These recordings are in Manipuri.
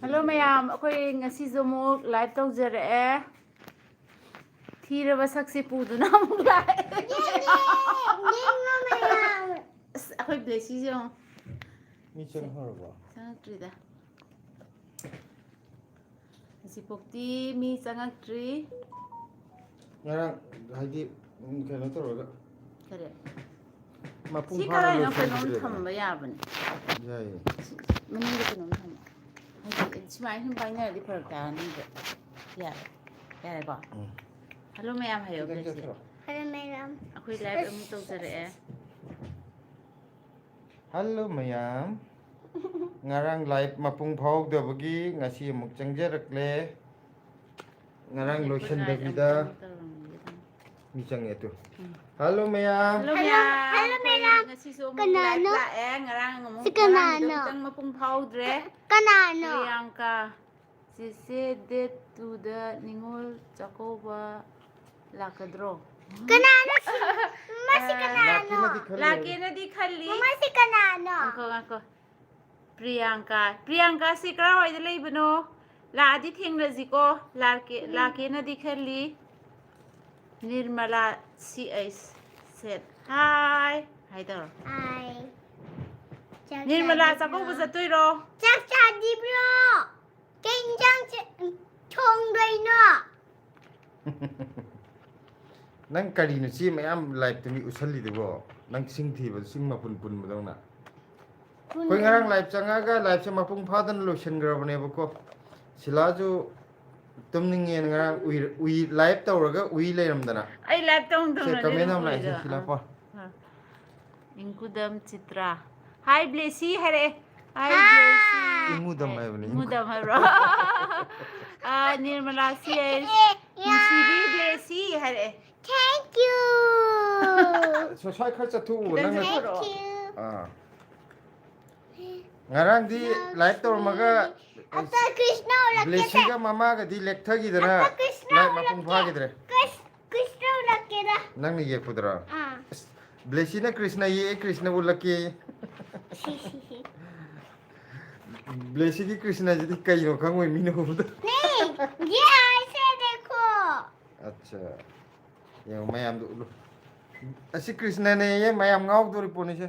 Hello mayam, akoy ngasi zumuk live tawjarae. Thiraba saksi puduna amuk lai. Akoy blessi jong. Mi chang harba. Sangaktrida. Ngasi pokti mi sangaktre. Ngarang haidi kano tawraga. Kare. Mapung Si phara karay lo no chang kanom dire. thamba yaban. Yai. Maninga kanom thamba. Haidi simai hum paina di parak tani ba. Ya. Ya ba. Hello mayam hayo blessi. Hello, madam. Akoy live amuk tawjarae. Hello mayam. Ngarang live mapung phawk da bagi ngasi amuk changjarakle. Ngarang lotion da bida mi chang etu. Hello mayam. Hello mayam. Hello, madam. Ngasi so mo Kanano? live la ngarang mo. Si kanano? Tang mapung powder. Kanano? Priyanka. Sise date to the Ningol Chakoba Lakadro. Kanano si... Mama si Laki kanano? na di khali. Laki na di khali. Mama si kanano? Ako. Priyanka. Priyanka si karaway da laibano. La adi thenglaji ko. Laki na di khali. Nirmala CS said hi. Hi daw. Ay. Nirmala Chakoba jatoiro. Chak chadi bro. Kenjang chong doi no. Nang kari no si mayam live tumi usalli debo. Nang sing thi ba sing mapun pun madong na. Koi ngarang live changaga live sa mapung phadan lotion grabane bako. Silaju tumninge ngarang ui live tawraga ui leiramdana. Ay live tong Se comment am lai sila pa. Inkudam Chitra. Hi Blessy hare. Hi Blessy. Imudam mai bani. Mudam haro. Nirmala CS. Musibi Blessy hare. Thank you. So sai kharcha thu Thank nang you. Thank you. ngarang di live tawmaga Ata Krishna ulake Blessy ga mama ga di lekta gi dana Ata Krishna live mapung pha gi dre. Krishna ulake da. Nang ni ye pudra. Ah. Blessy na Krishna ye Krishna ulake. Blessy ki Krishna ji kai no khangoi mi no buda. नहीं ये ऐसे देखो अच्छा ये mayam du asi Krishna ne ye mayam ngau do ri poni se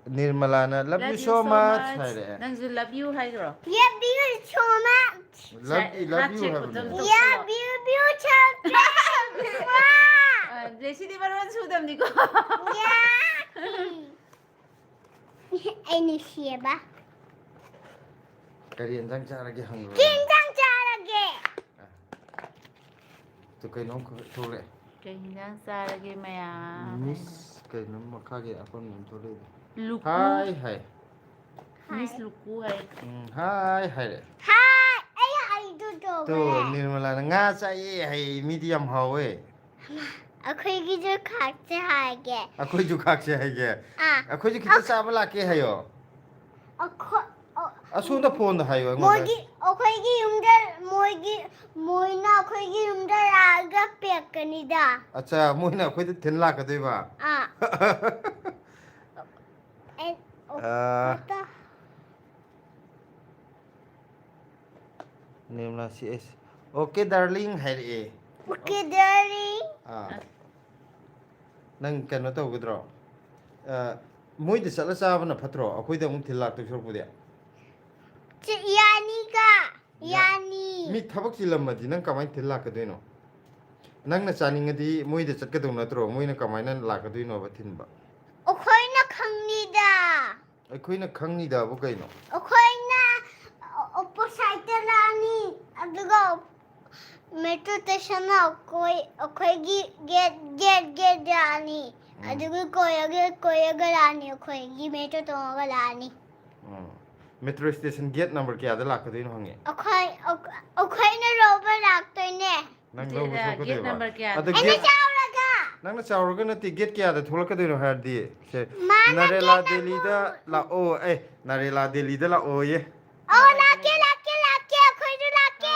Nirmala na love you so much hai re Nangzu love you hai ro. ये भी so much love you have ये भी chocolate वाह Blessy di baron sudam di ko. ये इनिशिएबा karian jang cha ge hang ro 긴장 잘하게 to kai no thole Kainan sarage mayam. miss kai no makha ge akon mon thole Luku. hi Miss Luku hai. hi re हाय अरे आई दो to Nirmala na nga cha ye hai medium hawe अखोई जो खाते हागे akhoi ju khak se hai ge आ akhoi ju khita cha bala ke hayo अखो asunda phone hayo मोगी अखोई युमदर मोइना अखोई युमदर आगा पेकनीदा अच्छा मोहिना akhoi de thin la ka dei ba आ एंड ओता Nirmala CS okay darling hai re okay darling nang kano to gudro moi de sala sa bana phatro akhoi de mung thil lak to sor pudia यानी का यानी mi thabak chilam ma di nang kamai thil lak ka doino nang na chaning di moi de chat ka dong na tro moi na kamai nan lak ka doino ba thin ba अखोइना खंगनीदा akhoi na khangni da bu kai no अखोइना ओपोसाइट लानी अदुगा मेट्रो स्टेशन ना अखोइगी गेट जानी अदुगा कोयगा लानी अखोइगी मेट्रो तोगा लानी metro station gate number kya da lak ka doino hange अखोइना रोबर लागतोइने nang lo bu so ka Gate de number ba kya? ada एने gate चावलगा nang na chawr ga na ti gate kya da thol ka doino har di se Mana narela gate delhi da la o narela delhi da la o ye ओ लाके अखोइना लाके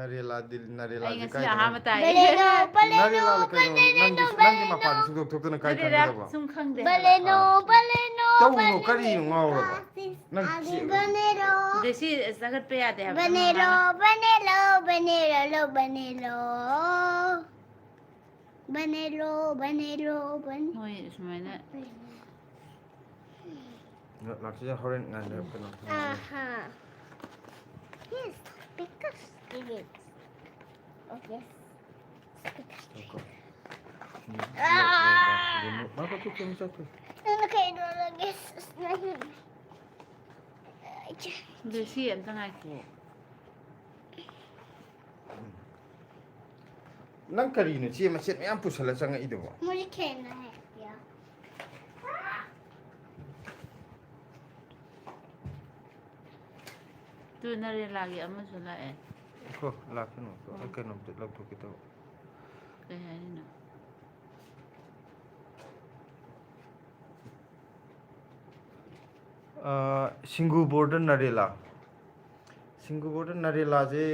नारेला दिल नारेला ai जे ngasi काय ahama tai Baleno, baleno, नारेला कहीं baleno, नंगी मपान सुदोक थोकना काय Nadira, खंगदबा sum khangde baleno, baleno, तौनो करी ngawrबा नंग banero, desi sagat pe ade ha banero, banero, banero, banero, banero, banero, banero. hoi sumaina लाखिजा Haren ngande kana Aha. Yes, because it is. Okay. Maka tu kami satu. Ano kayo lagi? desi am tangai ko Nang kari nu cie macet me ampu salah sangat itu. Muli kayo na ya. tu nare lagi amma sula Ko lakin ko akan nam tu lag tu kita. kaya ni na Singgu border narela. Singgu border narela je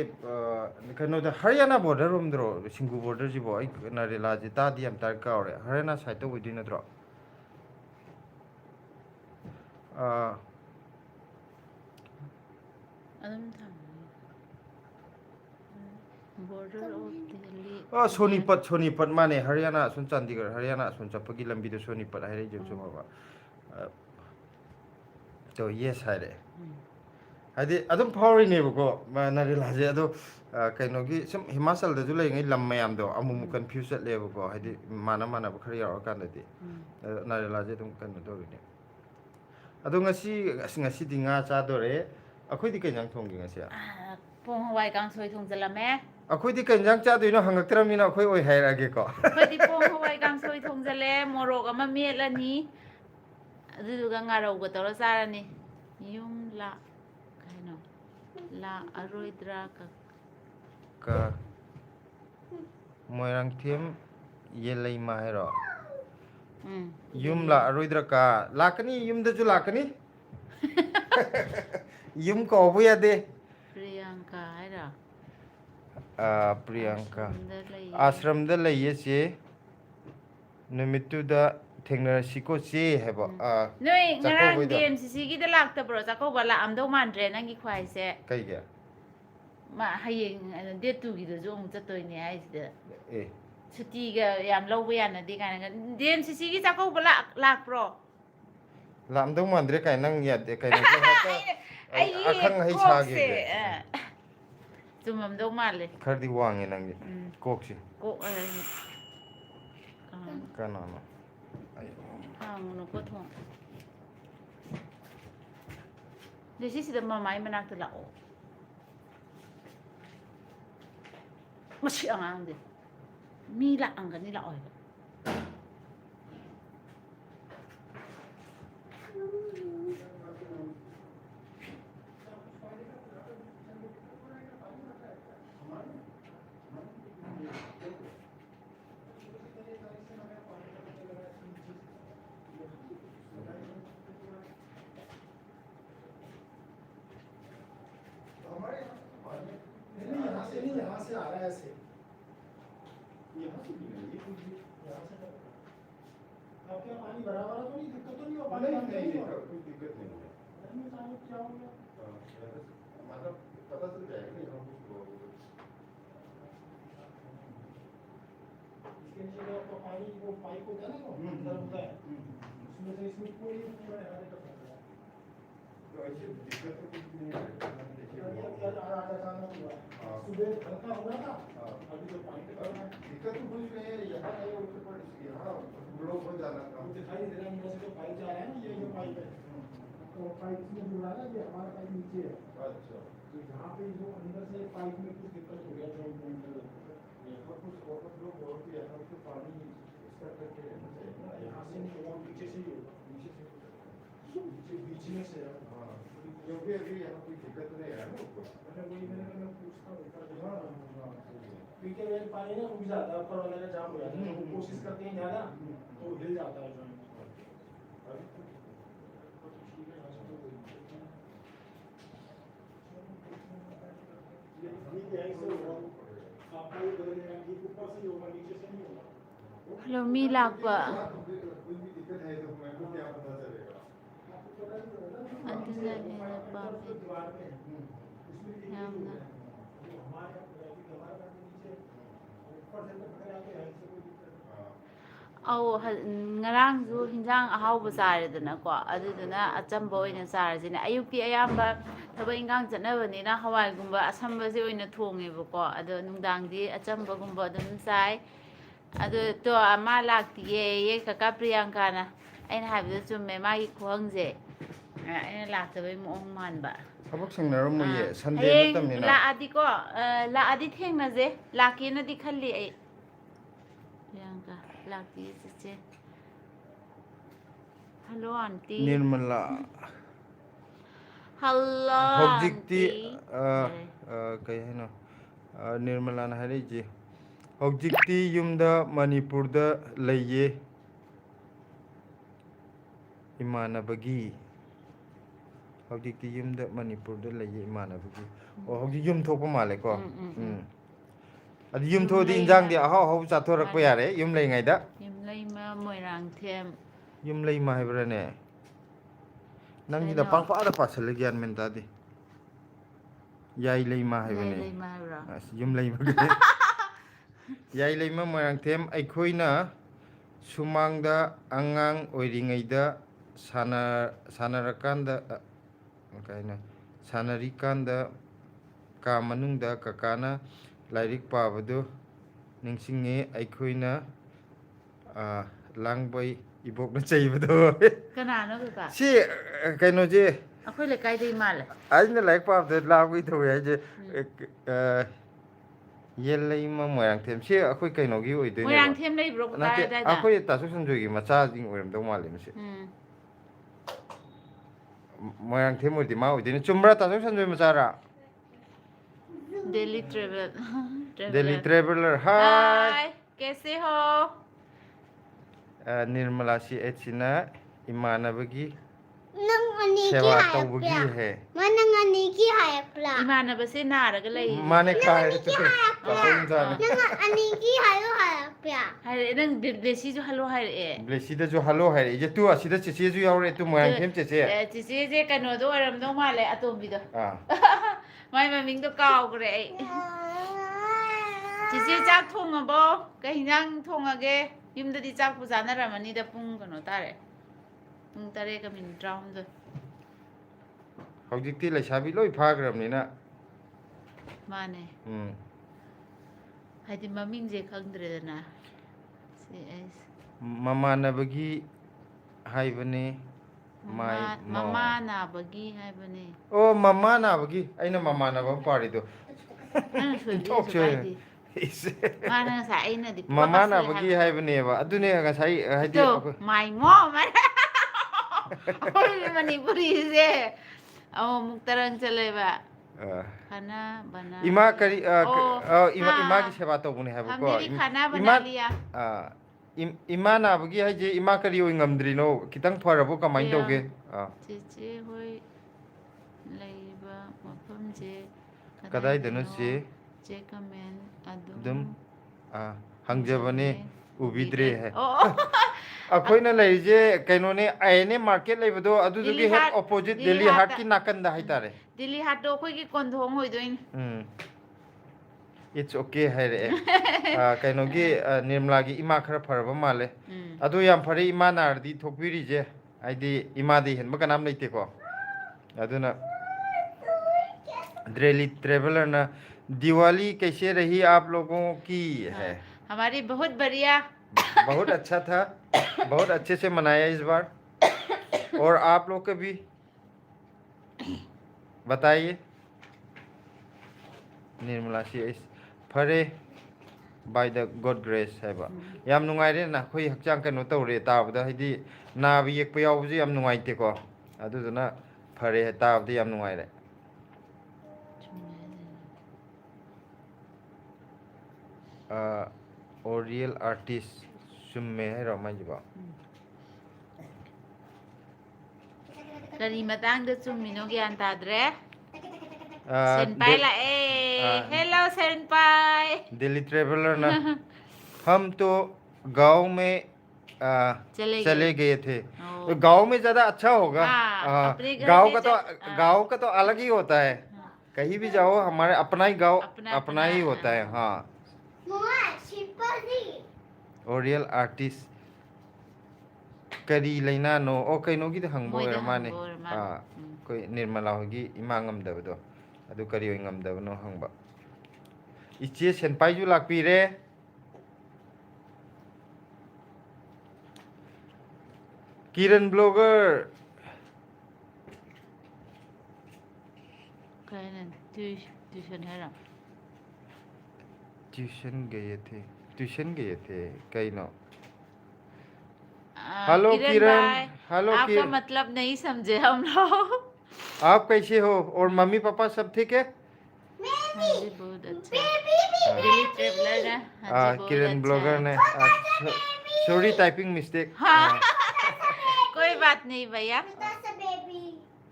kano da Haryana border dro Singgu border ji boy narela je ta diam tar ka ore Haryana side to within dro. adam tham border of Delhi Sonipat mane Haryana sun Chandigarh Haryana sun chapagi lambi do Sonipat hai je chuma ba. To yes hai re. Hadi adum power ne ko narela je ado kaino gi sum Himachal da julai ngai lam mayam do amu confuse le ko hadi mana ba khari ya kan de narela je dum kan do ne ado ngasi di nga cha do re akhoi di kenyang thong gi ngasi pong hawai kang soi thong jala me akhoi di kenyang cha do no hangak tram mina akhoi oi hai ra ge ko khoi di pong hawai kang soi thong jale morok ama melani adu ga ngarau ga tawra sarani yum la kaino la aroidra ka moirang thim ye lai ma hai ro yum la aroidra ka lakani yum da ju lakani yum ko bu ya de priyanka haira Priyanka Sundarlai. ashram da lai ye che numitu da thengna siko che hebo Noi Chakau ngarang boy da. DMCC gi da lakta bro chakau ba la amdo mandre nangi khwai se kai ge ma hayeng date 2 gi da jo mu chatoi ne ai sida eh chuti ga yam lawba yana de kana DMCC gi chakau ba lak bro lam dong mandre kai nang ya de kai nang ha ai akhang hai cha ge chumam do male khar di wang nang ge kok si ko kana no ai no ko thong desi sida mamai manak ta lao masih ang de mi la ang kan ni la oi यहाँ से आ रहा है ऐसे यहाँ से भी नहीं ये कुछ भी यहाँ से आपके यहाँ पानी भरा भरा तो नहीं दिक्कत तो नहीं हो पानी नहीं कोई दिक्कत नहीं है नहीं साहब क्या हो गया मतलब पता चल जाएगा कि यहाँ कुछ हुआ होगा इसके नीचे जो आपका पानी वो पाइप होता है ना वो अंदर होता है उसमें से इसमें कोई पूरा हरा का फंस गया तो ऐसी दिक्कत तो कुछ नहीं है यार आज अचानक हुआ सुबह हल्का हो रहा था अभी तो पानी दिक्कत तो कुछ नहीं है यहाँ नहीं है उसके पर यहाँ ब्लॉक हो जाना था दिखाई दे रहा है मुझे तो पाइप जा रहा है ना ये पाइप है तो पाइप में जुड़ा है ये हमारा पाइप नीचे है अच्छा तो यहाँ पे जो अंदर से पाइप में कुछ दिक्कत हो गया जॉइंट में यहाँ कुछ लोग और भी यहाँ पे पानी इसका करके रहना चाहिए ना यहाँ से नहीं होगा पीछे से ही होगा नीचे से नीचे बीच में से हाँ क्योंकि अभी यहाँ कोई दिक्कत नहीं है ना ऊपर मैंने वही मैंने पूछता हूँ क्योंकि अगर पानी ना रुक जाता है ऊपर वाला का जाम हो जाता है तो कोशिश करते हैं ज़्यादा तो हिल जाता है जॉइंट ये ऐसे हुआ हेलो मी लापा अदुना हेना पामे यामना ꯑꯧ ꯉꯔꯥꯡꯁꯨ ꯍꯤꯟꯖꯥꯡ ꯑꯍꯥꯎꯕ ꯆꯥꯔꯦꯗꯅꯀꯣ ꯑꯗꯨꯗꯨꯅ ꯑꯆꯝꯕ ꯑꯣꯏꯅ ꯆꯥꯔꯁꯤꯅꯦ ꯑꯌꯨꯛꯇꯤ ꯑꯌꯥꯝꯕ ꯊꯕꯛ ꯏꯟꯈꯥꯡ ꯆꯠꯅꯕꯅꯤꯅ ꯍꯋꯥꯏꯒꯨꯝꯕ ꯑꯁꯝꯕꯁꯦ ꯑꯣꯏꯅ ꯊꯣꯡꯉꯦꯕꯀꯣ ꯑꯗꯣ ꯅꯨꯡꯗꯥꯡꯗꯤ ꯑꯆꯝꯕꯒꯨꯝꯕ ꯑꯗꯨꯝ ꯆꯥꯏ ꯑꯗꯨ ꯇꯣ ꯃꯥ ꯂꯥꯛꯇꯤꯌꯦ ꯀꯀꯥ ꯄ꯭ꯔꯤꯌꯥꯡꯀꯥꯅ ꯑꯩꯅ ꯍꯥꯏꯕꯗꯣ ꯆꯨꯝꯃꯦ ꯃꯥꯒꯤ ꯈꯨꯍꯪꯁꯦ ꯑꯩꯅ ꯂꯥꯛꯇꯕꯩ ꯃꯑꯣꯡ ꯃꯥꯟꯕ ꯊꯕꯛ ꯁꯪꯅꯔꯝꯃꯣꯏꯌꯦ ꯁꯟꯗꯦ ꯍꯌꯦꯡ ꯅꯠꯇꯕꯅꯤꯅ ꯂꯥꯛꯑꯗꯤꯀꯣ ꯂꯥꯛꯑꯗꯤ ꯊꯦꯡꯅꯁꯦ ꯂꯥꯛꯀꯦꯅꯗꯤ ꯈꯜꯂꯤ ꯑꯩ ꯄ꯭ꯔꯤꯌꯥꯡꯀꯥ ꯂꯥꯛꯇꯤꯌꯦ ꯆꯤꯆꯦ ꯍꯜꯂꯣ ꯑꯟꯇꯤ ꯅꯤꯔꯃꯂꯥ ꯍꯜꯂꯣ ꯍꯧꯖꯤꯛꯇꯤ ꯑꯟꯇꯤ ꯍꯥꯏꯔꯦ ꯀꯩ ꯍꯥꯏꯅꯣ ꯅꯤꯔꯃꯂꯥꯅ ꯍꯥꯏꯔꯛꯏꯁꯦ ꯍꯧꯖꯤꯛꯇꯤ ꯌꯨꯝꯗ ꯃꯅꯤꯄꯨꯔꯗ ꯂꯩꯌꯦ ꯏꯃꯥꯟꯅꯕꯒꯤ ꯍꯧꯖꯤꯛꯇꯤ ꯌꯨꯝꯗ ꯃꯅꯤꯄꯨꯔꯗ ꯂꯩꯌꯦ ꯏꯃꯥꯟꯅꯕꯒꯤ ꯑꯣ ꯍꯧꯖꯤꯛ ꯌꯨꯝ ꯊꯣꯛꯄ ꯃꯥꯜꯂꯦꯀꯣ ꯑꯗꯨ ꯌꯨꯝ ꯊꯣꯛꯑꯗꯤ ꯏꯟꯖꯥꯡꯗꯤ ꯑꯍꯥꯎ ꯑꯍꯥꯎꯕ ꯆꯥꯊꯣꯔꯛꯄ ꯌꯥꯔꯦ ꯌꯨꯝ ꯂꯩꯉꯩꯗ ꯌꯨꯝꯂꯩꯃ ꯃꯣꯏꯔꯥꯡꯊꯦꯝ ꯌꯨꯝ ꯂꯩꯃ ꯍꯥꯏꯕ꯭ꯔꯥꯅꯦ ꯅꯪꯁꯤꯅ ꯀꯩꯅꯣ ꯄꯪꯄꯥꯗ ꯄꯥꯁꯜꯂꯦ ꯒ꯭ꯌꯥꯟ ꯃꯦꯟ ꯇꯥꯗꯦ ꯌꯥꯏ ꯂꯩꯃ ꯌꯥꯏ ꯍꯥꯏꯕꯅꯦ ꯂꯩꯃ ꯍꯥꯏꯕ꯭ꯔꯣ ꯑꯁ ꯌꯨꯝ ꯂꯩꯃ ꯌꯥꯏ ꯂꯩꯃ ꯃꯣꯏꯔꯥꯡꯊꯦꯝ ꯑꯩꯈꯣꯏꯅ ꯁꯨꯃꯥꯡꯗ ꯑꯉꯥꯡ ꯑꯣꯏꯔꯤꯉꯩꯗ ꯁꯥꯟꯅꯔꯀꯥꯟꯗ ꯀꯩꯅꯣ ꯁꯥꯟꯅꯔꯤꯀꯥꯟꯗ ꯀꯥ ꯃꯅꯨꯡꯗ ꯀꯀꯥꯅ ꯂꯥꯏꯔꯤꯛ ꯄꯥꯕꯗꯨ ꯅꯤꯡꯁꯤꯡꯉꯤ ꯑꯩꯈꯣꯏꯅ ꯂꯥꯡꯕꯩ ꯏꯕꯣꯛꯅ ꯆꯩꯕꯗꯣ ꯀꯅꯥꯅꯣ ꯀꯀꯥ ꯁꯤ ꯀꯩꯅꯣꯁꯦ ꯑꯩꯈꯣꯏ ꯂꯩꯀꯥꯏꯗꯩ ꯃꯥꯜꯂꯦ ꯑꯩꯅ ꯂꯥꯏꯔꯤꯛ ꯄꯥꯕꯗ ꯂꯥꯡꯕꯩ ꯇꯧꯋꯦ ꯍꯥꯏꯁꯦ ꯌꯦꯜꯂꯩꯃ ꯃꯣꯏꯔꯥꯡꯊꯦꯝ ꯁꯤ ꯑꯩꯈꯣꯏ ꯀꯩꯅꯣꯒꯤ ꯑꯣꯏꯗꯣꯏꯅꯦꯕ ꯃꯣꯏꯔꯥꯡꯊꯦꯝ ꯂꯩꯕ꯭ꯔꯣ ꯀꯀꯥ ꯅꯠꯇꯦ ꯑꯗꯥꯏꯗ ꯑꯩꯈꯣꯏ ꯇꯥꯁꯨ ꯁꯟꯖꯣꯏꯒꯤ ꯃꯆꯥꯁꯤꯡ ꯑꯣꯏꯔꯝꯗꯧ ꯃꯥꯜꯂꯦ ꯃꯁꯤ ꯃꯣꯏꯔꯥꯡꯊꯦꯝ ꯑꯣꯏꯔꯗꯤ ꯃꯥ ꯑꯣꯏꯗꯣꯏꯅꯤ ꯆꯨꯝꯕ꯭ꯔꯥ ꯇꯥꯆꯧ ꯁꯟꯖꯣꯏ ꯃꯆꯥꯔꯥ दिल्ली ट्रेवल ꯗꯦꯜꯂꯤ ट्रेवलर ꯇ꯭ꯔꯦꯚꯦꯂꯔ ꯍꯥꯏ हाय कैसे हो ꯅꯤꯔꯃꯂꯥ ꯁꯤ ꯑꯩꯠꯁꯤꯅ ꯏꯃꯥꯟꯅꯕꯒꯤ Nang aniki ꯁꯦꯕꯥ ꯇꯧꯕꯒꯤ hayapya. ꯍꯦ Manang aniki hayapla. इमानबसे नारगा लई ꯃꯥꯅꯦ ꯀꯥꯏ Aniki hayapla. ꯇꯥꯆꯧ ꯃꯆꯥꯅꯦ Nang aniki hayo hayapya. हाय नंग बेसीजु हलो हाय ए ꯕ꯭ꯂꯦꯁꯤꯗꯁꯨ ꯍꯜꯂꯣ ꯍꯥꯏꯔꯛꯏꯁꯦ ꯇꯨ ꯑꯁꯤꯗ ꯆꯦꯆꯦꯁꯨ ꯌꯥꯎꯔꯦ ꯇꯨ ꯃꯣꯏꯔꯥꯡꯊꯦꯝ ꯆꯦꯆꯦ चिचेजे कनोदो ओरमदो माले अतोम्बिदो ꯑꯥ माय ममिंगदो कावग्रे आई चिचे चाक थोंगबो कई हिंजांग थोंगगे युमददी चाक पु जानारमनीदा पुंग कनो तारे पुंग तारे का मिनिट 12 ꯍꯧꯖꯤꯛꯇꯤ ꯂꯩꯁꯥꯕꯤ ꯂꯣꯏ ꯐꯥꯈ꯭ꯔꯕꯅꯤꯅ माने हाइदि ममिंगजे खंगद्रेदना सी एस ꯃꯃꯥꯟꯅꯕꯒꯤ ꯍꯥꯏꯕꯅꯦ ꯃꯥꯏ ममा नाबगी हायबने ꯑꯣ ꯃꯃꯥ ꯅꯥꯕꯒꯤ ꯑꯩꯅ ꯃꯃꯥꯟꯅꯕ ꯑꯃ ꯄꯥꯔꯤꯗꯣ नंग सोइबि ꯏꯟꯊꯣꯛ सु ꯁꯣꯏ काइदि माना ꯉꯁꯥꯏ ꯑꯩꯅꯗꯤ ꯃꯃꯥ ꯄꯣꯠꯀ ꯁꯣꯏ ꯅꯥꯕꯒꯤ ꯍꯥꯏꯕꯅꯦꯕ ꯑꯗꯨꯅꯦ ꯉꯁꯥꯏ ꯍꯥꯏꯗꯤ ꯇꯣ ꯑꯩꯈꯣꯏ ꯃꯥꯏ ꯃꯣ ꯑꯩꯈꯣꯏ ꯃꯅꯤꯄꯨꯔꯤꯁꯦ ꯑꯃꯨꯛ ꯇꯔꯪ ꯆꯠꯂꯦꯕ ꯈꯅꯥ ꯕꯅꯥ ꯏꯃꯥ ꯀꯔꯤ ꯑꯣ ꯏꯃꯥꯒꯤ ꯁꯦꯕꯥ ꯇꯧꯕꯅꯦ ꯍꯥꯏꯕꯀꯣ ꯍꯝꯃꯦꯔꯤ ꯈꯥꯅꯥ ꯏꯃꯥ ꯕꯅꯥ ꯂꯤꯌꯥ ꯏꯃꯥ ꯅꯥꯕꯒꯤ ꯍꯥꯏꯁꯦ ꯏꯃꯥ ꯀꯔꯤ ꯑꯣꯏ ꯉꯝꯗ꯭ꯔꯤꯅꯣ ꯈꯤꯇꯪ ꯐꯔꯕꯣ ꯀꯃꯥꯏꯅ ꯄ꯭ꯔꯤꯌꯥ ꯇꯧꯒꯦ ꯆꯦꯆꯦ ꯍꯣꯏ ꯂꯩꯕ ꯃꯐꯝꯁꯦ ꯀꯗꯥꯏꯗꯅꯣ ꯀꯗꯥꯏꯗꯅꯣ ꯆꯦ ꯆꯦꯛ ꯀꯃꯦꯟ ꯑꯗꯨꯝ ꯑꯗꯨꯝ ꯍꯪꯖꯕꯅꯦ ꯎꯕꯤꯗ꯭ꯔꯦ ꯍꯥꯏ ꯑꯣ ꯑꯩꯈꯣꯏꯅ ꯂꯩꯔꯤꯁꯦ ꯀꯩꯅꯣꯅꯦ ꯑꯥꯏ ꯑꯦꯟ ꯑꯦ ꯃꯥꯔꯀꯦꯠ ꯂꯩꯕꯗꯣ ꯗꯤꯜꯂꯤ ꯑꯗꯨꯗꯨꯒꯤ ꯍꯦꯛ ꯍꯥꯠ ꯑꯣꯄꯣꯖꯤꯠ ꯗꯤꯜꯂꯤ ꯗꯦꯜꯂꯤ ꯍꯥꯠꯇ ꯍꯥꯔꯠꯀꯤ ꯅꯥꯀꯟꯗ ꯍꯥꯏꯇꯥꯔꯦ ꯗꯤꯜꯂꯤ ꯍꯥꯠꯇꯣ ꯑꯩꯈꯣꯏꯒꯤ ꯀꯣꯟꯊꯣꯡ ꯑꯣꯏꯗꯣꯏꯅꯤ ꯏꯠꯁ ꯑꯣꯀꯦ ꯍꯥꯏꯔꯛꯑꯦ ꯀꯩꯅꯣꯒꯤ ꯅꯤꯔꯃꯂꯥꯒꯤ ꯏꯃꯥ ꯈꯔ ꯐꯔꯕ ꯃꯥꯜꯂꯦ ꯎꯝ ꯑꯗꯨ ꯌꯥꯝ ꯐꯔꯦ ꯏꯃꯥ ꯅꯥꯔꯗꯤ ꯊꯣꯛꯄꯤꯔꯤꯁꯦ ꯍꯥꯏꯗꯤ ꯏꯃꯥꯗꯤ ꯍꯦꯟꯕ ꯀꯅꯥꯝ ꯂꯩꯇꯦꯀꯣ ꯑꯗꯨꯅ दिल्ली ट्रेवलर ना दिवाली कैसे रही आप लोगों की है हमारी बहुत बढ़िया बहुत अच्छा था बहुत अच्छे से मनाया इस बार और आप लोग का भी बताइए निर्मला सी फरे बाय द गॉड ग्रेस है याम नुंगाइरे ना खोई हक्चांग कनो तौरे ताबदा हाइदी नाबि येकपा यावबजे याम नुंगाइतेको अदुदुना फरे ताबदा याम नुंगाइरे ओरियल आर्टिस्ट चुम्मे है रोमाइजबा करी मतांग चुम्मिनो ज्ञान ताद्रे सेनपाई लाए हेलो सेनपाई दिल्ली ट्रेवलर ना हम तो गांव में चले गए थे। तो गांव में ज्यादा अच्छा होगा। हाँ, अपने घर गांव से का तो हाँ। गांव का तो अलग ही होता है। हाँ। कहीं भी जाओ हमारे अपना ही गांव अपना अपना ही अपना, होता है। हाँ Mama, Shipadi. ओरियल आर्टिस्ट करी लेना नो ओ कइनो की तो हंगबो मोइदा रे माने हंगबो रे माने। कोई निर्मला होगी इमा ngमदबदो अदु करी होय ngमदबनो हंगबा इचे सेनपाइजु लाकपीरे किरण ब्लॉगर कहने ट्यूशन है ना। ट्यूशन गए थे कई नो। हेलो किरण, हेलो आपका किरण। मतलब नहीं समझे हम लोग। आप कैसे हो और मम्मी पापा सब ठीक है? हाँ जी बहुत अच्छा। Baby, दिल्ली ट्रेवलर है। हाँ जी बहुत किरण अच्छा ब्लॉगर है। ने सॉरी टाइपिंग मिस्टेक। हाँ कोई बात नहीं भैया। that's a baby.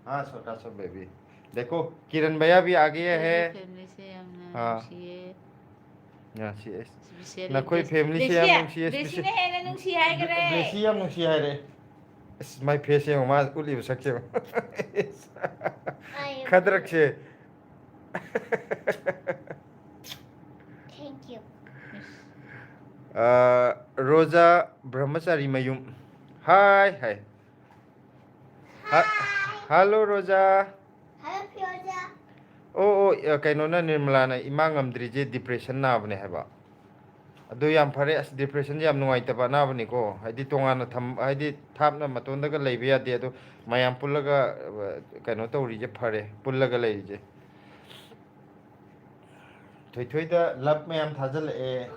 हाँ छोटा सा बेबी देखो किरण भैया भी आ गए हैं। फैमिली से हमने हाँ। नungsiye. 야, CS. Spesially Na koy family siya mong siya Blessy na hena nung siya kare. Blessy am nung siya re. My face yung mas uli usak siya. I am. Kadrak siya. Thank you. Rosa Brahmachari Mayum. Hi. Hello Rosa. Hello, Pioja. Kaino na Nirmala na ima ngamdri je depression na bane haba. Ado yam phare as depression yam nuai ta ba na bani ko. Haidi tongana tham haidi thap na maton da ga leibe ya de ado mayam pullaga kaino to ri je phare pullaga lei je. Thoi da love mayam thajal e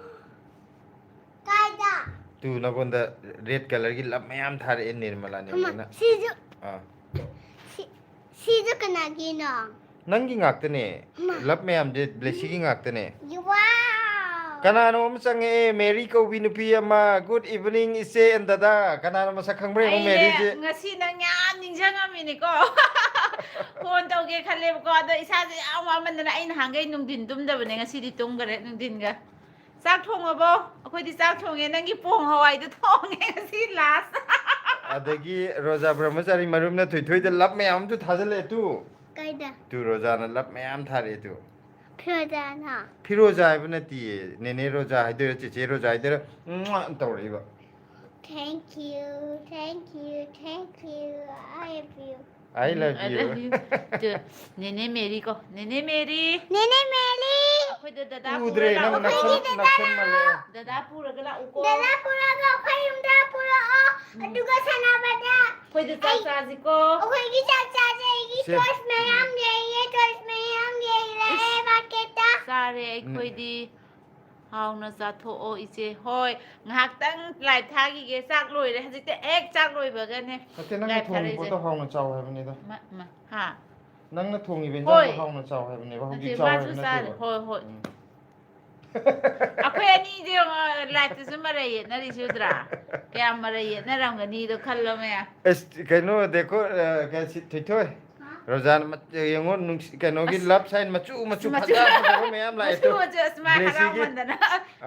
Kaida. tu na gonda red color gi love mayam thare e Nirmala ne Mama, na. Shizu. Ah. Shizu kanagi no. Nangi ngak ne love mayam je blessing gi ngak ne. Wow. Kanano mo sange Mary ko binupi ama good evening ise and dada kanano mo sa khangbre mo Mary je ngasi nang yam ningsangamini ko. Phone tawge khalle ko ado isa se yam waman na ai hangai nung din tumdabane ngasi di tunggare nung din ga. ꯆꯥꯛ ꯊꯣꯡꯉꯕꯣ? ꯑꯩꯈꯣꯏꯗꯤ ꯆꯥꯛ ꯊꯣꯡꯉꯦ ꯅꯪꯒꯤ ꯄꯣꯡ ꯍꯋꯥꯏꯗꯣ ꯊꯣꯡꯉꯦ ꯉꯁꯤ ꯂꯥꯁ adagi Rosa Brahmachari marumna thoi da lap mayam tu thajale tu Kaida. tu Rosa na lap mayam thare tu Pioja no. Firoza ibna ti nene Rosa haider che Rosa haider tawri ba Thank you. I love you. I love you Nene Mary ko. Nene Mary. Nene Meli. ꯑꯩꯈꯣꯏꯗ ꯗꯗꯥ udre ꯄꯨꯔ nang ꯂꯥꯛꯑꯣ. naksan male ꯗꯗꯥ ꯄꯨꯔꯒ ꯂꯥꯛꯎꯀꯣ. Dala puraga ako'y yung dala purao. Aduga sa nabada. ꯑꯩꯈꯣꯏꯗ ꯆꯥꯛ ꯆꯥꯁꯤꯀꯣ. Ako'y gisag-sasa. Itos mayam gay. Bakita. ꯆꯥꯔꯦ ꯑꯩꯈꯣꯏꯗꯤ ꯍꯥꯎꯅ ꯆꯥꯊꯣꯛꯑꯣ ꯏꯆꯦ ꯍꯣꯏ ꯉꯥꯏꯍꯥꯛꯇꯪ ꯂꯥꯏꯚ ꯊꯥꯈꯤꯒꯦ ꯆꯥꯛ ꯂꯣꯏꯔꯦ ꯍꯧꯖꯤꯛꯇꯤ ꯍꯦꯛ ꯆꯥꯛ ꯂꯣꯏꯕꯒꯅꯦ ate nang live thongi ꯊꯥꯔꯛꯏꯁꯦ poto hauna chaw haibani da ꯍꯥ nang na thongi ben Hoi. ja hauna chaw haibani ba ꯅꯠꯇꯦ hogi chaw ꯃꯥꯁꯨ haibani ꯆꯥꯔꯦ ꯍꯣꯏ ꯍꯣꯏ ꯑꯩꯈꯣꯏ ꯑꯅꯤꯗꯤ ꯂꯥꯏꯐꯇꯁꯨ ꯃꯔꯩ ꯌꯦꯠꯅꯔꯤꯁꯨꯗ꯭ꯔꯥ ꯀꯌꯥꯝ ꯃꯔꯩ ꯌꯦꯠꯅꯔꯝꯒꯅꯤꯗꯣ ꯈꯜꯂꯣ ꯃꯌꯥꯝ kaino dekho thoi Rojan yengo kaino gi lap sign machu phada phada mayam lai to ꯃꯆꯨ ꯃꯆꯨ ꯑꯁꯨꯃꯥꯏ ꯍꯔꯥꯎꯃꯟꯗꯅ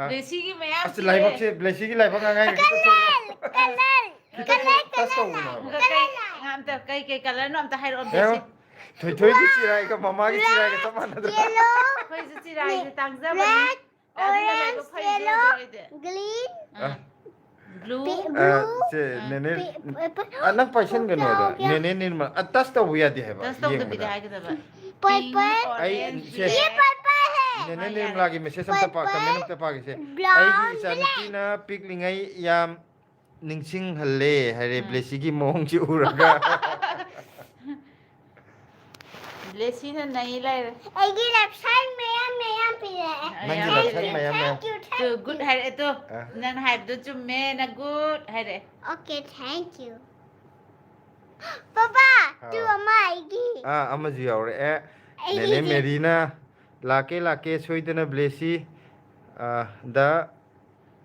ꯕ꯭ꯂꯦꯁꯤꯒꯤ ꯃꯌꯥꯝ as lai bak se blessing gi lai bak ngai gi to tas to na ꯑꯝꯇ ꯀꯩ ꯀꯂꯔꯅꯣ ꯑꯝꯇ ꯍꯥꯏꯔꯛꯑꯣ ꯕ꯭ꯂꯦꯁꯤ thoi gi chirai ka mama gi chirai ka samana da Yellow. ꯑꯩꯈꯣꯏꯁꯨ ꯆꯤꯔꯥꯏꯁꯦ ꯇꯥꯡꯖꯕꯅꯤ ꯑꯗꯨꯅ ꯂꯩꯕ ꯐꯩꯖꯗ꯭ꯔꯣ ꯑꯩꯗꯤ Green. Blue se nene anak paisen gano da nene nirma atas to buya di hai ba touch ꯇꯧꯗꯕꯤꯗ ꯍꯥꯏꯒꯗꯕ Purple. Ay, orange siya. Purple hai. nene nirma gi message am ta pa comment am ta pa gi se Brown, ai gi isan na piklingai yam ningsing halle hare blessing gi mong ji uraga ꯕ꯭ꯂꯦꯁꯤꯅ ꯅꯩ ꯂꯩꯔꯦ Egi left side mayam pile. Nangi left side mayam mayam. Thank you. Two good ꯍꯥꯏꯔꯛꯑꯦ ꯇꯨ Ah. ꯅꯪ ꯍꯥꯏꯕꯗꯣ ꯆꯨꯝꯃꯦ ꯅ ꯒꯨꯗ ꯍꯥꯏꯔꯛꯑꯦ Okay, thank you. Papa, do How? ama egi. ama ji aure e Ai, nene ai. merina lake soidana blessi da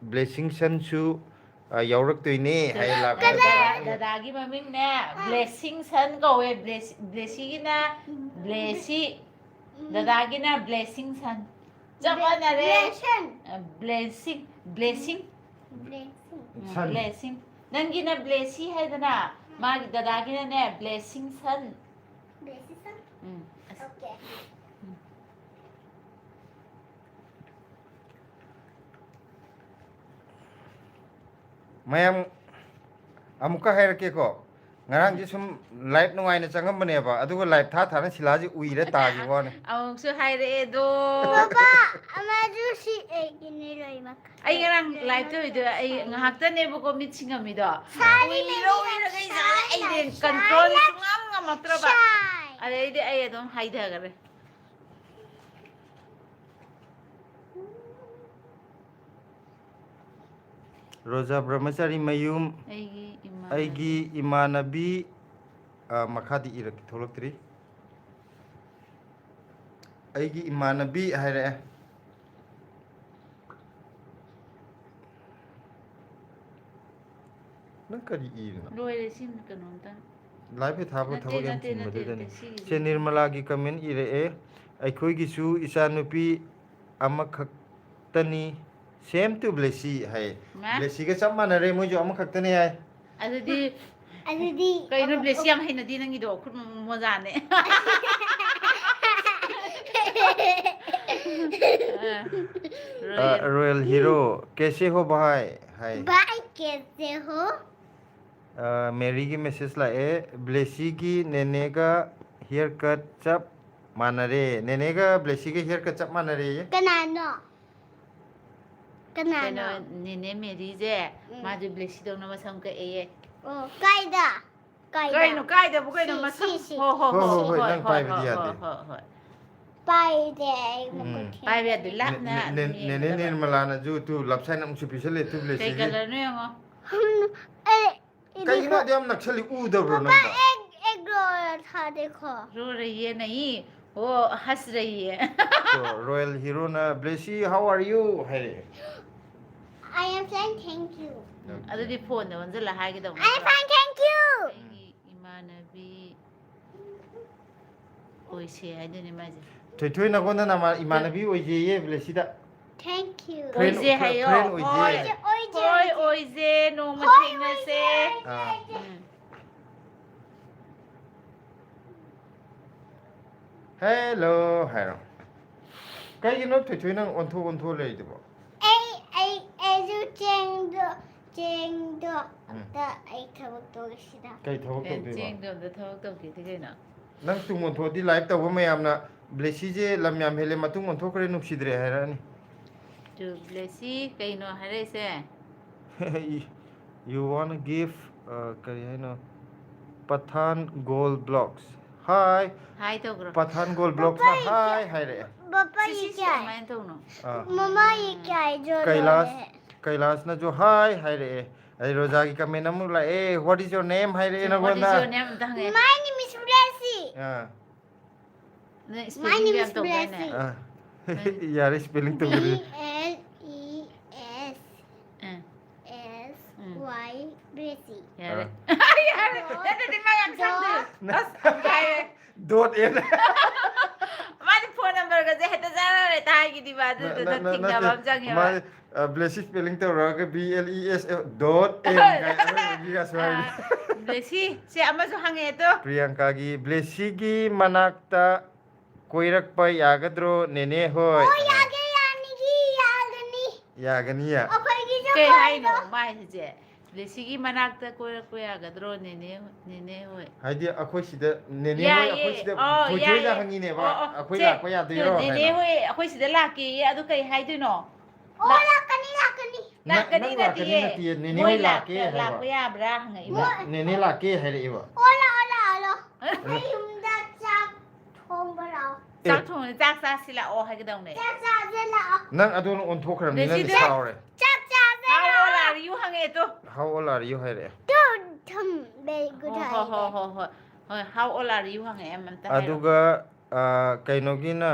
blessing san su yaurak toine hai la ꯗꯗꯥꯒꯤ ꯃꯃꯤꯡꯅꯦ ꯕ꯭ꯂꯦꯁꯤꯡ ꯁꯟ ꯀꯧꯋꯦ ꯕ꯭ꯂꯦꯁꯤꯒꯤꯅ ꯕ꯭ꯂꯦꯁꯤ ꯗꯗꯥꯒꯤꯅ ꯕ꯭ꯂꯦꯁꯤꯡ ꯁꯟ ꯆꯞ ꯃꯥꯟꯅꯔꯦ Blessing. blessing blessing. Son. blessing นั่นกินนะ blessing ให้นะมากินดากินนะเนี่ย blessing son Blessing son? อืม Okay. mayam amuka hairake ko ngarang ji sum live no aina changam bane ba adu live tha thana silaji uire ta gi won เอาชื่อให้เรโด Papa, amadu si egini lo imak. ไอ้กำลังไลฟ์ด้วยด้วยไอ้หักเต้นเนี่ยพวกมิชิงกันมีดอก Sari วิ me โรวิโรไอ้สารไอ้เด็กกันโทรลสุงามงามตระบะ Shy. อะไรเด็กไอ้ต้องให้เธอกันเลย roja brahmachari mayum ไอ้อิมา aigi imanabi makhadi irak tholoktri aigi imanabi haire nang kari irna รวยเลยสิมันกันน้องตั้ง live tha bo thabo yam Nate, chin nate, madudani nate, sige. se nirmala gi comment ire e aikhoi gi su isanupi amakhak-tani same to blessy hai Ma? blessy ga chap manare mo jo amakhak-tani hai อันนี้ Adudi. ก็อินเบลเซียมให้นาดีนั่งกี่ดอกคุณมัวจานเนี่ย royal hero kaise ho bhai hai Bye kaise ho? मेरी की मैसेज लाए ब्लेसी की नेने का हेयर कट चप माना रे नेने का ब्लेसी के हेयर कट चप माना रे ये Kanano? เป็น Kanano? นี่เนี่ยเมรีเจ้มาดูเบลซี่ตรงนั้นมาทำกับเอ Oh, kaida. ใกล้หนูใกล้เดี๋ยวพวกเรามาทำโอ้โห Bye de. ไปเวียดลับนะ नेने निर्मला ना जो तू लपसाई नम सुपिसले तू ใกล้ ब्लेसी กัน के แล้วเนี่ยมั้ง Eh, कई ना दियम नक्सली ऊ दब्रो ना egg roll tha dekho. รู้รายनहीं वो हंस रही है तो रॉयल हीरो ना ब्लेसी हाउ आर यू है I am saying thank you. อันนี้พูดเดี๋ยวมันจะละหายกันตรง I am saying thank you. อิมานาบีโอ้ยเสียเดี๋ยวนี้มาจ้ะ थोय थोय ना कोना ना मा इमानबी ओय जे ये ब्लेसी दा Thank you. โอ้ยเสียให้ย่อ friend โอ้ โอ้ ย ยเจ้ โอ้ยโอ้ยเจโนมาทิ้งนะเซ hello hello कई नो थोय थोय ना ओंथो ले दबो Eju jengdo. Da ai thabak to sida. कई थबक เป็น तो จริง दे เดี๋ยวจะทอกต้องกี่ที่ไหน नंग तुम ओंथो दी लाइव तब मैं आमना ब्लेसी जे लम्याम हेले मतुंग ओंथो करे नुक्सिद्रे हैरानी จูเบลซี่ไกโนฮาร์เรเซ่ you want to give करी है ना पठान गोल ब्लॉक्स हाय หายตัวกระ पठान गोल ब्लॉक्स ना हाय हाय रे Papa ซิ ye ซิ kya ไม่ hai? ต้องเนาะ Mama ye kya hai jo Kailash Kailash ना जो हाय हाय रे अरे रोजा की कमेंट नमु ला ए what is your name hi रे ना What is बोलना your name ตั้งไง My name is Blessy. हां My name is Blessy. यार स्पेलिंग तो करी Blessy. Blessy. อย่าเลยอย่าเลยเดี๋ยวมาอย่างสั่งดูตั้งใจ डॉट इन มาที่พูดนัมเบอร์ก็จะเห็นแต่จะอะไรตายกี่ดีบ้าดูดูจริงจังบ้างจังเหรอ มาब्लेसी स्पेलिंग तो रहा B L E S dot in guys का सवाल เบลซี่เสียมาสู่หางเอตัว प्रियंका की ब्लेसी की मनाक्ता कोइरक पर यागद्रो नेने होय Yage yani yagani. यागनिया Akwai gizo เคยให้หนูไม่ใช่เจ๊เบลซี่กี่มานักตะกุยกุยกับโดรนเน่เว้ย हाइदि अखोय सिदा नेने होय अखोय सिदा थोय जा हंगी ने बा अखोय ला को या दिरो เน่เว้ยอคุยสิเดลากีอะดูเคยให้ด้วยเนาะ Oh lakani. ลากันนี่นาที नेने होय ला के ลา है ก็ยาบราไงบ้า नेने ला के है रे बा Ola. Ay humda chak thong barao. จักถุงจักซาสิละโอให้กันตรงไหน Chak zela. नंग अदोन ओन थोखरम नि नंग साव रे Chak เอา zela. ล่ะอยู่หางเอตัว how old are you है रे Dude, very good โอ้โห idea. how old are you หางเอมันตาย अदुगा कैनोगिना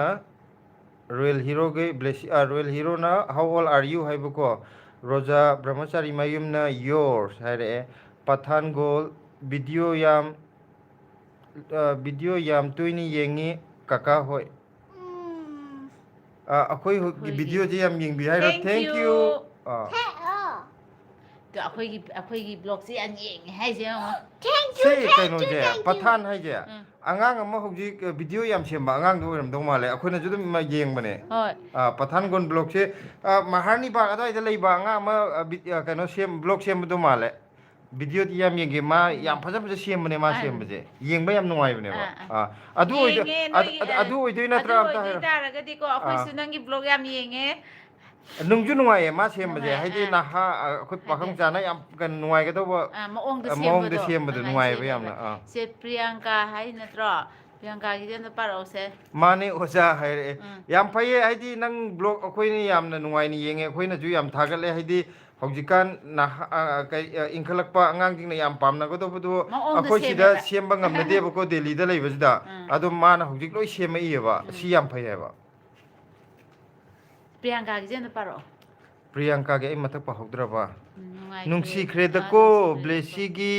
रॉयल हीरो गे ब्लेसी रॉयल हीरो ना हाउ ओल्ड आर यू है बको रोजा ब्रह्मचारी मयुम ना योर्स है रे पठान गोल वीडियो याम तुइनी येंगी काका होय अखोय वीडियो जे याम येंग बि है रो थैंक यू Hey, oh. ꯑꯩꯈꯣꯏꯒꯤ ꯕ꯭ꯂꯣꯛꯁꯦ ꯌꯥꯝ ꯌꯦꯡꯉꯦ ꯍꯥꯏꯁꯦ ꯌꯦꯡꯉꯣ Thank ꯁꯤ you, thank you, ꯀꯩꯅꯣꯁꯦ thank you. ꯄꯊꯥꯟ ꯍꯥꯏꯁꯦ ꯎꯝ. ꯑꯉꯥꯡ ꯑꯃ ꯍꯧꯖꯤꯛ ꯚꯤꯗꯤꯑꯣ ꯌꯥꯝ ꯁꯦꯝꯕ ꯑꯉꯥꯡꯗꯣ ꯑꯣꯏꯔꯝꯗꯧ ꯃꯥꯜꯂꯦ ꯑꯩꯈꯣꯏꯅꯁꯨ ꯑꯗꯨꯝ ꯌꯦꯡꯕꯅꯦ ꯍꯣꯏ ꯄꯊꯥꯟꯒꯣꯟ ꯕ꯭ꯂꯣꯛꯁꯦ ꯃꯍꯥꯔꯅꯤ ꯕꯥꯒ ꯑꯗꯨꯋꯥꯏꯗ ꯂꯩꯕ ꯑꯉꯥꯡ ꯑꯃ ꯀꯩꯅꯣ ꯕ꯭ꯂꯣꯛ ꯁꯦꯝꯕꯗꯣ ꯃꯥꯜꯂꯦ ꯚꯤꯗꯤꯑꯣꯗꯤ ꯌꯥꯝ ꯌꯦꯡꯒꯦ ꯃꯥ ꯌꯥꯝ ꯐꯖ ꯐꯖ ꯁꯦꯝꯕꯅꯦ ꯃꯥ ꯁꯦꯝꯕꯁꯦ ꯌꯦꯡꯕ ꯌꯥꯝ ꯅꯨꯡꯉꯥꯏꯕꯅꯦꯕ ꯑꯗꯨ ꯌꯦꯡꯉꯦ ꯅꯣꯏꯒꯤ ꯑꯗꯨ ꯑꯣꯏꯗꯣꯏ ꯑꯗꯨ ꯅꯠꯇ꯭ꯔꯥ ꯑꯝꯇ ꯑꯣꯏꯗꯣꯏ ꯍꯥꯏꯔꯣ ꯇꯥꯔꯒꯗꯤꯀꯣ ꯑꯩꯈꯣꯏꯁꯨ ꯅꯪꯒꯤ ꯕ꯭ꯂꯣꯛ ꯌꯥꯝ ꯌꯦꯡꯉꯦ ꯅꯨꯡꯁꯨ ꯅꯨꯡꯉꯥꯏꯌꯦ ꯃꯥ ꯁꯦꯝꯕꯁꯦ ꯅꯨꯡꯉꯥꯏ ꯍꯥꯏꯗꯤ ꯅꯍꯥ ꯑꯩꯈꯣꯏ ꯍꯥꯏꯗꯤ ꯄꯥꯈꯪ ꯆꯥꯅ ꯌꯥꯝ ꯀꯩꯅꯣ ꯅꯨꯡꯉꯥꯏꯒꯗꯧꯕ ꯃꯑꯣꯡꯗ ꯃꯑꯣꯡꯗ ꯁꯦꯝꯕꯗꯣ ꯁꯦꯝꯕꯗꯣ ꯑꯗꯨꯃꯥꯏꯅ ꯅꯨꯡꯉꯥꯏꯌꯦꯕ ꯁꯦꯝꯃꯦꯕ ꯌꯥꯝꯅ ꯁꯦ ꯄ꯭ꯔꯤꯌꯥꯡꯀꯥ ꯍꯥꯏ ꯅꯠꯇ꯭ꯔꯣ ꯄ꯭ꯔꯤꯌꯥꯡꯀꯥꯒꯤꯗꯤ ꯑꯝꯇ ꯄꯥꯔꯛꯎꯁꯦ ꯃꯥꯅꯦ ꯑꯣꯖꯥ ꯍꯥꯏꯔꯛꯑꯦ ꯎꯝ ꯌꯥꯝ ꯐꯩꯌꯦ ꯍꯥꯏꯗꯤ ꯅꯪ ꯕ꯭ꯂꯣꯛ ꯑꯩꯈꯣꯏꯅ ꯌꯥꯝꯅ ꯅꯨꯡꯉꯥꯏꯅ ꯌꯦꯡꯉꯦ ꯑꯩꯈꯣꯏꯅꯁꯨ ꯌꯥꯝ ꯊꯥꯒꯠꯂꯦ ꯍꯥꯏꯗꯤ ꯍꯧꯖꯤꯛꯀꯥꯟ ꯏꯟꯈꯠꯂꯛꯄ ꯑꯉꯥꯡꯁꯤꯡꯅ ꯌꯥꯝ ꯄꯥꯝꯅꯒꯗꯧꯕꯗꯨ ꯃꯑꯣꯡꯗ ꯑꯩꯈꯣই ꯁꯤꯗ ꯁꯦꯝꯃꯦꯕ ꯁꯦꯝꯕ ꯉꯝꯅꯗꯦꯕꯀꯣ ꯗꯦꯜꯂꯤꯗ ꯂꯩꯕꯁꯤꯗ ꯎꯝ ꯑꯗꯣ ꯃꯥꯅ ꯍꯧꯖꯤꯛ ꯂꯣꯏ ꯁꯦꯝꯃꯛꯏꯑꯕ ꯁꯤ ꯌꯥꯝ ꯐꯩ ꯍꯥꯏꯕ ꯄ꯭ꯔꯤꯌꯥꯡꯀꯥꯒꯤꯁꯦ ꯑꯝꯇ ꯄꯥꯔꯛꯑꯣ ꯄ꯭ꯔꯤꯌꯥꯡꯀꯥꯒꯤ ꯑꯩ ꯃꯊꯛ ꯄꯥꯍꯧꯗ꯭ꯔꯕ ꯅꯨꯡꯉꯥꯏꯈ꯭ꯔꯦ ꯅꯨꯡꯁꯤꯈ꯭ꯔꯦꯗꯀꯣ ꯅꯨꯡꯁꯤꯈ꯭ꯔꯦꯗꯀꯣ ꯕ꯭ꯂꯦꯁꯤꯒꯤ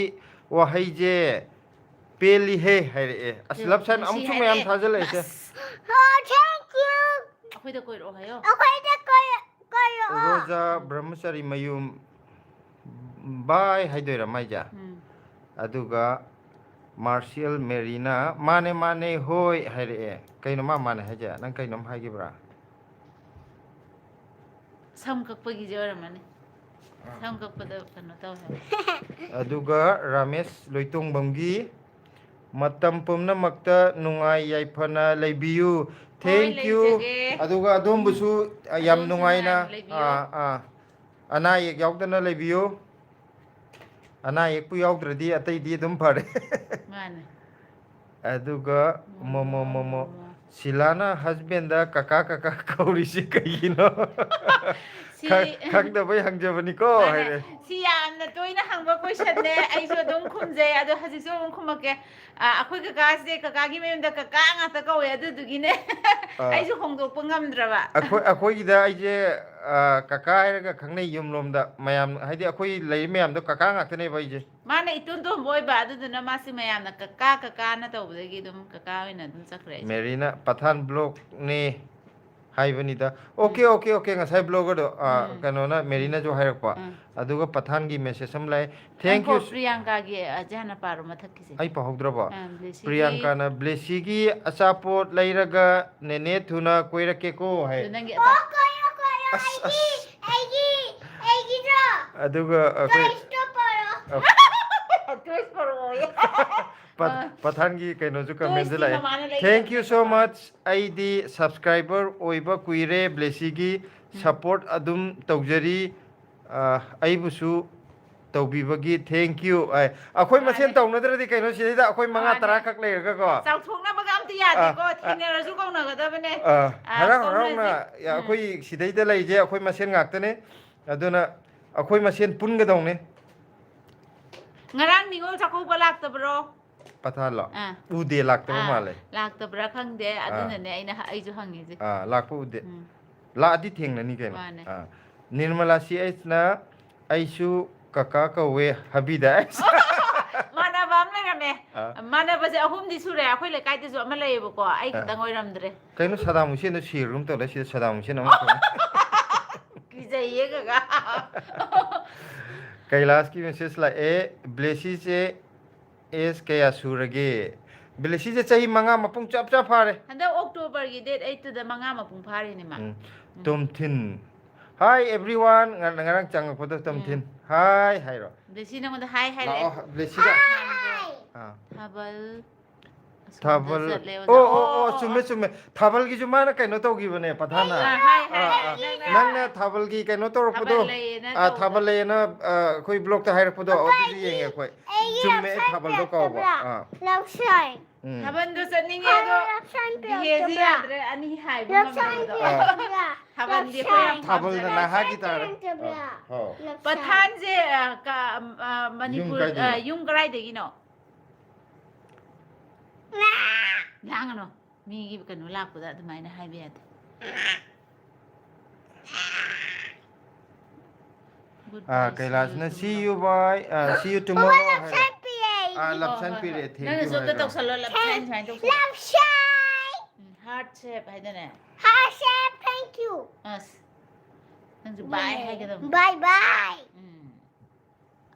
ꯋꯥꯍꯩꯁꯦ ꯄꯦꯜꯂꯤꯍꯦ ꯍꯥꯏꯔꯛꯑꯦ ꯑꯁ ꯂꯞ ꯁꯥꯏꯟ ꯕ꯭ꯂꯦꯁꯤ ꯑꯃꯨꯛꯁꯨ ꯃꯌꯥꯝ ꯍꯥꯏꯔꯛꯑꯦ ꯊꯥꯖꯤꯜꯂꯛꯏꯁꯦ ꯑꯁ Oh, thank you. ꯑꯩꯈꯣꯏꯗ ꯀꯣꯏꯔꯛꯑꯣ ꯍꯥꯏꯌꯣ Okay, go. ꯔꯣꯖꯥ ꯕ꯭ꯔꯍꯃꯆꯥꯔꯤ ꯃꯌꯨꯝ ꯕꯥꯏ ꯍꯥꯏꯗꯣꯏꯔꯥ ꯃꯥꯏꯖꯦ ꯎꯝ ꯑꯗꯨꯒ ꯃꯥꯔꯁꯤꯌꯦꯜ ꯃꯦꯔꯤꯅꯥ ꯃꯥꯅꯦ ꯃꯥꯅꯦ ꯍꯣꯏ ꯍꯥꯏꯔꯛꯑꯦ ꯀꯩꯅꯣ ꯃꯥꯅꯦ ꯍꯥꯏꯁꯦ ꯅꯪ ꯀꯩꯅꯣꯝ ꯍꯥꯏꯈꯤꯕ꯭ꯔꯥ ꯁꯝ ꯀꯛꯄꯒꯤꯁꯦ ꯑꯣꯏꯔꯝꯃꯅꯤ ꯁꯝ ꯀꯛꯄꯗ ꯀꯩꯅꯣ ꯇꯧꯋꯦ ꯍꯥꯏꯕ ꯑꯗꯨꯒ ꯔꯥꯃꯦꯁ ꯂꯣꯏꯇꯣꯡꯕꯝꯒꯤ ꯃꯇꯝ ꯄꯨꯝꯅꯃꯛꯇ ꯅꯨꯡꯉꯥꯏ ꯌꯥꯏꯐꯅ ꯂꯩꯕꯤꯌꯨ ꯍꯣꯏ ꯊꯦꯡꯛ ꯌꯨ ꯂꯩꯖꯒꯦ ꯑꯗꯨꯒ ꯑꯗꯣꯝꯕꯨꯁꯨ ꯌꯥꯝ ꯑꯗꯣꯝꯁꯨ ꯅꯨꯡꯉꯥꯏꯅ ꯂꯩꯕꯤꯌꯣ ꯑꯅꯥ ꯑꯌꯦꯛ ꯌꯥꯎꯗꯅ ꯂꯩꯕꯤꯌꯨ ꯑꯅꯥ ꯑꯌꯦꯛꯄꯨ ꯌꯥꯎꯗ꯭ꯔꯗꯤ ꯑꯇꯩꯗꯤ ꯑꯗꯨꯝ ꯐꯔꯦ ꯃꯥꯅꯦ ꯑꯗꯨꯒ ꯃꯣꯃꯣ ꯁꯤꯂꯥꯅ ꯍꯁꯕꯦꯟꯗ ꯀꯀꯥ ꯀꯀꯥ ꯀꯧꯔꯤꯁꯤ ꯀꯩꯒꯤꯅꯣ ꯁꯤ ꯈꯪꯗꯕꯩ ꯍꯪꯖꯕꯅꯤꯀꯣ ꯃꯥꯅꯦ ꯍꯥꯏꯔꯦ ꯁꯤ ꯌꯥꯝꯅ ꯇꯣꯏꯅ ꯍꯪꯕ ꯀꯣꯏꯁꯟꯅꯦ ꯑꯩꯁꯨ ꯑꯗꯨꯝ ꯈꯨꯝꯖꯩ ꯑꯗꯣ ꯍꯧꯖꯤꯛꯁꯨ ꯑꯗꯨꯝ ꯈꯨꯝꯃꯛꯀꯦ ꯑꯩꯈꯣꯏ ꯀꯀꯥꯁꯦ ꯀꯀꯥꯒꯤ ꯃꯌꯨꯝꯗ ꯀꯀꯥ ꯉꯥꯛꯇ ꯀꯧꯋꯦ ꯑꯗꯨꯗꯨꯒꯤꯅꯦ ꯑꯩꯁꯨ ꯍꯣꯡꯗꯣꯛꯄ ꯉꯝꯗ꯭ꯔꯕ ꯑꯩꯈꯣꯏꯒꯤꯗ ꯑꯩꯁꯦ ꯀꯀꯥ ꯍꯥꯏꯔꯒ ꯈꯪꯅꯩ ꯌꯨꯝꯂꯣꯝꯗ ꯃꯌꯥꯝ ꯍꯥꯏꯗꯤ ꯑꯩꯈꯣꯏ ꯂꯩꯔꯤ ꯃꯌꯥꯝꯗꯣ ꯀꯀꯥ ꯉꯥꯛꯇꯅꯦꯕ ꯑꯩꯁꯦ ꯃꯥꯅ ꯏꯇꯣꯟ ꯇꯣꯟꯕ ꯑꯣꯏꯕ ꯑꯗꯨꯗꯨꯅ ꯃꯥꯁꯤ ꯃꯌꯥꯝꯅ ꯀꯀꯥ ꯀꯀꯥꯅ ꯇꯧꯕꯗꯒꯤ ꯑꯗꯨꯝ ꯀꯀꯥ ꯑꯣꯏꯅ ꯑꯗꯨꯝ ꯆꯠꯈ꯭ꯔꯦ ꯑꯩꯁꯨ ꯃꯦꯔꯤꯅ ꯄꯊꯥꯟ ꯕ꯭ꯂꯣꯛꯅꯦ ꯍꯥꯏꯕꯅꯤꯗ ꯎꯝ ꯑꯣꯀꯦ ꯉꯁꯥꯏ ꯕ꯭ꯂꯣꯒꯔꯗꯣ ꯎꯝ ꯀꯩꯅꯣꯅ ꯎꯝ ꯃꯦꯔꯤꯅꯁꯨ ꯍꯥꯏꯔꯛꯄ ꯎꯝ ꯑꯗꯨꯒ ꯄꯊꯥꯟꯒꯤ ꯃꯦꯁꯦꯖ ꯑꯃ ꯂꯥꯛꯑꯦ ꯊꯦꯡꯛ ꯉꯥꯏꯈꯣ ꯌꯨ ꯄ꯭ꯔꯤꯌꯥꯡꯀꯥꯒꯤ ꯍꯥꯟꯅ ꯄꯥꯔꯣ ꯃꯊꯛꯀꯤꯁꯦ ꯑꯩ ꯄꯥꯍꯧꯗ꯭ꯔꯕꯣ ꯕ꯭ꯂꯦꯁꯤꯒꯤ ꯄ꯭ꯔꯤꯌꯥꯡꯀꯥꯅ ꯕ꯭ꯂꯦꯁꯤꯒꯤ ꯑꯆꯥꯄꯣꯠ ꯂꯩꯔꯒ ꯅꯦꯅꯦ ꯊꯨꯅ ꯀꯣꯏꯔꯛꯀꯦꯀꯣ ꯍꯥꯏ ꯑꯗꯨ ꯅꯪꯒꯤ Oh, go. ꯑꯁ Eggie. ꯑꯗꯨꯒ ꯑꯩꯈꯣꯏ ꯇꯣꯏꯁ ꯄꯥꯔꯛꯑꯣꯌꯦ ꯄꯊꯥꯟꯒꯤ ꯀꯩꯅꯣꯁꯨ ꯀꯃꯦꯟꯁꯨ ꯇꯣꯏꯁꯇꯤ ꯂꯥꯛꯑꯦ ꯃꯃꯥꯅ ꯊꯦꯡꯛ ꯌꯨ ꯂꯩꯒꯗꯕꯅꯦ ꯁꯣ ꯀꯀꯥꯅ ꯃꯆ ꯑꯩꯗꯤ ꯁꯕꯁꯀ꯭ꯔꯥꯏꯕꯔ ꯑꯣꯏꯕ ꯀꯨꯏꯔꯦ ꯕ꯭ꯂꯦꯁꯤꯒꯤ ꯁꯞꯄꯣꯔꯠ ꯑꯗꯨꯝ ꯇꯧꯖꯔꯤ ꯑꯩꯕꯨꯁꯨ ꯇꯧꯕꯤꯕꯒꯤ ꯊꯦꯡꯛ ꯌꯨ ꯑꯩꯈꯣꯏ ꯃꯁꯦꯟ ꯃꯥꯅꯦ ꯇꯧꯅꯗ꯭ꯔꯗꯤ ꯀꯩꯅꯣ ꯁꯤꯗꯩꯗ ꯑꯩꯈꯣꯏ ꯃꯉꯥ ꯃꯥꯅꯦ ꯇꯔꯥꯈꯛ ꯂꯩꯔꯒꯀꯣ ꯆꯥꯎꯊꯣꯛꯅꯕꯒ ꯑꯝꯇ ꯌꯥꯗꯦꯀꯣ ꯊꯦꯡꯅꯔꯁꯨ ꯀꯧꯅꯒꯗꯕꯅꯦ ꯍꯔꯥꯎ ꯍꯔꯥꯎꯅ ꯀꯧꯅꯁꯤ ꯑꯩꯈꯣꯏ ꯁꯤꯗꯩꯗ ꯂꯩꯁꯦ ꯑꯩꯈꯣꯏ ꯃꯁꯦꯟ ꯉꯥꯛꯇꯅꯦ ꯑꯗꯨꯅ ꯑꯩꯈꯣꯏ ꯃꯁꯦꯟ ꯄꯨꯟꯒꯗꯧꯅꯦ ꯉꯔꯥꯡ ꯅꯤꯉꯣꯜ ꯆꯥꯛꯀꯧꯕ ꯂꯥꯛꯇꯕ꯭ꯔꯣ ꯄꯊꯥꯜꯂꯣ ꯑꯥ ꯎꯗꯦ ꯂꯥꯛꯇꯕ ꯃꯥꯜꯂꯦ ꯂꯥꯛꯇꯕ꯭ꯔꯥ ꯈꯪꯗꯦ ꯑꯥ ꯑꯗꯨꯅꯅꯦ ꯑꯩꯁꯨ ꯍꯪꯉꯤꯁꯦ ꯂꯥꯛꯄ ꯎꯗꯦ ꯎꯝ ꯂꯥꯛꯑꯗꯤ ꯊꯦꯡꯅꯅꯤ ꯀꯩꯅꯣ ꯃꯥꯅꯦ ꯅꯤꯔꯃꯂꯥ ꯁꯤ ꯑꯩꯁꯅ ꯑꯩꯁꯨ ꯀꯀꯥ ꯀꯧꯋꯦ ꯍꯕꯤꯗ ꯃꯥꯟꯅꯕ ꯑꯃ ꯂꯩꯔꯝꯃꯦ ꯃꯥꯟꯅꯕꯁꯦ ꯑꯍꯨꯝꯗꯤ ꯁꯨꯔꯦ ꯑꯩꯈꯣꯏ ꯂꯩꯀꯥꯏꯗꯁꯨ ꯑꯃ ꯂꯩꯌꯦꯕꯀꯣ ꯑꯩ ꯈꯛꯇꯪ ꯑꯣꯏꯔꯝꯗ꯭ꯔꯦ ꯀꯩꯅꯣ ꯁꯗꯥꯝ ꯍꯨꯁꯦꯟꯗꯣ ꯁꯤꯔꯒꯨꯝ ꯇꯧꯔꯦ ꯁꯤꯗ ꯁꯗꯥꯝ ꯍꯨꯁꯦꯟ ꯑꯃ ꯀꯤꯖꯩꯌꯦ ꯀꯀꯥ ꯀꯩꯂꯥꯁꯀꯤ ꯃꯦꯁꯦꯖ ꯂꯥꯛꯑꯦ ꯕ꯭ꯂꯦꯁꯤꯁꯦ ꯑꯦꯖ ꯀꯌꯥ ꯁꯨꯔꯒꯦ ꯕ꯭ꯂꯦꯁꯤꯁꯦ ꯆꯍꯤ 5 ꯃꯄꯨꯡ ꯆꯞ ꯐꯥꯔꯦ ꯍꯟꯗꯛ ꯑꯣꯛꯇꯣꯕꯔꯒꯤ ꯗꯦꯠ 8ꯇꯨꯗ 5 ꯃꯄꯨꯡ ꯐꯥꯔꯤꯅꯦ ꯃꯥ ꯇꯣꯝꯊꯤꯟ ꯍꯥꯏ ꯑꯦꯕ꯭ꯔꯤꯋꯥꯟ ꯉꯔꯥꯡ ꯆꯪꯉꯛꯄꯗꯣ ꯇꯣꯝꯊꯤꯟ ꯍꯥꯏ ꯍꯥꯏꯔꯣ ꯕ꯭ꯂꯦꯁꯤ ꯅꯉꯣꯟꯗ ꯍꯥꯏ ꯍꯥꯏꯔꯛꯑꯦ ꯂꯥꯛꯑꯣ ꯕ꯭ꯂꯦꯁꯤꯗ ꯊꯥꯕꯜ ꯑꯁꯣꯝꯗ ꯊꯥꯕꯜ ꯆꯠꯂꯦ ꯑꯣꯖꯥ ꯑꯣ ꯆꯨꯝꯃꯦ ꯊꯥꯕꯜꯒꯤꯁꯨ ꯃꯥꯅ ꯀꯩꯅꯣ ꯇꯧꯈꯤꯕꯅꯦ ꯄꯊꯥꯅ ꯍꯥꯏ ꯅꯪꯅ ꯊꯥꯕꯜꯒꯤ ꯀꯩꯅꯣ ꯊꯥꯕꯜ ꯇꯧꯔꯛꯄꯗꯣ ꯂꯩꯌꯦꯅ ꯇꯧꯕꯗꯣ ꯊꯥꯕꯜ ꯂꯩꯌꯦꯅ ꯑꯩꯈꯣꯏ ꯕ꯭ꯂꯣꯛꯇ ꯍꯥꯏꯔꯛꯄꯗꯣ ꯑꯗꯨꯁꯨ ꯌꯦꯡꯉꯦ ꯑꯩꯈꯣꯏ ꯆꯨꯝꯃꯦ ꯑꯩ ꯊꯥꯕꯜꯗꯣ ꯀꯥꯎꯕ ꯊꯥꯕꯜꯗꯣ ꯆꯠꯅꯤꯡꯉꯦ ꯑꯗꯣ ꯗꯤꯍꯦꯁꯤ ꯌꯥꯗ꯭ꯔꯦ ꯑꯅꯤ ꯍꯥꯏꯕ ꯉꯝꯗꯕꯗꯣ ꯊꯥꯕꯜꯗꯤ ꯑꯩꯈꯣꯏ ꯌꯥꯝ ꯊꯥꯕꯜꯅ ꯄꯥꯝꯖꯩ ꯅꯍꯥꯒꯤ ꯇꯥꯔꯦ ꯄꯊꯥꯟꯁꯦ ꯌꯨꯝ ꯃꯅꯤꯄꯨꯔ ꯀꯥꯏꯗꯩꯅꯣ ꯌꯨꯝ ꯀꯗꯥꯏꯗꯒꯤꯅꯣ ꯂꯥꯡꯒꯅꯣ ꯃꯤꯒꯤ ꯀꯩꯅꯣ ꯂꯥꯛꯄꯗ ꯑꯗꯨꯃꯥꯏꯅ ꯍꯥꯏꯕ ꯌꯥꯗꯦ ꯀꯩꯂꯥꯁꯅ ꯁꯤ ꯌꯨ ꯕꯥꯏ ꯁꯤ ꯌꯨ ꯇꯨꯃꯣꯔꯣ ꯍꯥꯏꯔꯣ ꯂꯞꯁꯟ ꯄꯤꯔꯛꯑꯦ ꯊꯦꯡꯛ ꯌꯨ ꯅꯪꯅꯁꯨ ꯑꯝꯇ ꯍꯥꯏꯔꯣ ꯇꯧꯁꯜꯂꯣ ꯂꯞꯁꯥꯏꯟ ꯁꯨꯃꯥꯏꯅ ꯇꯧꯁꯜꯂꯣ ꯍꯥꯔꯠ ꯁꯦꯞ ꯍꯥꯏꯗꯅꯦ Thank you. ꯑꯁ ꯅꯪꯁꯨ ꯕꯥꯏ ꯍꯥꯏꯒꯗꯕꯅꯤ Bye. ꯎꯝ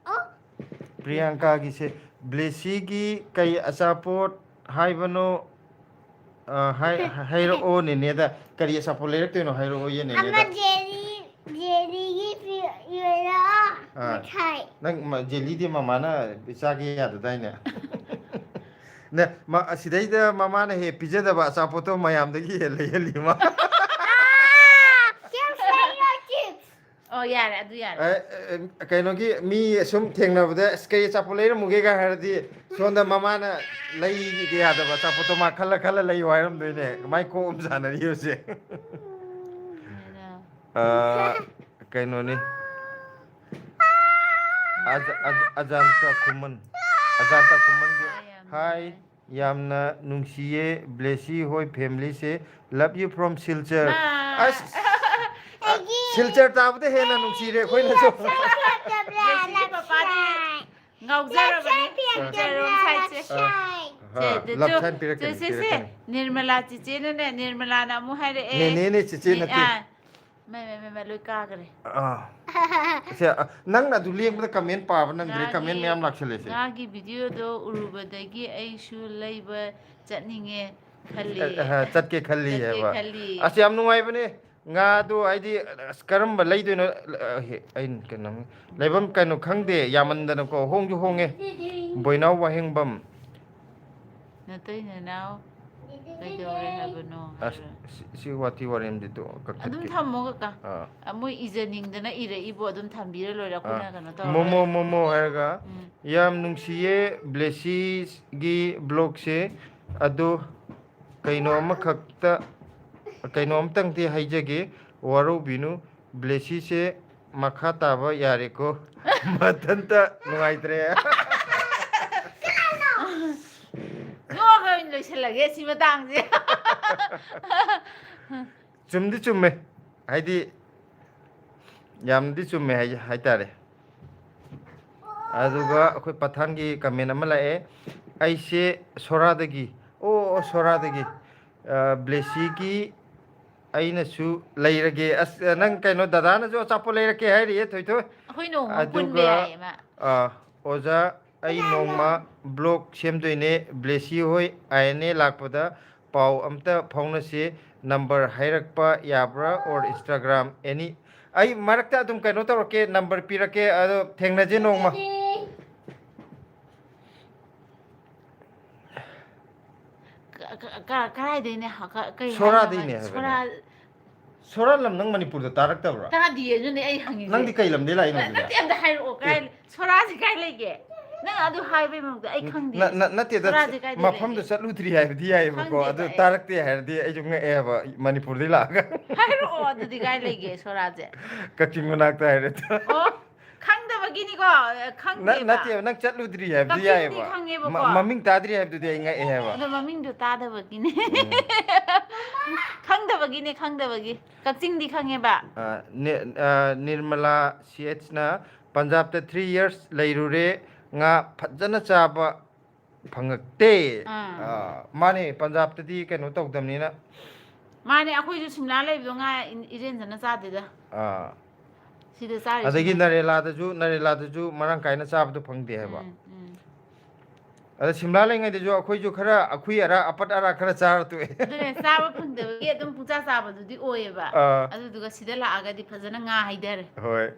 ꯄ꯭ꯔꯤꯌꯥꯡꯀꯥꯒꯤꯁꯦ ꯕ꯭ꯂꯦꯁꯤꯒꯤ ꯀꯩ ꯑꯆꯥꯄꯣꯠ ꯍꯥꯏꯕꯅꯣ ꯍꯥꯏꯔꯛꯑꯣ ꯅꯦꯅꯦꯗ ꯀꯔꯤ ꯑꯆꯥꯄꯣꯠ ꯂꯩꯔꯛꯇꯣꯏꯅꯣ ꯍꯥꯏꯔꯛꯑꯣ ꯌꯦ ꯑꯃ ꯅꯦꯅꯦꯗ ꯖꯦꯔꯤꯒꯤ ꯃꯤꯊꯥꯏ ꯅꯪ ꯖꯦꯂꯤꯗꯤ ꯃꯃꯥꯅ ꯆꯥꯒꯦ ꯌꯥꯗꯗꯥꯏꯅꯦ ꯅ ꯑꯁꯤꯗꯩꯗ ꯃꯃꯥꯅ ꯍꯦꯛ ꯄꯤꯖꯗꯕ ꯑꯆꯥꯄꯣꯠꯇꯣ ꯃꯌꯥꯝꯗꯒꯤ ꯍꯦꯛ ꯂꯩꯍꯜꯂꯤ ꯃꯥ ꯑꯣ ꯌꯥꯔꯦ ꯑꯗꯨ ꯌꯥꯔꯦ ꯀꯩꯅꯣꯒꯤ ꯃꯤ ꯁꯨꯝ ꯊꯦꯡꯅꯕꯗ ꯑꯁ ꯀꯩ ꯑꯆꯥꯄꯣꯠ ꯂꯩꯔꯝꯃꯨꯒꯦꯒ ꯍꯥꯏꯔꯗꯤ ꯁꯣꯝꯗ ꯃꯃꯥꯅ ꯂꯩꯒꯦ ꯌꯥꯗꯕ ꯑꯆꯥꯄꯣꯠꯇꯣ ꯃꯥ ꯈꯜꯂ ꯈꯜꯂ ꯂꯩꯌꯨ ꯍꯥꯏꯔꯝꯗꯣꯏꯅꯦ ꯀꯃꯥꯏ ꯀꯣꯛ ꯑꯃ ꯁꯥꯟꯅꯔꯤ ꯍꯧꯖꯤꯛ ꯀꯩꯅꯣꯅꯤ ꯑꯖꯥꯟꯇ ꯈꯨꯃꯟ ꯍꯥꯏ ꯌꯥꯝꯅ ꯅꯨꯡꯁꯤꯌꯦ ꯕ꯭ꯂꯦꯁꯤ ꯍꯣꯏ ꯐꯦꯃꯤꯂꯤꯁꯦ ꯂꯞ ꯌꯨ ꯐ꯭ꯔꯣꯝ ꯁꯤꯜꯆꯔ ꯑꯁ ꯁꯤꯜꯆꯔ ꯇꯥꯕꯗ ꯍꯦꯟꯅ ꯅꯨꯡꯁꯤꯔꯦ ꯑꯩꯈꯣꯏꯅꯁꯨ ꯕ꯭ꯂꯦꯁꯤꯒꯤ ꯄꯄꯥꯗꯤ ꯉꯥꯎꯖꯔꯕꯅꯤ ꯖꯦꯔꯣꯝ ꯂꯞ ꯁꯥꯏꯟ ꯁꯦ ꯅꯤꯔꯃꯂꯥ ꯆꯤꯆꯦꯅꯅꯦ ꯅꯤꯔꯃꯂꯥꯅ ꯑꯃꯨꯛ ꯍꯥꯏꯔꯛꯑꯦ ꯅꯦꯅꯦꯅꯦ ꯆꯤꯆꯦ ꯅꯠꯇꯦ ꯃꯩ ꯂꯣꯏ ꯀꯥꯈ꯭ꯔꯦ ꯅꯪꯅ ꯑꯗꯨ ꯂꯦꯡꯕꯗ ꯀꯃꯦꯟ ꯄꯥꯕ ꯅꯪꯗ꯭ꯔꯦ ꯀꯃꯦꯟ ꯃꯌꯥꯝ ꯂꯥꯛꯁꯜꯂꯦꯁꯦ ꯉꯥꯒꯤ ꯚꯤꯗꯤꯑꯣꯗꯣ ꯎꯔꯨꯕꯗꯒꯤ ꯑꯩꯁꯨ ꯂꯩꯕ ꯆꯠꯅꯤꯡꯉꯦ ꯈꯜꯂꯤ ꯆꯠꯀꯦ ꯈꯜꯂꯤ ꯆꯠꯀꯦ ꯍꯥꯏꯕ ꯈꯜꯂꯤ ꯑꯁ ꯌꯥꯝ ꯅꯨꯡꯉꯥꯏꯕꯅꯦ ꯉꯥꯗꯣ ꯍꯥꯏꯗꯤ ꯑꯁ ꯀꯔꯝꯕ ꯂꯩꯗꯣꯏꯅꯣ ꯑꯩꯅ ꯀꯩꯅꯣ ꯂꯩꯐꯝ ꯀꯩꯅꯣ ꯈꯪꯗꯦ ꯌꯥꯝꯃꯟꯗꯅꯀꯣ ꯍꯣꯡꯁꯨ ꯍꯣꯡꯉꯦ ꯕꯣꯏꯅꯥꯎ ꯋꯥꯍꯦꯡꯕꯝ ꯅꯇꯩ ꯅꯅꯥꯎ ꯀꯩꯗꯧꯔꯦ ꯍꯥꯏꯕꯅꯣ ꯑꯁ ꯁꯤ ꯋꯥꯊꯤ ꯋꯥꯔꯦꯝꯗꯤꯗꯣ ꯑꯗꯨꯝ ꯀꯛꯊꯠꯀꯦ ꯊꯝꯃꯣ ꯀꯀꯥ ꯃꯣꯏ ꯏꯖꯅꯤꯡꯗꯅ ꯏꯔꯛꯏꯕꯣ ꯑꯗꯨꯝ ꯊꯝꯕꯤꯔ ꯂꯣꯏꯔꯦ ꯑꯩꯈꯣꯏꯅ ꯀꯩꯅꯣ ꯇꯧꯔ ꯃꯣꯃꯣ ꯂꯣꯏꯔꯦ ꯃꯣꯃꯣ ꯍꯥꯏꯔꯒ ꯎꯝ ꯌꯥꯝ ꯅꯨꯡꯁꯤꯌꯦ ꯕ꯭ꯂꯦꯁꯤꯒꯤ ꯕ꯭ꯂꯣꯛꯁꯦ ꯑꯗꯣ ꯀꯩꯅꯣ ꯑꯃꯇꯪꯗꯤ ꯍꯥꯏꯖꯒꯦ ꯋꯥꯔꯧꯕꯤꯅꯨ ꯕ꯭ꯂꯦꯁꯤꯁꯦ ꯃꯈꯥ ꯇꯥꯕ ꯌꯥꯔꯦꯀꯣ ꯃꯊꯟꯇ ꯅꯨꯡꯉꯥꯏꯇ꯭ꯔꯦ ꯅꯣꯛꯑꯒ ꯑꯣꯏꯅ ꯂꯣꯏꯁꯤꯜꯂꯒꯦ ꯁꯤ ꯃꯇꯥꯡꯁꯦ ꯆꯨꯝꯗꯤ ꯆꯨꯝꯃꯦ ꯍꯥꯏꯗꯤ ꯌꯥꯝꯅꯗꯤ ꯆꯨꯝꯃꯦ ꯍꯥꯏꯇꯥꯔꯦ ꯑꯗꯨꯒ ꯑꯩꯈꯣꯏ ꯄꯊꯥꯟꯒꯤ ꯀꯃꯦꯟ ꯑꯃ ꯂꯥꯛꯑꯦ ꯑꯩꯁꯦ ꯁꯣꯔꯥꯗꯒꯤ ꯁꯣꯔꯥꯗꯒꯤ ꯕ꯭ꯂꯦꯁꯤꯒꯤ ꯑꯩꯅꯁꯨ ꯂꯩꯔꯒꯦ ꯑꯁ ꯅꯪ ꯀꯩꯅꯣ ꯗꯗꯥꯅꯁꯨ ꯑꯆꯥꯄꯣꯠ ꯂꯩꯔꯛꯀꯦ ꯍꯥꯏꯔꯤꯌꯦ ꯊꯣꯏꯊꯣꯏ ꯑꯩꯈꯣꯏ ꯅꯣꯡꯃ ꯄꯨꯟꯕ ꯑꯗꯨꯒ ꯌꯥꯏꯌꯦ ꯃꯥ ꯑꯣꯖꯥ ꯑꯩ ꯅꯣꯡꯃ ꯕ꯭ꯂꯣꯛ ꯁꯦꯝꯗꯣꯏꯅꯦ ꯕ꯭ꯂꯦꯁꯤ ꯍꯣꯏ ꯑꯥꯏ ꯂꯥꯛꯄꯗ ꯄꯥꯎ ꯑꯝꯇ ꯐꯥꯎꯅꯁꯤ ꯅꯝꯕꯔ ꯍꯥꯏꯔꯛꯄ ꯌꯥꯕ꯭ꯔꯥ ꯑꯣꯔ ꯏꯟꯁꯇꯥꯒ꯭ꯔꯥꯝ ꯑꯦꯅꯤ ꯑꯩ ꯃꯔꯛꯇ ꯑꯗꯨꯝ ꯀꯩꯅꯣ ꯇꯧꯔꯛꯀꯦ ꯅꯝꯕꯔ ꯄꯤꯔꯛꯀꯦ ꯑꯗꯣ ꯊꯦꯡꯅꯁꯦ ꯅꯣꯡꯃ ꯀꯔꯥꯏꯗꯩꯅꯦ ꯀꯩ ꯁꯣꯔꯥꯗꯩꯅꯦ ꯍꯥꯏꯅꯣ ꯍꯥꯏꯕꯅꯦ ꯁꯣꯔꯥ ꯂꯝ ꯅꯪ ꯃꯅꯤꯄꯨꯔꯗ ꯇꯥꯔꯛꯇꯕ꯭ꯔꯥ ꯇꯥꯗꯤꯌꯦ ꯑꯗꯨꯅꯦ ꯑꯩ ꯍꯪꯉꯤꯁꯦ ꯅꯪꯗꯤ ꯀꯩ ꯂꯝꯗꯩ ꯂꯥꯛꯏꯅꯣ ꯑꯗꯨꯗꯤ ꯅꯠꯇꯦ ꯑꯝꯇ ꯍꯥꯏꯔꯛꯑꯣ ꯀꯥꯏ ꯁꯣꯔꯥꯁꯤ ꯀꯥꯏ ꯂꯩꯒꯦ ꯅꯪ ꯑꯗꯨ ꯍꯥꯏꯕꯩ ꯃꯔꯛꯇ ꯑꯩ ꯈꯪꯗꯦ ꯅꯠꯇꯦꯗ ꯁꯣꯔꯥꯁꯦ ꯀꯥꯏꯗ ꯃꯐꯝꯗꯨ ꯂꯩꯒꯦ ꯆꯠꯂꯨꯗ꯭ꯔꯤ ꯍꯥꯏꯕꯗꯤ ꯌꯥꯏꯑꯕꯀꯣ ꯈꯪꯗꯦꯕ ꯑꯗꯨ ꯑꯩ ꯇꯥꯔꯛꯇꯦ ꯍꯥꯏꯔꯗꯤ ꯑꯩꯁꯨ ꯉꯛꯑꯦꯕ ꯃꯅꯤꯄꯨꯔꯗꯩ ꯂꯥꯛꯑꯒ ꯍꯥꯏꯔꯛꯑꯣ ꯑꯗꯨꯗꯤ ꯀꯥꯏ ꯂꯩꯒꯦ ꯁꯣꯔꯥꯁꯦ ꯀꯛꯆꯤꯡ ꯃꯅꯥꯛꯇ ꯍꯥꯏꯔꯦ ꯑꯣ ꯈꯪꯗꯕꯒꯤꯅꯤꯀꯣ ꯈꯪꯗꯦꯕ ꯅꯠꯇꯦꯕ ꯅꯪ ꯆꯠꯂꯨꯗ꯭ꯔꯤ ꯍꯥꯏꯕꯗꯤ ꯀꯛꯆꯤꯡꯗꯤ ꯌꯥꯏꯑꯕ ꯈꯪꯉꯦꯕꯀꯣ ꯃꯃꯤꯡ ꯇꯥꯗ꯭ꯔꯤ ꯍꯥꯏꯕꯗꯨꯗꯤ ꯑꯩ ꯉꯛꯑꯦ ꯍꯥꯏꯕ ꯑꯗꯣ ꯃꯃꯤꯡꯗꯣ ꯇꯥꯗꯕꯒꯤꯅꯦ ꯈꯪꯗꯕꯒꯤ ꯀꯛꯆꯤꯡꯗꯤ ꯈꯪꯉꯦꯕ ꯅꯤꯔꯃꯂꯥ ꯁꯤ ꯑꯩꯆꯅ ꯄꯟꯖꯥꯕꯇ 3 years ꯂꯩꯔꯨꯔꯦ ꯉꯥ ꯐꯖꯅ ꯆꯥꯕ ꯐꯪꯉꯛꯇꯦ ꯃꯥꯅꯦ ꯄꯟꯖꯥꯕꯇꯗꯤ ꯀꯩꯅꯣ ꯇꯧꯗꯕꯅꯤꯅ ꯃꯥꯅꯦ ꯑꯩꯈꯣꯏꯁꯨ ꯁꯤꯝꯂꯥ ꯂꯩꯕꯗꯣ ꯉꯥ ꯏꯔꯦꯟꯖꯅ ꯆꯥꯗꯦꯗ ꯁꯤꯗ ꯆꯥꯔꯤꯁꯤ ꯑꯗꯒꯤ ꯉꯥꯏ ꯅꯔꯦꯂꯥꯗꯁꯨ ꯃꯔꯥꯡ ꯀꯥꯏꯅ ꯆꯥꯕꯗꯣ ꯐꯪꯗꯦ ꯍꯥꯏꯕ ꯎꯝ ꯑꯗ ꯁꯤꯝꯂꯥ ꯂꯩꯉꯩꯗꯁꯨ ꯑꯩꯈꯣꯏꯁꯨ ꯈꯔ ꯑꯈꯨꯏ ꯑꯔꯥꯛ ꯑꯄꯠ ꯑꯔꯥꯛ ꯈꯔ ꯆꯥꯔ ꯇꯣꯛꯑꯦ ꯑꯗꯨꯅꯦ ꯆꯥꯕ ꯐꯪꯗꯕꯒꯤ ꯑꯗꯨꯝ ꯄꯨꯡꯆꯥ ꯆꯥꯕꯗꯨꯗꯤ ꯑꯣꯏꯌꯦꯕ ꯑꯥ ꯑꯗꯨꯗꯨꯒ ꯁꯤꯗ ꯂꯥꯛꯑꯒꯗꯤ ꯐꯖꯅ ꯉꯥ ꯍꯩꯊꯔꯦ ꯍꯣꯏ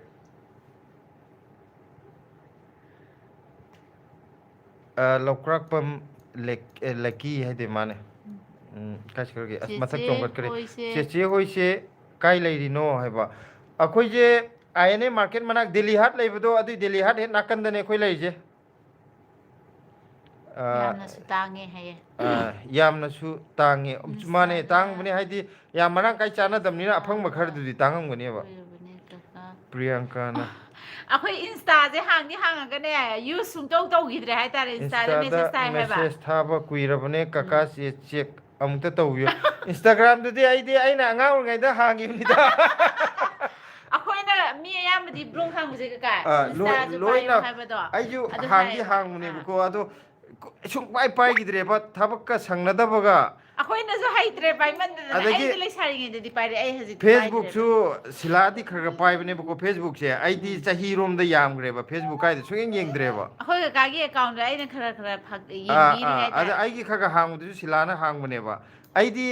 ꯂꯧꯀ꯭ꯔꯥꯛꯄꯝ ꯂꯛꯀꯤ ꯍꯥꯏꯗꯤ ꯃꯥꯅꯦ ꯀꯥꯏ ꯆꯠꯈ꯭ꯔꯒꯦ ꯑꯁ ꯃꯊꯛ ꯆꯦꯆꯦ ꯆꯣꯡꯈꯠꯈ꯭ꯔꯦ ꯍꯣꯏꯁꯦ ꯆꯦꯆꯦ ꯍꯣꯏꯁꯦ ꯀꯥꯏ ꯂꯩꯔꯤꯅꯣ ꯍꯥꯏꯕ ꯑꯩꯈꯣꯏꯁꯦ ꯑꯥꯏ ꯃꯥꯔꯀꯦꯠ ꯃꯅꯥꯛ ꯗꯦꯜꯂꯤ ꯍꯥꯠ ꯂꯩꯕꯗꯣ ꯑꯗꯨꯏ ꯗꯦꯜꯂꯤ ꯍꯥꯠ ꯍꯦꯛ ꯅꯥꯀꯟꯗꯅꯦ ꯑꯩꯈꯣꯏ ꯂꯩꯔꯤꯁꯦ ꯌꯥꯝꯅꯁꯨ ꯇꯥꯡꯉꯦ ꯍꯥꯏꯌꯦ ꯌꯥꯝꯅꯁꯨ ꯇꯥꯡꯉꯦ ꯃꯥꯅꯦ ꯏꯟꯁꯇꯥꯗ ꯇꯥꯡꯕꯅꯦ ꯍꯥꯏꯗꯤ ꯌꯥꯝ ꯃꯔꯥꯡ ꯀꯥꯏ ꯆꯥꯟꯅꯗꯕꯅꯤꯅ ꯑꯐꯪꯕ ꯇꯥꯕ ꯈꯔꯗꯨꯗꯤ ꯇꯥꯡꯉꯝꯒꯅꯦꯕ ꯑꯣꯏꯔꯕꯅꯦ ꯀꯀꯥ ꯄ꯭ꯔꯤꯌꯥꯡꯀꯥꯅ ꯑꯩꯈꯣꯏ ꯏꯟꯁꯇꯥꯁꯦ ꯍꯥꯡꯉꯒꯅꯦ ꯌꯨꯁ ꯁꯨꯡꯇꯧ ꯇꯧꯈꯤꯗ꯭ꯔꯦ ꯍꯥꯏꯇꯥꯔꯦ ꯏꯟꯁꯇꯥꯗ ꯃꯦꯁꯦꯁ ꯇꯥꯏ ꯍꯥꯏꯕ ꯃꯦꯁꯦꯁ ꯊꯥꯕ ꯀꯨꯏꯔꯕꯅꯦ ꯀꯀꯥ ꯆꯦꯛ ꯑꯃꯨꯛꯇ ꯇꯧꯕꯤꯌꯨ ꯏꯟꯁꯇꯥꯒ꯭ꯔꯥꯝꯗꯨꯗꯤ ꯑꯩꯅ ꯑꯉꯥꯡ ꯑꯣꯏꯔꯤꯉꯩꯗ ꯍꯥꯡꯈꯤꯕꯅꯤꯗ ꯑꯩꯈꯣꯏꯅ ꯃꯤ ꯑꯌꯥꯝꯕꯗꯤ ꯕ꯭ꯂꯣꯛ ꯍꯥꯡꯕꯁꯦ ꯀꯀꯥ ꯏꯟꯁꯇꯥꯁꯨ ꯄꯥꯏꯌꯣ ꯂꯣꯏꯅ ꯍꯥꯏꯕꯗꯣ ꯑꯩꯁꯨ ꯑꯗꯨ ꯍꯥꯡꯗꯤ ꯍꯥꯏꯌꯦꯕ ꯍꯥꯡꯕꯅꯦꯕꯀꯣ ꯑꯗꯣ ꯁꯨꯡꯄꯥꯏ ꯄꯥꯏꯈꯤꯗ꯭ꯔꯦꯕ ꯊꯕꯛꯀ ꯁꯪꯅꯗꯕꯒ ꯑꯩꯈꯣꯏꯅꯁꯨ ꯍꯩꯇ꯭ꯔꯦ ꯄꯥꯏꯃꯟꯗꯅ ꯑꯗꯒꯤ ꯑꯩꯗꯤ ꯂꯩꯁꯥꯔꯤꯉꯩꯗꯗꯤ ꯄꯥꯏꯔꯦ ꯑꯩ ꯍꯧꯖꯤꯛꯇꯤ ꯐꯦꯁꯕꯨꯛꯁꯨ ꯁꯤꯂꯥꯗꯤ ꯈꯔ ꯈꯔ ꯄꯥꯏꯕꯅꯦꯕꯀꯣ ꯐꯦꯁꯕꯨꯛꯁꯦ ꯑꯩꯗꯤ ꯆꯍꯤꯔꯣꯝꯗ ꯌꯥꯝꯈ꯭ꯔꯦꯕ ꯐꯦꯁꯕꯨꯛ ꯀꯥꯏꯗ ꯁꯨꯡꯌꯦꯡ ꯌꯦꯡꯗ꯭ꯔꯦꯕ ꯑꯩꯈꯣꯏ ꯀꯀꯥꯒꯤ ꯑꯦꯀꯥꯎꯟꯗ ꯑꯩꯅ ꯈꯔ ꯈꯔ ꯑꯥ ꯌꯦꯡꯕꯤꯔꯤ ꯑꯥ ꯑꯗ ꯍꯥꯏꯇꯥꯔꯦ ꯑꯩꯒꯤ ꯈꯔ ꯈꯔ ꯍꯥꯡꯕꯗꯨꯁꯨ ꯁꯤꯂꯥꯅ ꯍꯥꯡꯕꯅꯦꯕ ꯑꯩꯗꯤ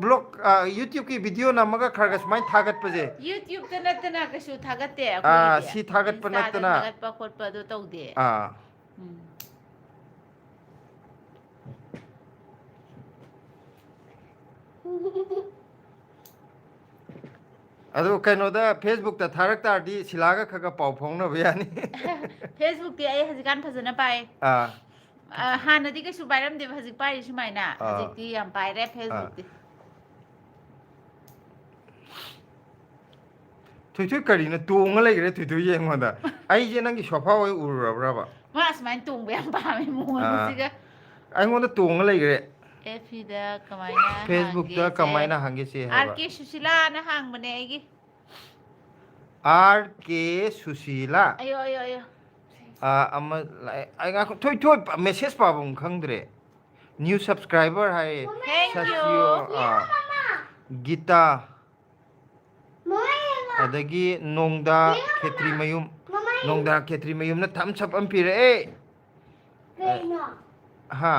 ꯕ꯭ꯂꯣꯛ ꯌꯨꯇ꯭ꯌꯨꯕꯀꯤ ꯚꯤꯗꯤꯑꯣ ꯅꯝꯃꯒ ꯈꯔ ꯈꯔ ꯁꯨꯃꯥꯏꯅ ꯊꯥꯒꯠꯄꯁꯦ ꯌꯨꯇ꯭ꯌꯨꯕꯇ ꯅꯠꯇꯅ ꯀꯩꯁꯨ ꯊꯥꯒꯠꯇꯦ ꯑꯩꯈꯣꯏꯒꯤꯗꯤ ꯁꯤ ꯊꯥꯒꯠꯄ ꯏꯟꯁꯇꯥꯗ ꯅꯠꯇꯅ ꯊꯥꯒꯠꯄ ꯈꯣꯠꯄ ꯑꯗꯨ ꯇꯧꯗꯦ ꯑꯥ ꯎꯝ. ꯑꯗꯨ ꯀꯩꯅꯣꯗ ꯐꯦꯁꯕꯨꯛꯇ ꯊꯥꯔꯛ ꯇꯥꯔꯗꯤ ꯁꯤꯂꯥꯒ ꯈꯔ ꯈꯔ ꯄꯥꯎ ꯐꯥꯎꯅꯕ ꯌꯥꯅꯤ ꯐꯦꯁꯕꯨꯛꯇꯤ ꯑꯩ ꯍꯧꯖꯤꯛꯀꯥꯟ ꯐꯖꯅ ꯄꯥꯏ ꯑꯥ ꯍꯥꯟꯅꯗꯤ ꯀꯩꯁꯨ ꯄꯥꯏꯔꯝꯗꯦꯕ ꯍꯧꯖꯤꯛ ꯄꯥꯏꯔꯤ ꯁꯨꯃꯥꯏꯅ ꯑꯥ. ꯍꯧꯖꯤꯛꯇꯤ ꯌꯥꯝ ꯄꯥꯏꯔꯦ ꯑꯥ. ꯐꯦꯁꯕꯨꯛꯇꯤ ꯊꯣꯏꯊꯣꯏ ꯀꯔꯤꯅꯣ ꯇꯣꯡꯉ ꯂꯩꯈ꯭ꯔꯦ ꯊꯣꯏꯊꯣꯏ ꯌꯦꯡꯉꯣꯟꯗ ꯑꯩꯁꯦ ꯅꯪꯒꯤ ꯁꯣꯐꯥ ꯑꯣꯏ ꯎꯔꯨꯔꯕ꯭ꯔꯕ ꯃꯥ ꯑꯁꯨꯃꯥꯏꯅ ꯇꯣꯡꯕ ꯌꯥꯝ ꯄꯥꯝꯃꯦ ꯑꯥ. ꯃꯉꯣꯟꯗꯁꯤꯒ ꯑꯩꯉꯣꯟꯗ ꯇꯣꯡꯉ ꯂꯩꯈ꯭ꯔꯦ ꯑꯦꯐꯤꯗ ꯀꯃꯥꯏꯅ ꯐꯦꯁꯕꯨꯛꯇ ꯍꯥꯡꯒꯦꯁꯦ ꯀꯃꯥꯏꯅ ꯍꯥꯡꯒꯦꯁꯦ ꯑꯥꯔ ꯍꯥꯏꯕ ꯀꯦ ꯁꯨꯁꯤꯂꯥꯅ ꯍꯥꯡꯕꯅꯦ ꯑꯩꯒꯤ ꯑꯥꯔ ꯀꯦ ꯁꯨꯁꯤꯂꯥ ꯑꯌꯣ ꯑꯌꯣ ꯑꯌꯣ ꯑꯃ ꯑꯩ ꯉꯥꯏꯈꯣ ꯊꯣꯏ ꯊꯣꯏ ꯃꯦꯁꯦꯖ ꯄꯥꯕꯝ ꯈꯪꯗ꯭ꯔꯦ ꯅ꯭ꯌꯨ ꯁꯕꯁꯀ꯭ꯔꯥꯏꯕꯔ ꯍꯥꯏꯌꯦ ꯊꯦꯡ ꯌꯨ ꯁꯁꯤꯌꯣ ꯒꯤꯇꯥ Mama yenga. ꯑꯗꯒꯤ ꯅꯣꯡꯗꯥ ꯈꯦꯇ꯭ꯔꯤꯃꯌꯨꯝ ꯅꯣꯡꯗꯥ ꯈꯦꯇ꯭ꯔꯤꯃꯌꯨꯝꯅ ꯊꯝꯁ ꯑꯞ ꯑꯃ ꯄꯤꯔꯛꯑꯦ Kaino. ꯍꯥ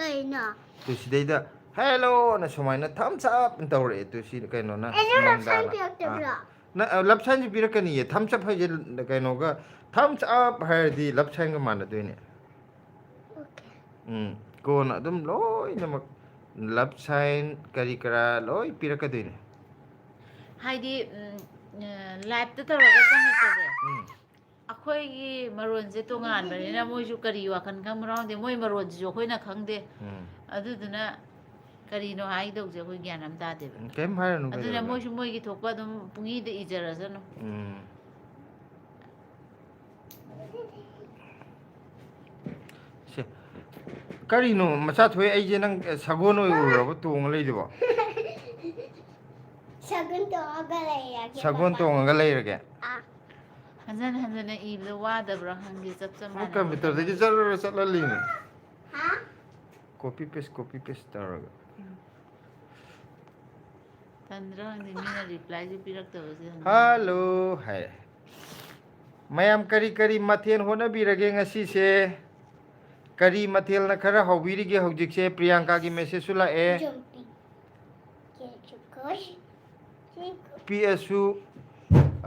Kaino. ꯇꯨ ꯁꯤꯗꯩꯗ ꯍꯦꯜꯂꯣꯅ ꯁꯨꯃꯥꯏꯅ ꯊꯝꯁ ꯑꯞ ꯇꯧꯔꯛꯑꯦ ꯇꯨ ꯁꯤ ꯀꯩꯅꯣꯅ Ano lang sign ꯅꯣꯡꯗꯥꯅ piyagtabla? ꯂꯞ ꯁꯥꯏꯟꯁꯨ ꯄꯤꯔꯛꯀꯅꯤꯌꯦ ꯊꯝꯁ ꯑꯞ ꯍꯥꯏꯁꯦ ꯀꯩꯅꯣꯒ ꯊꯝꯁ ꯑꯞ ꯍꯥꯏꯔꯗꯤ ꯂꯞ ꯁꯥꯏꯟꯒ ꯃꯥꯟꯅꯗꯣꯏꯅꯦ Okay. ꯀꯣꯟꯅ ꯑꯗꯨꯝ ꯂꯣꯏꯅꯃꯛ ꯂꯞ ꯁꯥꯏꯟ ꯀꯔꯤ ꯀꯔꯥ ꯂꯣꯏ ꯄꯤꯔꯛꯀꯗꯣꯏꯅꯦ ꯍꯥꯏꯗꯤ ꯂꯥꯏꯞꯇ ꯇꯧꯔꯒ ꯆꯪꯉꯛꯄꯁꯦ ꯎꯝ ꯑꯩꯈꯣꯏꯒꯤ ꯃꯔꯣꯟꯁꯦ ꯇꯣꯉꯥꯟꯕꯅꯤꯅ ꯃꯣꯏꯁꯨ ꯀꯔꯤ ꯋꯥꯈꯜ ꯈꯟꯕꯅꯣ ꯈꯪꯗꯦ ꯃꯣꯏ ꯃꯔꯣꯟꯁꯤꯁꯨ ꯑꯩꯈꯣꯏꯅ ꯈꯪꯗꯦ ꯎꯝ ꯑꯗꯨꯗꯨꯅ ꯀꯔꯤꯅꯣ ꯍꯥꯏꯗꯧꯁꯦ ꯑꯩꯈꯣই ꯒ꯭ꯌꯥꯟ ꯑꯃ ꯇꯥꯗꯦꯕ ꯀꯩꯝ ꯍꯥꯏꯔꯅꯨ ꯑꯗꯨꯅ ꯀꯩꯗꯧꯔꯒꯦ ꯃꯣꯏꯁꯨ ꯃꯣꯏꯒꯤ ꯊꯣꯛꯄ ꯑꯗꯨꯝ ꯄꯨꯡꯏꯗ ꯏꯖꯔꯁꯅꯨ ꯎꯝ ꯁꯦ ꯀꯔꯤꯅꯣ ꯃꯆꯥ ꯊꯣꯛꯑꯦ ꯑꯩꯁꯦ ꯅꯪ ꯁꯒꯣꯜ ꯑꯣꯏ ꯎꯔꯨꯔꯕ ꯇꯣꯡꯉ ꯂꯩꯗꯨꯕꯣ Sagun to agalay. ꯁꯒꯣꯜ ꯇꯣꯡꯉꯒ ꯂꯩꯔꯒꯦ Ah. ꯍꯟꯖꯟ ꯍꯟꯖꯟꯅ ꯏꯕꯗ ꯋꯥꯗꯕ꯭ꯔꯥ ꯈꯪꯗꯦ ꯆꯞ ꯃꯣꯏ ꯃꯥꯟꯅꯕ ꯀꯝꯄ꯭ꯌꯨꯇꯔꯗꯒꯤ ꯍꯣꯠꯅꯕꯁꯦ ꯆꯠꯂꯨꯔ ꯆꯠꯍꯜꯂꯤꯅꯦ Ha? ꯀꯣꯄꯤ ꯄꯦꯁ ꯇꯧꯔꯒ ꯇꯟꯗ꯭ꯔꯥ ꯈꯪꯗꯦ ꯃꯤꯅ ꯔꯤꯄ꯭ꯂꯥꯏꯁꯨ ꯄꯤꯔꯛꯇꯕꯁꯦ ꯍꯜꯂꯣ ꯍꯥꯏ ꯃꯌꯥꯝ ꯀꯔꯤ ꯀꯔꯤ ꯃꯊꯦꯜ ꯍꯣꯠꯅꯕꯤꯔꯒꯦ ꯉꯁꯤꯁꯦ ꯀꯔꯤ ꯃꯊꯦꯜꯅ ꯈꯔ ꯍꯧꯕꯤꯔꯤꯒꯦ ꯍꯧꯖꯤꯛꯁꯦ ꯄ꯭ꯔꯤꯌꯥꯡꯀꯥꯒꯤ ꯃꯦꯁꯦꯖꯁꯨ ꯂꯥꯛꯑꯦ Jumping. Get your gosh. ꯄꯤꯑꯁꯨ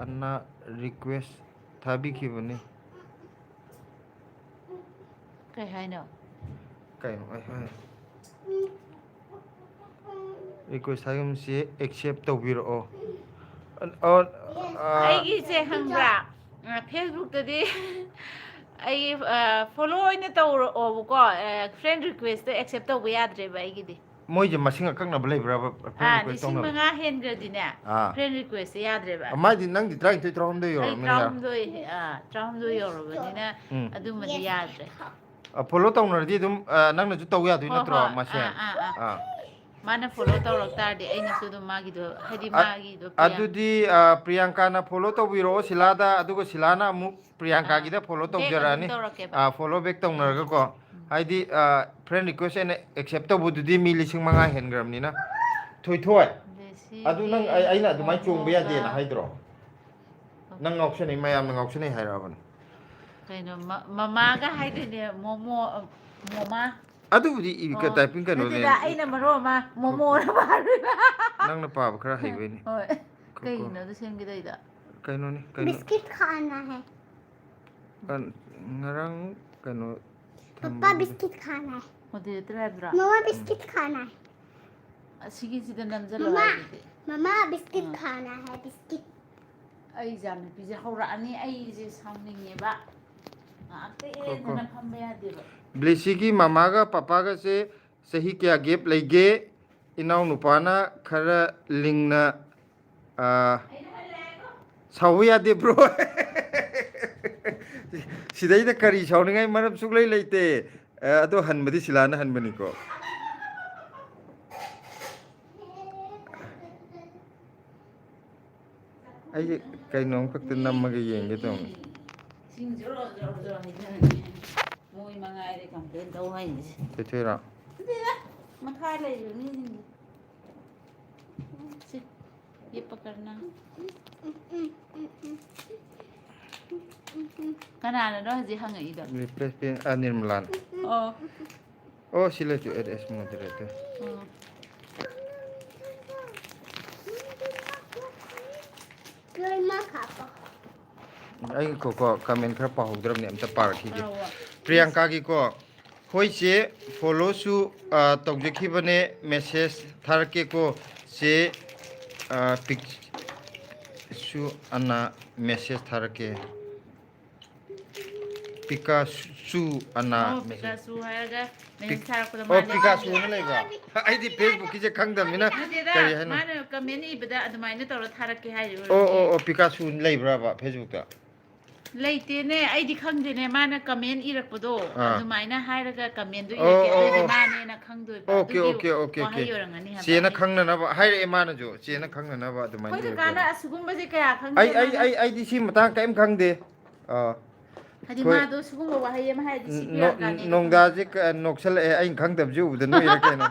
ꯑꯟꯅ ꯔꯤꯀ꯭ꯋꯦꯁ ꯊꯥꯕꯤꯈꯤꯕꯅꯤ ꯀꯩ ꯍꯥꯏꯅꯣ ꯀꯩꯅꯣ ꯔꯤꯀ꯭ꯋꯦꯁ ꯊꯥꯕꯤꯕꯁꯤ ꯑꯦꯛꯁꯦꯞ ꯇꯧꯕꯤꯔꯛꯑꯣ ꯑꯩꯒꯤꯁꯦ ꯈꯪꯕ꯭ꯔꯥ ꯐꯦꯁꯕꯨꯛꯇꯗꯤ ꯑꯩ ꯐꯣꯂꯣ ꯑꯣꯏꯅ ꯇꯧꯔꯛꯑꯣꯕꯀꯣ ꯐ꯭ꯔꯦꯟ ꯔꯤꯀ꯭ꯋꯦꯁꯇꯣ ꯑꯦꯛꯁꯦꯞ ꯇꯧꯕ ꯌꯥꯗ꯭ꯔꯦꯕ ꯑꯩꯒꯤꯗꯤ ꯃꯣꯏꯁꯦ ꯃꯁꯤꯡ ꯑꯀꯛꯅꯕ ꯂꯩꯕ꯭ꯔꯥꯕ ꯐ꯭ꯔꯦꯟ ꯔꯤꯀ꯭ꯋꯦꯁ ꯂꯤꯁꯤꯡ ꯇꯧꯅꯕ 5 ꯍꯦꯟꯈ꯭ꯔꯗꯤꯅꯦ ꯑꯥ ꯐ꯭ꯔꯦꯟ ꯔꯤꯀ꯭ꯋꯦꯁꯁꯦ ꯌꯥꯗ꯭ꯔꯦꯕ ꯃꯥꯏꯗꯤ ꯅꯪꯗꯤ 23 23 ꯑꯩ ꯌꯧꯔꯝꯃꯅꯤ ꯌꯥꯔ 13 ꯌꯧꯔꯕꯅꯤꯅ ꯎꯝ ꯑꯗꯨꯃꯗꯤ ꯌꯥꯗ꯭ꯔꯦ ꯐꯣꯂꯣ ꯇꯧꯅꯔꯗꯤ ꯑꯗꯨꯝ ꯅꯪꯅꯁꯨ ꯇꯧ ꯌꯥꯗꯣꯏ ꯍꯣꯏ ꯅꯠꯇ꯭ꯔꯣ ꯍꯣꯏ ꯃꯁꯦꯟ ꯑꯥ ꯃꯥꯅ ꯐꯣꯂꯣ ꯇꯧꯔꯛ ꯇꯥꯔꯗꯤ ꯑꯩꯅꯁꯨ ꯑꯗꯨꯝ ꯃꯥꯒꯤꯗꯣ ꯍꯥꯏꯗꯤ ꯃꯥꯒꯤꯗꯣ ꯑꯗꯨꯗꯤ ꯄ꯭ꯔꯤꯌꯥꯡꯀꯥꯅ ꯐꯣꯂꯣ ꯇꯧꯕꯤꯔꯛꯑꯣ ꯁꯤꯂꯥꯗ ꯑꯗꯨꯒ ꯁꯤꯂꯥꯅ ꯑꯃꯨꯛ ꯄ꯭ꯔꯤꯌꯥꯡꯀꯥꯒꯤꯗ ꯐꯣꯂꯣ ꯕꯦꯛ ꯑꯗꯨꯝ ꯇꯧꯖꯔꯛꯑꯅꯤ ꯇꯧꯔꯛꯀꯦꯕ ꯐꯣꯂꯣ ꯕꯦꯛ ꯇꯧꯅꯔꯒꯀꯣ ꯍꯥꯏꯗꯤ ꯐ꯭ꯔꯦꯟ ꯔꯤꯀ꯭ꯋꯦꯁ ꯑꯩꯅ ꯑꯦꯛꯁꯦꯞ ꯇꯧꯕꯗꯨꯗꯤ ꯃꯤ 5,000 ꯍꯦꯟꯈ꯭ꯔꯕꯅꯤ나 ꯊꯣꯏꯊꯣꯏ ꯑꯗꯨ ꯅꯪ ꯗꯦꯁꯤꯒꯤ ꯑꯩꯅ ꯑꯗꯨꯃꯥꯏꯅ ꯆꯣꯡꯕ ꯃꯣꯃꯣꯒ ꯌꯥꯗꯦꯅ ꯍꯥꯏꯗ꯭ꯔꯣ ꯅꯪ ꯉꯥꯎꯁꯟꯅꯩ ꯃꯌꯥꯝꯅ ꯉꯥꯎꯁꯟꯅꯩ ꯍꯥꯏꯔꯛꯑꯕꯅꯤ ꯀꯩꯅꯣ ꯃꯃꯥꯒ ꯍꯥꯏꯗꯣꯏꯅꯦ ꯃꯣꯃꯥ ꯑꯗꯨꯕꯨꯗꯤ ꯇꯥꯏꯄꯤꯡ ꯀꯩꯅꯣꯅꯦ ꯅꯠꯇꯦꯗ ꯑꯩꯅ ꯃꯔꯣꯟ ꯑꯃ ꯃꯣꯃꯣꯅ ꯄꯥꯗꯣꯏꯕ ꯅꯪꯅ ꯄꯥꯕ ꯈꯔ ꯍꯩꯕꯩꯅꯤ ꯍꯣꯏ ꯀꯩꯒꯤꯅꯣ ꯑꯗꯨ ꯁꯦꯝꯒꯦꯗꯩꯗ ꯀꯩꯅꯣꯅꯤ ꯀꯩꯅꯣ Biscuit खाना है. ꯉꯔꯥꯡ ꯀꯩꯅꯣ पापा बिस्किट खाना है. ꯃꯣꯗꯦꯔꯦꯇꯔ ꯍꯥꯏꯕ꯭ꯔꯥ मम्मा बिस्किट खाना है. ꯑꯁꯤꯒꯤꯁꯤꯗ ꯅꯝꯁꯤꯜꯂꯣ मम्मा ꯍꯥꯏꯗꯨꯗꯤ मम्मा बिस्किट खाना है बिस्किट. ꯑꯩ ꯏꯆꯥ ꯅꯨꯄꯤꯁꯦ ꯍꯧꯔꯛꯑꯅꯤ ꯑꯩꯁꯦ ꯁꯥꯎꯅꯤꯡꯉꯦꯕ ꯉꯥꯛꯇ ꯏꯔꯦꯟꯖꯅ ꯐꯝꯕ ꯌꯥꯗꯦꯕ ꯕ꯭ꯂꯦꯁꯤꯒꯤ ꯃꯃꯥꯒ ꯄꯄꯥꯒꯁꯦ ꯆꯍꯤ ꯀꯌꯥ ꯒꯦꯞ ꯂꯩꯒꯦ ꯏꯅꯥꯎꯅꯨꯄꯥꯅ ꯈꯔ ꯂꯤꯡꯅ ꯁꯥꯎꯕ ꯌꯥꯗꯦ ꯕ꯭ꯔꯣ ꯁꯤꯗꯩꯗ ꯀꯔꯤ ꯁꯥꯎꯅꯤꯡꯉꯥꯏ ꯃꯔꯝ ꯁꯨꯛꯂꯩ ꯂꯩꯇꯦ ꯑꯗꯣ ꯍꯟꯕꯗꯤ ꯁꯤꯂꯥꯅ ꯍꯟꯕꯅꯤꯀꯣ ꯑꯩꯁꯦ ꯀꯩꯅꯣꯝꯈꯛꯇ ꯅꯝꯃꯒ ꯌꯦꯡꯒꯦ ꯇꯧꯅꯤ ꯏꯁꯤꯡ ꯖꯣꯔꯣ ꯖꯣꯔꯣ ꯖꯣꯔꯣ ꯍꯩꯊꯔꯅꯤ ꯃꯣꯏ ꯃꯉꯥꯏꯔꯦ ꯀꯝꯄ꯭ꯂꯦꯟ ꯇꯧ ꯍꯥꯏꯔꯤꯁꯦ ꯊꯣꯏꯊꯣꯏꯔꯣ मखा ले लो नहीं ये पकड़ना कनाना नो हजी हंगई दो रिप्लेस पे निर्मलान ओ ओ select as moderator Grandma Kappa. ai ko comment khar pa hodram ne amta par khi ge priyanka gi ko hoi che follow su tokje khi bane message thar ke ko se pic su ana message thar ke Picasso ana Picasso है गा मैं सारा को oh Picasso ne lai ba ai di Facebook ki je khangdam ni na kari hai na माने कमेंट इबदा अदमाइने तौर थारक के हाय oh Picasso lai bra ba Facebook ta लेतेने आइदी खंगदेने माने कमेंट इरकपदो अदमाइना हायरगा कमेंट दो Oh, इरके oh, oh. माने ना खंगदो okay हाय योरंगनी हा che na khangna na ba hai re ma na jo che na khangna na ba adumai कोई गाना असुगुम बजे कया खंगदे ai di si matang kaim khangde हदि मा दो सुगुम वहाय मा हाय दि सिपिया गाने nongda je noksal ai khangdab ju da no ira ke na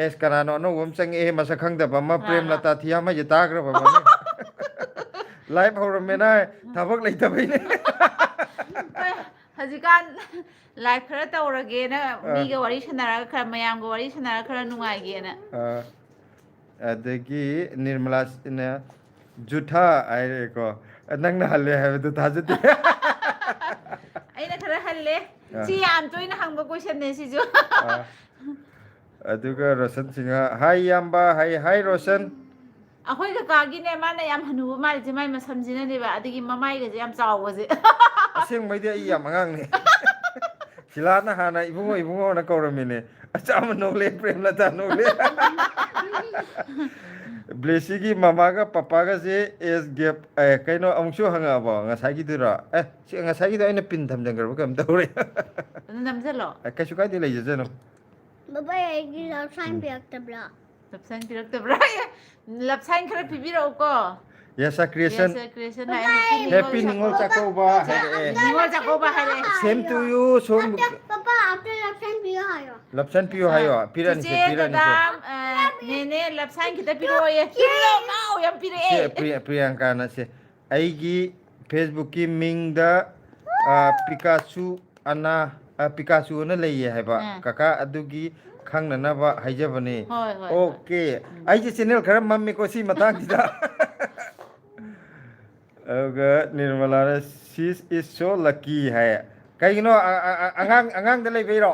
es kana no no wom chang e masa khangdab ma prem lata thia ma je ta gra ba ma live hor me na thabak lai ta bai ne हजिकान लाइफ खरा तौरगे ना मीगा वारी सनारा खरा मयाम गो वारी सनारा खरा नुंगाइगे ना adagi nirmala na jutha ai ko nang na halle ha du ta jati aina khara halle si am toina hangba question ne si jo aduga roshan singa hi yamba hi roshan अखोई का कागी ने माने याम हनुबा माले जे माइ मसमजिना ने बा अदगी ममाई गे याम चाव जे aseng mai dia iya mangang ni silana hana ibungo na kauramine achama nole prem la ta nole blessy gi mama ga papa ga je es gap kaino amsu hanga ba ngasai gi dura si ngasai gi da ina pin tham jangar ba kam tawre नम जलो ka su ka di lai je no Baba, I love sign back the block. लपसान पिरक त ब्राय लपसान खरा पिबिरो को yasa creation creation happy ningol chakoba निगो जाको बा हाय same to you som Papa, after love sign be higher. lapsan piyo hayo piran se दाम नेने लपसान किता पिरो ये किरो माओ यम पिरे se priyanka na se aigi facebook ki ming da Picasso ana Picasso na leiye haiba kaka adugi khangna na ba haijabani होय होय okay ai je channel khara mammi ko si matang da aga nirmala she is so lucky hai kai no angang da lei beiro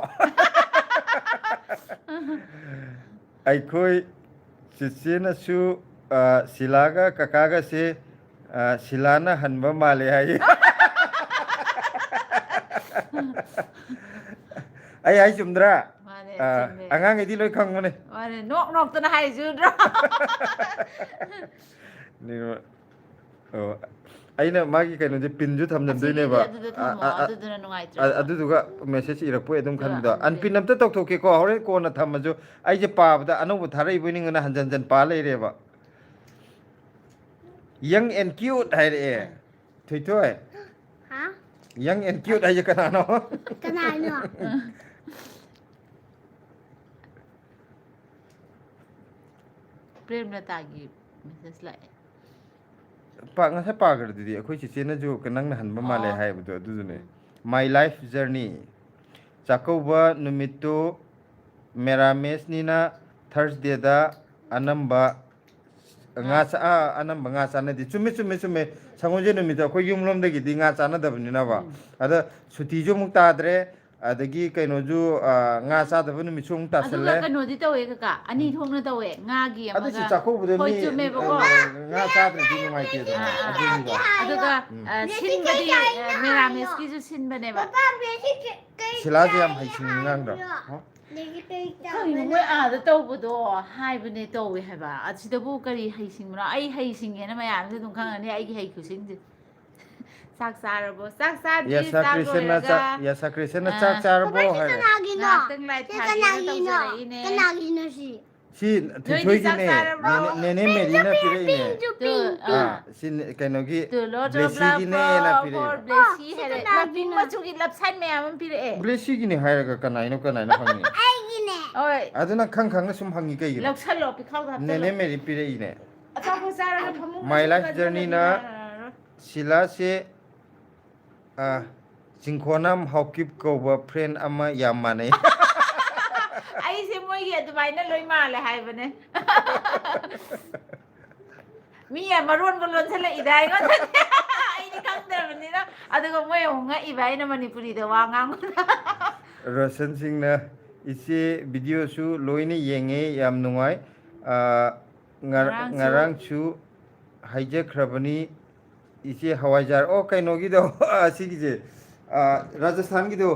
ai khoi sisina su silaga kakaga se silana hanba male hai ai chumdra माने angang idi loi khang mane माने नोक नोक त हाय जुद्रो ni oh aina magi kaino je pin ju tham jam doi ne ba अदुदुना नुंगाइत्रो aduga message irak po edum khan da an pin am ta tok thok ke ko hore ko na tham jo ai je pa da anu bu tharai bu ning na hanjan jan pa lai re ba young and cute hai re thoi thoi Huh? young and cute ai je kana no Can I know? प्रेम लता की मैसेज लाए pa nga sa pa gar di akhoi chi chena jo kanang na han ba male hai bu do du ne my life journey chakoba numito merames ni na thursday da anamba nga sa anamba nga sa na di chume sangonje numito akhoi yum lom de gi di nga sa na da ni na ba ada suti jo muk ta dre adagi kaino ju nga sa da bu numit chung ta अदुगा sele कनोदि तवे का अनि थोंना तवे ngaगी adu si amaga chakoba de होय mi चुमे बको nga sa dre di ni mai te da adu ni ba अदुगा सिनबदि मेरामेस की जो सिनबने बा Papa, basic. silage yam hai sing ngang da ꯃꯣꯏ ꯑꯥꯗ ꯇꯧꯕꯗꯣ ꯍꯥꯏꯕꯅꯦ ꯇꯧꯋꯦ ꯍꯥꯏꯕ ꯑꯁꯤꯗꯕꯨ ꯀꯔꯤ ꯍꯩꯁꯤꯡꯕꯅꯣ ꯑꯩ ꯍꯩꯁꯤꯡꯉꯦꯅ ꯃꯌꯥꯝꯁꯨ ꯑꯗꯨꯝ ꯈꯪꯉꯅꯤ ꯑꯩꯒꯤ ꯍꯩ ꯈꯨꯁꯤꯡꯁꯦ ꯆꯥꯛ ꯆꯥꯔꯕꯣ ꯆꯥꯛ ꯆꯥꯗ꯭ꯔꯤ ꯆꯥꯛ ꯂꯣꯏꯔꯒ yasa krishna chak charbo hai ꯉꯥꯛꯇꯪ ꯂꯥꯏ ꯊꯥꯒꯦꯅ ꯇꯧꯖꯔꯛꯏꯅꯦ Kanagino si. si thoi gi ne ne meri na pire ne ꯇꯨ si kaino gi ꯇꯨ ꯂꯣ blessy gi ne na pire for blessy ꯍꯥꯏꯔꯦ ꯂꯄꯤꯡ ꯃꯆꯨꯒꯤ ꯂꯞꯁꯥꯏ ꯃꯌꯥꯝ ꯑꯃ ꯄꯤꯔꯛꯑꯦ blessy gi ne hai ra kanai no phangni Aigine. ꯍꯣꯏ ꯑꯗꯨꯅ ꯈꯪ ꯈꯪꯅ ꯁꯨꯝ ꯍꯪꯉꯤ ꯀꯩꯒꯤꯅꯣ ꯂꯧꯁꯜꯂꯣ ꯄꯤꯈꯥꯎꯗ ꯅꯦꯅꯦ ꯍꯥꯞꯆꯜꯂꯣ ꯃꯦꯔꯤ ꯄꯤꯔꯛꯏꯅꯦ ꯑꯆꯥꯄꯣꯠ ꯆꯥꯔꯒ ꯐꯃꯨꯡ My life journey na ꯁꯤꯂꯥꯁꯦ ꯆꯤꯡꯈꯣꯅꯝ Haokip ꯀꯧꯕ ꯐ꯭ꯔꯦꯟ ꯑꯃ ꯌꯥꯝ ꯃꯥꯟꯅꯩ ꯑꯩꯁꯦ ꯃꯣꯏꯒꯤ ꯑꯗꯨꯃꯥꯏꯅ ꯂꯣꯏ ꯃꯥꯜꯂꯦ ꯍꯥꯏꯕꯅꯦ ꯃꯤ ꯃꯔꯣꯟꯒ ꯂꯣꯟꯁꯤꯜꯂꯛꯏꯗ ꯑꯩꯉꯣꯟꯗꯗꯤ ꯑꯩꯗꯤ ꯈꯪꯗ꯭ꯔꯕꯅꯤꯅ ꯑꯗꯨꯒ ꯃꯣꯏ ꯑꯃꯨꯛ ꯉꯛꯏꯕ ꯑꯩꯅ ꯃꯅꯤꯄꯨꯔꯤꯗ ꯋꯥ ꯉꯥꯡꯕꯗ ꯔꯣꯁꯟ ꯁꯤꯡꯅ ꯏꯆꯦ ꯚꯤꯗꯤꯑꯣꯁꯨ ꯂꯣꯏꯅ ꯌꯦꯡꯉꯦ ꯌꯥꯝ ꯅꯨꯡꯉꯥꯏ ꯉꯔꯥꯡꯁꯨ ꯍꯥꯏꯖꯈ꯭ꯔꯕꯅꯤ 이제 하와이잘 그ꯩꯅꯣꯒꯤꯗꯣ ꯑꯁꯤꯒꯤꯁꯦ ꯔꯥꯖꯁꯊꯥꯟꯒꯤꯗꯣ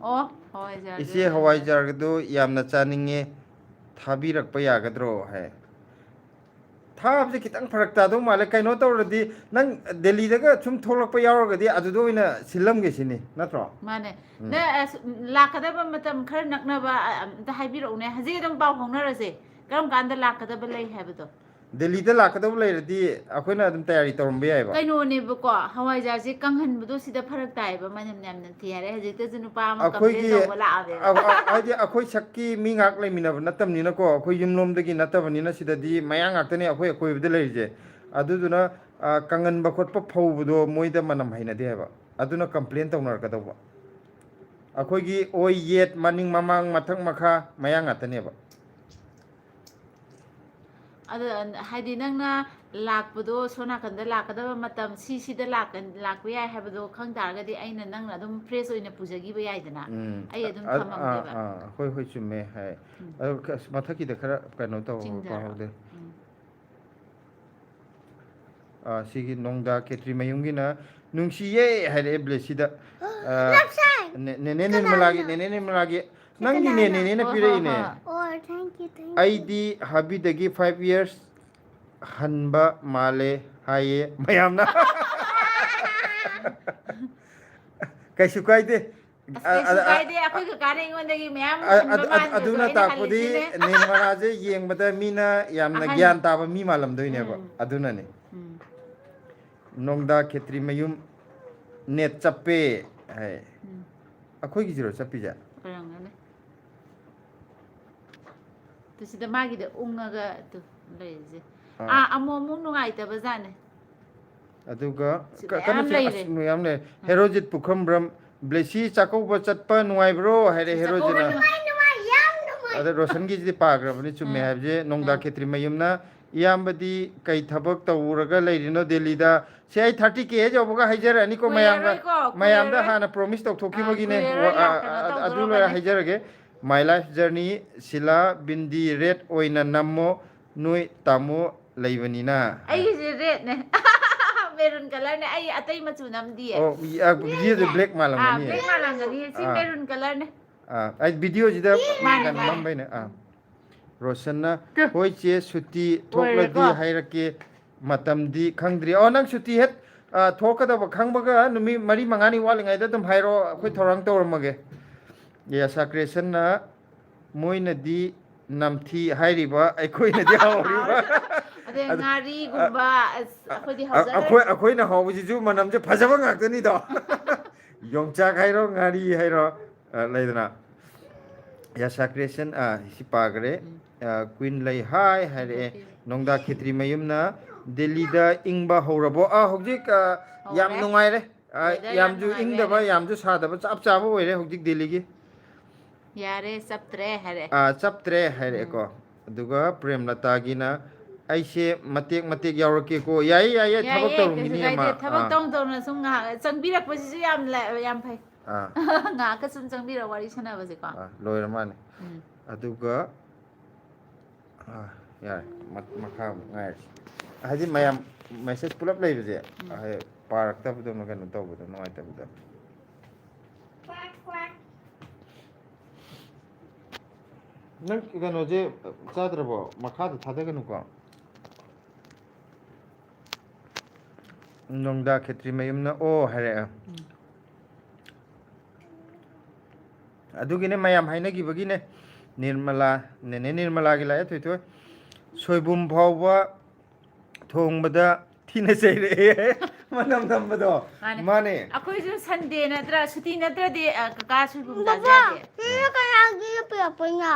ꯑꯣ ꯍꯋꯥꯏꯖꯥꯔ 이제 하와이잘도 ꯌꯥꯝꯅ ꯆꯥꯅꯤꯡꯉꯦ ꯊꯥꯕꯤꯔꯛꯄ ꯌꯥꯒꯗ꯭ꯔꯣ ꯍꯥꯏ ꯊꯥꯕꯁꯦ ꯈꯤꯇꯪ ꯐꯔꯛ ꯇꯥꯗꯧ ꯃꯥꯜꯂꯦ ꯀꯩꯅꯣ ꯇꯧꯔꯗꯤ ꯅꯪ ꯗꯦꯜꯂꯤꯗꯒ ꯁꯨꯝ ꯊꯣꯛꯂꯛꯄ ꯌꯥꯎꯔꯒꯗꯤ ꯑꯗꯨꯗ ꯑꯣꯏꯅ ꯁꯤꯜꯂꯝꯒꯦ ꯁꯤꯅꯤ ꯅꯠꯇ꯭ꯔꯣ ꯃꯥꯅꯦ ꯅꯪ ꯂꯥꯛꯀꯗꯕ ꯃꯇꯝ ꯈꯔ ꯅꯛꯅꯕ ꯑꯝꯇ ꯍꯥꯏꯕꯤꯔꯛꯎꯅꯦ ꯍꯧꯖꯤꯛ ꯑꯗꯨꯝ ꯄꯥꯎ ꯐꯥꯎꯅꯔꯁꯦ ꯀꯔꯝ ꯀꯥꯟꯗ ꯂꯥꯛꯀꯗꯕ ꯂꯩ ꯍꯥꯏꯕꯗꯣ ꯗꯦꯜꯂꯤꯗ ꯂꯥꯛꯀꯗꯧꯕ ꯂꯩꯔꯗꯤ ꯑꯩꯈꯣꯏꯅ ꯑꯗꯨꯝ ꯇꯌꯥꯔꯤ ꯇꯧꯔꯝꯕ ꯌꯥꯏꯕ ꯀꯩꯅꯣꯅꯦꯕꯀꯣ ꯍꯋꯥꯏꯖꯥꯔꯁꯦ ꯀꯪꯍꯟꯕꯗꯣ ꯁꯤꯗ ꯐꯔꯛ ꯇꯥꯏꯌꯦꯕ ꯃꯅꯝ ꯌꯥꯝ ꯅꯝꯊꯤ ꯍꯥꯏꯔꯦ ꯍꯧꯖꯤꯛꯇꯁꯨ ꯅꯨꯄꯥ ꯑꯃ ꯀꯝꯄ꯭ꯂꯦꯟ ꯑꯩꯈꯣꯏꯒꯤ ꯇꯧꯕ ꯂꯥꯛꯑꯕꯦꯕ ꯍꯥꯏꯗꯤ ꯑꯩꯈꯣꯏ ꯁꯛꯀꯤ ꯃꯤ ꯉꯥꯛ ꯂꯩꯃꯤꯟꯅꯕ ꯅꯠꯇꯕꯅꯤꯅꯀꯣ ꯑꯩꯈꯣꯏ ꯌꯨꯝꯂꯣꯝꯗꯒꯤ ꯅꯠꯇꯕꯅꯤ나 ꯁꯤꯗꯗꯤ ꯃꯌꯥꯡ ꯉꯥꯛꯇꯅꯦ ꯑꯩꯈꯣꯏ ꯑꯀꯣꯏꯕꯗ ꯂꯩꯔꯤꯁꯦ ꯑꯗꯨꯗꯨꯅ ꯀꯪꯍꯟꯕ ꯈꯣꯠꯄ ꯐꯧꯕꯗꯣ ꯃꯣꯏꯗ ꯃꯅꯝ ꯍꯩꯅꯗꯦ ꯍꯥꯏꯕ ꯑꯗꯨꯅ ꯀꯝꯄ꯭ꯂꯦꯟ ꯇꯧꯅꯔꯛꯀꯗꯧꯕ ꯑꯩꯈꯣꯏꯒꯤ ꯑꯣꯏ ꯌꯦꯠ ꯃꯅꯤꯡ ꯃꯃꯥꯡ ꯃꯊꯛ ꯃꯈꯥ ꯃꯌꯥꯡ ꯉꯥꯛꯇꯅꯦꯕ ꯑꯗ ꯍꯥꯏꯗꯤ ꯅꯪꯅ ꯂꯥꯛꯄꯗꯣ ꯁꯣꯝ ꯅꯥꯀꯟꯗ ꯂꯥꯛꯀꯗꯕ ꯃꯇꯝ ꯁꯤꯗ ꯂꯥꯛꯄ ꯌꯥꯏ ꯍꯥꯏꯕꯗꯣ ꯈꯪ ꯇꯥꯔꯒꯗꯤ ꯑꯩꯅ ꯅꯪꯅ ꯑꯗꯨꯝ ꯐ꯭ꯔꯦꯁ ꯑꯣꯏꯅ ꯄꯨꯖꯈꯤꯕ ꯌꯥꯏꯗꯅ ꯑꯩ ꯑꯗꯨꯝ ꯊꯝꯃꯝꯒꯦꯕ ꯍꯣꯏ ꯍꯣꯏ ꯆꯨꯝꯃꯦ ꯍꯥꯏ ꯑꯗꯣ ꯃꯊꯛꯀꯤꯗ ꯈꯔ ꯀꯩꯅꯣ ꯇꯧ ꯆꯤꯡꯊꯔꯣ ꯄꯥꯍꯧꯗꯦ ꯁꯤꯒꯤ ꯅꯣꯡꯗꯥ ꯈꯦꯇ꯭ꯔꯤ ꯃꯌꯨꯝꯒꯤꯅ ꯅꯨꯡꯁꯤꯌꯦ ꯍꯥꯏꯔꯛꯑꯦ ꯕ꯭ꯂꯦꯁꯤꯗ ꯅꯦꯅꯦ ꯅꯤꯔꯃꯂꯥꯒꯤ ꯅꯪꯒꯤꯅꯦ ꯅꯦꯅꯦꯅ ꯍꯣꯏ ꯍꯣꯏ ꯄꯤꯔꯛꯏꯅꯦ ꯍꯣꯏ Oh, thank you. ꯑꯩꯗꯤ ꯍꯥꯕꯤꯗꯒꯤ 5 years ꯍꯟꯕ ꯃꯥꯜꯂꯦ ꯍꯥꯏꯌꯦ ꯃꯌꯥꯝꯅ ꯀꯩꯁꯨ ꯀꯥꯏꯗꯦ ꯑꯁ ꯀꯩꯁꯨ ꯀꯥꯏꯗꯦ ꯑꯩꯈꯣꯏ ꯀꯀꯥꯅ ꯑꯩꯉꯣꯟꯗꯒꯤ ꯃꯌꯥꯝ ꯍꯟꯕ ꯃꯥꯟꯕꯁꯨ ꯑꯗꯨꯅ ꯑꯩꯅ ꯇꯥꯛꯄꯗꯤ ꯍꯜꯂꯤꯁꯤꯅꯦ ꯅꯤꯔꯃꯂꯥꯁꯦ ꯌꯦꯡꯕꯗ ꯃꯤꯅ ꯌꯥꯝꯅ ꯑꯍꯟ ꯒ꯭ꯌꯥꯟ ꯇꯥꯕ ꯃꯤ ꯃꯥꯜꯂꯝꯗꯣꯏꯅꯦꯕ ꯑꯗꯨꯅꯅꯦ ꯎꯝ ꯅꯣꯡꯗꯥ ꯈꯦꯇ꯭ꯔꯤ ꯃꯌꯨꯝ ꯅꯦꯠ ꯆꯞꯄꯦ ꯍꯥꯏ ꯑꯩꯈꯣꯏꯒꯤꯁꯤꯔꯣ ꯆꯞꯄꯤꯁꯦ ꯑꯣꯏꯔꯝꯒꯅꯤ ꯇꯨ ꯁꯤꯗ ꯃꯥꯒꯤꯗ ꯎꯪꯉꯒ ꯇꯨ ꯂꯩꯔꯤꯁꯦ ꯑꯃꯨꯛ ꯑꯃꯨꯛ ꯅꯨꯡꯉꯥꯏꯇꯕ ꯖꯥꯠꯅꯦ ꯑꯗꯨꯒ ꯁꯤ ꯃꯌꯥꯝ ꯀꯩꯅꯣꯁꯦ ꯂꯩꯔꯦ ꯑꯁ ꯃꯌꯥꯝ ꯂꯩ ꯍꯦꯔꯣꯖꯤꯠ ꯄꯨꯈ꯭ꯔꯝꯕ꯭ꯔꯝ ꯕ꯭ꯂꯦꯁꯤ ꯆꯥꯛꯀꯧꯕ ꯆꯠꯄ ꯅꯨꯡꯉꯥꯏꯕ꯭ꯔꯣ ꯍꯥꯏꯔꯦ ꯆꯥꯛꯀꯧꯕ ꯍꯦꯔꯣꯖꯤꯠꯅ Yum, ꯑꯗ ꯔꯣꯁꯟꯒꯤꯁꯤꯗꯤ ꯄꯥꯈ꯭ꯔꯕꯅꯤ ꯆꯨꯝꯃꯦ ꯍꯥꯏꯕꯁꯦ ꯅꯣꯡꯗꯥ ꯈꯦꯇ꯭ꯔꯤ ꯃꯌꯨꯝꯅ ꯏꯌꯥꯝꯕꯗꯤ ꯀꯩ ꯊꯕꯛ ꯇꯧꯔꯒ ꯂꯩꯔꯤꯅꯣ ꯗꯦꯜꯂꯤꯗ ꯁꯦ ꯑꯩ 30K ꯌꯧꯕꯒ ꯍꯥꯏꯖꯔꯛꯑꯅꯤꯀꯣ ꯀꯨꯏꯔꯔꯣꯏꯀꯣ ꯃꯌꯥꯝꯗ ꯀꯨꯏꯔꯔꯣꯏ ꯍꯥꯟꯅ ꯄ꯭ꯔꯣꯃꯤꯁ ꯇꯧꯊꯣꯛꯈꯤꯕꯒꯤꯅꯦ ꯀꯨꯏꯔꯔꯣꯏ ꯀꯩꯅꯣ ꯑꯗꯨ ꯂꯣꯏꯔ ꯇꯧꯗꯣꯔꯕꯅꯦ ꯍꯥꯏꯖꯔꯒꯦ my life journey Sheela ꯕꯤꯟꯗꯤ rate ꯑꯣꯏꯅ ꯅꯝꯃꯣ ꯅꯣꯏ ꯇꯥꯃꯣ ꯂꯩꯕꯅꯤꯅ ꯑꯩꯒꯤꯁꯦ ꯔꯦꯠꯅꯦ ꯃꯦꯔꯨꯟ ꯀꯂꯔꯅꯦ ꯑꯩ ꯑꯇꯩ ꯃꯆꯨ ꯅꯝꯗꯤꯌꯦ ꯑꯣ ꯚꯤꯗꯤꯑꯣꯗ ꯕ꯭ꯂꯦꯛ ꯃꯥꯜꯂꯝꯒꯅꯤ ꯕ꯭ꯂꯦꯛ ꯃꯥꯜꯂꯝꯒꯅꯤ ꯁꯤ ꯃꯦꯔꯨꯟ ꯀꯂꯔꯅꯦ ꯑꯩ ꯚꯤꯗꯤꯑꯣꯁꯤꯗ ꯃꯥꯅꯦ ꯀꯩꯅꯣ ꯃꯥꯅꯦ ꯅꯝꯕꯩꯅꯦ ꯔꯣꯁꯟꯅ ꯍꯣꯏ ꯆꯦ ꯁꯨꯇꯤ ꯊꯣꯛꯂꯗꯤ ꯑꯣꯏꯔꯦꯀꯣ ꯍꯥꯏꯔꯛꯀꯦ ꯃꯇꯝꯗꯤ ꯈꯪꯗ꯭ꯔꯤ ꯑꯣ ꯅꯪ ꯁꯨꯇꯤ ꯍꯦꯛ ꯊꯣꯛꯀꯗꯕ ꯈꯪꯕꯒ ꯅꯨꯃꯤꯠ 4-5ꯅꯤ ꯋꯥꯠꯂꯤꯉꯩꯗ ꯑꯗꯨꯝ ꯍꯥꯏꯔꯛꯑꯣ ꯑꯩꯈꯣꯏ ꯊꯧꯔꯥꯡ ꯇꯧꯔꯝꯃꯒꯦ ꯌꯥꯁꯥ ꯀ꯭ꯔꯦꯁꯟꯅ ꯃꯣꯏꯅꯗꯤ ꯅꯝꯊꯤ ꯍꯥꯏꯔꯤꯕ ꯑꯩꯈꯣꯏꯅꯗꯤ ꯍꯥꯎꯔꯤꯕ ꯑꯗꯩ ꯉꯥꯔꯤꯒꯨꯝꯕ ꯑꯁ ꯑꯩꯈꯣꯏꯗꯤ ꯍꯧꯖꯈ꯭ꯔꯦ ꯑꯩꯈꯣꯏꯅ ꯍꯥꯎꯕꯁꯤꯁꯨ ꯃꯅꯝꯁꯦ ꯐꯖꯕ ꯉꯥꯛꯇꯅꯤꯗꯣ ꯌꯣꯡꯆꯥꯛ ꯍꯥꯏꯔꯣ ꯉꯥꯔꯤ ꯍꯥꯏꯔꯣ ꯂꯩꯗꯅ ꯌꯥꯁꯥ ꯀ꯭ꯔꯦꯁꯟ ꯁꯤ ꯄꯥꯈ꯭ꯔꯦ ꯀꯨꯏꯟ ꯂꯩ ꯍꯥꯏ ꯍꯥꯏꯔꯛꯑꯦ ꯅꯣꯡꯗꯥ ꯈꯦꯇ꯭ꯔꯤ ꯃꯌꯨꯝꯅ ꯗꯦꯜꯂꯤꯗ ꯏꯪꯕ ꯍꯧꯔꯕꯣ ꯍꯧꯖꯤꯛ ꯌꯥꯝ ꯍꯧꯔꯦ ꯅꯨꯡꯉꯥꯏꯔꯦ ꯋꯦꯗꯔ ꯌꯥꯝ ꯌꯥꯝꯁꯨ ꯅꯨꯡꯉꯥꯏꯕ ꯏꯪꯗꯕ ꯌꯥꯔꯦ ꯌꯥꯝꯁꯨ ꯁꯥꯗꯕ ꯆꯞ ꯆꯥꯕ ꯑꯣꯏꯔꯦ ꯍꯧꯖꯤꯛ ꯗꯦꯜꯂꯤꯒꯤ ꯌꯥꯔꯦ ꯆꯞꯇ꯭ꯔꯦ ꯍꯥꯏꯔꯦ ꯆꯞꯇ꯭ꯔꯦ ꯍꯥꯏꯔꯛꯑꯦꯀꯣ ꯑꯗꯨꯒ ꯄ꯭ꯔꯦꯝꯂꯇꯥꯒꯤꯅ ꯑꯩꯁꯦ ꯃꯇꯦꯛ ꯃꯇꯦꯛ ꯌꯥꯎꯔꯛꯀꯦꯀꯣ ꯌꯥꯏꯌꯦ ꯌꯥꯏꯌꯦ ꯊꯕꯛ ꯌꯥꯏꯌꯦ ꯀꯩꯁꯨ ꯇꯧꯔꯝꯒꯤꯅꯤ ꯑꯃ ꯀꯥꯏꯗꯦ ꯊꯕꯛ ꯇꯧꯅ ꯇꯧꯅ ꯁꯨꯝ ꯉꯥꯏꯍꯥꯛ ꯆꯪꯕꯤꯔꯛꯄꯁꯤꯁꯨ ꯌꯥꯝ ꯐꯩ ꯑꯥ ꯉꯥꯏꯍꯥꯛꯀ ꯁꯨꯝ ꯆꯪꯕꯤꯔꯛ ꯋꯥꯔꯤ ꯁꯥꯟꯅꯕꯁꯦꯀꯣ ꯂꯣꯏꯔ ꯃꯥꯅꯦ ꯎꯝ ꯑꯗꯨꯒ ꯌꯥꯔꯦ ꯃꯈꯥ ꯑꯃꯨꯛ ꯉꯥꯏꯔꯁꯤ ꯍꯥꯏꯗꯤ ꯃꯌꯥꯝ ꯃꯦꯁꯦꯖ ꯄꯨꯂꯞ ꯂꯩꯕꯁꯦ ꯄꯥꯔꯛꯇꯕꯗꯧꯅ ꯀꯩꯅꯣ ꯇꯧꯕꯗꯣ ꯅꯨꯡꯉꯥꯏꯇꯕꯗꯣ quack, quack. ꯅꯪ ꯀꯩꯅꯣꯁꯦ ꯆꯥꯗ꯭ꯔꯕꯣ ꯃꯈꯥꯗ ꯊꯥꯗꯒꯅꯨꯀꯣ ꯅꯣꯡꯗꯥ ꯈꯦꯇ꯭ꯔꯤ ꯃꯌꯨꯝꯅ ꯑꯣ ꯍꯥꯏꯔꯛꯑꯦ ꯑꯗꯨꯒꯤꯅꯦ ꯃꯌꯥꯝ ꯍꯥꯏꯅꯈꯤꯕꯒꯤꯅꯦ ꯅꯤꯔꯃꯂꯥ ꯅꯦꯅꯦ ꯅꯤꯔꯃꯂꯥꯒꯤ ꯂꯥꯛꯑꯦ ꯊꯣꯏꯊꯣꯏ ꯁꯣꯏꯕꯨꯝ ꯐꯥꯎꯕ ꯊꯣꯡꯕꯗ ꯊꯤꯅ ꯆꯩꯔꯛꯑꯦ ꯃꯅꯝ ꯅꯝꯕꯗꯣ ꯃꯥꯅꯦ ꯑꯩꯈꯣꯏꯁꯨ ꯁꯟꯗꯦ ꯅꯠꯇ꯭ꯔ ꯁꯨꯇꯤ ꯅꯠꯇ꯭ꯔꯗꯤ ꯀꯀꯥ ꯁꯣꯏꯕꯨꯝ ꯆꯥꯖ Papa, ꯌꯥꯗꯦ you can argue your papa.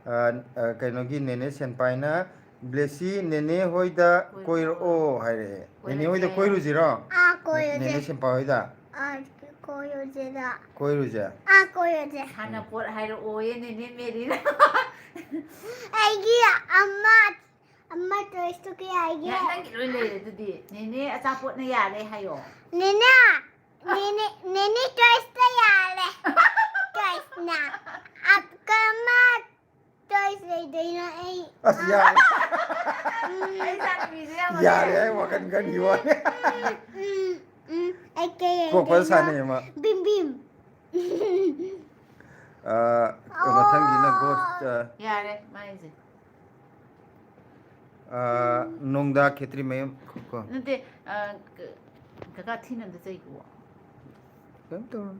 ꯀꯩꯅꯣꯒꯤ ꯅꯦꯅꯦ ꯁꯦꯟꯄꯥꯏꯅ ꯕ꯭ꯂꯦꯁꯤ ꯅꯦꯅꯦ ꯍꯣꯏꯗ ꯀꯣꯏꯔꯛꯑꯣ ꯍꯥꯏꯔꯛꯑꯦ ꯅꯦꯅꯦ ꯍꯣꯏꯗ ꯀꯣꯏꯔꯨꯁꯤꯔꯣ ꯅꯦꯅꯦ ꯁꯦꯟꯄꯥ ꯍꯣꯏꯗ ꯀꯣꯏꯔꯨꯁꯦ ꯁꯥꯟꯅꯄꯣꯠ ꯍꯥꯏꯔꯛꯑꯣꯌꯦ ꯅꯦꯅꯦ ꯃꯦꯔꯤꯅ ꯑꯩꯒꯤ ꯑꯃ ꯇꯣꯏꯁꯇꯨ ꯀꯌꯥꯒꯤ ꯅꯪꯒꯤ ꯂꯣꯏ ꯂꯩꯔꯦ ꯑꯗꯨꯗꯤ ꯅꯦꯅꯦ ꯑꯆꯥꯄꯣꯠꯅ ꯌꯥꯔꯦ ꯍꯥꯏꯌꯣ ꯅꯦꯅꯦ ꯅꯦꯅꯦ ꯇꯣꯏꯁꯇ ꯌꯥꯔꯦ ꯇꯣꯏꯁꯅꯀꯔꯝꯕ ꯇꯣꯏꯁ ꯂꯩꯗꯣꯏꯅꯣ ꯑꯩ ꯑꯁ ꯌꯥꯔꯦ ꯑꯩ ꯆꯥꯟꯕꯤꯁꯦ ꯌꯥꯔꯦ ꯑꯩ ꯋꯥꯈꯜ ꯈꯟꯈꯤ ꯋꯥꯅꯦ ꯑꯩ ꯀꯩ ꯀꯣꯛꯄ ꯁꯥꯟꯅꯩ ꯑꯃ ꯕꯤꯝ ꯕꯤꯝ ꯃꯊꯪꯒꯤꯅ ꯒꯣꯁ ꯌꯥꯔꯦ ꯃꯥꯏꯁꯦ ꯅꯣꯡꯗꯥ ꯈꯦꯇ꯭ꯔꯤꯃꯌꯨꯝ ꯀꯣ ꯅꯠꯇꯦ ꯀꯀꯥ ꯊꯤꯅ ꯑꯝꯇ ꯆꯩꯀꯣ ꯀꯩꯝ ꯇꯧꯔꯣꯏ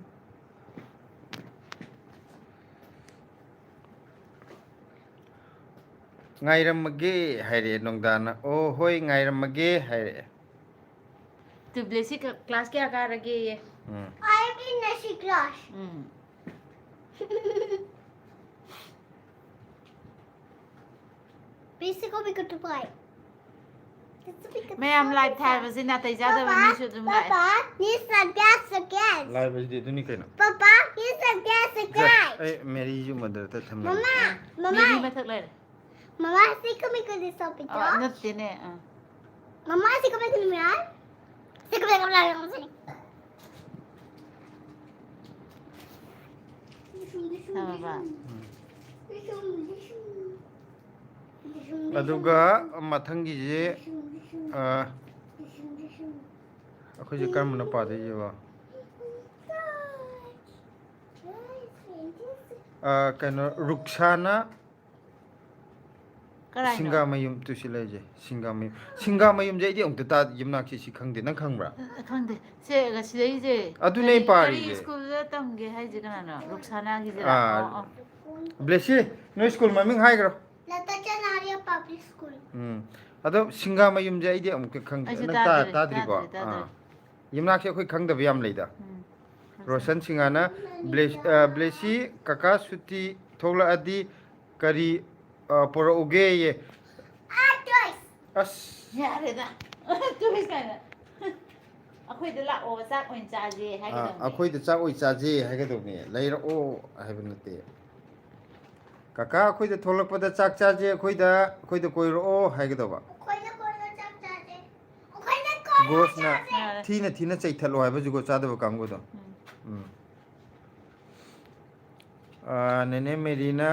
ꯉꯥꯏꯔꯝꯃꯒꯦ ꯍꯥꯏꯔꯛꯑꯦ ꯅꯨꯡꯗꯥꯡꯅ ꯑꯣ ꯍꯣꯏ ꯉꯥꯏꯔꯝꯃꯒꯦ ꯍꯥꯏꯔꯛꯑꯦ ꯇꯨꯕ꯭ꯂꯦꯁꯤ ꯀ꯭ꯂꯥꯁ ꯀꯌꯥ ꯀꯥꯔꯒꯦꯌꯦ ꯑꯩꯒꯤ ꯅꯁꯤ ꯀ꯭ꯂꯥꯁ ꯃꯌꯥꯝ ꯂꯥꯏꯚ ꯊꯥꯕꯁꯤ ꯅꯥꯇꯩ ꯆꯥꯗꯕ ꯃꯤꯁꯨ ꯑꯗꯨꯝ ꯂꯥꯛꯑꯦ ꯂꯥꯏꯕꯁꯤꯗꯤ ꯑꯗꯨꯅꯤ ꯀꯩꯅꯣ Papa, here's a gas again. ꯑꯩ ꯃꯦꯔꯤꯁꯨ ꯃꯗꯔꯗ ꯊꯝꯃꯦ Mama, ꯃꯦꯔꯤ Mama, ꯃꯊꯛ ꯂꯩꯔꯦ Mama, see come here this topic. ꯅꯠꯇꯦꯅꯦ Mama, see come here me right? See come here, come here, come here. ꯊꯝꯃꯕ ꯑꯗꯨꯒ ꯃꯊꯪꯒꯤꯁꯦ ꯑꯩꯈꯣꯏꯁꯦ ꯀꯔꯝꯕꯅ ꯄꯥꯗꯣꯏꯁꯦꯕ ꯀꯩꯅꯣ ꯔꯨꯛꯁꯥꯅ ꯀꯔꯥꯏꯅꯣ ꯁꯤꯡꯒꯥꯃꯌꯨꯝ ꯇꯨꯁꯤ ꯂꯩꯁꯦ ꯁꯤꯡꯒꯥꯃꯌꯨꯝꯁꯦ ꯑꯩꯗꯤ ꯑꯃꯨꯛꯇ ꯇꯥꯗꯦ ꯌꯨꯝꯅꯥꯛꯁꯦ ꯁꯤ ꯈꯪꯗꯦ ꯅꯪ ꯈꯪꯕ꯭ꯔꯥ ꯈꯪꯗꯦ ꯁꯦ ꯁꯤꯗꯩꯁꯦ ꯑꯗꯨꯅꯦ ꯑꯩ ꯀꯔꯤ ꯄꯥꯔꯤꯁꯦ ꯁ꯭ꯀꯨꯜꯗ ꯇꯝꯒꯦ ꯍꯥꯏꯁꯦ ꯀꯅꯥꯅꯣ ꯔꯨꯛꯁꯥꯅꯥꯒꯤꯁꯤꯔꯥ ꯕ꯭ꯂꯦꯁꯤ ꯅꯣꯏ ꯁ꯭ꯀꯨꯜ ꯃꯃꯤꯡ ꯍꯥꯏꯈ꯭ꯔꯣ Latachanarya Public School. ꯑꯗꯣ ꯁꯤꯡꯒꯥꯃꯌꯨꯝꯁꯦ ꯑꯩꯗꯤ ꯑꯃꯨꯛꯇ ꯈꯪꯗꯦ ꯑꯩꯁꯨ ꯅꯪ ꯇꯥꯗ꯭ꯔꯤ ꯇꯥꯗ꯭ꯔꯤꯀꯣ ꯇꯥꯗ꯭ꯔꯤ ꯌꯨꯝꯅꯥꯛꯁꯦ ꯑꯩꯈꯣꯏ ꯈꯪꯗꯕ ꯌꯥꯝ ꯂꯩꯗ ꯔꯣꯁꯟ ꯁꯤꯡꯍꯥꯅ ꯕ꯭ꯂꯦꯁꯤ ꯀꯀꯥ ꯁꯨꯇꯤ ꯊꯣꯛꯂꯛꯑꯗꯤ ꯀꯔꯤ ꯄꯣꯔꯛꯎꯒꯦꯌꯦ Choice. ꯑꯁ ꯌꯥꯔꯦꯗ ꯇꯨꯔꯤꯁ ꯀꯥꯏꯅ ꯑꯩꯈꯣꯏꯗ ꯂꯥꯛꯑꯣ ꯆꯥꯛ ꯑꯣꯏꯅ ꯆꯥꯁꯦ ꯍꯥꯏꯒꯗꯧꯅꯦ ꯑꯩꯈꯣꯏꯗ ꯆꯥꯛ ꯑꯣꯏ ꯆꯥꯖꯦ ꯍꯥꯏꯒꯗꯧꯅꯦ ꯂꯩꯔꯛꯑꯣ ꯍꯥꯏꯕ ꯅꯠꯇꯦ ꯀꯀꯥ ꯑꯩꯈꯣꯏꯗ ꯊꯣꯛꯂꯛꯄꯗ ꯆꯥꯛ ꯆꯥꯖꯦ ꯑꯩꯈꯣꯏꯗ ꯀꯣꯏꯔꯛꯑෝ ꯍꯥꯏꯒꯗꯧꯕ ꯒꯣꯁꯅ ꯌꯥꯔꯦ ꯊꯤꯅ ꯆꯩꯊꯠꯂꯣ ꯍꯥꯏꯕ ꯖꯨꯒꯣꯠ ꯆꯥꯗꯕ ꯀꯥꯡꯕꯨꯗꯣ ꯅꯦꯅꯦ ꯃꯦꯔꯤꯅ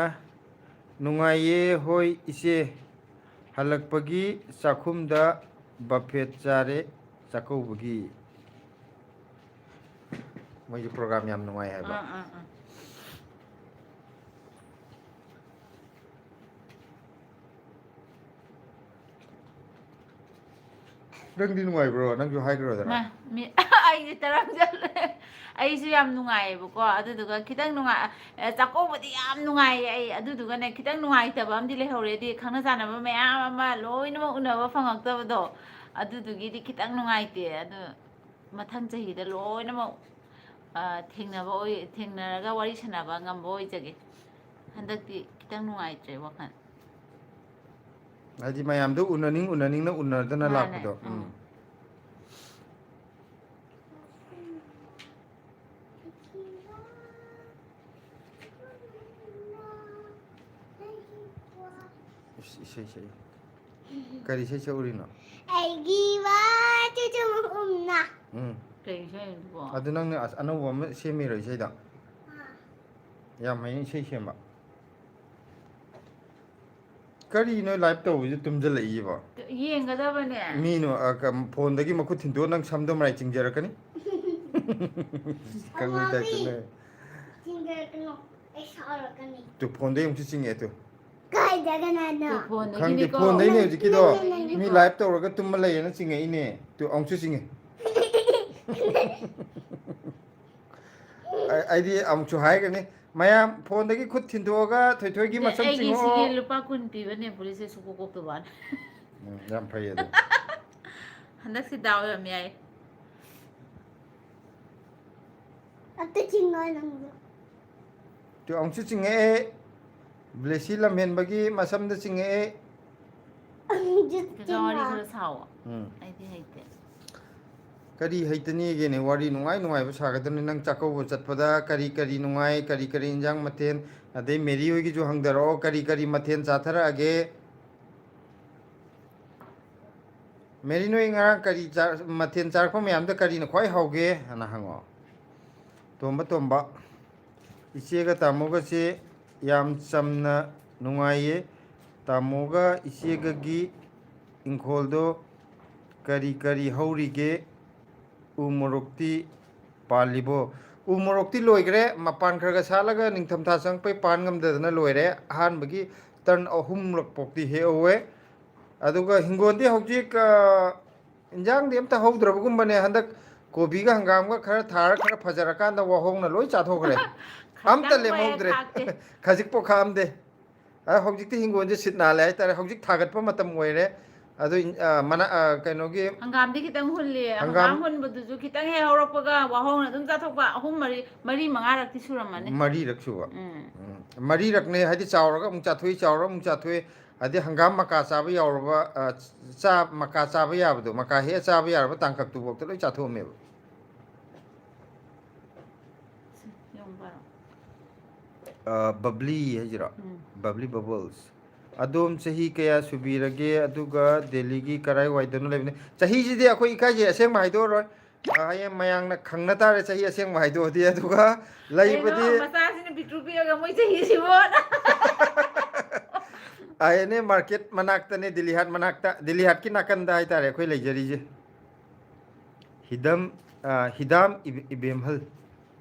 ꯅꯨꯡꯉꯥꯏꯌꯦ ꯍꯣꯏ ꯏꯆꯦ ꯍꯜꯂꯛꯄꯒꯤ ꯆꯥꯛꯈꯨꯝꯗ ꯕꯐꯦꯠ ꯆꯥꯔꯦ ꯆꯥꯛꯀꯧꯕꯒꯤ ꯃꯣꯏꯒꯤ ꯄ꯭ꯔꯣꯒꯥꯝ ꯌꯥꯝ ꯅꯨꯡꯉꯥꯏ ꯍꯥꯏꯕ ꯅꯪꯗꯤ ꯅꯨꯡꯉꯥꯏꯕ꯭ꯔꯣ ꯅꯪꯁꯨ ꯍꯥꯏꯈ꯭ꯔꯣꯗꯅ ꯑꯩꯗꯤ ꯇꯔꯪ ꯆꯠꯂꯦ ꯑꯩꯁꯨ ꯌꯥꯝ ꯅꯨꯡꯉꯥꯏꯌꯦꯕꯀꯣ ꯑꯗꯨꯗꯨꯒ ꯈꯤꯇꯪ ꯆꯥꯛꯀꯧꯕꯗꯤ ꯌꯥꯝ ꯅꯨꯡꯉꯥꯏꯌే ꯑꯩ ꯑꯗꯨꯗꯨꯒꯅꯦ ꯈꯤꯇꯪ ꯅꯨꯡꯉꯥꯏꯇꯕ ꯑꯃꯗꯤ ꯂꯩꯍꯧꯔꯦꯗꯤ ꯈꯪꯅ ꯆꯥꯟꯅꯕ ꯃꯌꯥꯝ ꯑꯃ ꯂꯣꯏꯅꯃꯛ ꯎꯅꯕ ꯐꯪꯉꯛꯇꯕꯗꯣ ꯑꯗꯨꯗꯨꯒꯤꯗꯤ khitang nungaite adu mathang chahi da loinamak ꯊꯦꯡꯅꯔꯒ ꯋꯥꯔꯤ ꯁꯥꯟꯅꯕ ꯉꯝꯕ ꯑꯣꯏꯖꯒꯦ ꯍꯟꯗꯛꯇꯤ khitang nungaitre wakhan ꯍꯥꯏꯗꯤ ꯃꯌꯥꯝꯗꯣ ꯎꯅꯅꯤꯡꯅ ꯎꯅꯗꯅ ꯃꯥꯅꯦ ꯂꯥꯛꯄꯗꯣ ꯏꯁꯩ ꯀꯔꯤ ꯏꯁꯩ ꯁꯛꯎꯔꯤꯅꯣ ꯑꯩꯒꯤ ꯋꯥꯇꯨꯆꯨꯝꯅ ꯀꯩ ꯏꯁꯩꯗꯨꯕꯣ ꯑꯗꯨ ꯅꯪꯅ ꯑꯅꯧꯕ ꯑꯃ ꯁꯦꯝꯃꯤꯔꯣ ꯏꯁꯩꯗ ꯌꯥꯝ ꯍꯩꯅ ꯏꯁꯩ ꯁꯦꯝꯕ ꯀꯔꯤꯅꯣ ꯂꯥꯏꯚ ꯇꯧꯕꯁꯤ ꯇꯨꯝꯁꯤꯜꯂꯛꯏꯕꯣ ꯌꯦꯡꯒꯗꯕꯅꯦ ꯃꯤꯅꯣ ꯐꯣꯟꯗꯒꯤ ꯃꯈꯨꯠ ꯊꯤꯟꯗꯣꯛꯑ ꯅꯪ ꯁꯝꯗꯣ ꯃꯔꯥꯏ ꯆꯤꯡꯖꯔꯛꯀꯅꯤ ꯀꯪꯕꯩ ꯇꯥꯏꯞꯇ ꯆꯤꯡꯖꯔꯛꯀꯅꯣ ꯑꯩ ꯁꯥꯎꯔꯛꯀꯅꯤ ꯇꯨ ꯐꯣꯟꯗꯩ ꯑꯃꯨꯛꯁꯨ ꯆꯤꯡꯉꯛꯑꯦ ꯇꯨ ꯀꯥꯏꯗ ꯀꯅꯥꯅꯣ ꯈꯪꯗꯦ ꯐꯣꯟꯗꯒꯤꯅꯤꯀꯣ ꯐꯣꯟꯗꯩꯅꯦ ꯍꯧꯖꯤꯛꯀꯤꯗꯣ ꯐꯣꯟꯗꯒꯤꯅꯤꯀꯣ ꯃꯤ ꯂꯥꯏꯚ ꯇꯧꯔꯒ ꯇꯨꯝꯃ ꯂꯩꯌꯦꯅ ꯆꯤꯡꯉꯛꯏꯅꯦ ꯇꯨ ꯑꯃꯨꯛꯁꯨ ꯆꯤꯡꯉꯦ ꯑꯩꯗꯤ ꯑꯃꯨꯛꯁꯨ ꯍꯥꯏꯒꯅꯤ ꯃꯌꯥꯝ ꯐꯣꯟꯗꯒꯤ ꯈꯨꯠ ꯊꯤꯟꯗꯣꯛꯑꯒ ꯊꯣꯏꯊꯣꯏꯒꯤ ꯃꯁꯝ ꯑꯩꯒꯤ ꯁꯤꯒꯤ ꯆꯤꯡꯉꯛꯑꯣ ꯂꯨꯄꯥ 10 ꯄꯤꯕꯅꯦ ꯄꯨꯂꯤꯁꯁꯦ ꯁꯨꯀꯣꯛ ꯀꯣꯛꯇꯕ ꯋꯥꯅꯤ ꯌꯥꯝ ꯐꯩ ꯑꯗꯣ ꯍꯟꯗꯛꯁꯤ ꯗꯥꯎ ꯌꯥꯝ ꯌꯥꯏ ꯑꯝꯇ ꯆꯤꯡꯉꯣ ꯅꯪꯁꯨ ꯇꯨ ꯑꯃꯨꯛꯁꯨ ꯆꯤꯡꯉꯛꯑꯦ ꯕ꯭ꯂꯦꯁꯤ ꯂꯝꯍꯦꯟꯕꯒꯤ ꯃꯁꯝꯗ ꯆꯤꯡꯉꯛꯑꯦ ꯀꯀꯥ ꯋꯥꯔꯤ ꯈꯔ ꯁꯥꯎꯑꯣ ꯎꯝ ꯑꯩꯗꯤ ꯍꯩꯇꯦ ꯀꯔꯤ ꯍꯩꯇꯅꯤꯒꯦꯅꯦ ꯋꯥꯔꯤ ꯅꯨꯡꯉꯥꯏ ꯅꯨꯡꯉꯥꯏꯕ ꯁꯥꯒꯗꯕꯅꯤ ꯅꯪ ꯆꯥꯛꯀꯧꯕ ꯆꯠꯄꯗ ꯀꯔꯤ ꯀꯔꯤ ꯅꯨꯡꯉꯥꯏ ꯀꯔꯤ ꯀꯔꯤ ꯏꯟꯖꯥꯡ ꯃꯊꯦꯜ ꯑꯗꯩ ꯃꯦꯔꯤ ꯍꯣꯏꯒꯤꯁꯨ ꯍꯪꯗꯔꯛꯑꯣ ꯀꯔꯤ ꯀꯔꯤ ꯃꯊꯦꯜ ꯆꯥꯊꯔꯛꯑꯒꯦ ꯃꯦꯔꯤ ꯅꯣꯏ ꯉꯔꯥꯡ ꯀꯔꯤ ꯃꯊꯦꯜ ꯆꯥꯔꯛꯄ ꯃꯌꯥꯝꯗ ꯀꯔꯤꯅ ꯈ꯭ꯋꯥꯏ ꯍꯥꯎꯒꯦ ꯍꯥꯏꯅ ꯍꯪꯉꯛꯑꯣ ꯇꯣꯝꯕ ꯏꯆꯦꯒ ꯇꯥꯃꯣꯒꯁꯦ ꯌꯥꯝ ꯆꯝꯅ ꯅꯨꯡꯉꯥꯏꯌꯦ ꯇꯥꯃꯣꯒ ꯏꯆꯦꯒꯒꯤ ꯏꯪꯈꯣꯜꯗꯣ ꯀꯔꯤ ꯀꯔꯤ ꯍꯧꯔꯤꯒꯦ ꯎ ꯃꯣꯔꯣꯛꯇꯤ ꯄꯥꯜꯂꯤꯕꯣ ꯎ ꯃꯣꯔꯣꯛꯇꯤ ꯂꯣꯏꯈ꯭ꯔꯦ ꯃꯄꯥꯟ ꯈꯔ ꯈꯔ ꯁꯥꯠꯂꯒ ꯅꯤꯡꯊꯝꯊꯥ ꯆꯪꯉꯛꯄꯩ ꯄꯥꯟ ꯉꯝꯗꯗꯅ ꯂꯣꯏꯔꯦ ꯑꯍꯥꯟꯕꯒꯤ ꯇꯔꯟ 3ꯂꯛ ꯄꯣꯛꯇꯤ ꯍꯦꯛꯍꯧꯋꯦ ꯑꯗꯨꯒ ꯍꯤꯡꯒꯣꯜꯗꯤ ꯍꯧꯖꯤꯛ ꯏꯟꯖꯥꯡꯗꯤ ꯑꯝꯇ ꯍꯧꯗ꯭ꯔꯕꯒꯨꯝꯕꯅꯦ ꯍꯟꯗꯛ ꯀꯣꯕꯤꯒ ꯍꯪꯒꯥꯝꯒ ꯈꯔ ꯊꯥꯔ ꯈꯔ ꯐꯖꯔꯀꯥꯟꯗ ꯋꯥꯍꯣꯡꯅ ꯂꯣꯏ ꯆꯥꯊꯣꯛꯈ꯭ꯔꯦ ꯑꯝꯇ ꯈꯖꯤꯛꯇꯪ ꯍꯦꯛ ꯂꯦꯝꯍꯧꯗ꯭ꯔꯦ ꯈꯥꯛꯇꯦ ꯈꯖꯤꯛꯄꯣ ꯈꯥꯛꯑꯝꯗꯦ ꯍꯧꯖꯤꯛꯇꯤ ꯍꯤꯡꯒꯣꯜꯁꯦ ꯁꯤꯠ ꯅꯥꯜꯂꯦ ꯍꯥꯏꯇꯥꯔꯦ ꯍꯧꯖꯤꯛ ꯊꯥꯒꯠꯄ ꯃꯇꯝ ꯑꯣꯏꯔꯦ ꯑꯗꯨ ꯀꯩꯅꯣꯒꯤ ꯍꯪꯒꯥꯝꯗꯤ ꯈꯤꯇꯪ ꯍꯨꯜꯂꯤ ꯍꯪꯒꯥꯝ ꯍꯪꯒꯥꯝ ꯍꯨꯟꯕꯗꯨꯁꯨ ꯈꯤꯇꯪ ꯍꯦꯛ ꯍꯧꯔꯛꯄꯒ ꯋꯥꯍꯧꯅ ꯑꯗꯨꯝ ꯆꯥꯊꯣꯛꯄ 3 4 5ꯔꯛꯇꯤ ꯁꯨꯔꯝꯃꯅꯤ ꯃꯔꯤꯔꯛ ꯁꯨꯕ ꯎꯝ ꯃꯔꯤꯔꯛꯅꯦ ꯍꯥꯏꯗꯤ ꯆꯥꯎꯔꯒ ꯑꯃꯨꯛ ꯆꯥꯊꯣꯛꯏ ꯆꯥꯎꯔꯒ ꯑꯃꯨꯛ ꯆꯥꯊꯣꯛꯏ ꯑꯗꯩ ꯍꯪꯒꯥꯝ ꯃꯀꯥ ꯆꯥꯕ ꯌꯥꯎꯔꯕ ꯃꯀꯥ ꯆꯥꯕ ꯌꯥꯕꯗꯣ ꯃꯀꯥ ꯍꯦꯛꯑ ꯆꯥꯕ ꯌꯥꯔꯕ ꯇꯥꯡꯀꯛꯇꯨꯐꯥꯎꯗ ꯂꯣꯏ ꯆꯥꯊꯣꯛꯑꯝꯃꯦꯕ ꯌꯣꯡ ꯕꯕ꯭ꯂꯤ ꯍꯥꯏꯁꯤꯔꯣ ꯎꯝ ꯕꯕ꯭ꯂꯤ ꯕꯕꯜꯁ ꯑꯗꯣꯝ ꯆꯍꯤ ꯀꯌꯥ ꯁꯨꯕꯤꯔꯒꯦ ꯑꯗꯨꯒ ꯗꯦꯜꯂꯤꯒꯤ ꯀꯔꯥꯏꯋꯥꯏꯗꯅꯣ ꯂꯩꯕꯅꯦ ꯆꯍꯤꯁꯤꯗꯤ ꯑꯩꯈꯣꯏ ꯏꯀꯥꯏꯁꯦ ꯑꯁꯦꯡꯕ ꯍꯥꯏꯗꯣꯛꯑꯔꯣꯏ ꯍꯌꯦꯡ ꯃꯌꯥꯝꯅ ꯈꯪꯅ ꯇꯥꯔꯦ ꯆꯍꯤ ꯑꯁꯦꯡꯕ ꯍꯥꯏꯗꯣꯛꯑꯗꯤ ꯑꯗꯨꯒ ꯀꯩꯅꯣ ꯂꯩꯕꯗꯤ ꯃꯆꯥꯁꯤꯅ ꯄꯤꯛꯇ꯭ꯔꯨ ꯄꯤꯛꯑꯒ ꯃꯣꯏ ꯆꯍꯤꯁꯤꯕꯣ ꯑꯥꯏ ꯑꯦꯟ ꯑꯦ ꯃꯥꯔꯀꯦꯠ ꯃꯅꯥꯛꯇꯅꯦ ꯗꯤꯜꯂꯤ ꯍꯥꯠ ꯃꯅꯥꯛꯇ ꯗꯤꯜꯂꯤ ꯍꯥꯠꯀꯤ ꯅꯥꯀꯟꯗ ꯍꯥꯏꯇꯥꯔꯦ ꯑꯩꯈꯣꯏ ꯂꯩꯖꯔꯤꯁꯦ ꯍꯤꯗꯥꯝ ꯏꯕꯦꯝꯍꯜ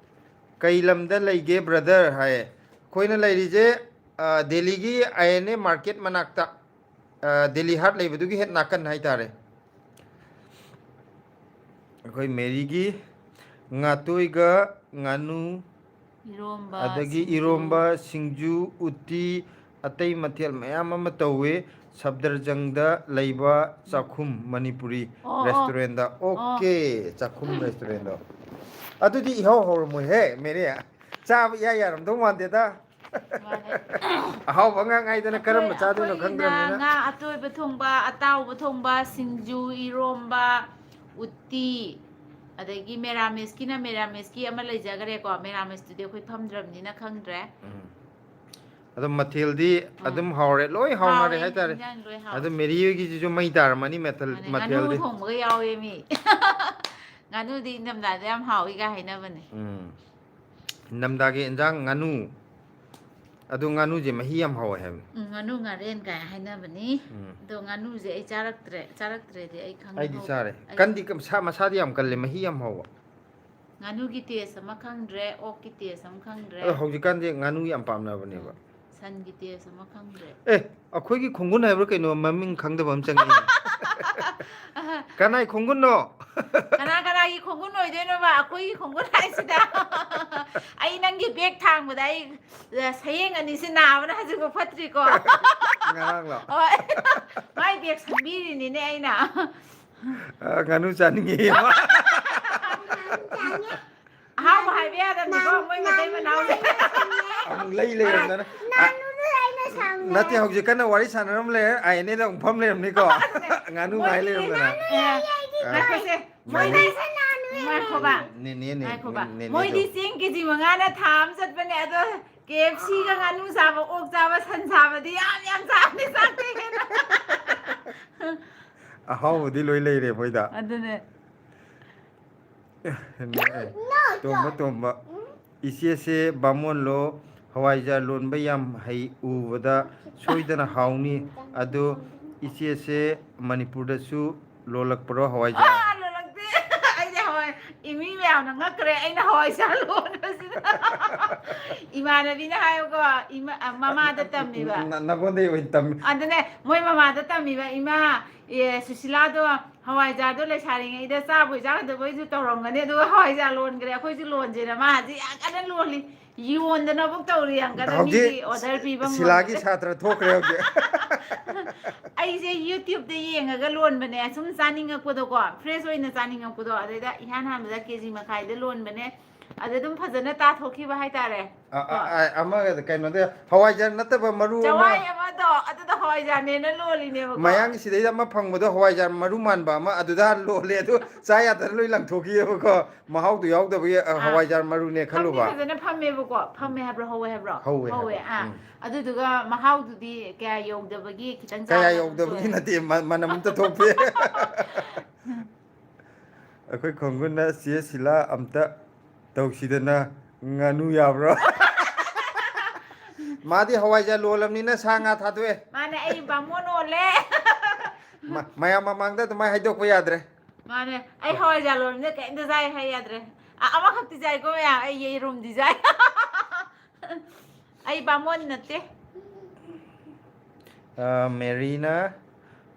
ꯀꯩ ꯂꯝꯗ ꯂꯩꯒꯦ ꯕ꯭ꯔꯗꯔ ꯍꯥꯏꯌꯦ ꯑꯩꯈꯣꯏꯅ ꯂꯩꯔꯤꯁꯦ ꯗꯦꯜꯂꯤꯒꯤ ꯑꯥꯏ ꯑꯦꯟ ꯑꯦ ꯃꯥꯔꯀꯦꯠ ꯃꯅꯥꯛꯇ ꯗꯦꯜꯂꯤ ꯍꯥꯔꯠ ꯂꯩꯕꯗꯨꯒꯤ ꯍꯦꯛ ꯅꯥꯀꯟ ꯍꯥꯏꯇꯥꯔꯦ ꯑꯩꯈꯣꯏ ꯃꯦꯔꯤꯒꯤ ꯉꯥꯇꯣꯏꯒ ꯉꯥꯅꯨ ꯏꯔꯣꯝꯕ ꯑꯗꯒꯤ ꯁꯤꯡꯖꯨ ꯏꯔꯣꯝꯕ ꯁꯤꯡꯖꯨ ꯎꯇꯤ ꯑꯇꯩ ꯃꯊꯦꯜ ꯃꯌꯥꯝ ꯑꯃ ꯇꯧꯋꯤ ꯁꯕꯗꯔꯖꯪꯗ ꯂꯩꯕ ꯆꯥꯛꯈꯨꯝ ꯃꯅꯤꯄꯨꯔꯤ ꯑꯣ ꯑꯣ ꯔꯦꯁꯇꯨꯔꯦꯟꯗ ꯑꯣ ꯑꯣꯀꯦ ꯆꯥꯛꯈꯨꯝ ꯔꯦꯁꯇꯨꯔꯦꯟꯗꯣ ꯑꯗꯨꯗꯤ ꯏꯍꯥꯎ ꯍꯧꯔꯝꯃꯣꯏꯍꯦ ꯃꯦꯔꯤ ꯆꯥꯕ ꯏꯌꯥ ꯌꯥꯔꯝꯗꯧ ꯃꯥꯟꯗꯦꯗ ꯃꯥꯅꯦ ꯑꯍꯥꯎꯕ ꯑꯉꯥꯡ ꯉꯥꯏꯗꯅ ꯀꯔꯝꯕ ꯆꯥꯗꯣꯏꯅꯣ ꯑꯩꯈꯣꯏꯒꯤꯅ ꯈꯪꯗ꯭ꯔꯕꯅꯤꯅ ꯉꯥ ꯑꯇꯣꯏꯕ ꯊꯣꯡꯕ ꯑꯇꯥꯎꯕ ꯊꯣꯡꯕ ꯁꯤꯡꯖꯨ ꯏꯔꯣꯝꯕ ꯎꯠꯇꯤ ꯑꯗꯒꯤ ꯃꯦꯔꯥꯃꯤꯁꯀꯤꯅ ꯃꯦꯔꯥꯃꯤꯁꯀꯤ ꯑꯃ ꯂꯩꯖꯈ꯭ꯔꯦꯀꯣ ꯃꯦꯔꯥꯃꯤꯁꯇꯨꯗꯤ ꯑꯩꯈꯣꯏ ꯐꯝꯗ꯭ꯔꯕꯅꯤꯅ ꯈꯪꯗ꯭ꯔꯦ ꯑꯗꯣ ꯃꯊꯦꯜꯗꯤ ꯎꯝ ꯑꯗꯨꯝ ꯍꯥꯎꯔꯦ ꯂꯣꯏ ꯍꯥꯎꯅꯔꯦ ꯍꯥꯎꯋꯦ ꯍꯥꯏꯇꯥꯔꯦ ꯏꯟꯖꯥꯡ ꯂꯣꯏ ꯑꯗꯣ ꯍꯥꯎꯋꯦ ꯃꯦꯔꯤ ꯍꯣꯏꯒꯤꯁꯤꯁꯨ ꯃꯩ ꯇꯥꯔꯝꯃꯅꯤ ꯃꯥꯅꯦ ꯉꯥꯅꯨ ꯃꯊꯦꯜꯗꯤ ꯊꯣꯡꯕꯒ ꯌꯥꯎꯋꯦ ꯃꯤ ꯉꯥꯅꯨꯗꯤ ꯏꯪꯊꯝꯊꯥꯗ ꯌꯥꯝ ꯍꯥꯎꯏꯒ ꯍꯥꯏꯅꯕꯅꯦ ꯅꯤꯡꯊꯝꯊꯥꯒꯤ ꯏꯟꯖꯥꯡ ꯉꯥꯅꯨ ꯑꯗꯣ ꯉꯥꯅꯨꯁꯦ ꯃꯍꯤ ꯌꯥꯝ ꯍꯥꯎꯋꯦ ꯍꯥꯏꯕꯅꯤ ꯉꯥꯅꯨ ꯉꯥꯔꯦꯟ ꯀꯥꯏ ꯍꯥꯏꯅꯕꯅꯤ ꯎꯝ ꯑꯗꯣ ꯉꯥꯅꯨꯁꯦ ꯑꯩ ꯆꯥꯔꯛꯇ꯭ꯔꯦꯗꯤ ꯑꯩ ꯑꯩꯗꯤ ꯈꯪꯍꯧ ꯆꯥꯔꯦ ꯑꯩ ꯀꯟꯗꯤ ꯃꯁꯥꯗꯤ ꯌꯥꯝ ꯀꯜꯂꯦ ꯃꯍꯤ ꯌꯥꯝ ꯍꯥꯎꯕ ꯉꯥꯅꯨꯒꯤ ꯇꯦꯁ ꯑꯃ ꯈꯪꯗ꯭ꯔꯦ ꯑꯣꯛꯀꯤ ꯇꯦꯁ ꯑꯃ ꯈꯪꯗ꯭ꯔꯦ ꯑꯗꯣ ꯍꯧꯖꯤꯛꯀꯥꯟꯁꯦ ꯉꯥꯅꯨ ꯌꯥꯝ ꯄꯥꯝꯅꯕꯅꯦꯕ ꯁꯟꯒꯤ ꯇꯦꯁ ꯑꯃ ꯈꯪꯗ꯭ꯔꯦ ꯑꯩꯈꯣꯏꯒꯤ ꯈꯣꯡꯒꯨꯟ ꯍꯥꯏꯕ꯭ꯔꯥ ꯀꯩꯅꯣ ꯃꯃꯤꯡ ꯈꯪꯗꯕ ꯑꯃ ꯆꯪꯉꯤ ꯀꯅꯥꯏ ꯈꯣꯡꯒꯨꯟꯅꯣ ꯀꯅꯥꯒꯤ ꯈꯣꯡꯒꯨꯟ ꯑꯣꯏꯗꯣꯏꯅꯣꯕ ꯑꯩꯈꯣꯏꯒꯤ ꯈꯣꯡꯒꯨꯟ ꯍꯥꯏꯁꯤꯗ ꯑꯩ ꯅꯪꯒꯤ ꯕꯦꯛ ꯊꯥꯡꯕꯗ ꯑꯩ ꯁꯌꯦꯡ ꯑꯅꯤꯁꯤ ꯅꯥꯕꯅ ꯍꯧꯖꯤꯛꯐꯥꯎ ꯐꯠꯇ꯭ꯔꯤꯀꯣ ꯉꯔꯥꯡꯂꯣ ꯍꯣꯏ ꯃꯥꯏ ꯕꯦꯛ ꯁꯟꯕꯤꯔꯤꯅꯤꯅꯦ ꯑꯩꯅ ꯉꯥꯅꯨ ꯆꯥꯅꯤꯡꯉꯦ ꯑꯍꯥꯎꯕ ꯍꯥꯏꯕ ꯌꯥꯗꯕꯅꯤꯀꯣ ꯃꯣꯏ ꯃꯇꯩ ꯃꯅꯥꯎꯁꯦ ꯑꯃꯨꯛ ꯂꯩꯔꯝꯗꯅ ꯅꯠꯇꯦ ꯍꯧꯖꯤꯛ ꯀꯟꯅ ꯋꯥꯔꯤ ꯁꯥꯟꯅꯔꯝ ꯂꯩꯔꯦ ꯑꯥꯏ ꯑꯦꯟ ꯑꯦꯗ ꯑꯃꯨꯛ ꯐꯝ ꯂꯩꯔꯝꯅꯤꯀꯣ ꯉꯥꯅꯨ ꯉꯥꯏ ꯃꯣꯏꯗꯤ ꯂꯩꯔꯝꯗꯅ ꯉꯥꯏꯈꯣꯁꯦ ꯃꯣꯏꯗꯤ ꯉꯥꯏꯈꯣꯕ ꯅꯦꯅꯦꯅꯦ ꯉꯥꯏꯈꯣꯕ ꯅꯦꯅꯦꯗꯣ ꯃꯣꯏꯗꯤ ꯆꯦꯡ ꯀꯦꯖꯤ 5ꯅ ꯊꯥ ꯑꯃ ꯆꯠꯄꯅꯦ ꯑꯗꯣ KFCꯒ ꯉꯥꯅꯨ ꯆꯥꯕ ꯑꯣꯛ ꯆꯥꯕ ꯁꯟ ꯆꯥꯕꯗꯤ ꯌꯥꯝ ꯆꯥꯕꯅꯤ ꯆꯥꯛꯇꯩ ꯍꯦꯟꯅ ꯑꯍꯥꯎꯕꯗꯤ ꯂꯣꯏ ꯂꯩꯔꯦ ꯃꯣꯏꯗ ꯑꯗꯨꯅꯦ ꯇꯣꯝꯕ ꯏꯆꯦꯁꯦ ꯕꯥꯃꯣꯟꯂꯣ ꯍꯋꯥꯏꯖꯥꯔ ꯂꯣꯟꯕ ꯌꯥꯝ ꯍꯩ ꯎꯕꯗ ꯁꯣꯏꯗꯅ ꯍꯥꯎꯅꯤ ꯑꯗꯣ ꯏꯆꯦꯁꯦ ꯃꯅꯤꯄꯨꯔꯗꯁꯨ ꯂꯣꯜꯂꯛꯄ꯭ꯔꯣ ꯍꯋꯥꯏꯖꯥꯔ ꯂꯣꯜꯂꯛꯇꯦ ꯑꯩꯗꯤ ꯍꯋꯥꯏ ꯃꯤ ꯃꯌꯥꯝꯅ ꯉꯛꯈ꯭ꯔꯦ ꯑꯩꯅ ꯍꯋꯥꯏꯖꯥꯔ ꯂꯣꯟꯕꯁꯤꯗ ꯏꯃꯥꯟꯅꯕꯤꯅ ꯍꯥꯏꯌꯨꯀꯣ ꯃꯃꯥꯗ ꯇꯝꯃꯤꯕ ꯅꯉꯣꯟꯗꯩ ꯑꯣꯏꯅ ꯇꯝꯃꯤ ꯑꯗꯨꯅꯦ ꯃꯣꯏ ꯃꯃꯥꯗ ꯇꯝꯃꯤꯕ ꯏꯃꯥ ꯁꯨꯁꯤꯂꯥꯗꯣ ꯍꯋꯥꯏꯖꯥꯔꯗꯣ ꯂꯩꯁꯥꯔꯤꯉꯩꯗ ꯆꯥꯕꯣꯏ ꯆꯥꯗꯕꯣꯏꯁꯨ ꯇꯧꯔꯝꯒꯅꯤ ꯑꯗꯨꯒ ꯍꯋꯥꯏꯖꯥꯔ ꯂꯣꯟꯈ꯭ꯔꯦ ꯑꯩꯈꯣꯏꯁꯨ ꯂꯣꯟꯁꯤꯔ ꯃꯥ ꯍꯧꯖꯤꯛ ꯌꯥꯝ ꯀꯟꯅ ꯂꯣꯜꯂꯤ ꯌꯣꯟꯗꯅꯕꯨ ꯇꯧꯔꯤ ꯌꯥꯝ ꯀꯟꯅ ꯃꯤꯒꯤ ꯍꯧꯖꯤꯛ ꯑꯣꯔꯗꯔ ꯄꯤꯕ ꯁꯤꯂꯥꯒꯤ ꯉꯝꯗ꯭ꯔꯦ ꯁꯥꯇ꯭ꯔ ꯊꯣꯛꯈ꯭ꯔꯦ ꯍꯧꯖꯤꯛ ꯑꯩꯁꯦ ꯌꯨꯇ꯭ꯌꯨꯕꯇ ꯌꯦꯡꯉꯒ ꯂꯣꯟꯕꯅꯦ ꯁꯨꯝ ꯆꯥꯅꯤꯡꯉꯛꯄꯗꯣꯀꯣ ꯐ꯭ꯔꯦꯁ ꯑꯣꯏꯅ ꯆꯥꯅꯤꯡꯉꯛꯄꯗꯣ ꯑꯗꯩꯗ ꯏꯍꯥꯟ ꯍꯥꯟꯕꯗ KG 1/2ꯗ ꯂꯣꯟꯕꯅꯦ ꯑꯗ ꯑꯗꯨꯝ ꯐꯖꯅ ꯇꯥꯊꯣꯛꯈꯤꯕ ꯍꯥꯏꯇꯥꯔꯦ ꯑꯃꯒ ꯀꯩꯅꯣꯗ ꯍꯋꯥꯏꯖꯥꯔ ꯅꯠꯇꯕ ꯃꯔꯨ ꯆꯋꯥꯏ ꯑꯃ ꯑꯃꯗꯣ ꯑꯗꯨꯗ ꯍꯋꯥꯏꯖꯥꯔꯅꯦꯅ ꯂꯣꯜꯂꯤꯅꯦꯕꯀꯣ ꯃꯌꯥꯡꯒꯤ ꯁꯤꯗꯩꯗ ꯑꯃ ꯐꯪꯕꯗꯣ ꯍꯋꯥꯏꯖꯥꯔ ꯃꯔꯨ ꯃꯥꯟꯕ ꯑꯃ ꯑꯗꯨꯗ ꯍꯥꯟꯅ ꯂꯣꯜꯂꯦ ꯑꯗꯨ ꯆꯥ ꯌꯥꯗꯅ ꯂꯣꯏ ꯂꯪꯊꯣꯛꯈꯤꯑꯕꯀꯣ ꯃꯍꯥꯎꯗꯣ ꯌꯥꯎꯗꯕꯒꯤ ꯍꯋꯥꯏꯖꯥꯔ ꯃꯔꯨꯅꯦ ꯐꯝꯗꯤ ꯈꯜꯂꯨꯕ ꯐꯖꯅ ꯐꯝꯃꯦꯕꯀꯣ ꯐꯝꯃꯦ ꯍꯥꯏꯕ꯭ꯔꯣ ꯍꯧꯋꯦ ꯍꯥꯏꯕ꯭ꯔꯣ ꯍꯧꯋꯦ ꯍꯧꯋꯦ ꯍꯥꯏꯕ ꯑꯗꯨꯗꯨꯒ ꯃꯍꯥꯎꯗꯨꯗꯤ ꯀꯌꯥ ꯌꯧꯗꯕꯒꯤ ꯈꯤꯇꯪ ꯀꯌꯥ ꯆꯥꯕꯗ ꯑꯗꯨꯝ ꯌꯧꯗꯕꯒꯤ ꯇꯣꯛꯑꯦ ꯅꯠꯇꯦ ꯃꯅꯝ ꯑꯝꯇ ꯊꯣꯛꯇꯦ ꯑꯩꯈꯣꯏ ꯈꯣꯡꯒꯨꯟꯅ ꯆꯦ ꯁꯤꯂꯥ ꯑꯝꯇ ꯇꯧꯁꯤꯗꯅ ꯉꯥꯅꯨ ꯌꯥꯕ꯭ꯔꯣ ꯃꯥꯗꯤ ꯍꯋꯥꯏꯖꯥꯔ ꯂꯣꯜꯂꯕꯅꯤꯅ ꯁꯥ ꯉꯥ ꯊꯥꯗꯣꯛꯑꯦ ꯃꯥꯅꯦ ꯑꯩ ꯕꯥꯃꯣꯟ ꯑꯣꯜꯂꯦ ꯃꯌꯥꯝ ꯃꯃꯥꯡꯗ ꯑꯗꯨꯃꯥꯏꯅ ꯍꯥꯏꯗꯣꯛꯄ ꯌꯥꯗ꯭ꯔꯦ ꯃꯥꯅꯦ ꯑꯩ ꯍꯋꯥꯏꯖꯥꯔ ꯂꯣꯟꯕꯅꯤꯅ ꯀꯩꯝꯇ ꯆꯥꯏ ꯍꯥꯏ ꯌꯥꯗ꯭ꯔꯦ ꯑꯃꯈꯛꯇꯤ ꯆꯥꯏꯀꯣ ꯃꯌꯥꯝ ꯑꯩ ꯌꯦꯔꯨꯝꯗꯤ ꯆꯥꯏ ꯑꯩ ꯕꯥꯃꯣꯟ ꯅꯠꯇꯦ ꯃꯦꯔꯤꯅ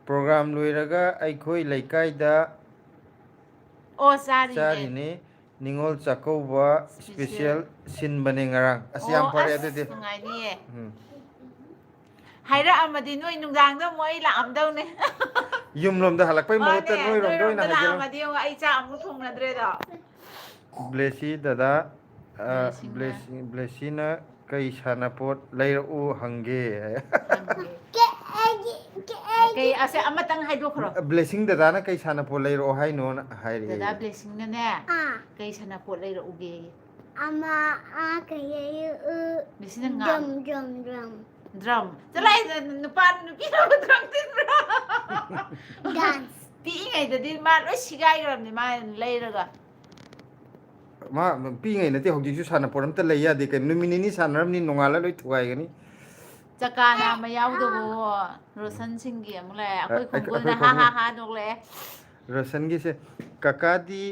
ꯄ꯭ꯔꯣꯒ꯭ꯔꯥꯝ ꯂꯣꯏꯔꯒ ꯑꯩꯈꯣꯏ ꯂꯩꯀꯥꯏꯗ ꯑꯣ ꯆꯥꯔꯤꯅꯦ ꯆꯥꯔꯤꯅꯤ ꯅꯤꯉꯣꯜ ꯆꯥꯛꯀꯧꯕ ꯏꯁꯄꯤꯁꯦꯜ ꯏꯁꯄꯤꯁꯦꯜ ꯁꯤꯟꯕꯅꯦ ꯉꯔꯥꯡ ꯑꯁ ꯌꯥꯝ ꯑꯣ ꯐꯔꯦ ꯑꯁ ꯑꯗꯨꯗꯤ ꯅꯨꯡꯉꯥꯏꯅꯤꯌꯦ ꯎꯝ ꯍꯥꯏꯔꯛꯑꯝꯃꯗꯤ ꯅꯣꯏ ꯅꯨꯡꯗꯥꯡꯗ ꯑꯃꯨꯛ ꯑꯩ ꯂꯥꯛꯑꯝꯗꯧꯅꯦ ꯌꯨꯝꯂꯣꯝꯗ ꯍꯜꯂꯛꯄꯩ ꯃꯥꯅꯦ ꯃꯍꯨꯠꯇ ꯅꯣꯏꯔꯣꯝꯗ ꯑꯣꯏꯅ ꯅꯣꯏꯔꯣꯝꯗ ꯍꯥꯏꯖꯤꯜꯂꯣ ꯂꯥꯛꯑꯝꯃꯗꯤ ꯌꯦꯡꯉꯣ ꯑꯩ ꯆꯥꯛ ꯑꯃꯨꯛ ꯊꯣꯡꯅꯗ꯭ꯔꯦꯗꯣ ꯕ꯭ꯂꯦꯁꯤ ꯗꯗꯥ ꯕ꯭ꯂꯦꯁꯤꯡꯅ ꯕ꯭ꯂꯦꯁꯤꯅ ꯀꯩ ꯁꯥꯟꯅꯄꯣꯠ ꯂꯩꯔꯛꯎ ꯍꯪꯒꯦ ꯍꯪꯒꯦ ꯀꯩ ꯑꯁꯦ ꯑꯃꯇꯪ ꯍꯥꯏꯗꯣꯛꯈ꯭ꯔꯣ ꯕ꯭ꯂꯦꯁꯤꯡ ꯗꯗꯥꯅ ꯀꯩ ꯁꯥꯟꯅꯄꯣꯠ ꯂꯩꯔꯛꯑꯣ ꯍꯥꯏꯅꯣꯅ ꯗꯗꯥ ꯍꯥꯏꯔꯛꯑꯦ ꯕ꯭ꯂꯦꯁꯤꯡꯅꯅꯦ ꯀꯩ ꯁꯥꯟꯅꯄꯣꯠ ꯂꯩꯔꯛꯎꯒꯦ Ama kaya ꯕ꯭ꯂꯦꯁꯤꯡꯅ ꯉꯥ drum. ꯗ꯭ꯔꯝ ꯆꯠꯂꯣ ꯅꯨꯄꯥ ꯅꯨꯄꯤꯅ ꯗ꯭ꯔꯝ ꯇꯤꯟꯕ꯭ꯔꯣ Dance. ꯄꯤꯛꯏꯉꯩꯗꯗꯤ ꯃꯥ ꯂꯣꯏ ꯁꯤꯒꯥꯏꯈ꯭ꯔꯕꯅꯤ ꯃꯥ ꯂꯩꯔꯒ ꯃꯥ ꯄꯤꯛꯏꯉꯩ ꯅꯠꯇꯦ ꯍꯧꯖꯤꯛꯁꯨ ꯁꯥꯟꯅꯄꯣꯠ ꯑꯝꯇ ꯂꯩ ꯌꯥꯗꯦ ꯀꯩꯅꯣ ꯅꯨꯃꯤꯠ ꯅꯤꯅꯤ ꯁꯥꯟꯅꯔꯝꯅꯤ ꯅꯣꯡꯉꯥꯜꯂ ꯂꯣꯏ ꯊꯨꯒꯥꯏꯒꯅꯤ ꯆꯀꯥ ꯅꯥꯝꯃ ꯌꯥꯎꯗꯕꯋꯣ ꯔꯣꯁꯟꯁꯤꯡꯒꯤ ꯑꯃꯨꯛ ꯂꯥꯛꯑꯦ ꯑꯩꯈꯣꯏ ꯈꯣꯡꯒꯨꯜꯅ ꯑꯩꯈꯣꯏ ꯍꯥ ꯍꯥ ꯈꯣꯡꯒꯨꯜ ꯍꯥ ꯅꯣꯛꯂꯛꯑꯦ ꯔꯣꯁꯟꯒꯤꯁꯦ ꯀꯀꯥꯗꯤ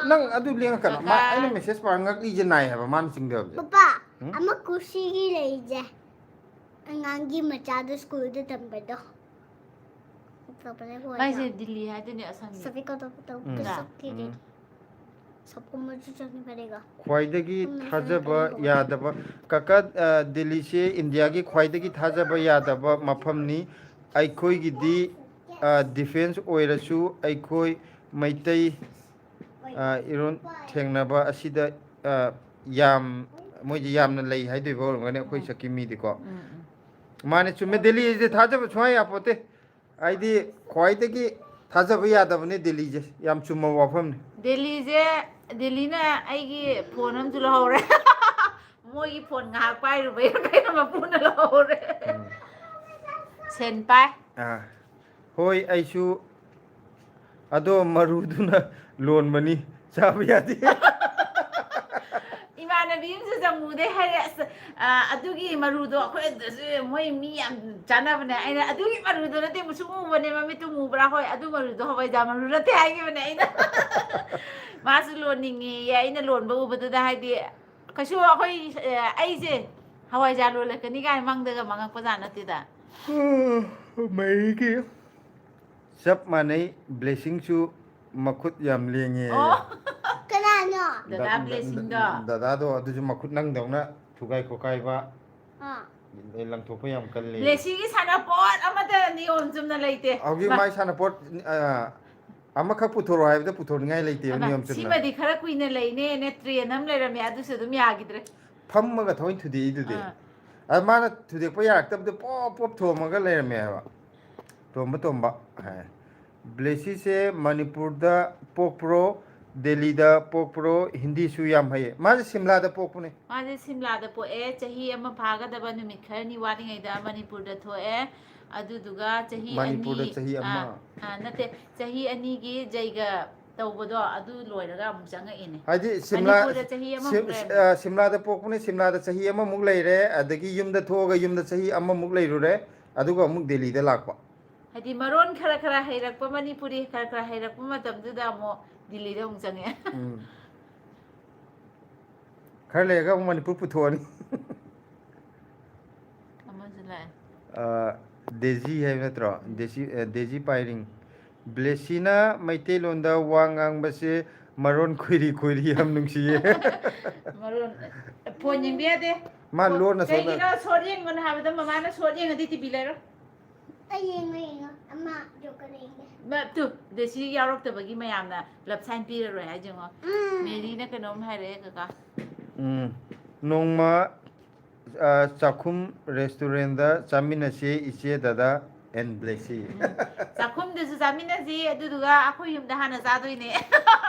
ꯅꯪ ꯑꯗꯨ ꯂꯦꯡꯉꯛꯀꯅꯣ ꯀꯀꯥ ꯑꯩꯅ ꯃꯦꯁꯦꯖ ꯄꯥꯔ ꯉꯛꯂꯤꯁꯦ ꯅꯥꯏ ꯍꯥꯏꯕ ꯃꯥꯅ ꯆꯤꯡꯗꯕꯁꯦ Papa, ama kusigi leije. Angangi machado school de tambedo. ꯃꯥꯏꯁꯦ ꯗꯤꯜꯂꯤ ꯍꯥꯏꯗꯣꯏꯅꯦ ꯑꯁꯥꯝꯒꯤ सभी को तो सबके लिए सबको मुझे चलनी पड़ेगा ꯈ꯭ꯋꯥꯏꯗꯒꯤ ꯊꯥꯖꯕ ꯌꯥꯗꯕ ꯀꯀꯥ ꯗꯦꯜꯂꯤꯁꯦ ꯏꯟꯗꯤꯌꯥꯒꯤ ꯈ꯭ꯋꯥꯏꯗꯒꯤ ꯊꯥꯖꯕ ꯌꯥꯗꯕ ꯃꯐꯝꯅꯤ ꯑꯩꯈꯣꯏꯒꯤꯗꯤ ꯗꯤꯐꯦꯟꯁ ꯑꯣꯏꯔꯁꯨ ꯑꯩꯈꯣꯏ ꯃꯩꯇꯩ ꯏꯔꯣꯟ ꯊꯦꯡꯅꯕ ꯑꯁꯤꯗ ꯃꯣꯏꯁꯦ ꯌꯥꯝꯅ ꯂꯩ ꯍꯥꯏꯗꯣꯏꯕ ꯑꯣꯏꯔꯝꯒꯅꯤ ꯑꯩꯈꯣই ꯁꯛꯀꯤ ꯃꯤꯗꯤꯀꯣ ꯃꯥꯅꯦ ꯆꯨꯝꯃꯦ ꯗꯦꯜꯂꯤꯁꯦ ꯊꯥꯖꯕ ꯁꯨꯡꯌꯥ ꯌꯥꯄꯣꯠꯇꯦ ꯑꯩꯗꯤ ꯈ꯭ꯋꯥꯏꯗꯒꯤ ꯊꯥꯖꯕ ꯌꯥꯗꯕꯅꯦ ꯗꯦꯜꯂꯤꯁꯦ ꯌꯥꯝ ꯆꯨꯝꯕ ꯋꯥꯐꯝꯅꯤ ꯗꯦꯜꯂꯤꯁꯦ ꯗꯦꯜꯂꯤꯅ ꯑꯩꯒꯤ ꯐꯣꯟ ꯑꯃꯁꯨ ꯂꯧꯍꯧꯔꯦ ꯃꯣꯏꯒꯤ ꯐꯣꯟ ꯉꯥꯏꯍꯥꯛ ꯄꯥꯏꯔꯨꯕꯩꯔ ꯀꯩꯅꯣ ꯃꯄꯨꯅ ꯂꯧꯍꯧꯔꯦ ꯁꯦꯟ ꯄꯥꯏ ꯍꯣꯏ ꯑꯩꯁꯨ ꯑꯗꯣ ꯃꯔꯨꯗꯨꯅ ꯂꯣꯟꯕꯅꯤ ꯆꯥꯕ ꯌꯥꯗꯦ ꯏꯃꯥꯟꯅꯕꯤ ꯑꯃꯁꯨ ꯖꯃꯨꯗꯩ ꯍꯥꯏꯔꯦ ꯑꯁ ꯑꯗꯨꯒꯤ ꯃꯔꯨꯗꯣ ꯑꯩꯈꯣꯏ ꯑꯗꯨꯁꯨ ꯃꯣꯏ ꯃꯤ ꯌꯥꯝ ꯆꯥꯅꯕꯅꯦ ꯑꯩꯅ ꯑꯗꯨꯒꯤ ꯃꯔꯨꯗꯣ ꯅꯠꯇꯦ ꯃꯨꯁꯨꯛ ꯃꯨꯕꯅꯦ ꯃꯃꯤꯠꯇꯨ ꯃꯨꯕ꯭ꯔꯥ ꯍꯣꯏ ꯑꯗꯨ ꯃꯔꯨꯗꯣ ꯍꯋꯥꯏꯖꯥꯔ ꯃꯔꯨ ꯅꯠꯇꯦ ꯍꯥꯏꯈꯤꯕꯅꯦ ꯑꯩꯅ ꯃꯥꯁꯨ ꯂꯣꯟꯅꯤꯡꯉꯦꯌꯦ ꯑꯩꯅ ꯂꯣꯟꯕ ꯎꯕꯗꯨꯗ ꯍꯥꯏꯗꯤ ꯀꯩꯁꯨ ꯑꯩꯈꯣꯏ ꯑꯩꯁꯦ ꯍꯋꯥꯏꯖꯥꯔ ꯂꯣꯜꯂꯛꯀꯅꯤ ꯀꯥꯏꯅ ꯃꯪꯗꯒ ꯃꯪꯉꯛꯄꯖꯥꯠ ꯅꯠꯇꯦꯗ ꯃꯩꯒꯤ ꯆꯞ ꯃꯥꯟꯅꯩ ꯕ꯭ꯂꯦꯁꯤꯡꯁꯨ ꯃꯈꯨꯠ ꯌꯥꯝ ꯂꯦꯡꯉꯦ ꯑꯣ Kanano? ꯗꯗꯥ ꯕ꯭ꯂꯦꯁꯤꯡꯗꯣ ꯗꯗꯥꯗꯣ ꯑꯗꯨꯁꯨ ꯃꯈꯨꯠ ꯅꯪꯗꯧꯅ ꯊꯨꯒꯥꯏ ꯈꯣꯠꯀꯥꯏꯕ ꯂꯪꯊꯣꯛꯄ ꯌꯥꯝ ꯀꯜꯂꯤ ꯕ꯭ꯂꯦꯁꯤꯡꯒꯤ ꯁꯥꯟꯅꯄꯣꯠ ꯑꯃꯠꯇ ꯅꯤꯌꯣꯝ ꯆꯨꯝꯅ ꯂꯩꯇꯦ ꯍꯧꯖꯤꯛ ꯃꯥꯏ ꯁꯥꯟꯅꯄꯣꯠ ꯑꯃꯈꯛ ꯄꯨꯊꯣꯔꯛꯑꯣ ꯍꯥꯏꯕꯗ ꯄꯨꯊꯣꯛꯅꯤꯡꯉꯥꯏ ꯂꯩꯇꯦꯕ ꯑꯃ ꯅꯤꯌꯣꯝ ꯆꯨꯝꯅ ꯁꯤꯃꯗꯤ ꯈꯔ ꯀꯨꯏꯅ ꯂꯩꯅꯦꯅ ꯇ꯭ꯔꯦꯟ ꯑꯃ ꯂꯩꯔꯝꯃꯦ ꯑꯗꯨꯁꯨ ꯑꯗꯨꯝ ꯌꯥꯈꯤꯗ꯭ꯔꯦ ꯐꯝꯃꯒ ꯊꯑꯣꯏ ꯊꯨꯗꯦꯛꯏꯗꯨꯗꯤ ꯑꯥ ꯑꯗ ꯃꯥꯅ ꯊꯨꯗꯦꯛꯄ ꯌꯥꯔꯛꯇꯕꯗꯣ ꯄꯣꯞ ꯄꯣꯞ ꯊꯣꯝꯃꯒ ꯂꯩꯔꯝꯃꯦ ꯍꯥꯏꯕ ꯇꯣꯝꯕ ꯍꯥꯏ ꯕ꯭ꯂꯦꯁꯤꯁꯦ ꯃꯅꯤꯄꯨꯔꯗ ꯄꯣꯛꯄ꯭ꯔꯣ ꯗꯦꯜꯂꯤꯗ ꯄꯣꯛꯄ꯭ꯔꯣ ꯍꯤꯟꯗꯤꯁꯨ ꯌꯥꯝ ꯍꯩꯌꯦ ꯃꯥꯁꯦ ꯁꯤꯝꯂꯥꯗ ꯄꯣꯛꯄꯅꯦ ꯃꯥꯁꯦ ꯁꯤꯝꯂꯥꯗ ꯄꯣꯛꯑꯦ ꯆꯍꯤ ꯑꯃ ꯐꯥꯒꯗꯕ ꯅꯨꯃꯤꯠ ꯈꯔꯅꯤ ꯋꯥꯠꯂꯤꯉꯩꯗ ꯃꯅꯤꯄꯨꯔꯗ ꯊꯣꯛꯑꯦ ꯑꯗꯨꯗꯨꯒ ꯆꯍꯤ ꯑꯅꯤ ꯃꯅꯤꯄꯨꯔꯗ ꯆꯍꯤ ꯑꯃ ꯅꯠꯇꯦ ꯆꯍꯤ ꯑꯅꯤꯒꯤ ꯖꯩꯒ ꯇꯧꯕꯗꯣ ꯑꯗꯨ ꯂꯣꯏꯔꯒ ꯑꯃꯨꯛ ꯆꯪꯉꯛꯏꯅꯦ ꯍꯥꯏꯗꯤ ꯃꯅꯤꯄꯨꯔꯗ ꯆꯍꯤ ꯑꯃꯃꯨꯛ ꯂꯩꯔꯝꯃꯦ ꯁꯤꯝꯂꯥꯗ ꯄꯣꯛꯄꯅꯦ ꯁꯤꯝꯂꯥꯗ ꯆꯍꯤ ꯑꯃꯃꯨꯛ ꯂꯩꯔꯦ ꯑꯗꯒꯤ ꯌꯨꯝꯗ ꯊꯣꯛꯑꯒ ꯌꯨꯝꯗ ꯆꯍꯤ ꯑꯃꯃꯨꯛ ꯂꯩꯔꯨꯔꯦ ꯑꯗꯨꯒ ꯑꯃꯨꯛ ꯗꯦꯜꯂꯤꯗ ꯂꯥꯛꯄ ꯍꯥꯏꯗꯤ ꯃꯔꯣꯟ ꯈꯔ ꯈꯔ ꯍꯩꯔꯛꯄ ꯃꯅꯤꯄꯨꯔꯤ ꯈꯔ ꯈꯔ ꯍꯩꯔꯛꯄ ꯃꯇꯝꯗꯨꯗ ꯑꯃꯨꯛ ꯗꯤꯜꯂꯤꯗ ꯑꯃꯨꯛ ꯆꯪꯉꯛꯑꯦ ꯈꯔ ꯂꯩꯔꯒ ꯑꯃꯨꯛ ꯃꯅꯤꯄꯨꯔ ꯄꯨꯊꯣꯛꯑꯅꯤ ꯑꯃꯁꯨ ꯂꯥꯛꯑꯦ ꯗꯦꯖꯤ ꯍꯥꯏꯕ ꯅꯠꯇ꯭ꯔꯣ ꯗꯦꯖꯤ ꯄꯥꯏꯔꯤꯡ ꯕ꯭ꯂꯦꯁꯤꯅ ꯃꯩꯇꯩꯂꯣꯟꯗ ꯋꯥ ꯉꯥꯡꯕꯁꯦ ꯃꯔꯣꯟ ꯈꯣꯏꯔꯤ ꯌꯥꯝ ꯅꯨꯡꯁꯤꯌꯦ ꯃꯔꯣꯟ ꯐꯣꯟ ꯌꯦꯡꯕ ꯌꯥꯗꯦ ꯃꯥ ꯂꯣꯟꯅ ꯁꯣꯟꯅ ꯀꯩꯒꯤꯅꯣ ꯁꯣꯔꯠ ꯌꯦꯡꯒꯅꯣ ꯍꯥꯏꯕꯗ ꯃꯃꯥꯅ ꯁꯣꯔꯠ ꯌꯦꯡꯉꯗꯤ ꯇꯤꯚꯤ ꯂꯩꯔꯣ Ay, yenga. ꯑꯃ ꯖꯣꯀꯔ ꯂꯩꯅꯦ ꯇꯨ ꯗꯦꯁꯤ ꯌꯥꯎꯔꯛꯇꯕꯒꯤ ꯃꯌꯥꯝꯅ ꯂꯞ ꯁꯥꯏꯟ ꯄꯤꯔꯔꯣꯏ ꯍꯥꯏꯖꯉꯣ ꯃꯦꯔꯤꯅ ꯀꯩꯅꯣꯝ ꯍꯥꯏꯔꯛꯑꯦ ꯀꯀꯥ ꯅꯣꯡꯃ ꯆꯥꯛꯈꯨꯝ ꯔꯦꯁꯇꯨꯔꯦꯟꯗ ꯆꯥꯃꯤꯟꯅꯁꯤ ꯏꯆꯦ ꯗꯗꯥ ꯑꯦꯟ ꯕ꯭ꯂꯦꯁꯤ ꯆꯥꯛꯈꯨꯝꯗꯁꯨ ꯆꯥꯃꯤꯟꯅꯁꯤ ꯑꯗꯨꯗꯨꯒ ꯑꯩꯈꯣꯏ ꯌꯨꯝꯗ ꯍꯥꯟꯅ ꯆꯥꯗꯣꯏꯅꯦ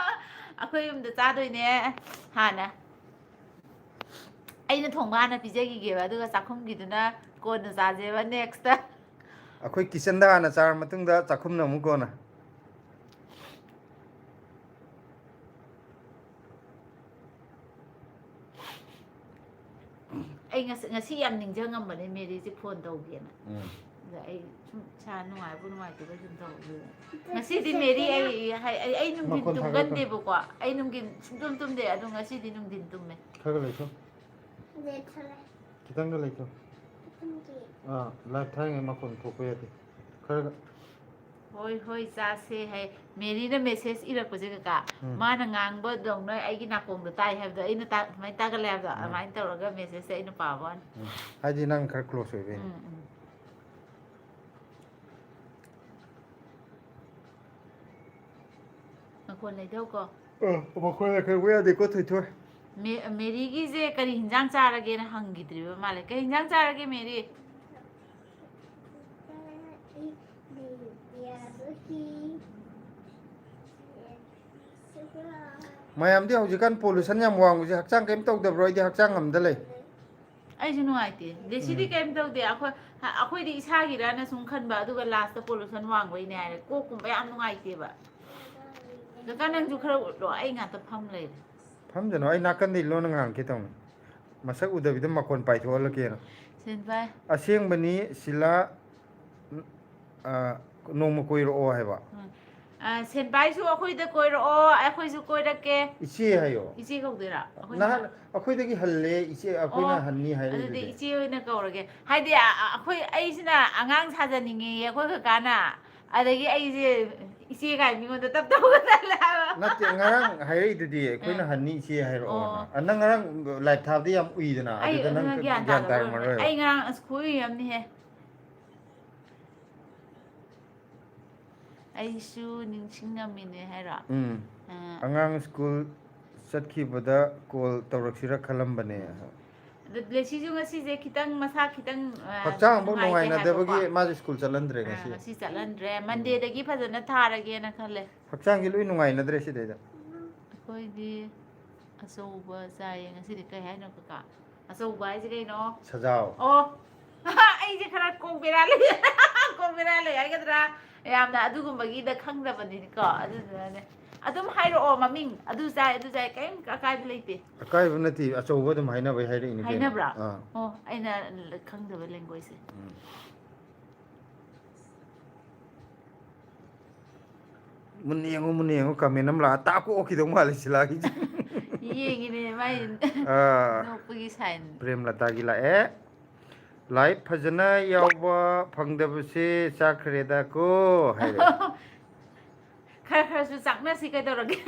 ꯑꯩꯈꯣꯏ ꯌꯨꯝꯗ ꯆꯥꯗꯣꯏꯅꯦ ꯍꯥꯟꯅ ꯑꯩꯅ ꯊꯣꯡꯕ ꯍꯥꯟꯅ ꯄꯤꯖꯈꯤꯒꯦꯕ ꯑꯗꯨꯒ ꯆꯥꯛꯈꯨꯝꯒꯤꯗꯨꯅ ꯀꯣꯟꯅ ꯆꯥꯖꯦꯕ ꯅꯦꯛꯁꯇ ꯑꯩꯈꯣꯏ ꯀꯤꯠꯆꯟꯗ ꯍꯥꯟꯅ ꯆꯥꯔ ꯃꯇꯨꯡꯗ ꯆꯥꯛꯈꯨꯝꯅ ꯑꯃꯨꯛ ꯀꯣꯟꯅ ꯑꯩ ꯉꯁꯤ ꯌꯥꯝ ꯅꯤꯡꯁꯤꯡꯉꯝꯕꯅꯦ ꯃꯦꯔꯤꯁꯦ ꯐꯣꯟ ꯇꯧꯒꯦꯅ ꯑꯗ ꯑꯩ ꯁꯨꯝ ꯏꯁꯥ ꯅꯨꯡꯉꯥꯏꯕ ꯅꯨꯡꯉꯥꯏꯇꯕ ꯁꯨꯝ ꯇꯧꯒꯦ ꯉꯁꯤꯗꯤ ꯃꯦꯔꯤ ꯑꯩ ꯅꯨꯡꯊꯤꯟ ꯃꯈꯣꯟ ꯇꯨꯝꯒꯟꯗꯦꯕꯀꯣ ꯑꯩ ꯅꯨꯡꯊꯤꯟ ꯁꯨꯡꯇꯨꯝ ꯇꯨꯝꯗꯦ ꯑꯗꯣ ꯉꯁꯤꯗꯤ ꯅꯨꯡꯊꯤꯟ ꯇꯨꯝꯃꯦ ꯈꯔ ꯂꯩꯊꯣ ꯂꯦꯊꯔꯦ ꯈꯤꯇꯪꯒ ꯂꯩꯊꯣ ꯇꯨꯝꯒꯤ ꯂꯥꯏꯐ ꯊꯥꯏꯉꯩ ꯃꯈꯣꯟ ꯊꯣꯛꯄ ꯌꯥꯗꯦ ꯈꯔ ꯍꯣꯏ ꯍꯣꯏ ꯆꯥꯁꯦ ꯍꯥꯏ ꯃꯦꯔꯤꯅ ꯃꯦꯁꯦꯖ ꯏꯔꯛꯄꯁꯦ ꯀꯀꯥ ꯃꯥꯅ ꯉꯥꯡꯕꯗꯧꯅ ꯑꯩꯒꯤ ꯅꯥꯀꯣꯡꯗ ꯇꯥꯏ ꯍꯥꯏꯕꯗꯣ ꯑꯩꯅ ꯁꯨꯃꯥꯏꯅ ꯇꯥꯒꯠꯂꯦ ꯍꯥꯏꯕꯗꯣ ꯑꯗꯨꯃꯥꯏꯅ ꯇꯧꯔꯒ ꯃꯦꯁꯦꯖꯁꯦ ꯑꯩꯅ ꯄꯥꯕ ꯋꯥꯅꯤ ꯍꯥꯏꯗꯤ ꯅꯪ ꯈꯔ ꯀ꯭ꯂꯣꯁ ꯑꯣꯏꯕꯩꯅꯤ ꯃꯈꯣꯟ ꯂꯩꯊꯧꯀꯣ ꯃꯈꯣꯟ ꯂꯩꯈꯠꯄ ꯌꯥꯗꯦꯀꯣ ꯊꯣꯏꯊꯣꯏ ꯃꯦꯔꯤꯒꯤꯁꯦ ꯀꯔꯤ ꯍꯤꯟꯖꯥꯡ ꯆꯥꯔꯒꯦꯅ ꯍꯪꯈꯤꯗ꯭ꯔꯤꯕ ꯃꯥꯜꯂꯦ ꯀꯔꯤ ꯍꯤꯟꯖꯥꯡ ꯆꯥꯔꯒꯦ ꯃꯦꯔꯤ ꯃꯌꯥꯝꯗꯤ ꯍꯧꯖꯤꯛꯀꯥꯟ ꯄꯣꯂꯨꯁꯟ ꯌꯥꯝ ꯋꯥꯡꯕꯁꯦ ꯍꯛꯆꯥꯡ ꯀꯩꯝ ꯇꯧꯗꯕ꯭ꯔꯣ ꯑꯩꯗꯤ ꯍꯛꯆꯥꯡ ꯑꯝꯗ ꯂꯩ ꯑꯩꯁꯨ ꯅꯨꯡꯉꯥꯏꯇꯦ ꯗꯦꯁꯤꯗꯤ ꯀꯩꯝ ꯇꯧꯗꯦ ꯑꯩꯈꯣꯏꯗꯤ ꯏꯁꯥꯒꯤꯔꯅ ꯁꯨꯝ ꯈꯟꯕ ꯑꯗꯨꯒ ꯂꯥꯁꯇ ꯄꯣꯂꯨꯁꯟ ꯋꯥꯡꯕꯩꯅꯦ ꯍꯥꯏꯔꯦ ꯀꯣꯛꯀꯨꯝꯕ ꯌꯥꯝ ꯅꯨꯡꯉꯥꯏꯇꯦꯕ ꯀꯀꯥ ꯅꯪꯁꯨ ꯈꯔ ꯎꯠꯂꯣ ꯑꯩ ꯉꯥꯛꯇ ꯐꯝ ꯂꯩꯔꯦ ꯐꯝꯖꯅꯣ ꯑꯩ ꯅꯥꯀꯟꯗꯩ ꯂꯣꯟꯅ ꯉꯥꯡꯉꯛꯀꯦ ꯇꯧꯅꯤ ꯃꯁꯛ ꯎꯗꯕꯤꯗ ꯃꯈꯣꯟ ꯄꯥꯏꯊꯣꯛꯍꯜꯂꯛꯀꯦꯅ ꯁꯦꯟꯕꯥꯏ ꯑꯁꯦꯡꯕꯅꯤ ꯁꯤꯂꯥ ꯅꯣꯡꯃ ꯀꯣꯏꯔꯛꯑꯣ ꯍꯥꯏꯕ ꯁꯦꯟꯕꯥꯏꯁꯨ ꯑꯩꯈꯣꯏꯗ ꯀꯣꯏꯔꯛꯑꯣ ꯑꯩꯈꯣꯏꯁꯨ ꯀꯣꯏꯔꯛꯀꯦ ꯏꯆꯦ ꯍꯥꯏꯌꯣ ꯏꯆꯦ ꯀꯧꯗꯣꯏꯔꯥ ꯅꯍꯥꯟ ꯑꯩꯈꯣꯏꯗꯒꯤ ꯍꯜꯂꯦ ꯏꯆꯦ ꯑꯣ ꯑꯩꯈꯣꯏꯅ ꯍꯟꯅꯤ ꯑꯗꯨꯗꯤ ꯍꯥꯏꯔꯛꯏꯗꯨꯗꯤ ꯏꯆꯦ ꯑꯣꯏꯅ ꯀꯧꯔꯒꯦ ꯍꯥꯏꯗꯤ ꯑꯩꯁꯤꯅ ꯑꯉꯥꯡ ꯁꯥꯖꯅꯤꯡꯉꯦꯌꯦ ꯑꯩꯈꯣꯏ ꯀꯀꯥꯅ ꯑꯗꯒꯤ ꯑꯩꯁꯦ ꯏꯆꯦ ꯀꯥꯏ ꯃꯤꯉꯣꯟꯗ ꯇꯞ ꯇꯧꯒ ꯆꯠꯂꯦ ꯍꯥꯏꯕ ꯅꯠꯇꯦ ꯉꯔꯥꯡ ꯍꯥꯏꯔꯛꯏꯗꯨꯗꯤ ꯑꯩꯈꯣꯏꯅ ꯍꯟꯅꯤ ꯏꯆꯦ ꯍꯥꯏꯔꯛꯑꯣꯅ ꯅꯪ ꯉꯔꯥꯡ ꯂꯥꯏꯚ ꯊꯥꯕꯗꯤ ꯌꯥꯝ ꯎꯏꯗꯅ ꯑꯩ ꯑꯗꯨꯗ ꯅꯪ ꯑꯗꯨꯅ ꯒ꯭ꯌꯥꯟ ꯒ꯭ꯌꯥꯟ ꯇꯥꯗꯕ ꯑꯣꯏꯔꯝꯃꯣꯏ ꯇꯥꯔꯝꯃꯔꯣꯏꯕ ꯑꯩ ꯉꯔꯥꯡ ꯑꯁ ꯈꯨꯏꯔꯝꯅꯤꯍꯦ ꯑꯩꯁꯨ ꯅꯤꯡꯁꯤꯡꯉꯝꯃꯤꯅꯦ ꯍꯥꯏꯔꯣ ꯑꯉꯥꯡ ꯁ꯭ꯀꯨꯜ ꯆꯠꯈꯤꯕꯗ ꯀꯣꯜ ꯇꯧꯔꯛꯁꯤꯔ ꯈꯜꯂꯝꯕꯅꯦ ꯑꯗ ꯕ꯭ꯂꯦꯁꯤꯁꯨ ꯉꯁꯤꯁꯦ ꯈꯤꯇꯪ ꯃꯁꯥ ꯈꯤꯇꯪ ꯍꯛꯆꯥꯡ ꯑꯃꯐꯥꯎ ꯅꯨꯡꯉꯥꯏꯇꯦ ꯍꯥꯏꯕꯀꯣ ꯅꯨꯡꯉꯥꯏꯅꯗꯕꯒꯤ ꯃꯥꯁꯦ ꯁ꯭ꯀꯨꯜ ꯆꯠꯍꯟꯗ꯭ꯔꯦ ꯉꯁꯤ ꯆꯠꯍꯟꯗ꯭ꯔꯦ ꯃꯟꯗꯦꯗꯒꯤ ꯐꯖꯅ ꯊꯥꯔꯒꯦꯅ ꯈꯜꯂꯦ ꯍꯛꯆꯥꯡꯁꯦ ꯂꯣꯏ ꯅꯨꯡꯉꯥꯏꯅꯗ꯭ꯔꯦ ꯁꯤꯗꯩꯗ ꯑꯩꯈꯣꯏꯗꯤ ꯑꯆꯧꯕ ꯆꯥꯏꯌꯦ ꯉꯁꯤꯗꯤ ꯀꯩ ꯍꯥꯏꯅꯣ ꯀꯀꯥ ꯑꯆꯧꯕ ꯍꯥꯏꯁꯦ ꯀꯩꯅꯣ ꯁꯖꯥꯎ ꯑꯣ ꯑꯩꯁꯦ ꯈꯔ ꯀꯣꯛ ꯕꯦꯔꯥ ꯂꯩ ꯀꯣꯛ ꯕꯦꯔꯥ ꯂꯩ ꯍꯥꯏꯒꯗ꯭ꯔꯥ ꯌꯥꯝꯅ ꯑꯗꯨꯒꯨꯝꯕꯒꯤꯗ ꯈꯪꯗꯕꯅꯤꯀꯣ ꯑꯗꯨꯗꯨꯅꯅꯦ ꯑꯗꯨꯝ ꯍꯥꯏꯔꯛꯑꯣ ꯃꯃꯤꯡ ꯑꯗꯨ ꯆꯥꯏ ꯀꯔꯤꯝ ꯑꯀꯥꯏꯕ ꯂꯩꯇꯦ ꯑꯀꯥꯏꯕ ꯅꯠꯇꯦ ꯑꯆꯧꯕ ꯑꯗꯨꯝ ꯍꯥꯏꯅꯕꯩ ꯍꯥꯏꯔꯛꯏꯅꯤ ꯀꯩꯅꯣ ꯍꯥꯏꯅꯕ꯭ꯔꯥ ꯑꯣ ꯑꯩꯅ ꯈꯪꯗꯕ ꯂꯦꯡꯒ꯭ꯋꯦꯖꯁꯦ ꯃꯨꯟꯅ ꯌꯦꯡꯉꯨ ꯀꯃꯦꯟ ꯑꯃ ꯂꯥꯛꯑ ꯇꯥꯛꯄ ꯑꯣꯛꯈꯤꯗꯧ ꯃꯥꯜꯂꯦ ꯁꯤꯂꯥꯒꯤꯁꯦ ꯌꯦꯡꯉꯤꯅꯦ ꯃꯥꯏ ꯅꯣꯛꯄꯒꯤ ꯁꯥꯏꯟ ꯄ꯭ꯔꯦꯝꯂꯇꯥꯒꯤ ꯂꯥꯛꯑꯦ ꯂꯥꯏꯐ ꯐꯖꯅ ꯌꯥꯎꯕ ꯐꯪꯗꯕꯁꯦ ꯆꯥꯛꯈ꯭ꯔꯦꯗ ꯀꯣ ꯍꯥꯏꯔꯦ ꯈꯔ ꯈꯔꯁꯨ ꯆꯥꯛꯅꯁꯤ ꯀꯩꯗꯧꯔꯒꯦ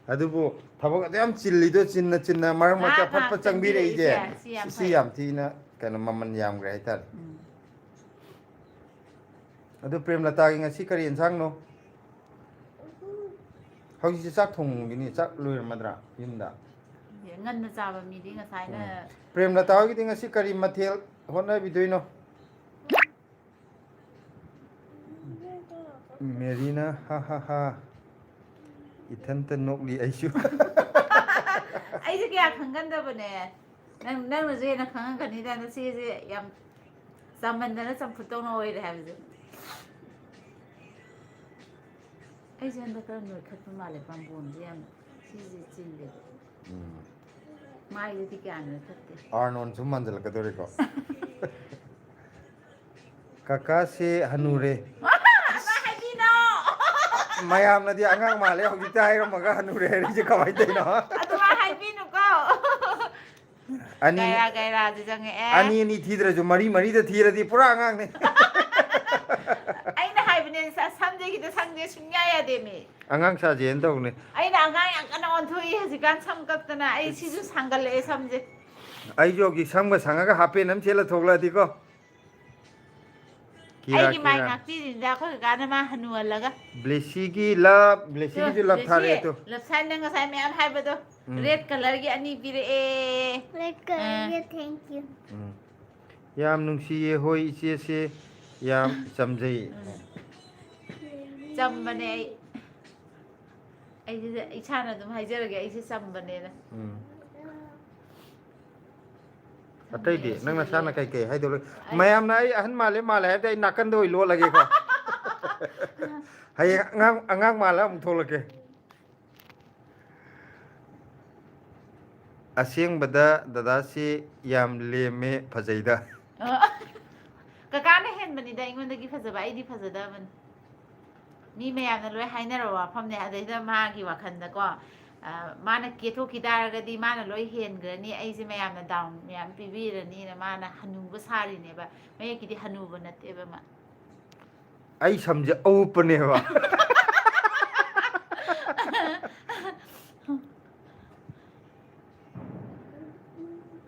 ꯑꯗꯨꯕꯨ ꯊꯕꯛ ꯑꯗꯨ ꯌꯥꯝ ꯆꯤꯜꯂꯤꯗꯣ ꯆꯤꯟꯅ ꯃꯔꯛ ꯃꯔꯛꯇ ꯉꯥꯏꯍꯥꯛ ꯑꯐꯠꯄ ꯉꯥꯏꯍꯥꯛ ꯆꯪꯕꯤꯔꯛꯏꯁꯦ ꯁꯤ ꯌꯥꯝ ꯁꯤ ꯐꯩ ꯌꯥꯝ ꯊꯤꯅ ꯀꯩꯅꯣ ꯃꯃꯜ ꯌꯥꯝꯈ꯭ꯔꯦ ꯍꯥꯏꯇꯥꯔꯦ ꯑꯗꯨ ꯄ꯭ꯔꯦꯝꯂꯇꯥꯒꯤ ꯉꯁꯤ ꯀꯔꯤ ꯌꯦꯟꯁꯥꯡꯅꯣ ꯍꯧꯖꯤꯛꯁꯦ ꯆꯥꯛ ꯊꯣꯡꯈꯤꯅꯤ ꯆꯥꯛ ꯂꯣꯏꯔꯝꯃꯗ꯭ꯔꯥ ꯌꯨꯝꯗ ꯉꯟꯅ ꯆꯥꯕ ꯃꯤꯗꯤ ꯉꯁꯥꯏꯅ ꯄ꯭ꯔꯦꯝꯂꯇꯥ ꯍꯣꯏꯒꯤꯗꯤ ꯉꯁꯤ ꯀꯔꯤ ꯃꯊꯦꯜ ꯍꯣꯠꯅꯕꯤꯗꯣꯏꯅꯣ ꯃꯦꯔꯤꯅ ꯍꯥ ꯍꯥ ꯍꯥ ꯏꯊꯟꯇ ꯅꯣꯛꯂꯤ ꯑꯩꯁꯨ ꯑꯩꯁꯦ ꯀꯌꯥ ꯈꯪꯒꯟꯗꯕꯅꯦ ꯅꯪꯅꯁꯨ ꯍꯦꯟꯅ ꯈꯪꯉꯝꯒꯅꯤꯗ ꯅꯆꯦꯁꯦ ꯌꯥꯝ ꯆꯥꯃꯟꯗꯅ ꯆꯝꯐꯨꯠꯇꯧꯅ ꯑꯣꯏꯔꯦ ꯍꯥꯏꯕꯁꯦ ꯑꯩꯁꯦ ꯍꯟꯗꯛ ꯈꯔ ꯅꯣꯏꯈꯠꯄ ꯃꯥꯜꯂꯦ ꯄꯥꯝꯕꯣꯝꯁꯦ ꯌꯥꯝꯅ ꯁꯤꯁꯦ ꯆꯤꯜꯂꯦꯕ ꯃꯥꯏꯗꯗꯤ ꯀꯌꯥ ꯅꯣꯏꯈꯠꯇꯦ ꯑꯥꯔꯅꯣꯟ ꯁꯨꯝ ꯃꯥꯟꯁꯤꯜꯂꯛꯀꯗꯧꯔꯤꯀꯣ ꯀꯀꯥꯁꯦ ꯍꯅꯨꯔꯦ ꯍꯥꯏꯕꯤꯅꯣ ꯃꯌꯥꯝꯅꯗꯤ ꯑꯉꯥꯡ ꯃꯥꯜꯂꯦ ꯍꯧꯖꯤꯛꯇ ꯍꯥꯏꯔꯝꯃꯒ ꯍꯅꯨꯔꯦ ꯍꯥꯏꯔꯤꯁꯦ ꯀꯃꯥꯏꯅ ꯇꯧꯔꯤꯅꯣ ꯑꯗꯨꯃꯥꯏꯅ ꯍꯥꯏꯕꯤꯅꯨꯀꯣ ꯒꯩꯔꯥꯁꯨ ꯆꯪꯉꯛꯑꯦ ꯑꯅꯤ ꯊꯤꯗ꯭ꯔꯁꯨ ꯃꯔꯤꯗ ꯊꯤꯔꯗꯤ ꯄꯨꯔꯥ ꯑꯉꯥꯡꯅꯦ ꯑꯩꯅ ꯍꯥꯏꯕꯅꯦ ꯁꯝꯖꯦ ꯁꯪꯖꯦ ꯁꯨꯡꯌꯥ ꯌꯥꯗꯦꯃꯤ ꯑꯉꯥꯡ ꯁꯥꯖꯦꯅ ꯇꯧꯅꯦ ꯑꯩꯅ ꯑꯉꯥꯡ ꯌꯥꯝ ꯀꯟꯅ ꯑꯣꯟꯊꯣꯛꯏ ꯍꯧꯖꯤꯛꯀꯥꯟ ꯁꯝ ꯀꯛꯇꯅ ꯑꯩ ꯁꯤꯁꯨ ꯁꯥꯡꯒꯠꯂꯛꯑꯦ ꯁꯝꯁꯦ ꯑꯩꯁꯨ ꯍꯧꯖꯤꯛ ꯁꯝꯒ ꯁꯪꯉꯒ ꯍꯥꯄꯦꯟ ꯑꯃ ꯁꯦꯠꯂ ꯊꯣꯛꯂꯛꯑꯗꯤꯀꯣ ꯑꯩꯒꯤ ꯃꯥꯏ ꯉꯥꯛꯄꯤꯔꯤꯅꯤꯗ ꯑꯩꯈꯣꯏ ꯀꯀꯥꯅ ꯃꯥ ꯍꯟꯅꯨꯍꯜꯂꯒ ꯕ꯭ꯂꯦꯁꯤꯒꯤ ꯂꯞ ꯕ꯭ꯂꯦꯁꯤꯒꯤꯁꯨ ꯂꯞ ꯊꯥꯔꯛꯑꯦ ꯇꯨ ꯂꯞꯁꯥꯏ ꯅꯪ ꯉꯁꯥꯏ ꯃꯌꯥꯝ ꯍꯥꯏꯕꯗꯣ ꯔꯦꯗ ꯀꯂꯔꯒꯤ ꯑꯅꯤ ꯄꯤꯔꯛꯑꯦ thank you. ꯌꯥꯝ ꯅꯨꯡꯁꯤꯌꯦ ꯍꯣꯏ ꯏꯆꯦꯁꯦ ꯌꯥꯝ ꯆꯝꯖꯩ ꯆꯝꯕꯅꯦ ꯑꯩꯁꯦ ꯏꯁꯥꯅ ꯑꯗꯨꯝ ꯍꯥꯏꯖꯔꯒꯦ ꯑꯩꯁꯦ ꯆꯝꯕꯅꯦꯅ ꯑꯇꯩꯗꯤ ꯅꯪ ꯅꯁꯥꯅ ꯀꯩꯀꯩ ꯍꯥꯏꯗꯧꯔꯦ ꯃꯌꯥꯝꯅ ꯑꯩ ꯑꯍꯟ ꯃꯥꯜꯂꯦ ꯃꯥꯜꯂꯦ ꯍꯥꯏꯕꯗꯤ ꯑꯩ ꯅꯥꯀꯟꯗ ꯑꯣꯏ ꯂꯣꯠꯂꯒꯦꯀꯣ ꯍꯌꯦꯡ ꯑꯉꯥꯡ ꯃꯥꯜꯂ ꯑꯃꯨꯛ ꯊꯣꯛꯂꯛꯀꯦ ꯑꯁꯦꯡꯕꯗ ꯗꯗꯥꯁꯤ ꯌꯥꯝ ꯂꯦꯝꯃꯦ ꯐꯖꯩꯗ ꯀꯀꯥꯅ ꯍꯦꯟꯕꯅꯤꯗ ꯑꯩꯉꯣꯟꯗꯒꯤ ꯐꯖꯕ ꯑꯩꯗꯤ ꯐꯖꯗꯕꯅꯤ ꯃꯤ ꯃꯌꯥꯝꯅ ꯂꯣꯏ ꯍꯥꯏꯅꯔꯕ ꯋꯥꯐꯝꯅꯦ ꯑꯗꯩꯗ ꯃꯥꯒꯤ ꯋꯥꯈꯜꯗꯀꯣ ꯃꯥꯅ ꯀꯦꯊꯣꯛꯈꯤ ꯇꯥꯔꯒꯗꯤ ꯃꯥꯅ ꯂꯣꯏ ꯍꯦꯟꯈ꯭ꯔꯅꯤ ꯑꯩꯁꯦ ꯃꯌꯥꯝꯅ ꯗꯥꯎꯟ ꯃꯌꯥꯝ ꯄꯤꯕꯤꯔꯅꯤꯅ ꯃꯥꯅ ꯍꯅꯨꯕ ꯁꯥꯔꯤꯅꯦꯕ ꯃꯌꯦꯛꯀꯤꯗꯤ ꯍꯅꯨꯕ ꯅꯠꯇꯦꯕ ꯃꯥ ꯑꯩ ꯁꯝꯁꯦ ꯑꯎꯞꯄꯅꯦꯕ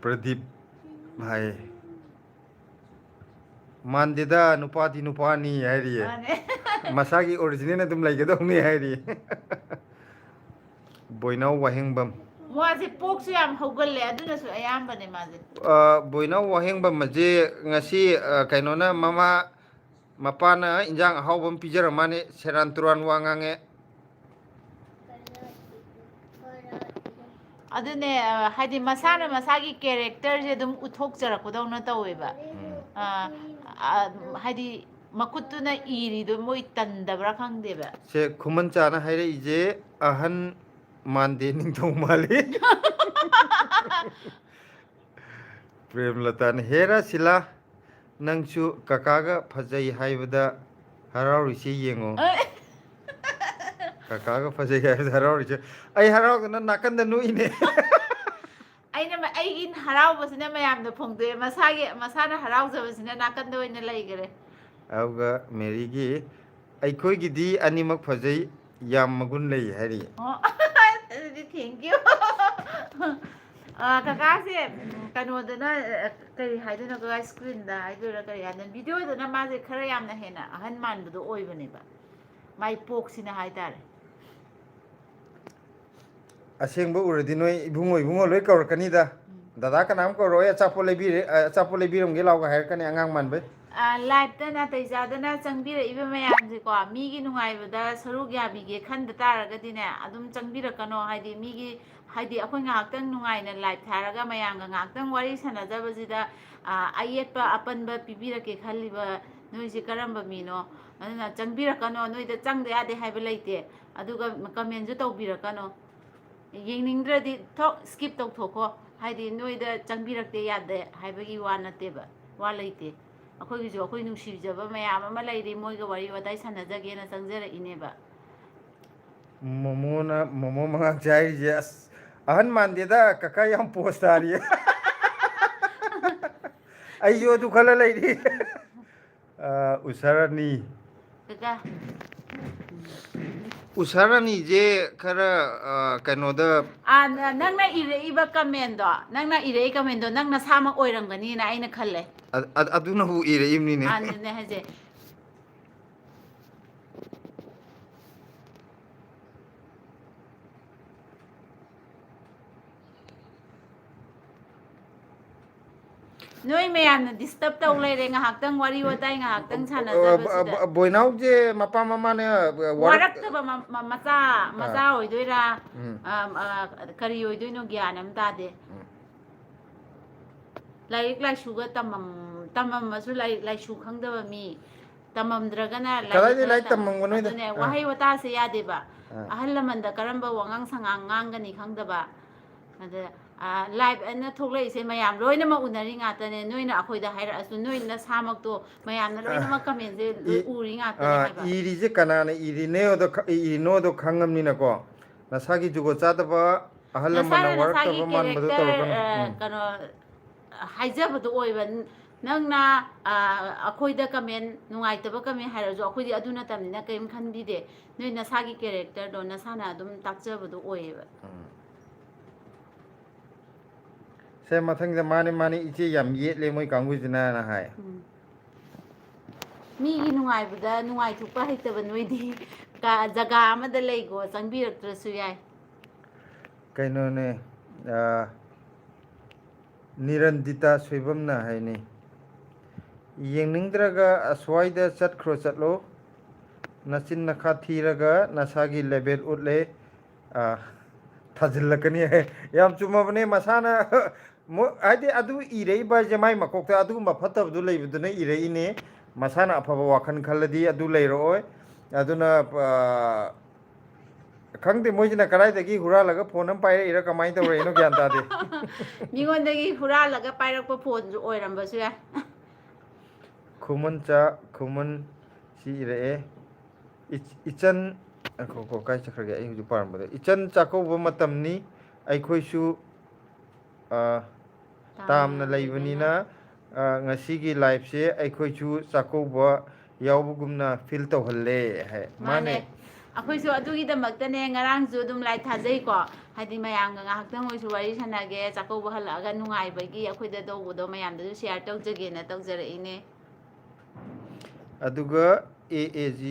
ꯄ꯭ꯔꯗꯤꯞ ꯍꯥꯏ ꯃꯥꯟꯗꯦꯗ ꯅꯨꯄꯥꯗꯤ ꯅꯨꯄꯥꯅꯤ ꯍꯥꯏꯔꯤꯌꯦ ꯃꯥꯅꯦ ꯃꯁꯥꯒꯤ ꯑꯣꯔꯤꯖꯤꯅꯦꯜ ꯑꯗꯨꯝ ꯂꯩꯒꯗꯧꯅꯤ ꯍꯥꯏꯔꯤꯌꯦ ꯕꯣꯏꯅꯥꯎ ꯋꯥꯍꯦꯡꯕꯝ ꯃꯥꯁꯦ ꯄꯣꯛꯁꯨ ꯌꯥꯝ ꯍꯧꯒꯜꯂꯦ ꯑꯗꯨꯅꯁꯨ ꯑꯌꯥꯝꯕꯅꯦ ꯃꯥꯁꯦ ꯕꯣꯏꯅꯥꯎ ꯋꯥꯍꯦꯡꯕꯝ ꯑꯁꯤ ꯉꯁꯤ ꯀꯩꯅꯣꯅ ꯃꯄꯥꯅ ꯏꯟꯖꯥꯡ ꯑꯍꯥꯎꯕ ꯑꯃ ꯄꯤꯖꯔ ꯃꯥꯅꯦ ꯁꯦꯔꯥꯟ ꯇꯨꯔꯥꯟ ꯋꯥ ꯉꯥꯡꯉꯦ ꯑꯗꯨꯅꯦ ꯍꯥꯏꯗꯤ ꯃꯁꯥꯅ ꯃꯁꯥꯒꯤ ꯀꯦꯔꯦꯛꯇꯔꯁꯦ ꯑꯗꯨꯝ ꯎꯠꯊꯣꯛꯆꯔꯛꯄꯗꯧꯅ ꯇꯧꯋꯦꯕ ꯍꯥꯏꯗꯤ ꯃꯈꯨꯠꯇꯨꯅ ꯏꯔꯤꯗꯣ ꯃꯣꯏ ꯇꯟꯗꯕ꯭ꯔꯥ ꯈꯪꯗꯦꯕ ꯁꯦ ꯈꯨꯃꯟ ꯆꯥꯅ ꯍꯥꯏꯔꯛꯏꯁꯦ ꯑꯍꯟ ꯃꯥꯟꯗꯦ ꯅꯤꯡꯊꯧ ꯃꯥꯜꯂꯤ ꯄ꯭ꯔꯦꯝꯂꯇꯥꯅ ꯍꯦꯔꯥ ꯁꯤꯂꯥ ꯅꯪꯁꯨ ꯀꯀꯥꯒ ꯐꯖꯩ ꯍꯥꯏꯕꯗ ꯍꯔꯥꯎꯔꯤꯁꯤ ꯌꯦꯡꯉꯣ ꯀꯀꯥꯒ ꯐꯖꯩ ꯍꯥꯏꯕꯗ ꯍꯔꯥꯎꯔꯤꯁꯦ ꯑꯩ ꯍꯔꯥꯎꯗꯅ ꯅꯥꯀꯟꯗ ꯅꯣꯛꯏꯅꯦ ꯑꯩꯒꯤ ꯍꯔꯥꯎꯕꯁꯤꯅ ꯃꯌꯥꯝꯗ ꯐꯣꯡꯗꯣꯛꯑꯦ ꯃꯁꯥꯅ ꯍꯔꯥꯎꯖꯕꯁꯤꯅ ꯅꯥꯀꯟꯗ ꯑꯣꯏꯅ ꯂꯩꯈꯔꯦ ꯑꯗꯨꯒ ꯃꯦꯔꯤꯒꯤ ꯑꯩꯈꯣꯏꯒꯤꯗꯤ ꯑꯅꯤꯃꯛ ꯐꯖꯩ ꯌꯥꯝ ꯃꯒꯨꯟ ꯂꯩ ꯍꯥꯏꯔꯤ ꯑꯣ ꯑꯗꯨꯗꯤ ꯊꯦꯡꯀ꯭ꯌꯨ ꯀꯀꯥꯁꯦ ꯀꯩꯅꯣꯗꯅ ꯀꯔꯤ ꯍꯥꯏꯗꯣꯏꯅꯣ ꯀꯀꯥ ꯏꯁꯀ꯭ꯔꯤꯟꯗ ꯍꯥꯏꯗꯣꯏꯔꯥ ꯀꯔꯤ ꯍꯥꯏꯗꯣꯏꯅꯣ ꯚꯤꯗꯤꯑꯣꯗꯅ ꯃꯥꯁꯦ ꯈꯔ ꯌꯥꯝꯅ ꯍꯦꯟꯅ ꯑꯍꯟ ꯃꯥꯟꯕꯗꯣ ꯑꯣꯏꯕꯅꯦꯕ ꯃꯥꯏ ꯄꯣꯛꯁꯤꯅ ꯍꯥꯏꯇꯥꯔꯦ ꯑꯁꯦꯡꯕ ꯎꯔꯗꯤ ꯅꯣꯏ ꯏꯕꯨꯡꯉꯣ ꯂꯣꯏ ꯀꯧꯔꯛꯀꯅꯤꯗ ꯗꯗꯥ ꯀꯅꯥꯝ ꯀꯧꯔꯛꯑꯣꯏ ꯑꯆꯥꯄꯣꯠ ꯂꯩꯕꯤꯔꯝꯒꯦ ꯂꯥꯎꯒ ꯍꯥꯏꯔꯛꯀꯅꯤ ꯑꯉꯥꯡ ꯃꯥꯟꯕꯩ ꯂꯥꯏꯞꯇ ꯅꯥꯇꯩ ꯆꯥꯗꯅ ꯆꯪꯕꯤꯔꯛꯏꯕ ꯃꯌꯥꯝꯁꯦꯀꯣ ꯃꯤꯒꯤ ꯅꯨꯡꯉꯥꯏꯕꯗ ꯁꯔꯨꯛ ꯌꯥꯕꯤꯒꯦ ꯈꯟꯗ ꯇꯥꯔꯒꯗꯤꯅꯦ ꯑꯗꯨꯝ ꯆꯪꯕꯤꯔꯛꯀꯅꯣ ꯍꯥꯏꯗꯤ ꯍꯥꯏꯗꯤ ꯑꯩꯈꯣꯏ ꯉꯥꯏꯍꯥꯛꯇꯪ ꯅꯨꯡꯉꯥꯏꯅ ꯂꯥꯏꯞ ꯊꯥꯔꯒ ꯃꯌꯥꯝꯒꯉꯥꯏꯍꯥꯛꯇꯪ ꯋꯥꯔꯤ ꯁꯥꯟꯅꯖꯕꯁꯤꯗ ꯑꯌꯦꯠꯄ ꯑꯄꯟꯕ ꯄꯤꯕꯤꯔꯛꯀꯦ ꯈꯜꯂꯤꯕ ꯅꯣꯏꯁꯦ ꯀꯔꯝꯕ ꯃꯤꯅꯣ ꯑꯗꯨꯅ ꯆꯪꯕꯤꯔꯛꯀꯅꯣ ꯅꯣꯏꯗ ꯆꯪꯗ ꯌꯥꯗꯦ ꯍꯥꯏꯕ ꯂꯩꯇꯦ ꯑꯗꯨꯒ ꯀꯃꯦꯟꯁꯨ ꯇꯧꯕꯤꯔꯛꯀꯅꯣ ꯌꯦꯡꯅꯤꯡꯗ꯭ꯔꯗꯤ ꯊꯣꯛ ꯁ꯭ꯀꯤꯞ ꯇꯧꯊꯣꯛꯈꯣ ꯍꯥꯏꯗꯤ ꯅꯣꯏꯗ ꯆꯪꯕꯤꯔꯛꯇꯦ ꯌꯥꯗꯦ ꯍꯥꯏꯕꯒꯤ ꯋꯥ ꯅꯠꯇꯦꯕ ꯋꯥ ꯂꯩꯇꯦ ꯑꯩꯈꯣꯏꯒꯤꯁꯨ ꯑꯩꯈꯣই ꯅꯨꯡꯁꯤꯖꯕ ꯃꯌꯥꯝ ꯑꯃ ꯂꯩꯔꯤ ꯃꯣꯏꯒ ꯋꯥꯔꯤ ꯋꯥꯇꯥꯏ ꯁꯥꯟꯅꯖꯒꯦꯅ ꯆꯪꯖꯔꯛꯏꯅꯦꯕ ꯃꯣꯃꯣ ꯃꯉꯥꯡ ꯆꯥꯏꯔꯤꯁꯦ ꯑꯁ ꯑꯍꯟ ꯃꯥꯟꯗꯦꯗ ꯀꯀꯥ ꯌꯥꯝ ꯄꯣꯁ ꯇꯥꯔꯤꯌꯦ ꯑꯩꯁꯨ ꯑꯗꯨ ꯈꯜꯂ ꯂꯩꯔꯤ ꯎꯁꯥꯔꯥꯅꯤ ꯀꯀꯥ ꯎꯁꯥꯔꯥꯅꯤꯁꯦ ꯈꯔ ꯀꯩꯅꯣꯗ ꯅꯪꯅ ꯏꯔꯛꯏꯕ ꯀꯃꯦꯟꯗꯣ ꯅꯪ ꯅꯁꯥꯃꯛ ꯑꯣꯏꯔꯝꯒꯅꯤꯅ ꯑꯩꯅ ꯈꯜꯂꯦ ꯑꯗꯨꯅꯕꯨ ꯏꯔꯛꯏꯕꯅꯤꯅꯦ ꯑꯗꯨꯅꯦ ꯍꯥꯏꯁꯦ ꯅꯣꯏ ꯃꯌꯥꯝꯅ ꯗꯤꯁꯇꯔꯕ ꯇꯧ ꯂꯩꯔꯦ ꯉꯥꯏꯍꯥꯛꯇꯪ ꯋꯥꯔꯤ ꯋꯥꯇꯥꯏ ꯉꯥꯏꯍꯥꯛꯇꯪ ꯁꯥꯟꯅꯖꯕꯁꯤꯗ ꯕꯣꯏꯅꯥꯎꯁꯦ ꯃꯄꯥ ꯃꯃꯥꯅ ꯋꯥꯔꯛꯇꯕ ꯃꯆꯥ ꯑꯥ ꯑꯣꯏꯗꯣꯏꯔꯥ ꯎꯝ ꯀꯔꯤ ꯑꯣꯏꯗꯣꯏꯅꯣ ꯒ꯭ꯌꯥꯟ ꯑꯃ ꯇꯥꯗꯦ ꯂꯥꯏꯔꯤꯛ ꯂꯥꯏꯁꯨꯒ ꯇꯝꯃꯝꯃꯁꯨ ꯂꯥꯏꯔꯤꯛ ꯂꯥꯏꯁꯨ ꯈꯪꯗꯕ ꯃꯤ ꯇꯝꯃꯝꯗ꯭ꯔꯒꯅ ꯂꯥꯏꯔꯤꯛ ꯀꯗꯥꯏꯗꯩ ꯈꯔ ꯇꯝꯃꯝꯒꯅꯣꯗ ꯑꯗꯨꯅꯦ ꯑꯥ ꯋꯥꯍꯩ ꯋꯥꯇꯥꯁꯦ ꯌꯥꯗꯦꯕ ꯑꯥ ꯑꯍꯜ ꯂꯃꯟꯗ ꯀꯔꯝꯕ ꯋꯥꯉꯥꯡ ꯁꯉꯥꯡ ꯉꯥꯡꯒꯅꯤ ꯈꯪꯗꯕ ꯑꯗ ꯂꯥꯏꯚ ꯑꯅ ꯊꯣꯛꯂꯛꯏꯁꯦ ꯃꯌꯥꯝ ꯂꯣꯏꯅꯃꯛ ꯎꯅꯔꯤ ꯉꯥꯛꯇꯅꯦ ꯅꯣꯏꯅ ꯑꯩꯈꯣꯏꯗ ꯍꯥꯏꯔꯛꯑꯁꯨ ꯅꯣꯏ ꯅꯁꯥꯃꯛꯇꯣ ꯃꯌꯥꯝꯅ ꯂꯣꯏꯅꯃꯛ ꯀꯃꯦꯟꯁꯦ ꯂꯣꯏ ꯎꯔꯤ ꯉꯥꯛꯇꯅꯦ ꯍꯥꯏꯕ ꯏꯔꯤꯁꯦ ꯀꯅꯥꯅ ꯏꯔꯤꯅꯣꯗꯣ ꯈꯪꯉꯝꯅꯤꯅꯀꯣ ꯅꯁꯥꯒꯤ ꯖꯨꯒꯣꯠ ꯆꯥꯗꯕ ꯑꯍꯜ ꯂꯃꯟꯅ ꯅꯁꯥꯒꯤ ꯋꯥꯔꯛꯇꯕ ꯃꯥꯟꯕꯗꯣ ꯇꯧꯔꯛꯀꯅꯨ ꯀꯩꯅꯣ ꯍꯥꯏꯖꯕꯗꯣ ꯑꯣꯏꯕ ꯅꯪꯅ ꯑꯩꯈꯣꯏꯗ ꯀꯃꯦꯟ ꯅꯨꯡꯉꯥꯏꯇꯕ ꯀꯃꯦꯟ ꯍꯥꯏꯔꯁꯨ ꯑꯩꯈꯣꯏꯗꯤ ꯑꯗꯨ ꯅꯠꯇꯕꯅꯤꯅ ꯀꯔꯤꯝ ꯈꯟꯕꯤꯗꯦ ꯅꯣꯏ ꯅꯁꯥꯒꯤ ꯀꯦꯔꯦꯛꯇꯔꯗꯣ ꯅꯁꯥꯅ ꯑꯗꯨꯝ ꯇꯥꯛꯆꯕꯗꯣ ꯑꯣꯏꯌꯦꯕ ꯁꯦ ꯃꯊꯪꯗ ꯃꯥꯅꯤ ꯏꯆꯦ ꯌꯥꯝ ꯌꯦꯠꯂꯦ ꯃꯣꯏ ꯀꯥꯡꯕꯨꯁꯤꯅ ꯍꯥꯏ ꯃꯤꯒꯤ ꯅꯨꯡꯉꯥꯏꯕꯗ ꯅꯨꯡꯉꯥꯏꯊꯣꯛꯄ ꯍꯩꯇꯕ ꯅꯣꯏꯗꯤ ꯖꯒꯥ ꯑꯃꯗ ꯂꯩꯒꯣ ꯆꯪꯕꯤꯔꯛꯇ꯭ꯔꯁꯨ ꯌꯥꯏ ꯀꯩꯅꯣꯅꯦ ꯅꯤꯔꯟꯗꯤꯇꯥ ꯁꯣꯏꯕꯝꯅ ꯍꯥꯏꯅꯤ ꯌꯦꯡꯅꯤꯡꯗ꯭ꯔꯒ ꯑꯁ꯭ꯋꯥꯏꯗ ꯆꯠꯈ꯭ꯔꯣ ꯆꯠꯂꯣ ꯅꯆꯤꯟ ꯅꯈꯥ ꯊꯤꯔꯒ ꯅꯁꯥꯒꯤ ꯂꯦꯕꯦꯜ ꯎꯠꯂꯦ ꯊꯥꯖꯤꯜꯂꯛꯀꯅꯤ ꯌꯥꯝ ꯆꯨꯝꯃꯕꯅꯦ ꯃꯁꯥꯅ ꯍꯥꯏꯗꯤ ꯑꯗꯨ ꯏꯔꯛꯏꯕ ꯍꯥꯏꯁꯦ ꯃꯥꯏ ꯃꯀꯣꯛꯇ ꯑꯗꯨꯒꯨꯝꯕ ꯐꯠꯇꯕꯗꯨ ꯂꯩꯕꯗꯨꯅ ꯏꯔꯛꯏꯅꯦ ꯃꯁꯥꯅ ꯑꯐꯕ ꯋꯥꯈꯜ ꯈꯜꯂꯗꯤ ꯑꯗꯨ ꯂꯩꯔꯛꯑꯣꯏ ꯑꯗꯨꯅ ꯈꯪꯗꯦ ꯃꯣꯏꯁꯤꯅ ꯀꯗꯥꯏꯗꯒꯤ ꯍꯨꯔꯥꯜꯂꯒ ꯐꯣꯟ ꯑꯃ ꯄꯥꯏꯔꯛꯏꯔꯥ ꯀꯃꯥꯏꯅ ꯇꯧꯔꯛꯏꯅꯣ ꯒ꯭ꯌꯥꯟ ꯇꯥꯗꯦ ꯃꯤꯉꯣꯟꯗꯒꯤ ꯍꯨꯔꯥꯜꯂꯒ ꯄꯥꯏꯔꯛꯄ ꯐꯣꯟꯁꯨ ꯑꯣꯏꯔꯝꯕꯁꯨ ꯌꯥꯏ ꯈꯨꯃꯟ ꯁꯤ ꯏꯔꯛꯑꯦ ꯏꯆꯟ ꯀꯥꯏ ꯆꯠꯈ꯭ꯔꯒꯦ ꯑꯩ ꯍꯧꯖꯤꯛ ꯄꯥꯔꯝꯕꯗ ꯏꯆꯟ ꯆꯥꯛꯀꯧꯕ ꯃꯇꯝꯅꯤ ꯑꯩꯈꯣꯏꯁꯨ ꯇꯥꯝꯅ ꯂꯩꯕꯅꯤꯅ ꯉꯁꯤꯒꯤ ꯂꯥꯏꯐꯁꯦ ꯑꯩꯈꯣꯏꯁꯨ ꯆꯥꯛꯀꯧꯕ ꯌꯥꯎꯕꯒꯨꯝꯅ ꯐꯤꯜ ꯇꯧꯍꯜꯂꯦ ꯍꯥꯏ ꯃꯥꯅꯦ ꯑꯩꯈꯣꯏꯁꯨ ꯑꯗꯨꯒꯤꯗꯃꯛꯇꯅꯦ ꯉꯔꯥꯡꯁꯨ ꯑꯗꯨꯝ ꯂꯥꯏꯠ ꯊꯥꯖꯩꯀꯣ ꯍꯥꯏꯗꯤ ꯃꯌꯥꯝꯒ ꯉꯥꯏꯍꯥꯛꯇꯪ ꯑꯣꯏꯁꯨ ꯋꯥꯔꯤ ꯁꯥꯟꯅꯒꯦ ꯆꯥꯛꯀꯧꯕ ꯍꯜꯂꯛꯑꯒ ꯅꯨꯡꯉꯥꯏꯕꯒꯤ ꯑꯩꯈꯣꯏꯗ ꯇꯧꯕꯗꯣ ꯃꯌꯥꯝꯗꯁꯨ ꯁꯤꯌꯥꯔ ꯇꯧꯖꯒꯦꯅ ꯇꯧꯖꯔꯛꯏꯅꯦ ꯑꯗꯨꯒ AAG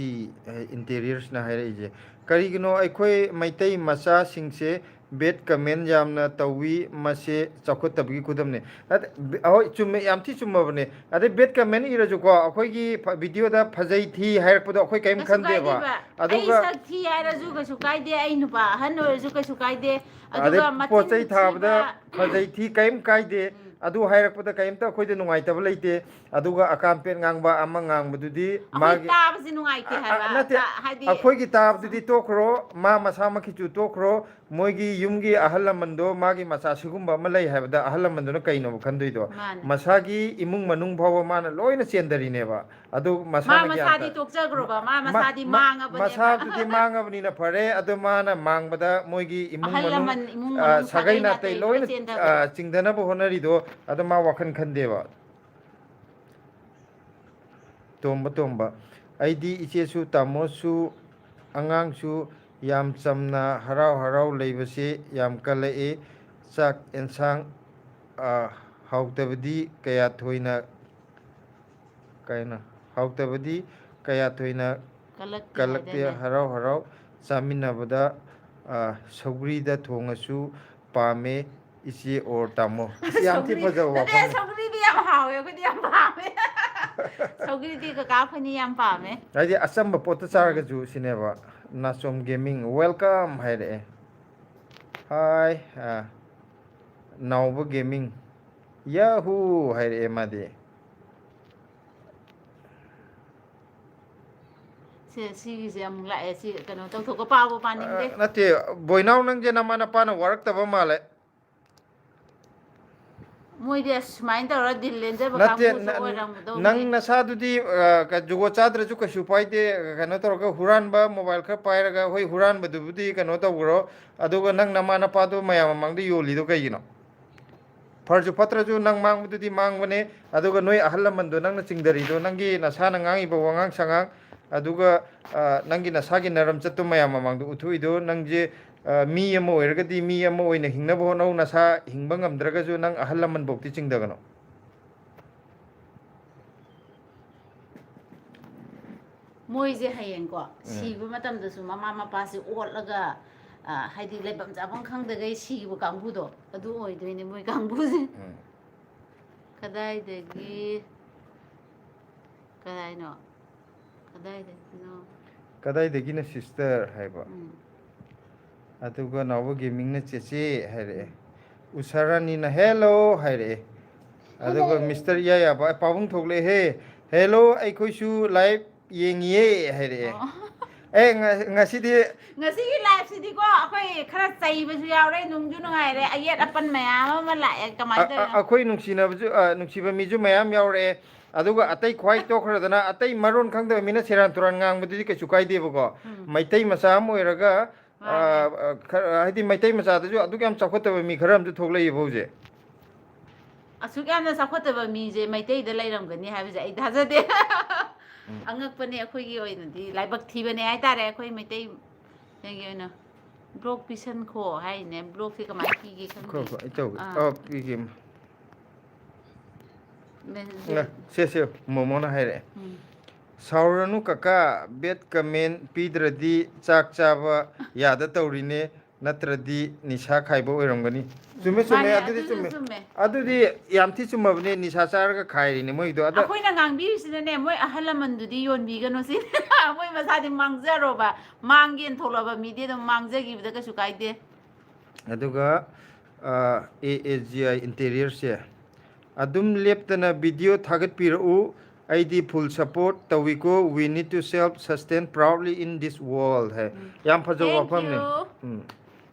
ꯏꯟꯇꯦꯔꯤꯌꯔꯁꯅ ꯍꯥꯏꯔꯛꯏꯁꯦ ꯀꯔꯤꯒꯤꯅꯣ ꯑꯩꯈꯣꯏ ꯃꯩꯇꯩ ꯃꯆꯥꯁꯤꯡꯁꯦ ꯕꯦꯠ ꯀꯃꯦꯟ ꯌꯥꯝꯅ ꯇꯧꯋꯤ ꯃꯁꯦ ꯆꯥꯎꯈꯠꯇꯕꯒꯤ ꯈꯨꯗꯝꯅꯦ ꯑꯍꯣꯏ ꯆꯨꯝꯃꯦ ꯌꯥꯝ ꯊꯤ ꯆꯨꯝꯃꯕꯅꯦ ꯑꯗꯩ ꯕꯦꯠ ꯀꯃꯦꯟ ꯏꯔꯁꯨꯀꯣ ꯑꯩꯈꯣꯏꯒꯤ ꯚꯤꯗꯤꯑꯣꯗ ꯐꯖꯩ ꯊꯤ ꯍꯥꯏꯔꯛꯄꯗꯣ ꯑꯩꯈꯣꯏ ꯀꯔꯤꯝ ꯀꯩꯁꯨ ꯈꯟꯗꯦꯕ ꯀꯥꯏꯗꯦꯕ ꯑꯩ ꯑꯗꯨꯒ ꯁꯛ ꯊꯤ ꯍꯥꯏꯔꯁꯨ ꯀꯩꯁꯨ ꯀꯥꯏꯗꯦ ꯑꯩ ꯅꯨꯄꯥ ꯑꯍꯟ ꯑꯣꯏꯔꯁꯨ ꯀꯩꯁꯨ ꯀꯥꯏꯗꯦ ꯑꯗꯩ ꯑꯗꯨꯒ ꯄꯣꯠ ꯃꯆꯤꯟ ꯆꯩ ꯊꯥꯕꯗ ꯊꯤꯕ ꯐꯖꯩ ꯊꯤ ꯀꯔꯤꯝ ꯀꯥꯏꯗꯦ ꯑꯗꯨ ꯍꯥꯏꯔꯛꯄꯗ ꯀꯔꯤꯝꯇ ꯑꯩꯈꯣꯏꯗ ꯅꯨꯡꯉꯥꯏꯇꯕ ꯂꯩꯇꯦ ꯑꯗꯨꯒ ꯑꯀꯥꯝꯄꯦꯠ ꯉꯥꯡꯕ ꯑꯃ ꯉꯥꯡꯕꯗꯨꯗꯤ ꯑꯩꯈꯣꯏ ꯃꯥꯒꯤ ꯇꯥꯕꯁꯤ ꯅꯨꯡꯉꯥꯏꯇꯦ ꯍꯥꯏꯕ ꯅꯠꯇꯦ ꯍꯥꯏꯗꯤ ꯑꯩꯈꯣꯏꯒꯤ ꯇꯥꯕꯗꯨꯗꯤ ꯇꯣꯛꯈ꯭ꯔꯣ ꯃꯥ ꯃꯁꯥꯃꯛꯀꯤꯁꯨ ꯇꯣꯛꯈ꯭ꯔꯣ ꯃꯣꯏꯒꯤ ꯌꯨꯝꯒꯤ ꯑꯍꯜ ꯂꯃꯟꯗꯣ ꯃꯥꯒꯤ ꯃꯆꯥ ꯁꯤꯒꯨꯝꯕ ꯑꯃ ꯂꯩ ꯍꯥꯏꯕꯗ ꯑꯍꯜ ꯂꯃꯟꯗꯨꯅ ꯀꯩꯅꯣꯕ ꯈꯟꯗꯣꯏꯗꯣ ꯃꯥꯅꯦ ꯃꯁꯥꯒꯤ ꯏꯃꯨꯡ ꯃꯅꯨꯡ ꯐꯥꯎꯕ ꯃꯥꯅ ꯂꯣꯏꯅ ꯆꯦꯟꯗꯔꯤꯅꯦꯕ ꯑꯗꯨ ꯃꯥ ꯃꯁꯥꯅ ꯒ꯭ꯌꯥꯟ ꯃꯁꯥꯗꯤ ꯇꯥ ꯇꯣꯛꯆꯈ꯭ꯔꯣꯕ ꯃꯥ ꯃꯁꯥꯗꯤ ꯃꯥꯡꯉꯕꯅꯦꯕ ꯃꯁꯥꯗꯨꯗꯤ ꯃꯥꯡꯉꯕꯅꯤꯅ ꯐꯔꯦ ꯑꯗꯣ ꯃꯥꯅ ꯃꯥꯡꯕꯗ ꯃꯣꯏꯒꯤ ꯏꯃꯨꯡ ꯑꯍꯜ ꯃꯅꯨꯡ ꯂꯃꯟ ꯏꯃꯨꯡ ꯃꯅꯨꯡ ꯁꯥꯒꯩ ꯅꯥꯇꯩ ꯂꯣꯏ ꯂꯣꯏꯅ ꯆꯦꯟꯊꯕꯗꯣ ꯆꯤꯡꯊꯅꯕ ꯍꯣꯠꯅꯔꯤꯗꯣ ꯑꯗꯣ ꯃꯥ ꯋꯥꯈꯜ ꯈꯟꯗꯦꯕ ꯇꯣꯝꯕ ꯑꯩꯗꯤ ꯏꯆꯦꯁꯨ ꯇꯥꯃꯣꯁꯨ ꯑꯉꯥꯡꯁꯨ ꯌꯥꯝ ꯆꯝꯅ ꯍꯔꯥꯎ ꯍꯔꯥꯎ ꯂꯩꯕꯁꯦ ꯌꯥꯝ ꯀꯜꯂꯛꯏ ꯆꯥꯛ ꯑꯦꯟꯁꯥꯡ ꯍꯥꯎꯇꯕꯗꯤ ꯀꯌꯥ ꯊꯣꯏꯅ ꯍꯥꯎꯇꯕꯗꯤ ꯀꯌꯥ ꯊꯣꯏꯅ ꯀꯜꯂꯛꯇꯦ ꯀꯜꯂꯛꯇꯦ ꯍꯥꯏꯗꯥꯏꯅꯦ ꯍꯔꯥꯎ ꯍꯔꯥꯎ ꯆꯥꯃꯤꯟꯅꯕꯗ ꯁꯧꯒ꯭ꯔꯤꯗ ꯊꯣꯡꯉꯁꯨ ꯄꯥꯝꯃꯦ ꯏꯆꯦ ꯑꯣꯔ ꯇꯥꯃꯣ ꯑꯁ ꯌꯥꯝ ꯊꯤ ꯁꯧꯒ꯭ꯔꯤ ꯐꯖꯕ ꯅꯠꯇꯦ ꯋꯥꯐꯝꯅꯤ ꯁꯧꯒ꯭ꯔꯤꯗꯤ ꯌꯥꯝ ꯍꯥꯎꯋꯦ ꯑꯩꯈꯣꯏꯗꯤ ꯌꯥꯝ ꯄꯥꯝꯃꯦ ꯁꯧꯒ꯭ꯔꯤꯗꯤ ꯀꯀꯥ ꯑꯩꯈꯣꯏꯅꯤ ꯌꯥꯝ ꯄꯥꯝꯃꯦ ꯍꯥꯏꯗꯤ ꯑꯆꯝꯕ ꯄꯣꯠꯇ ꯆꯥꯔꯒꯁꯨ ꯁꯤꯅꯦꯕ ꯅꯥꯆꯣꯝ ꯒꯦꯃꯤꯡ ꯋꯦꯜꯀꯝ ꯍꯥꯏꯔꯛꯑꯦ ꯍꯥꯏ ꯅꯥꯎꯕ ꯒꯦꯃꯤꯡ ꯌꯥꯍꯨ ꯍꯥꯏꯔꯛꯑꯦ ꯃꯥꯗꯤ ꯁꯤꯒꯤꯁꯦ ꯑꯃꯨꯛ ꯂꯥꯛꯑꯦ ꯁꯤ ꯀꯩꯅꯣ ꯇꯧꯊꯣꯛꯀꯣ ꯄꯥꯕ ꯄꯥꯅꯤꯡꯗꯦ ꯅꯠꯇꯦ ꯕꯣꯏꯅꯥꯎ ꯅꯪꯁꯦ ꯅꯃꯥ ꯅꯄꯥꯅ ꯋꯥꯔꯛꯇꯕ ꯃꯥꯜꯂꯦ ꯃꯣꯏꯗꯤ ꯑꯁ ꯁꯨꯃꯥꯏꯅ ꯇꯧꯔ ꯗꯤꯜ ꯂꯦꯟꯖꯕ ꯅꯠꯇꯦ ꯀꯥꯡꯕꯨꯁꯨ ꯑꯣꯏꯔꯝꯒꯗꯧꯕꯅꯤ ꯅꯪ ꯅꯁꯥꯗꯨꯗꯤ ꯖꯨꯒꯣꯠ ꯆꯥꯗ꯭ꯔꯁꯨ ꯀꯩꯁꯨ ꯄꯥꯏꯗꯦ ꯀꯩꯅꯣ ꯇꯧꯔꯒ ꯍꯨꯔꯥꯟꯕ ꯃꯣꯕꯥꯏꯜ khara ꯄꯥꯏꯔꯒ ꯍꯣꯏ ꯍꯨꯔꯥꯟꯕꯗꯨꯕꯨꯗꯤ ꯀꯩꯅꯣ ꯇꯧꯈ꯭ꯔꯣ ꯑꯗꯨꯒ ꯅꯪ ꯅꯃꯥ ꯅꯄꯥꯗꯣ ꯃꯌꯥꯝ ꯃꯃꯥꯡꯗ ꯌꯣꯜꯂꯤꯗꯣ ꯀꯩꯒꯤꯅꯣ ꯐꯔꯁꯨ ꯐꯠꯇ꯭ꯔꯁꯨ ꯅꯪ ꯃꯥꯡꯕꯗꯨꯗꯤ ꯃꯥꯡꯕꯅꯦ ꯑꯗꯨꯒ ꯅꯣꯏ ꯑꯍꯜ ꯂꯃꯟꯗꯣ ꯅꯪꯅ ꯆꯤꯡꯊꯔꯤꯗꯣ ꯅꯪꯒꯤ ꯅꯁꯥꯅ ꯉꯥꯡꯉꯤꯕ ꯋꯥꯉꯥꯡ ꯁꯉꯥꯡ ꯑꯗꯨꯒ ꯅꯪꯒꯤ ꯅꯁꯥꯒꯤ ꯅꯔꯝ ꯆꯠꯇꯨ ꯃꯌꯥꯝ ꯃꯃꯥꯡꯗ ꯎꯠꯊꯣꯛꯏꯗꯣ ꯅꯪꯁꯦ ꯃꯤ ꯑꯃ ꯑꯣꯏꯔꯒꯗꯤ ꯃꯤ ꯑꯃ ꯑꯣꯏꯅ ꯍꯤꯡꯅꯕ ꯍꯣꯠꯅꯧ ꯅꯁꯥ ꯍꯤꯡꯕ ꯉꯝꯗ꯭ꯔꯒꯁꯨ ꯅꯪ ꯑꯍꯜ ꯂꯃꯟꯐꯧꯇꯤ ꯆꯤꯡꯊꯒꯅꯣ ꯃꯣꯏꯁꯦ ꯍꯌꯦꯡꯀꯣ ꯁꯤꯕ ꯃꯇꯝꯗꯁꯨ ꯃꯃꯥ ꯃꯄꯥꯁꯦ ꯑꯣꯠꯂꯒ ꯍꯥꯏꯗꯤ ꯂꯩꯐꯝ ꯆꯥꯐꯝ ꯈꯪꯗꯒꯩ ꯁꯤꯈꯤꯕ ꯀꯥꯡꯕꯨꯗꯣ ꯑꯗꯨ ꯑꯣꯏꯗꯣꯏꯅꯦ ꯃꯣꯏ ꯀꯥꯡꯕꯨꯁꯦ ꯀꯗꯥꯏꯗꯒꯤ ꯀꯗꯥꯏꯅꯣ ꯀꯗꯥꯏꯗꯒꯤꯅꯣ ꯀꯗꯥꯏꯗꯒꯤꯅ ꯁꯤꯁꯇꯔ ꯍꯥꯏꯕ ꯑꯗꯨꯒ ꯅꯥꯎꯕ ꯒꯦꯃꯤꯡꯅ ꯆꯦꯆꯦ ꯍꯥꯏꯔꯛꯑꯦ ꯎꯁꯥꯔꯥꯅꯤꯅ ꯍꯦꯜꯂꯣ ꯍꯥꯏꯔꯛꯑꯦ ꯑꯗꯨꯒ ꯃꯤꯁꯇꯔ ꯏꯌꯥ ꯌꯥꯕ ꯄꯥꯕꯨꯡ ꯊꯣꯛꯂꯛꯑꯦꯍꯦ ꯍꯦꯜꯂꯣ ꯑꯩꯈꯣꯏꯁꯨ ꯂꯥꯏꯚ ꯌꯦꯡꯉꯤꯌꯦ ꯍꯥꯏꯔꯛꯑꯦ ꯑꯣ ꯉꯁꯤꯗꯤ ꯉꯁꯤꯒꯤ ꯂꯥꯏꯐꯁꯤꯗꯤꯀꯣ ꯑꯩꯈꯣꯏ ꯈꯔ ꯆꯩꯕꯁꯨ ꯌꯥꯎꯔꯦ ꯅꯨꯡꯁꯨ ꯅꯨꯡꯉꯥꯏꯔꯦ ꯑꯌꯦꯠ ꯑꯄꯟ ꯃꯌꯥꯝ ꯑꯃ ꯂꯥꯛꯑꯦ ꯀꯃꯥꯏꯅ ꯇꯧꯔꯤꯅꯣ ꯑꯩꯈꯣꯏ ꯅꯨꯡꯁꯤꯕ ꯃꯤꯁꯨ ꯃꯌꯥꯝ ꯌꯥꯎꯔꯛꯑꯦ ꯑꯗꯨꯒ ꯑꯇꯩ ꯈ꯭ꯋꯥꯏ ꯇꯣꯛꯈ꯭ꯔꯗꯅ ꯑꯇꯩ ꯃꯔꯣꯟ ꯈꯪꯗꯕ ꯃꯤꯅ ꯁꯦꯔꯥꯟ ꯇꯨꯔꯥꯟ ꯉꯥꯡꯕꯗꯨꯗꯤ ꯀꯩꯁꯨ ꯀꯥꯏꯗꯦꯕꯀꯣ ꯃꯩꯇꯩ ꯃꯆꯥ ꯑꯃ ꯑꯣꯏꯔꯒ ꯃꯥꯅꯦ ꯍꯥꯏꯗꯤ ꯃꯩꯇꯩ ꯃꯆꯥꯗꯁꯨ ꯑꯗꯨꯛ ꯌꯥꯝ ꯆꯥꯎꯈꯠꯇꯕ ꯃꯤ ꯈꯔ ꯑꯃꯁꯨ ꯊꯣꯛꯂꯛꯏꯕ ꯍꯧꯖꯤꯛ ꯑꯁꯨꯛ ꯌꯥꯝꯅ ꯆꯥꯎꯈꯠꯇꯕ ꯃꯤꯁꯦ ꯃꯩꯇꯩꯗ ꯂꯩꯔꯝꯒꯅꯤ ꯍꯥꯏꯕꯁꯦ ꯑꯩ ꯊꯥꯖꯗꯦ ꯑꯉꯛꯄꯅꯦ ꯑꯩꯈꯣꯏꯒꯤ ꯑꯣꯏꯅꯗꯤ ꯂꯥꯏꯕꯛ ꯊꯤꯕꯅꯦ ꯍꯥꯏꯇꯥꯔꯦ ꯑꯩꯈꯣꯏ ꯃꯩꯇꯩꯒꯤ ꯑꯣꯏꯅ ꯕ꯭ꯂꯣꯛ ꯄꯤꯁꯟꯈꯣ ꯍꯥꯏꯔꯤꯅꯦ ꯕ꯭ꯂꯣꯛꯁꯦ ꯀꯃꯥꯏꯅ ꯄꯤꯒꯦ ꯈꯪꯗꯦ ꯑꯩ ꯇꯧꯒꯦ ꯄꯤꯒꯦ ꯃꯦꯁꯦꯖ ꯁꯦ ꯃꯣꯃꯣꯅ ꯍꯥꯏꯔꯛꯑꯦ ꯁꯥꯎꯔꯅꯨ ꯀꯀꯥ ꯕꯦꯠ ꯀꯃꯦꯟ ꯄꯤꯗ꯭ꯔꯗꯤ ꯆꯥꯛ ꯆꯥꯕ ꯌꯥꯗ ꯇꯧꯔꯤꯅꯦ ꯅꯠꯇ꯭ꯔꯗꯤ ꯅꯤꯁꯥ ꯈꯥꯏꯕ ꯑꯣꯏꯔꯝꯒꯅꯤ ꯆꯨꯝꯃꯦ ꯆꯨꯝꯃꯦ ꯃꯥꯅꯦ ꯑꯗꯨꯗꯤ ꯑꯗꯨꯁꯨ ꯆꯨꯝꯃꯦ ꯆꯨꯝꯃꯦ ꯑꯗꯨꯗꯤ ꯌꯥꯝ ꯊꯤ ꯆꯨꯝꯃꯕꯅꯦ ꯅꯤꯁꯥ ꯆꯥꯔꯒ ꯈꯥꯏꯔꯤꯅꯦ ꯃꯣꯏꯗꯣ ꯑꯗ ꯑꯩꯈꯣꯏꯅ ꯉꯥꯡꯕꯤꯔꯤꯁꯤꯅꯅꯦ ꯃꯣꯏ ꯑꯍꯜ ꯂꯃꯟꯗꯨꯗꯤ ꯌꯣꯟꯕꯤꯒꯅꯨ ꯁꯤ ꯃꯣꯏ ꯃꯁꯥꯗꯤ ꯃꯥꯡꯖꯔꯣꯕ ꯃꯥꯡꯒꯦꯅ ꯊꯣꯛꯂꯕ ꯃꯤꯗꯤ ꯑꯗꯨꯝ ꯃꯥꯡꯖꯈꯤꯕꯗ ꯀꯩꯁꯨ ꯀꯥꯏꯗꯦ ꯑꯗꯨꯒ ASGI ꯏꯟꯇꯦꯔꯤꯌꯔꯁꯦ ꯑꯗꯨꯝ ꯂꯦꯞꯇꯅ ꯚꯤꯗꯤꯑꯣ ꯊꯥꯒꯠꯄꯤꯔꯛꯎ ꯑꯩꯗꯤ ꯐꯨꯜ ꯁꯞꯄꯣꯔꯠ ꯇꯧꯏꯀꯣ we need to self sustain proudly in this world ꯍꯥꯏ ꯌꯥꯝ ꯐꯖꯕ ꯊꯦꯡꯛ ꯋꯥꯐꯝꯅꯦ ꯌꯨ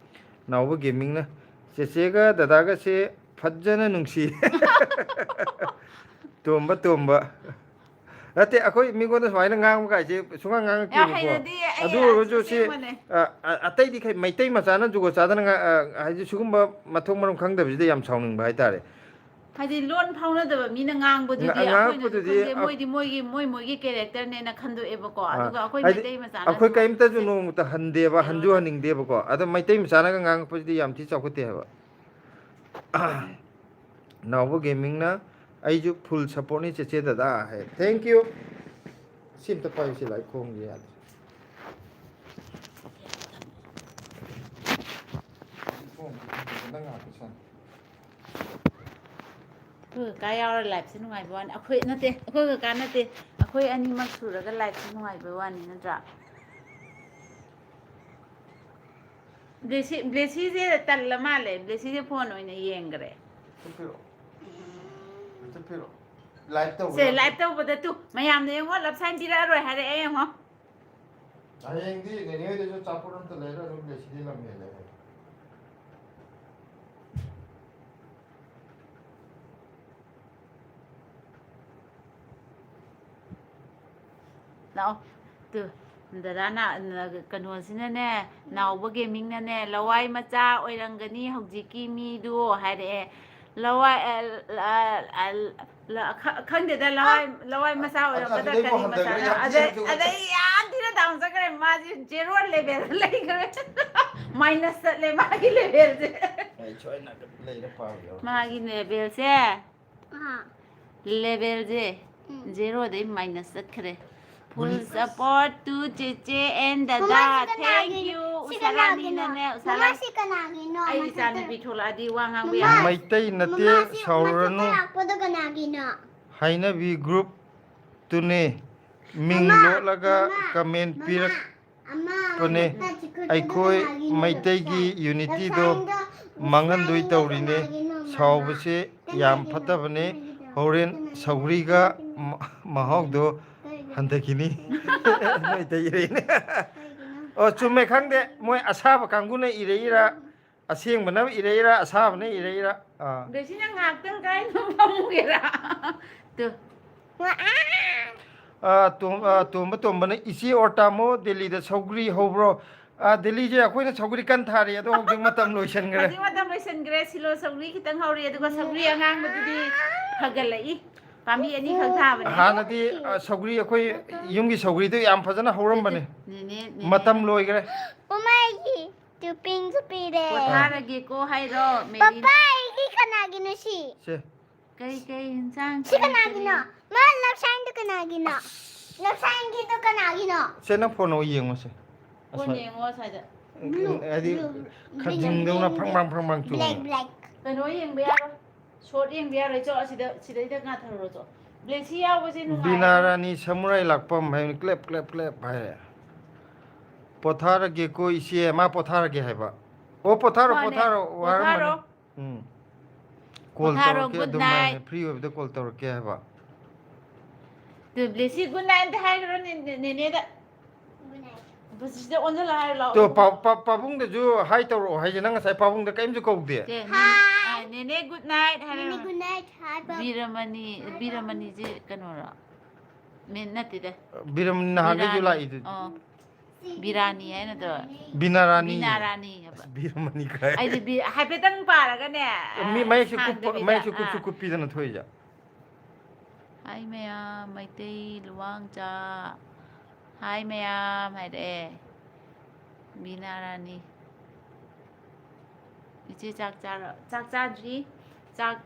ꯅꯥꯎꯕ ꯒꯦꯃꯤꯡꯅ ꯆꯦꯆꯦꯒ ꯗꯗꯥꯒꯁꯦ ꯐꯖꯅ ꯅꯨꯡꯁꯤ ꯇꯣꯝꯕ ꯇꯣꯝꯕ ꯅꯠꯇꯦ ꯑꯩꯈꯣꯏ ꯃꯤꯉꯣꯟꯗ ꯁꯨꯃꯥꯏꯅ ꯉꯥꯡꯕ ꯀꯥꯏꯁꯦ ꯁꯨꯡꯉꯥꯡ ꯌꯥꯝ ꯉꯥꯡꯉꯛꯇꯦꯕꯀꯣ ꯍꯩꯅꯗꯤ ꯑꯩ ꯑꯗꯨ ꯑꯣꯏꯔꯒꯁꯨ ꯁꯤ ꯑꯁꯦꯡꯕꯅꯦ ꯑꯇꯩꯗꯤ ꯃꯩꯇꯩ ꯃꯆꯥꯅ ꯖꯨꯒꯣꯠ ꯆꯥꯗꯅ ꯍꯥꯏꯗꯤ ꯁꯤꯒꯨꯝꯕ ꯃꯊꯣꯡ ꯃꯔꯝ ꯈꯪꯗꯕꯁꯤꯗ ꯌꯥꯝ ꯁꯥꯎꯅꯤꯡꯕ ꯍꯥꯏꯇꯥꯔꯦ ꯍꯥꯏꯗꯤ ꯂꯣꯟ ꯐꯥꯎꯅꯗꯕ ꯃꯤꯅ ꯉꯥꯡꯕꯗꯨꯗꯤ ꯑꯩꯈꯣꯏꯅꯁꯨ ꯉꯥꯡꯉꯛꯄꯗꯨꯗꯤ ꯈꯪꯗꯦ ꯃꯣꯏꯗꯤ ꯃꯣꯏꯒꯤ ꯀꯦꯔꯦꯛꯇꯔꯅꯦꯅ ꯈꯟꯗꯣꯛꯑꯦꯕꯀꯣ ꯑꯗꯨꯒ ꯑꯩꯈꯣꯏ ꯍꯥꯏꯗꯤ ꯃꯩꯇꯩ ꯃꯆꯥꯅ ꯑꯩꯈꯣꯏ ꯁꯨꯃꯥꯏꯅ ꯀꯔꯤꯝꯇꯁꯨ ꯁꯦ ꯅꯣꯡꯃꯇ ꯍꯟꯗꯦꯕ ꯀꯩꯅꯣ ꯍꯟꯁꯨ ꯇꯧ ꯍꯟꯅꯤꯡꯗꯦꯕꯀꯣ ꯑꯗꯣ ꯃꯩꯇꯩ ꯃꯆꯥꯅꯒ ꯉꯥꯡꯉꯛꯄꯁꯤꯗꯤ ꯌꯥꯝ ꯊꯤ ꯆꯥꯎꯈꯠꯇꯦ ꯍꯥꯏꯕ ꯅꯥꯎꯕ ꯒꯦꯃꯤꯡꯅ ꯑꯩꯁꯨ ꯐꯨꯜ ꯁꯞꯄꯣꯔꯠꯅꯤ ꯆꯦꯆꯦ ꯗꯗꯥ ꯍꯥꯏ ꯊꯦꯡꯛ ꯌꯨ ꯁꯤ ꯑꯝꯇ ꯄꯥꯏꯌꯨꯁꯤ ꯂꯥꯏ ꯈꯣꯡꯁꯦ ꯌꯥꯗ꯭ꯔꯦ ꯅꯪ ꯉꯥꯛꯇ ꯁꯥꯟꯅ ꯑꯩꯈꯣꯏ ꯀꯀꯥ ꯌꯥꯎꯔ ꯂꯥꯏꯐꯁꯦ ꯅꯨꯡꯉꯥꯏꯕ ꯋꯥꯅꯤ ꯑꯩꯈꯣꯏ ꯅꯠꯇꯦ ꯑꯩꯈꯣꯏ ꯀꯀꯥ ꯅꯠꯇꯦ ꯑꯩꯈꯣꯏ ꯑꯅꯤꯃꯛ ꯁꯨꯔꯒ ꯂꯥꯏꯐꯁꯦ ꯅꯨꯡꯉꯥꯏꯕ ꯋꯥꯅꯤ ꯅꯠꯇ꯭ꯔꯥ ꯕ꯭ꯂꯦꯁꯤꯁꯦ ꯇꯜꯂ ꯃꯥꯜꯂꯦ ꯕ꯭ꯂꯦꯁꯤꯁꯦ ꯐꯣꯟ ꯑꯣꯏꯅ ꯌꯦꯡꯈ꯭ꯔꯦ ꯂꯥꯏꯚ ꯇꯧꯕ ꯁꯦ ꯌꯥꯗ꯭ꯔꯣ ꯂꯥꯏꯚ ꯇꯧꯕꯗ ꯇꯨ ꯃꯌꯥꯝꯅ ꯌꯦꯡꯉꯣ ꯂꯞ ꯁꯥꯏꯟ ꯄꯤꯔꯛꯑꯔꯣꯏ ꯍꯥꯏꯔꯛꯑꯦ ꯌꯦꯡꯉꯣ ꯍꯌꯦꯡꯗꯤ ꯅꯦꯅꯦ ꯍꯣꯏꯗꯁꯨ ꯑꯆꯥꯄꯣꯠ ꯑꯝꯇ ꯂꯩꯔꯛꯑꯅꯨ ꯕ꯭ꯂꯦꯁꯤꯗꯤ ꯂꯝ ꯍꯦꯜꯂꯦ ꯍꯥꯏ ꯂꯥꯛꯑꯣ ꯇꯨ ꯗꯗꯥꯅ ꯀꯩꯅꯣꯁꯤꯅꯅꯦ ꯅꯥꯎꯕ ꯒꯦꯃꯤꯡꯅꯅꯦ ꯂꯋꯥꯏ ꯃꯆꯥ ꯑꯣꯏꯔꯝꯒꯅꯤ ꯍꯧꯖꯤꯛꯀꯤ ꯃꯤꯗꯨ ꯍꯥꯏꯔꯛꯑꯦ ꯂꯋꯥꯏ ꯈꯪꯗꯦꯗ ꯂꯋꯥꯏ ꯃꯆꯥ ꯑꯣꯏꯔꯝꯒꯗ꯭ꯔꯥ ꯑꯗꯨꯗꯩꯕꯨ ꯀꯔꯤ ꯍꯟꯊꯈ꯭ꯔꯦ ꯃꯆꯥꯅꯣ ꯌꯥꯝ ꯊꯤꯅ ꯑꯗꯩ ꯑꯗꯩ ꯌꯥꯝ ꯊꯤꯅ ꯗꯥꯎꯟ ꯆꯠꯈ꯭ꯔꯦ ꯃꯥꯁꯤ ꯖꯦꯔꯣ ꯂꯦꯚꯦꯜꯗ ꯂꯩꯈ꯭ꯔꯦ ꯃꯥꯏꯅꯁ ꯆꯠꯂꯦ ꯃꯥꯒꯤ ꯂꯦꯚꯦꯜꯁꯦ ꯑꯩ ꯁ꯭ꯋꯥꯏ ꯅꯥꯀꯠ ꯂꯩꯔ ꯄꯥꯕ ꯌꯥꯎꯔꯦ ꯃꯥꯒꯤ ꯂꯦꯚꯦꯜꯁꯦ ꯂꯦꯚꯦꯜꯁꯦ ꯖꯦꯔꯣꯗꯩ ꯃꯥꯏꯅꯁ ꯆꯠꯈ꯭ꯔꯦ ꯐꯨꯜ ꯁꯞꯄꯣꯔꯠ ꯇꯨ ꯆꯦꯆꯦ ꯑꯦꯟ ꯗꯗꯥ ꯊꯦꯡꯛ ꯌꯨ ꯎꯁꯥꯔꯥꯅꯤꯅꯅꯦ ꯃꯃꯥ ꯁꯤ ꯀꯅꯥꯒꯤꯅꯣ ꯑꯩ ꯃꯊꯛꯇ ꯏꯆꯥꯅꯨꯄꯤ ꯊꯣꯛꯂꯛꯑꯗꯤ ꯋꯥ ꯉꯥꯡꯕ ꯃꯃꯥ ꯌꯥꯔꯣꯏ ꯃꯩꯇꯩ ꯅꯠꯇꯦ ꯃꯃꯥ ꯁꯤ ꯃꯊꯛꯇ ꯁꯥꯎꯔꯅꯨ ꯂꯥꯛꯄꯗꯣ ꯀꯅꯥꯒꯤꯅꯣ ꯍꯩꯅꯕꯤ ꯒ꯭ꯔꯨꯞ ꯇꯨꯅꯦ ꯃꯤꯡ ꯃꯃꯥ ꯂꯣꯠꯂꯒ ꯀꯃꯦꯟ ꯃꯃꯥ ꯑꯃ ꯄꯤꯔꯛꯄꯅꯦ ꯃꯊꯛꯇ ꯆꯤꯛꯈꯠꯄꯗꯣ ꯑꯩꯈꯣꯏ ꯀꯅꯥꯒꯤꯅꯣ ꯃꯩꯇꯩꯒꯤ ꯂꯞꯁꯥꯏꯟ ꯌꯨꯅꯤꯇꯤꯗꯣ ꯂꯞꯁꯥꯏꯟꯗꯣ ꯃꯥꯡꯍꯟꯗꯣꯏ ꯂꯞꯁꯥꯏꯟꯗꯣ ꯇꯧꯔꯤꯅꯦ ꯀꯅꯥꯒꯤꯅꯣ ꯃꯃꯥ ꯁꯥꯎꯕꯁꯦ ꯌꯥꯝ ꯀꯅꯥꯒꯤꯅꯣ ꯐꯠꯇꯕꯅꯦ ꯀꯅꯥꯒꯤꯅꯣ ꯍꯣꯔꯦꯟ ꯀꯅꯥꯒꯤꯅꯣ ꯁꯧꯒ꯭ꯔꯤꯒ ꯀꯅꯥꯒꯤꯅꯣ ꯃꯍꯥꯎꯗꯣ ꯀꯩꯒꯤꯅꯣ ꯍꯟꯊꯈꯤꯅꯤ ꯃꯩꯇꯩ ꯏꯔꯩꯅꯦ ꯀꯩꯒꯤꯅꯣ ꯑꯣ ꯆꯨꯝꯃꯦ ꯈꯪꯗꯦ ꯃꯣꯏ ꯑꯁꯥꯕ ꯀꯥꯡꯕꯨꯅ ꯏꯔꯛꯏꯔꯥ ꯑꯁꯦꯡꯕꯅ ꯏꯔꯛꯏꯔꯥ ꯑꯁꯥꯕꯅ ꯏꯔꯛꯏꯔꯥ ꯕꯦꯁꯤꯅ ꯉꯥꯏꯍꯥꯛꯇꯪ ꯀꯥꯏꯅ ꯐꯝꯃꯨꯒꯦꯔꯥ ꯇꯨ ꯇꯣꯝꯕ ꯇꯣꯝꯕꯅ ꯏꯆꯦ ꯑꯣꯔꯇꯥꯃꯣ ꯗꯦꯜꯂꯤꯗ ꯁꯧꯒ꯭ꯔꯤ ꯍꯧꯕ꯭ꯔꯣ ꯗꯦꯜꯂꯤꯁꯦ ꯑꯩꯈꯣꯏꯅ ꯁꯧꯒ꯭ꯔꯤ ꯀꯟ ꯊꯥꯔꯤ ꯑꯗꯣ ꯍꯧꯖꯤꯛ ꯃꯇꯝ ꯂꯣꯏꯁꯤꯟꯈ꯭ꯔꯦ ꯍꯧꯖꯤꯛ ꯃꯇꯝ ꯂꯣꯏꯁꯤꯟꯈ꯭ꯔꯦ ꯁꯤꯂꯣ ꯁꯧꯒ꯭ꯔꯤ ꯈꯤꯇꯪ ꯍꯧꯔꯤ ꯑꯗꯨꯒ ꯁꯧꯒ꯭ꯔꯤ ꯑꯉꯥꯡꯕꯗꯨꯗꯤ ꯐꯒꯠꯂꯛꯏ ꯄꯥꯝꯕꯤ ꯑꯅꯤꯈꯛ ꯊꯥꯕꯅꯦ ꯍꯥꯟꯅꯗꯤ ꯁꯧꯒ꯭ꯔꯤ ꯑꯩꯈꯣꯏ ꯌꯨꯝꯒꯤ ꯁꯧꯒ꯭ꯔꯤꯗꯣ ꯌꯥꯝ ꯐꯖꯅ ꯍꯧꯔꯝꯕꯅꯦ ꯅꯦꯅꯦ ꯃꯇꯝ ꯂꯣꯏꯈ꯭ꯔꯦ ꯃꯃꯥ ꯑꯩꯒꯤ ꯇꯨꯄꯤꯡꯁꯨ ꯄꯤꯔꯦ ꯄꯣꯊꯥꯔꯒꯦꯀꯣ ꯍꯥꯏꯔꯣ ꯄꯄꯥ ꯃꯦꯔꯤꯅ ꯑꯩꯒꯤ ꯀꯅꯥꯒꯤꯅꯣ ꯁꯤ ꯁꯦ ꯀꯩ ꯌꯦꯟꯁꯥꯡ ꯁꯤ ꯀꯅꯥꯒꯤꯅꯣ ꯃꯥ ꯂꯞꯁꯥꯏꯟꯗꯣ ꯀꯅꯥꯒꯤꯅꯣ ꯂꯞꯁꯥꯏꯟꯒꯤꯗꯣ ꯀꯅꯥꯒꯤꯅꯣ ꯁꯦ ꯅꯪ ꯐꯣꯟ ꯌꯦꯡꯉꯣꯁꯦ ꯐꯣꯟ ꯌꯦꯡꯉꯣ ꯁ꯭ꯋꯥꯏꯗ ꯍꯥꯏꯗꯤ ꯈꯖꯤꯡꯗꯧꯅ ꯐꯪꯕꯥꯡ ꯐꯪꯕꯥꯡ ꯕ꯭ꯂꯦꯛ ꯆꯣꯡꯉꯦ ꯕ꯭ꯂꯦꯛ ꯀꯩꯅꯣ ꯌꯦꯡꯕ ꯌꯥꯔꯣꯏ ꯁꯣꯔꯠ ꯌꯦꯡꯕ ꯌꯥꯔꯣꯏ ꯆꯣ ꯁꯤꯗꯩꯗ ꯉꯥꯊꯔꯨꯔꯣ ꯆꯣ ꯕ꯭ꯂꯦꯁꯤ ꯌꯥꯎꯕꯁꯦ ꯅꯨꯡꯉꯥꯏ ꯑꯗꯣ ꯕꯤꯅꯥꯔꯥꯅꯤ ꯁꯃꯨꯔꯥꯏ ꯂꯥꯛꯄꯝ ꯍꯥꯏꯕꯅꯤ ꯀ꯭ꯂꯦꯞ ꯀ꯭ꯂꯦꯞ ꯀ꯭ꯂꯦꯞ ꯍꯥꯏꯔꯦ ꯄꯣꯊꯥꯔꯒꯦꯀꯣ ꯏꯆꯦ ꯃꯥ ꯄꯣꯊꯥꯔꯒꯦ ꯍꯥꯏꯕ ꯑꯣ ꯄꯣꯊꯥꯔꯣ ꯃꯥꯅꯦ ꯄꯣꯊꯥꯔꯣ ꯄꯣꯊꯥꯔꯣ ꯋꯥꯔꯝꯕꯅꯤ ꯀꯣꯜ ꯄꯣꯊꯥꯔꯣ ꯇꯧꯔꯛꯀꯦ ꯒꯨꯗ ꯑꯗꯨꯝ ꯅꯥꯏꯠ ꯍꯥꯏꯕꯅꯤ ꯐ꯭ꯔꯤ ꯑꯣꯏꯕꯗ ꯀꯣꯜ ꯇꯧꯔꯛꯀꯦ ꯍꯥꯏꯕ ꯕ꯭ꯂꯦꯁꯤ ꯒꯨꯗ ꯅꯥꯏꯠ ꯑꯝꯇ ꯍꯥꯏꯈ꯭ꯔꯣ ꯅꯦꯅꯦꯗ ꯁꯤꯗ ꯑꯣꯟꯁꯤꯜꯂ ꯍꯥꯏꯔꯣ ꯂꯥꯛꯑꯣ ꯇꯣ ꯑꯗꯨꯒ ꯄꯥꯕꯨꯡꯗꯁꯨ ꯍꯥꯏ ꯇꯧꯔꯛꯑꯣ ꯍꯥꯏꯁꯦ ꯅꯪ ꯉꯁꯥꯏ ꯄꯥꯕꯨꯡꯗ ꯀꯔꯤꯝꯁꯨ ꯀꯧꯗꯦ ꯅꯦꯅꯦ ꯒꯨꯗ ꯅꯥꯏꯠ ꯅꯦꯅꯦ ꯍꯥꯏꯔꯣ ꯒꯨꯗ ꯅꯥꯏꯠ ꯍꯥꯏꯕ ꯕꯤꯔꯃꯅꯤꯁꯤ ꯀꯩꯅꯣꯔꯣ ꯃꯦꯟ ꯅꯠꯇꯦꯗ ꯕꯤꯔꯝ ꯅꯍꯥꯟꯈꯩꯁꯨ ꯕꯤꯔꯥꯅꯤ ꯂꯥꯛꯏꯗꯨꯗꯤ ꯕꯤꯔꯥꯅꯤ ꯍꯥꯏ ꯅꯠꯇ꯭ꯔꯣ ꯕꯤꯅꯥꯔꯥꯅꯤ ꯕꯤꯅꯥꯔꯥꯅꯤ ꯍꯥꯏꯕ ꯕꯤꯔꯃꯅꯤ ꯀꯥꯏ ꯑꯩꯗꯤ ꯍꯥꯏꯐꯦꯠꯇꯪ ꯄꯥꯔꯒꯅꯦ ꯃꯤ ꯃꯌꯦꯛꯁꯨ ꯀꯨꯞꯄ ꯁꯥꯡꯗꯕꯤꯗ ꯃꯌꯦꯛꯁꯨ ꯀꯨꯞꯁꯨ ꯀꯨꯞꯄꯤꯗꯅ ꯊꯣꯛꯏꯁꯦ ꯍꯥꯏ ꯃꯌꯥꯝ ꯃꯩꯇꯩ ꯂꯨꯋꯥꯡꯆꯥ ꯍꯥꯏ ꯃꯌꯥꯝ ꯍꯥꯏꯔꯛꯑꯦ ꯕꯤꯅꯥꯔꯥꯅꯤ ꯏꯆꯦ ꯆꯥꯛ ꯆꯥꯗ꯭ꯔꯤ ꯆꯥꯛ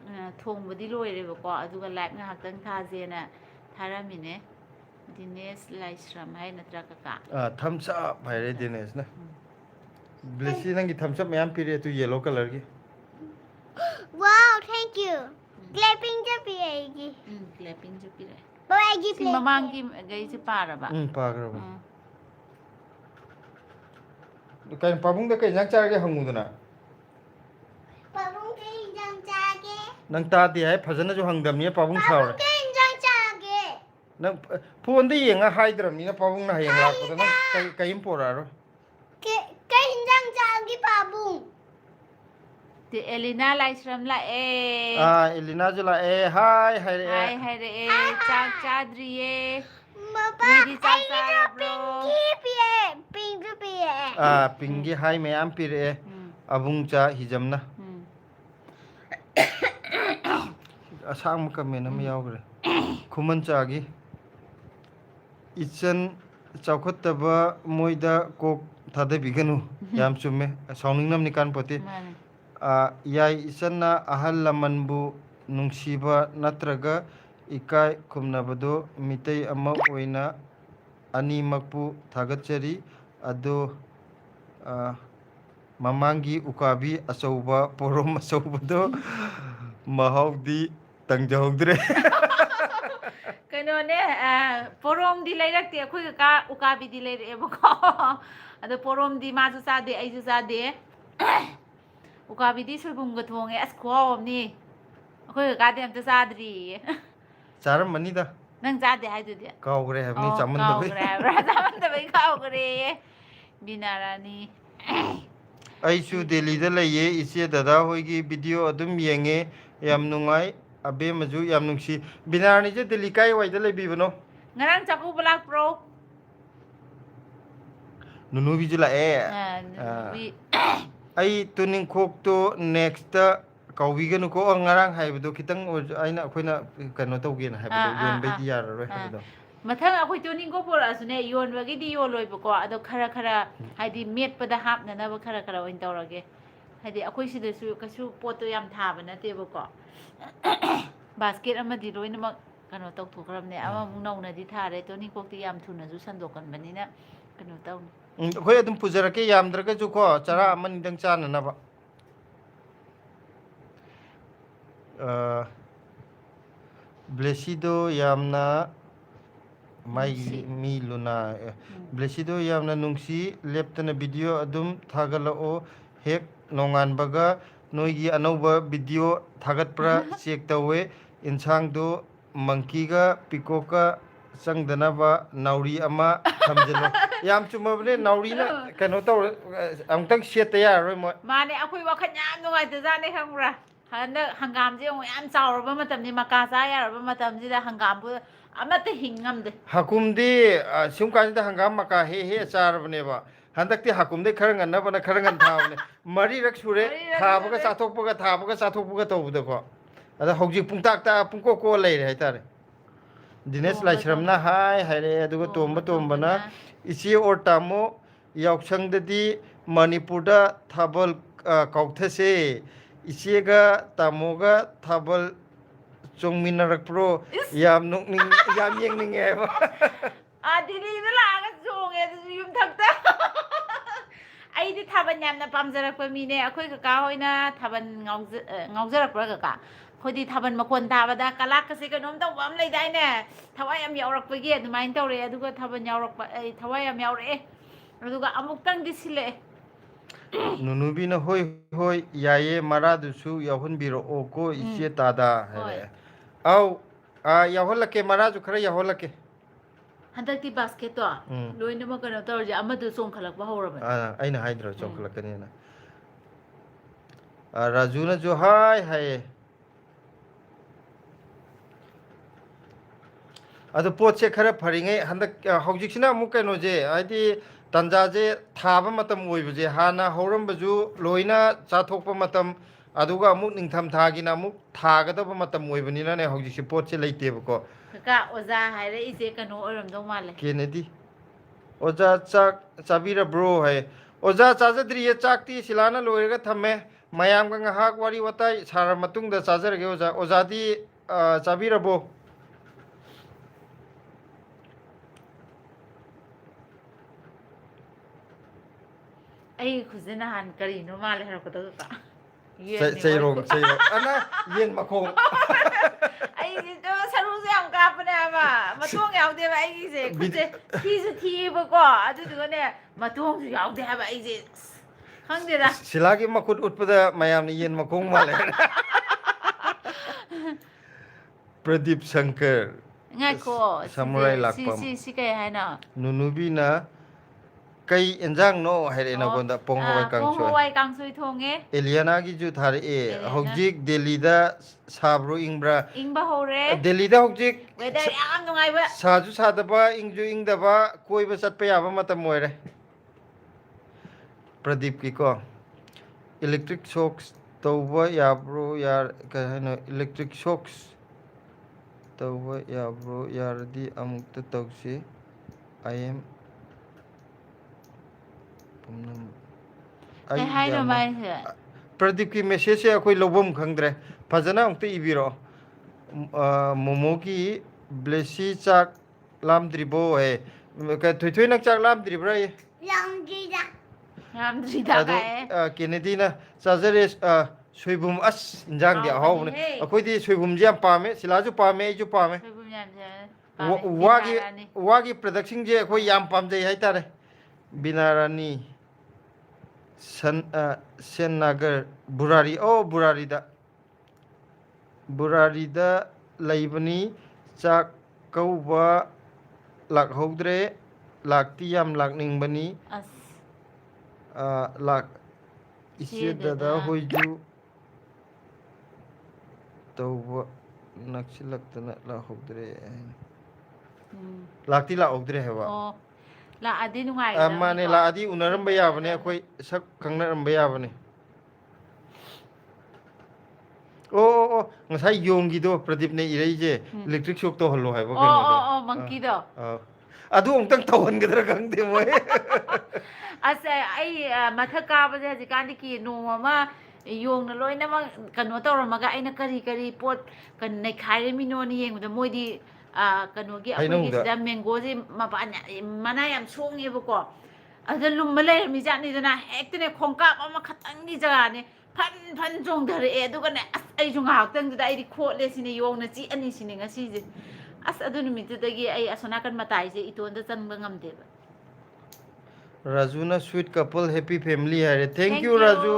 ꯊꯣꯡꯕꯗꯤ ꯂꯣꯏꯔꯦꯕꯀꯣ ꯑꯗꯨꯒ ꯂꯥꯏꯚ ꯉꯥꯏꯍꯥꯛꯇꯪ ꯊꯥꯁꯦꯅ ꯊꯥꯔꯝꯃꯤꯅꯦ Dinesh Laisram hai natra kaka. thumbs up haire Dinesh na Blessy nangi thumbs up mayam pire tu yellow color ki Wow, thank you. Clapping jo piegi. Clapping jo pire. Baigi Si play. mamang ki gai si para ba. pa gra ba kai pabung da kai jak char ge hangu da na Pabung ke jang chage. nang ta ti hai phajana jo hangdam ni pabung saw Pabung ke jang chage. nang phone da yenga haidram ni na pabung na hayang lak da nang kai kai impora ro Ke jang chage pabung. Ti Elina Laisram la e. Elina jo la hai Hai hai re e chak chadri e. Papa, Ready I chak need chara a bro. pinky pie. Pinky pie. pingi hai mayam pire abung cha hijam na asang ma kamen am yaw gre khuman cha gi ichan chaukhotaba moida kok thade biganu yam chumme sawning nam ni kan poti Mane. yai isanna ahal lamanbu nungsiba natraga ikai khumnabado mitei ama oina ani makpu thagatchari ado mamangi ukabi achauba porom achaubado mahaudi tangjahogdre Kano ne porom di lairak te akhoi ka ukabi di lair e bako. Ado porom di ma su sa de ai su sa de. Ukabi di sulbum ga thonge as khom ni. Akhoi ka de am ta sa dri. charam mani da Nang sa de hai du de. kaugre habni chaman da Kau gra bra chaman da bai kau gre. Binarani. aisu delhi da laye ise dada hoigi video adum yenge yam nungai abe maju yam nungsi binarni je delhi kai wai da lebi bano Ngarang chaku balak pro. nunu bi jula Bi ai tuning khok to next ta kaubi ganu ko ngarang haibado kitang aina khoina kano tawgen haibado yon bai di yar ro haibado mathang akhoi tuning ko por asune yon bagi di yon loi bako ado khara haidi met pada hap na ba khara oin tawrage haidi akhoi sida su kasu poto yam thaba na te bako basket amadi loina mak kano taw thokram ne ama mung nau na di thare tuning ko ti yam thuna ju sandokan banina kano taw khoi adum pujarake yamdraga ju ko chara man dang chana na ba Blessido yamna mai mi luna Blessido yamna nungsi leptana video adum thagalao hek nongan baga noigi anauba video thagat pra check tawe insang do monkey ga pikoka sangdana ba nauri ama thamjelo yam chumabne nauri na kano taw amtang set ya roi mo mane akhoi wakhan yam nungai ta jane khangra handa hangam je yam chawraba matam ni maka sa yaraba matam ji da hangam bu amata hingam de hakumdi simkan da hangam maka he charabne ba handakti hakumdi kharangan na bana kharangan thaune mari rak sure thabaga chathokpuga tawbuda ko ada hojik pungtak ta pungko ko lei re haitare Dinesh Laisram na hai haire aduga tomba na isi or tamo yauksangdadi manipurda thabal kaukthase isiga tamoga thabal chongminarak pro yam nokning yam yengning e ba dili na laga jonge du yum thakta ai di thaban yam na pamjarak pa mi ne akhoi ka hoina thaban ngaujarak pra ka khodi thaban makon tabada kalak ka se ka nom taw bam lei dai ne thawai am yaurak pa ge dumain taw re aduga thaban yaurak pa ai thawai am yaure aduga amuk tang di sile nunubi na hoi yaye maradu su yahun biro oko isi tada haire au yaholake maraju khara yaholake handak ti basket to loina ma kana taw je amadu song khalak ba hawra aina haidra chokhlakani na rajuna jo hai ado potche khara pharingai handak haujiksina amuk kaino je aidi tanjaje thaba matam oibje hana hourambaju loina chathokpa matam aduga amuk ningtham thagi na amuk thagadaba matam oibani na ne haujiksi potche leite bako ka oza haire ise kano oram do male kenedi oja chak chabira bro hai oja chajadri chakti silana loiraga thamme mayam ga ngahak wari watai sara matung da chajarage oja ojadi chabira bo ꯑꯩ ꯈꯨꯠꯁꯦ ꯅꯍꯥꯟ ꯀꯔꯤꯅꯣ ꯃꯥꯜꯂꯦ ꯍꯥꯏꯔꯛꯀꯗꯧꯕ ꯆꯩꯔꯣꯡ ꯑꯅ ꯌꯦꯟ ꯃꯈꯣꯡ ꯑꯩꯁꯤꯗꯣ ꯁꯔꯨꯁꯦ ꯌꯥꯝ ꯀꯥꯞꯄꯅꯦ ꯍꯥꯏꯕ ꯃꯇꯣꯡ ꯌꯥꯎꯗꯦꯕ ꯑꯩꯒꯤꯁꯦ ꯈꯨꯠꯁꯦ ꯊꯤꯁꯨ ꯊꯤꯌꯦꯕꯀꯣ ꯑꯗꯨꯗꯨꯒꯅꯦ ꯃꯇꯣꯡꯁꯨ ꯌꯥꯎꯗꯦ ꯍꯥꯏꯕ ꯑꯩꯁꯦ ꯈꯪꯗꯦꯗ ꯁꯤꯂꯥꯒꯤ ꯃꯈꯨꯠ ꯎꯠꯄꯗ ꯃꯌꯥꯝꯅ ꯌꯦꯟ ꯃꯈꯣꯡ ꯃꯥꯜꯂꯦ ꯄ꯭ꯔꯗꯤꯞ ꯁꯪꯀꯔ ꯉꯥꯏꯈꯣ ꯁꯃꯨꯔꯥꯏ ꯁꯤꯁꯦ ꯂꯥꯛꯄꯝ ꯁꯤ ꯀꯩ ꯍꯥꯏꯅꯣ ꯅꯨꯅꯨꯕꯤꯅ ꯀꯩ ꯑꯦꯟꯖꯥꯡꯅꯣ ꯍꯥꯏꯔꯛꯑꯦ ꯅꯉꯣꯟꯗ ꯄꯣꯡ ꯍꯋꯥꯏ ꯄꯣꯡ ꯀꯥꯡꯁꯣꯏ ꯍꯋꯥꯏ ꯀꯥꯡꯁꯣꯏ ꯊꯣꯡꯉꯦ ꯑꯦꯂꯤꯌꯥꯅꯥꯒꯤꯁꯨ ꯊꯥꯔꯛꯑꯦ ꯑꯦꯂꯤꯌꯥꯅ ꯍꯧꯖꯤꯛ ꯗꯦꯜꯂꯤꯗ ꯁꯥꯕ꯭ꯔꯣ ꯏꯪꯕ꯭ꯔꯥ ꯏꯪꯕ ꯍꯧꯔꯦ ꯗꯦꯜꯂꯤꯗ ꯍꯧꯖꯤꯛ ꯋꯦꯗꯔ ꯌꯥꯝ ꯅꯨꯡꯉꯥꯏꯕ ꯁꯥꯁꯨ ꯁꯥꯗꯕ ꯏꯪꯁꯨ ꯏꯪꯗꯕ ꯀꯣꯏꯕ ꯆꯠꯄ ꯌꯥꯕ ꯃꯇꯝ ꯑꯣꯏꯔꯦ ꯄ꯭ꯔꯗꯤꯞꯀꯤꯀꯣ ꯏꯂꯦꯛꯇ꯭ꯔꯤꯛ ꯁꯣꯛꯁ ꯇꯧꯕ ꯌꯥꯕ꯭ꯔꯣ ꯀꯩ ꯍꯥꯏꯅꯣ ꯏꯂꯦꯛꯇ꯭ꯔꯤꯛ ꯁꯣꯛꯁ ꯇꯧꯕ ꯌꯥꯕ꯭ꯔꯣ ꯌꯥꯔꯗꯤ ꯑꯃꯨꯛꯇ ꯇꯧꯁꯤ ꯑꯥꯏ ꯑꯦꯝ ꯀꯩ ꯑꯩ ꯍꯥꯏꯅꯣ ꯌꯥꯝꯅ ꯃꯥꯏꯁꯦ ꯄ꯭ꯔꯗꯤꯞꯀꯤ ꯃꯦꯁꯦꯖꯁꯦ ꯑꯩꯈꯣꯏ ꯂꯧꯐꯝ ꯈꯪꯗ꯭ꯔꯦ ꯐꯖꯅ ꯑꯃꯨꯛꯇ ꯏꯕꯤꯔꯛꯑꯣ ꯃꯣꯃꯣꯒꯤ ꯕ꯭ꯂꯦꯁꯤ ꯆꯥꯛ ꯂꯥꯝꯗ꯭ꯔꯤꯕꯣ ꯊꯣꯏꯊꯣꯏ ꯅꯪ ꯆꯥꯛ ꯂꯥꯝꯗ꯭ꯔꯤꯕ꯭ꯔꯥ ꯂꯥꯡꯗ꯭ꯔꯤꯗ ꯌꯥꯝꯗ꯭ꯔꯤꯗ ꯑꯗꯣ ꯀꯥꯏ ꯀꯦꯅꯦꯗꯤꯅ ꯆꯥꯖꯔꯦ ꯁꯣꯏꯕꯨꯝ ꯑꯁ ꯏꯟꯖꯥꯡꯗꯤ ꯑꯍꯥꯎꯕꯅꯦ ꯍꯥꯎꯕꯅꯤꯍꯦ ꯑꯩꯈꯣꯏꯗꯤ ꯁꯣꯏꯕꯨꯝꯁꯦ ꯌꯥꯝ ꯄꯥꯝꯃꯦ ꯁꯤꯂꯥꯁꯨ ꯄꯥꯝꯃꯦ ꯑꯩꯁꯨ ꯄꯥꯝꯃꯦ ꯁꯣꯏꯕꯨꯝ ꯌꯥꯝ ꯄꯥꯝꯃꯦ ꯋꯥꯒꯤ ꯕꯤꯅꯥꯔꯥꯅꯤ ꯋꯥꯒꯤ ꯄ꯭ꯔꯗꯛꯁꯤꯡꯁꯦ ꯑꯩꯈꯣꯏ ꯌꯥꯝ ꯄꯥꯝꯖꯩ ꯍꯥꯏꯇꯥꯔꯦ ꯕꯤꯅꯥꯔꯥꯅꯤ ꯁꯦꯟꯅꯥꯒꯔ ꯕꯨꯔꯥꯔꯤ ꯕꯨꯔꯥꯔꯤꯗ ꯂꯩꯕꯅꯤ ꯆꯥꯛ ꯀꯧꯕ ꯂꯥꯛꯍꯧꯗ꯭ꯔꯦ ꯂꯥꯛꯇꯤ ꯌꯥꯝ ꯂꯥꯛꯅꯤꯡꯕꯅꯤ ꯑꯁ ꯏꯆꯦ ꯗꯗꯥ ꯍꯣꯏꯖꯨ ꯇꯧꯕ ꯅꯛꯁꯤꯜꯂꯛꯇꯅ ꯂꯥꯛꯍꯧꯗ꯭ꯔꯦ ꯎꯝ ꯂꯥꯛꯇꯤ ꯂꯥꯛꯍꯧꯗ꯭ꯔꯦ ꯍꯥꯏꯕ ꯑꯣ ꯂꯥꯛꯑꯗꯤ ꯃꯥꯅꯦ ꯅꯨꯡꯉꯥꯏꯒꯗꯕꯅꯤꯀꯣ ꯂꯥꯛꯑꯗꯤ ꯎꯅꯔꯝꯕ ꯌꯥꯕꯅꯦ ꯊꯦꯡꯅꯒꯗꯕꯅꯤ ꯑꯩꯈꯣꯏ ꯁꯛ ꯈꯪꯅꯔꯝꯕ ꯌꯥꯕꯅꯦ ꯑꯣ ꯉꯁꯥꯏ ꯌꯣꯡꯒꯤꯗꯣ ꯄ꯭ꯔꯗꯤꯞꯅ ꯏꯔꯩꯁꯦ ꯎꯝ ꯏꯂꯦꯛꯇ꯭ꯔꯤꯛ ꯁꯣꯛ ꯇꯧꯍꯜꯂꯣ ꯍꯥꯏꯕ ꯑꯣ ꯀꯩꯅꯣꯗꯣ ꯑꯣ ꯑꯣ ꯃꯪꯀꯤꯗꯣ ꯑꯗꯨ ꯑꯃꯨꯛꯇꯪ ꯇꯧꯍꯟꯒꯗ꯭ꯔꯥ ꯈꯪꯗꯦ ꯃꯣꯏ ꯑꯁ ꯑꯩ ꯃꯊꯛ ꯀꯥꯕꯁꯦ ꯍꯧꯖꯤꯛꯀꯥꯟꯗꯤ ꯅꯣꯡꯃ ꯑꯃ ꯌꯣꯡꯅ ꯂꯣꯏꯅꯃꯛ ꯀꯩꯅꯣ ꯇꯧꯔꯝꯃꯒ ꯑꯩꯅ ꯀꯔꯤ ꯄꯣꯠ ꯅꯩꯈꯥꯏꯔꯝꯃꯤꯅꯣꯅ ꯌꯦꯡꯕꯗ ꯃꯣꯏꯗꯤ ꯀꯩꯅꯣꯒꯤ ꯑꯩꯈꯣꯏꯒꯤ ꯍꯩꯅꯧꯗ ꯁꯤꯗ ꯃꯦꯡꯒꯣꯁꯦ ꯃꯅꯥ ꯌꯥꯝ ꯁꯣꯡꯉꯦꯕꯀꯣ ꯑꯗꯨꯗ ꯂꯨꯝꯕ ꯂꯩꯔꯝꯃꯤ ꯖꯥꯠꯅꯤꯗꯅ ꯍꯦꯛꯇꯅꯦ ꯈꯣꯡꯀꯥꯞ ꯑꯃꯈꯛꯇꯪꯒꯤ ꯖꯒꯥꯅꯦ ꯐꯟ ꯆꯣꯡꯊꯔꯛꯑꯦ ꯑꯗꯨꯒꯅꯦ ꯑꯁ ꯑꯩꯁꯨ ꯉꯥꯏꯍꯥꯛꯇꯪꯗꯨꯗ ꯑꯩꯗꯤ ꯈꯣꯠꯂꯦ ꯁꯤꯅꯦ ꯌꯣꯡꯅ ꯆꯤꯛꯑꯅꯤ ꯁꯤꯅꯦ ꯉꯁꯤꯁꯦ ꯑꯁ ꯑꯗꯨ ꯅꯨꯃꯤꯠꯇꯨꯗꯒꯤ ꯑꯩ ꯑꯁꯣꯅꯥꯀꯟ ꯃꯇꯥꯏꯁꯦ ꯏꯇꯣꯟꯗ ꯆꯪꯕ ꯉꯝꯗꯦꯕ ꯔꯥꯖꯨꯅ ꯁ꯭ꯋꯤꯠ ꯀꯄꯜ ꯍꯦꯄꯤ ꯐꯦꯃꯤꯂꯤ ꯍꯥꯏꯔꯦ ꯊꯦꯡꯛ ꯌꯨ ꯔꯥꯖꯨ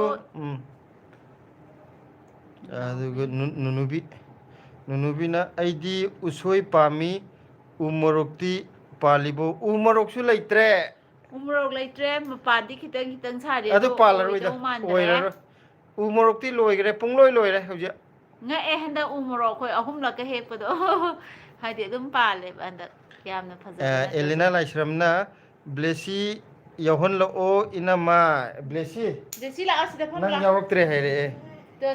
ꯑꯗꯨꯒ ꯅꯨꯅꯨꯕꯤꯅ ꯑꯩꯗꯤ ꯎꯁꯣꯏ ꯄꯥꯝꯃꯤ ꯎ ꯃꯣꯔꯣꯛꯇꯤ ꯄꯥꯜꯂꯤꯕꯣ ꯎ ꯃꯣꯔꯣꯛꯁꯨ ꯂꯩꯇ꯭ꯔꯦ ꯎꯃꯣꯔꯣꯛ ꯂꯩꯇ꯭ꯔꯦ ꯃꯄꯥꯟꯗꯤ ꯈꯤꯇꯪ ꯈꯤꯇꯪ ꯁꯥꯔꯤ ꯑꯗꯨ ꯑꯗꯣ ꯄꯥꯜꯂꯔꯣꯏꯗ ꯑꯣꯏꯗꯧ ꯃꯥꯟꯗ꯭ꯔꯦ ꯑꯣꯏꯔꯔꯣꯏ ꯎ ꯃꯣꯔꯣꯛꯇꯤ ꯂꯣꯏꯈ꯭ꯔꯦ ꯄꯨꯡꯂꯣꯏ ꯂꯣꯏꯔꯦ ꯍꯧꯖꯤꯛ ꯉꯛꯑꯦ ꯍꯟꯗꯛ ꯎ ꯃꯣꯔꯣꯛ ꯑꯩꯈꯣꯏ ꯑꯍꯨꯝꯂꯛꯀ ꯍꯦꯛꯄꯗꯣ ꯍꯥꯏꯗꯤ ꯑꯗꯨꯝ ꯄꯥꯜꯂꯦꯕ ꯍꯟꯗꯛ ꯌꯥꯝꯅ ꯐꯖꯕ ꯅꯠꯇ꯭ꯔꯁꯨ ꯑꯦꯂꯤꯅꯥ ꯂꯥꯏꯁ꯭ꯔꯝꯅ ꯕ꯭ꯂꯦꯁꯤ ꯌꯥꯎꯍꯜꯂꯛꯑꯣ ꯏꯅꯝꯃ ꯕ꯭ꯂꯦꯁꯤ ꯁꯤ ꯂꯥꯛꯑꯣ ꯁꯤꯗ ꯐꯝ ꯅꯪ ꯂꯥꯛꯑꯣ ꯌꯥꯎꯔꯛꯇ꯭ꯔꯦ ꯍꯥꯏꯔꯛꯑꯦ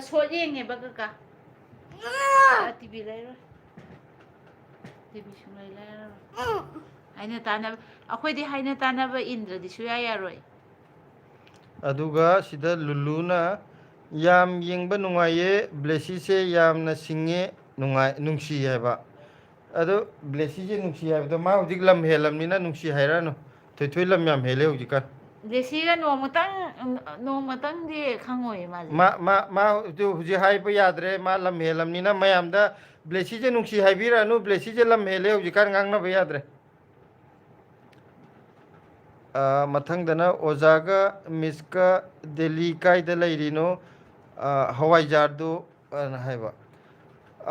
ꯁꯣꯠ ꯌꯦꯡꯉꯦꯕ ꯀꯀꯥ ꯇꯤꯚꯤ ꯂꯩꯔꯣꯏ ꯇꯤꯚꯤ ꯁꯨꯡꯂꯩ ꯂꯩꯔꯔꯣꯏ ꯍꯥꯏꯅ ꯇꯥꯟꯅꯕ ꯑꯩꯈꯣꯏꯗꯤ ꯍꯥꯏꯅ ꯇꯥꯟꯅꯕ ꯏꯟꯗ꯭ꯔꯗꯤ ꯁꯨꯡꯌꯥ ꯌꯥꯔꯣꯏ ꯑꯗꯨꯒ ꯁꯤꯗ ꯂꯨꯂꯨꯅ ꯌꯥꯝ ꯌꯦꯡꯕ ꯅꯨꯡꯉꯥꯏꯌꯦ ꯕ꯭ꯂꯦꯁꯤꯁꯦ ꯌꯥꯝꯅ ꯁꯤꯡꯉꯦ ꯅꯨꯡꯁꯤ ꯍꯥꯏꯕ ꯑꯗꯣ ꯕ꯭ꯂꯦꯁꯤꯁꯦ ꯅꯨꯡꯁꯤ ꯍꯥꯏꯕꯗꯣ ꯃꯥ ꯍꯧꯖꯤꯛ ꯂꯝ ꯍꯦꯜꯂꯝꯅꯤꯅ ꯅꯨꯡꯁꯤ ꯍꯥꯏꯔꯛꯑꯅꯨ ꯊꯣꯏꯊꯣꯏ ꯂꯝ ꯌꯥꯝ ꯍꯦꯜꯂꯦ ꯍꯧꯖꯤꯛꯀꯥꯟ ꯖꯦꯁꯤꯒ ꯅꯣꯡꯃꯇꯪꯗꯤ ꯈꯪꯉꯣꯏꯌꯦ ꯃꯥꯁꯦ ꯃꯥ ꯍꯧꯖꯤꯛ ꯍꯥꯏꯕ ꯌꯥꯗ꯭ꯔꯦ ꯃꯥ ꯂꯝ ꯍꯦꯜꯂꯝꯅꯤꯅ ꯃꯌꯥꯝꯗ ꯕ꯭ꯂꯦꯁꯤꯁꯦ ꯅꯨꯡꯁꯤ ꯍꯥꯏꯕꯤꯔꯛꯑꯅꯨ ꯕ꯭ꯂꯦꯁꯤꯁꯦ ꯂꯝ ꯍꯦꯜꯂꯦ ꯍꯧꯖꯤꯛꯀꯥꯟ ꯉꯥꯡꯅꯕ ꯌꯥꯗ꯭ꯔꯦ ꯃꯊꯪꯗꯅ ꯑꯣꯖꯥꯒ ꯃꯤꯁꯀ ꯗꯦꯜꯂꯤ ꯀꯥꯏꯗ ꯂꯩꯔꯤꯅꯣ ꯍꯋꯥꯏꯖꯥꯔꯗꯨ ꯑꯅ ꯍꯥꯏꯕ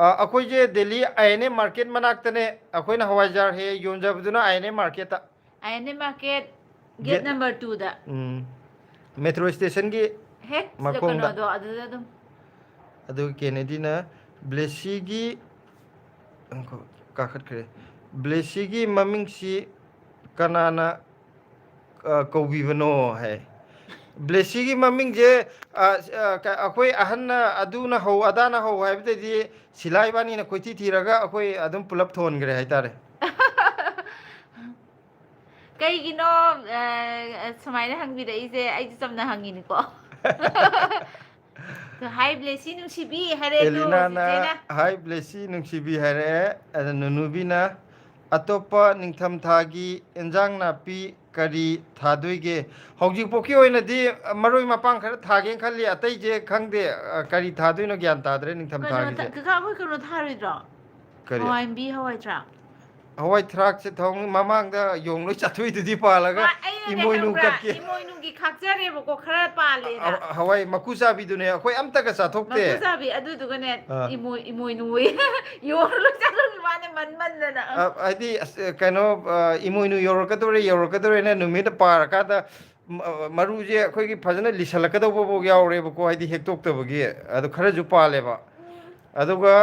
ꯑꯩꯈꯣꯏꯁꯦ Delhi I N A market ꯃꯅꯥꯛꯇꯅꯦ ꯑꯩꯈꯣꯏꯅ ꯍꯋꯥꯏꯖꯥꯔ ꯍꯦꯛ ꯌꯣꯟꯖꯕꯗꯨꯅ ꯑꯥꯏ ꯑꯦꯟ ꯑꯦ ꯃꯥꯔꯀꯦꯠꯇ I N A market gate number 2ꯗ ꯃꯦꯇ꯭ꯔꯣ ꯏꯁꯇꯦꯁꯟꯒꯤ ꯍꯦꯛ ꯃꯈꯣꯡꯗ ꯀꯩꯅꯣꯗꯣ ꯑꯗꯨꯗ ꯑꯗꯨꯝ ꯑꯗꯨꯒ ꯀꯦꯅꯦꯗꯤꯅ ꯕ꯭ꯂꯦꯁꯤꯒꯤ ꯀꯥꯈꯠꯈ꯭ꯔꯦ ꯕ꯭ꯂꯦꯁꯤꯒꯤ ꯃꯃꯤꯡꯁꯤ ꯀꯅꯥꯅ ꯀꯧꯕꯤꯕꯅꯣ ꯍꯥꯏ ꯕ꯭ꯂꯦꯁꯤꯒꯤ ꯃꯃꯤꯡꯁꯦ ꯑꯩꯈꯣꯏ ꯑꯍꯟꯅ ꯑꯗꯨꯅ ꯍꯧ ꯑꯗꯥꯅ ꯍꯧ ꯍꯥꯏꯕꯗꯩꯗꯤ ꯁꯤꯂꯥ ꯏꯕꯥꯅꯤꯅ ꯀꯣꯏꯊꯤ ꯊꯤꯔꯒ ꯑꯩꯈꯣꯏ ꯑꯗꯨꯝ ꯄꯨꯂꯞ ꯊꯣꯟꯈ꯭ꯔꯦ ꯍꯥꯏꯇꯥꯔꯦ ꯀꯩꯒꯤꯅꯣ ꯁꯨꯃꯥꯏꯅ ꯍꯪꯕꯤꯔꯛꯏꯁꯦ ꯑꯩꯁꯨ ꯆꯝꯅ ꯍꯪꯉꯤꯅꯤꯀꯣ ꯍꯥꯏ ꯕ꯭ꯂꯦꯁꯤ ꯅꯨꯡꯁꯤꯕꯤ ꯍꯥꯏꯔꯦ ꯇꯨ ꯑꯦꯂꯤꯅꯥꯅ ꯆꯤꯆꯦꯅ ꯍꯥꯏ ꯕ꯭ꯂꯦꯁꯤ ꯅꯨꯡꯁꯤꯕꯤ ꯍꯥꯏꯔꯛꯑꯦ ꯑꯗ ꯅꯨꯅꯨꯕꯤꯅ ꯑꯇꯣꯞꯄ ꯅꯤꯡꯊꯝꯊꯥꯒꯤ ꯏꯟꯖꯥꯡ ꯅꯥꯄꯤ ꯀꯔꯤ ꯊꯥꯗꯣꯏꯒꯦ ꯍꯧꯖꯤꯛꯐꯥꯎꯒꯤ ꯑꯣꯏꯅꯗꯤ ꯃꯔꯣꯏ ꯃꯄꯥꯡ ꯈꯔ ꯊꯥꯒꯦꯅ ꯈꯜꯂꯤ ꯑꯇꯩꯁꯦ ꯈꯪꯗꯦ ꯀꯔꯤ ꯊꯥꯗꯣꯏꯅꯣ ꯒ꯭ꯌꯥꯟ ꯇꯥꯗ꯭ꯔꯦ ꯀꯩꯅꯣ ꯅꯤꯡꯊꯝꯊꯥꯒꯤꯁꯦ ꯀꯀꯥ ꯑꯩꯈꯣꯏ ꯀꯩꯅꯣ ꯊꯥꯔꯣꯏꯗ꯭ꯔꯣ ꯀꯔꯤ ꯍꯋꯥꯏꯟꯕꯤ ꯍꯋꯥꯏ ꯊꯔꯥꯛ ꯍꯋꯥꯏ ꯊꯔꯥꯛꯁꯦ ꯊꯣꯡ ꯃꯃꯥꯡꯗ ꯌꯣꯡ ꯂꯣꯏ ꯆꯥꯊꯣꯛꯏꯗꯨꯗꯤ ꯄꯥꯜꯂꯒ ꯑꯩꯅꯅꯦ ꯏꯃꯣꯏꯅꯨ ꯈꯪꯕ꯭ꯔꯥ ꯀꯠꯀꯦ ꯏꯃꯣꯏꯅꯨꯒꯤ ꯈꯥꯛꯆꯔꯦꯕꯀꯣ ꯈꯔ ꯄꯥꯜꯂꯦꯅ ꯍꯋꯥꯏ ꯃꯀꯨ ꯆꯥꯕꯤꯗꯨꯅꯦ ꯑꯩꯈꯣꯏ ꯑꯝꯇꯒ ꯆꯥꯊꯣꯛꯇꯦ ꯃꯀꯨ ꯆꯥꯕꯤ ꯑꯗꯨꯗꯨꯒꯅꯦ ꯑꯥ. ꯏꯃꯣꯏꯅꯨ ꯌꯣꯟ ꯂꯣꯏ ꯆꯥꯊꯣꯛꯈꯤ ꯃꯥꯅꯦ ꯃꯟꯃꯟꯗꯅ ꯍꯥꯏꯗꯤ ꯀꯩꯅꯣ ꯏꯃꯣꯏꯅꯨ ꯌꯧꯔꯛꯀꯗꯧꯔꯦ ꯅꯨꯃꯤꯠꯇ ꯄꯥꯔꯀꯥꯟꯗ ꯃꯔꯨꯁꯦ ꯑꯩꯈꯣꯏꯒꯤ ꯐꯖꯅ ꯂꯤꯁꯜꯂꯛꯀꯗꯧꯕꯐꯥꯎ ꯌꯥꯎꯔꯦꯕꯀꯣ ꯍꯥꯏꯗꯤ ꯍꯦꯛꯇꯣꯛꯇꯕꯒꯤ ꯑꯗꯨ ꯈꯔꯁꯨ ꯄꯥꯜꯂꯦꯕ ꯑꯗꯨꯒ